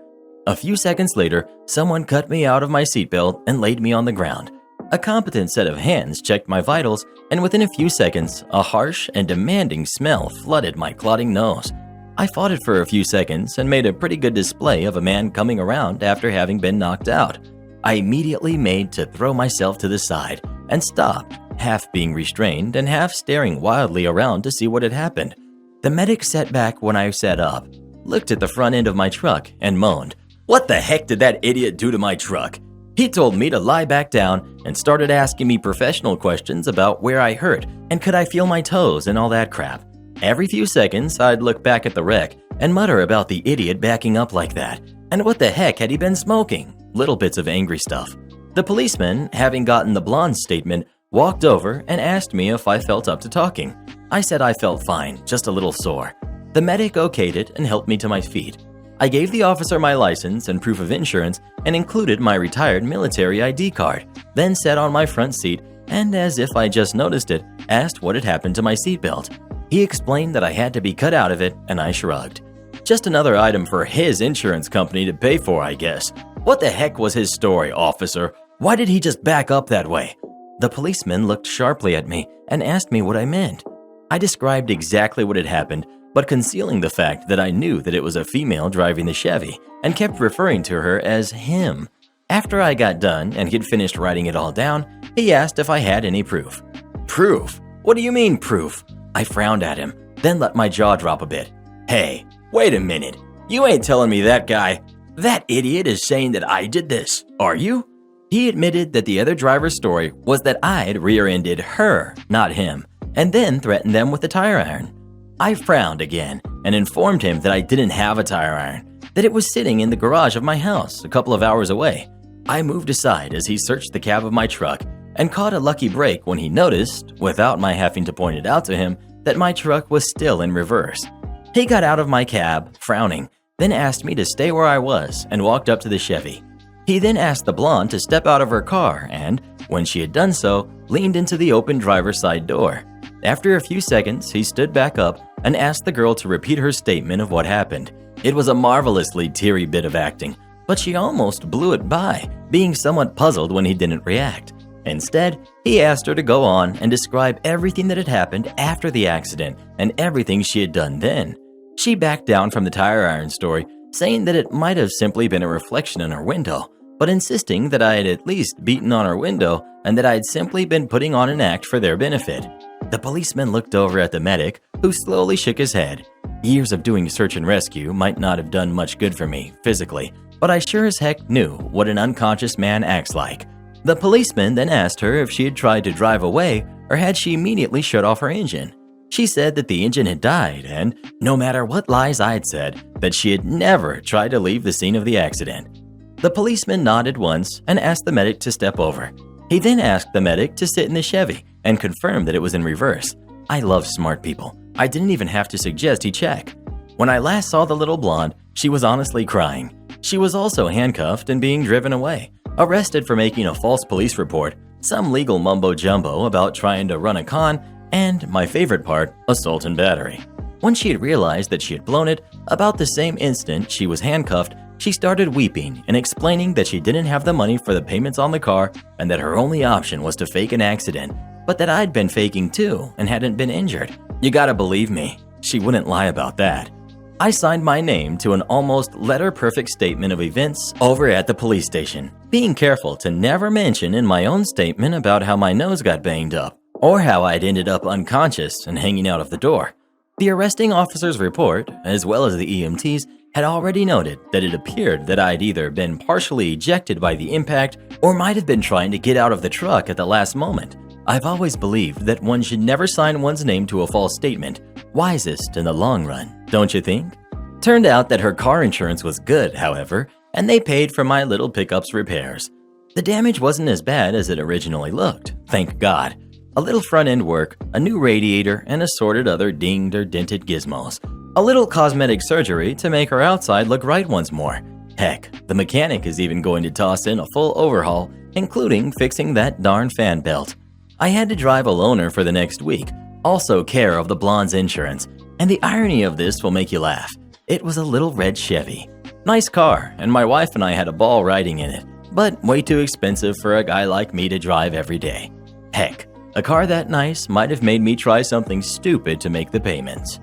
A few seconds later, someone cut me out of my seatbelt and laid me on the ground. A competent set of hands checked my vitals, and within a few seconds, a harsh and demanding smell flooded my clotting nose. I fought it for a few seconds and made a pretty good display of a man coming around after having been knocked out. I immediately made to throw myself to the side and stop, half being restrained and half staring wildly around to see what had happened. The medic sat back when I sat up, looked at the front end of my truck, and moaned, "What the heck did that idiot do to my truck?" He told me to lie back down and started asking me professional questions about where I hurt and could I feel my toes and all that crap. Every few seconds, I'd look back at the wreck and mutter about the idiot backing up like that. And what the heck had he been smoking? Little bits of angry stuff. The policeman, having gotten the blonde's statement, walked over and asked me if I felt up to talking. I said I felt fine, just a little sore. The medic okayed it and helped me to my feet. I gave the officer my license and proof of insurance and included my retired military ID card, then sat on my front seat and, as if I just noticed it, asked what had happened to my seatbelt. He explained that I had to be cut out of it, and I shrugged. Just another item for his insurance company to pay for, I guess. What the heck was his story, officer? Why did he just back up that way? The policeman looked sharply at me and asked me what I meant. I described exactly what had happened, but concealing the fact that I knew that it was a female driving the Chevy and kept referring to her as him. After I got done and he'd finished writing it all down, he asked if I had any proof. Proof? What do you mean proof? I frowned at him, then let my jaw drop a bit. Hey, wait a minute. You ain't telling me that idiot is saying that I did this, are you? He admitted that the other driver's story was that I'd rear-ended her, not him, and then threatened them with the tire iron. I frowned again and informed him that I didn't have a tire iron, that it was sitting in the garage of my house a couple of hours away. I moved aside as he searched the cab of my truck and caught a lucky break when he noticed, without my having to point it out to him, that my truck was still in reverse. He got out of my cab, frowning, then asked me to stay where I was and walked up to the Chevy. He then asked the blonde to step out of her car and, when she had done so, leaned into the open driver's side door. After a few seconds, he stood back up and asked the girl to repeat her statement of what happened. It was a marvelously teary bit of acting, but she almost blew it by, being somewhat puzzled when he didn't react. Instead, he asked her to go on and describe everything that had happened after the accident and everything she had done then. She backed down from the tire iron story, saying that it might have simply been a reflection in her window, but insisting that I had at least beaten on her window and that I had simply been putting on an act for their benefit. The policeman looked over at the medic, who slowly shook his head. Years of doing search and rescue might not have done much good for me, physically, but I sure as heck knew what an unconscious man acts like. The policeman then asked her if she had tried to drive away or had she immediately shut off her engine. She said that the engine had died and, no matter what lies I'd said, that she had never tried to leave the scene of the accident. The policeman nodded once and asked the medic to step over. He then asked the medic to sit in the Chevy and confirm that it was in reverse. I love smart people. I didn't even have to suggest he check. When I last saw the little blonde, she was honestly crying. She was also handcuffed and being driven away, arrested for making a false police report, some legal mumbo-jumbo about trying to run a con, and, my favorite part, assault and battery. Once she had realized that she had blown it, about the same instant she was handcuffed, she started weeping and explaining that she didn't have the money for the payments on the car and that her only option was to fake an accident, but that I'd been faking too and hadn't been injured. You gotta believe me, she wouldn't lie about that. I signed my name to an almost letter-perfect statement of events over at the police station, being careful to never mention in my own statement about how my nose got banged up or how I'd ended up unconscious and hanging out of the door. The arresting officer's report, as well as the EMT's, had already noted that it appeared that I'd either been partially ejected by the impact or might have been trying to get out of the truck at the last moment. I've always believed that one should never sign one's name to a false statement. Wisest in the long run, don't you think? Turned out that her car insurance was good, however, and they paid for my little pickup's repairs. The damage wasn't as bad as it originally looked, thank God. A little front-end work, a new radiator, and assorted other dinged or dented gizmos. A little cosmetic surgery to make her outside look right once more. Heck, the mechanic is even going to toss in a full overhaul, including fixing that darn fan belt. I had to drive a loaner for the next week, also care of the blonde's insurance, and the irony of this will make you laugh. It was a little red Chevy. Nice car, and my wife and I had a ball riding in it, but way too expensive for a guy like me to drive every day. Heck, a car that nice might have made me try something stupid to make the payments.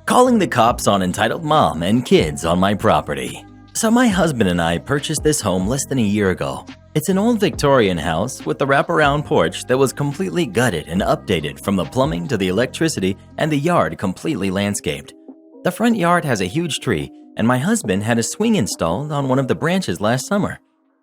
Calling the cops on entitled mom and kids on my property. So my husband and I purchased this home less than a year ago. It's an old Victorian house with a wraparound porch that was completely gutted and updated from the plumbing to the electricity and the yard completely landscaped. The front yard has a huge tree, and my husband had a swing installed on one of the branches last summer.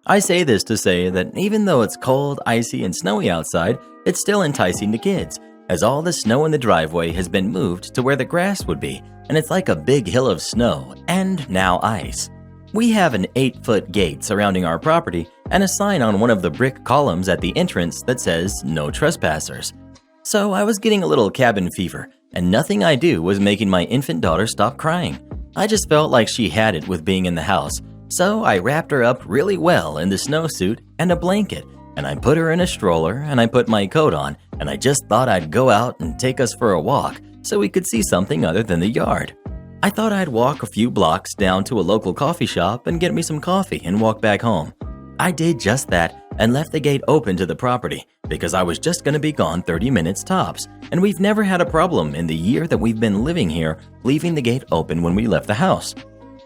I say this to say that even though it's cold, icy, and snowy outside, it's still enticing to kids, as all the snow in the driveway has been moved to where the grass would be, and it's like a big hill of snow and now ice. We have an 8-foot gate surrounding our property and a sign on one of the brick columns at the entrance that says no trespassers. So I was getting a little cabin fever, and nothing I do was making my infant daughter stop crying. I just felt like she had it with being in the house, so I wrapped her up really well in the snowsuit and a blanket, and I put her in a stroller and I put my coat on, and I just thought I'd go out and take us for a walk so we could see something other than the yard. I thought I'd walk a few blocks down to a local coffee shop and get me some coffee and walk back home. I did just that and left the gate open to the property because I was just going to be gone 30 minutes tops, and we've never had a problem in the year that we've been living here leaving the gate open when we left the house.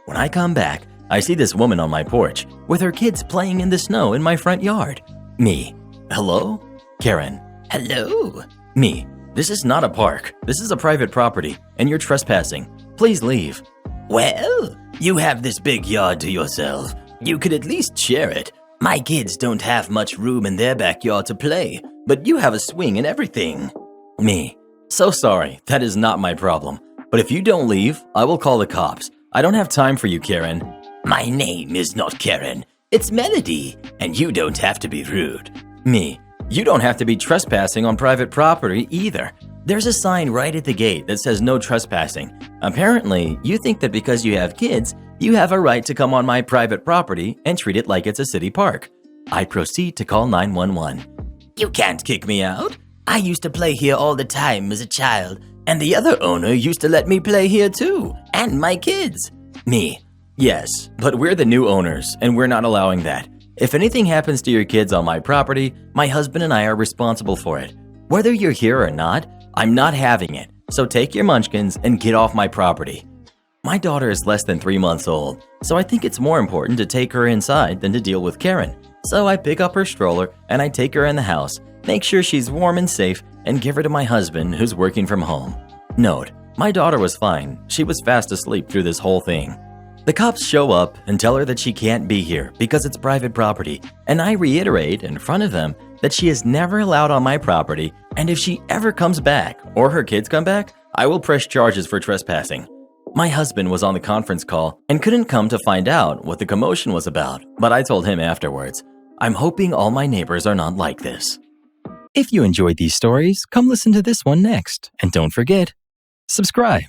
When I come back, I see this woman on my porch with her kids playing in the snow in my front yard. Me. Hello? Karen. Hello? Me. This is not a park. This is a private property, and you're trespassing. Please leave. Well, you have this big yard to yourself. You could at least share it. My kids don't have much room in their backyard to play, but you have a swing and everything. Me. So sorry, that is not my problem. But if you don't leave, I will call the cops. I don't have time for you, Karen. My name is not Karen. It's Melody, and you don't have to be rude. Me. You don't have to be trespassing on private property either. There's a sign right at the gate that says no trespassing. Apparently, you think that because you have kids, you have a right to come on my private property and treat it like it's a city park. I proceed to call 911. You can't kick me out. I used to play here all the time as a child, and the other owner used to let me play here too, and my kids. Me. Yes, but we're the new owners, and we're not allowing that. If anything happens to your kids on my property, my husband and I are responsible for it. Whether you're here or not, I'm not having it, so take your munchkins and get off my property. My daughter is less than 3 months old, so I think it's more important to take her inside than to deal with Karen. So I pick up her stroller and I take her in the house, make sure she's warm and safe, and give her to my husband who's working from home. Note, my daughter was fine. She was fast asleep through this whole thing. The cops show up and tell her that she can't be here because it's private property, and I reiterate in front of them that she is never allowed on my property, and if she ever comes back or her kids come back, I will press charges for trespassing. My husband was on the conference call and couldn't come to find out what the commotion was about, but I told him afterwards. I'm hoping all my neighbors are not like this. If you enjoyed these stories, come listen to this one next. And don't forget, subscribe.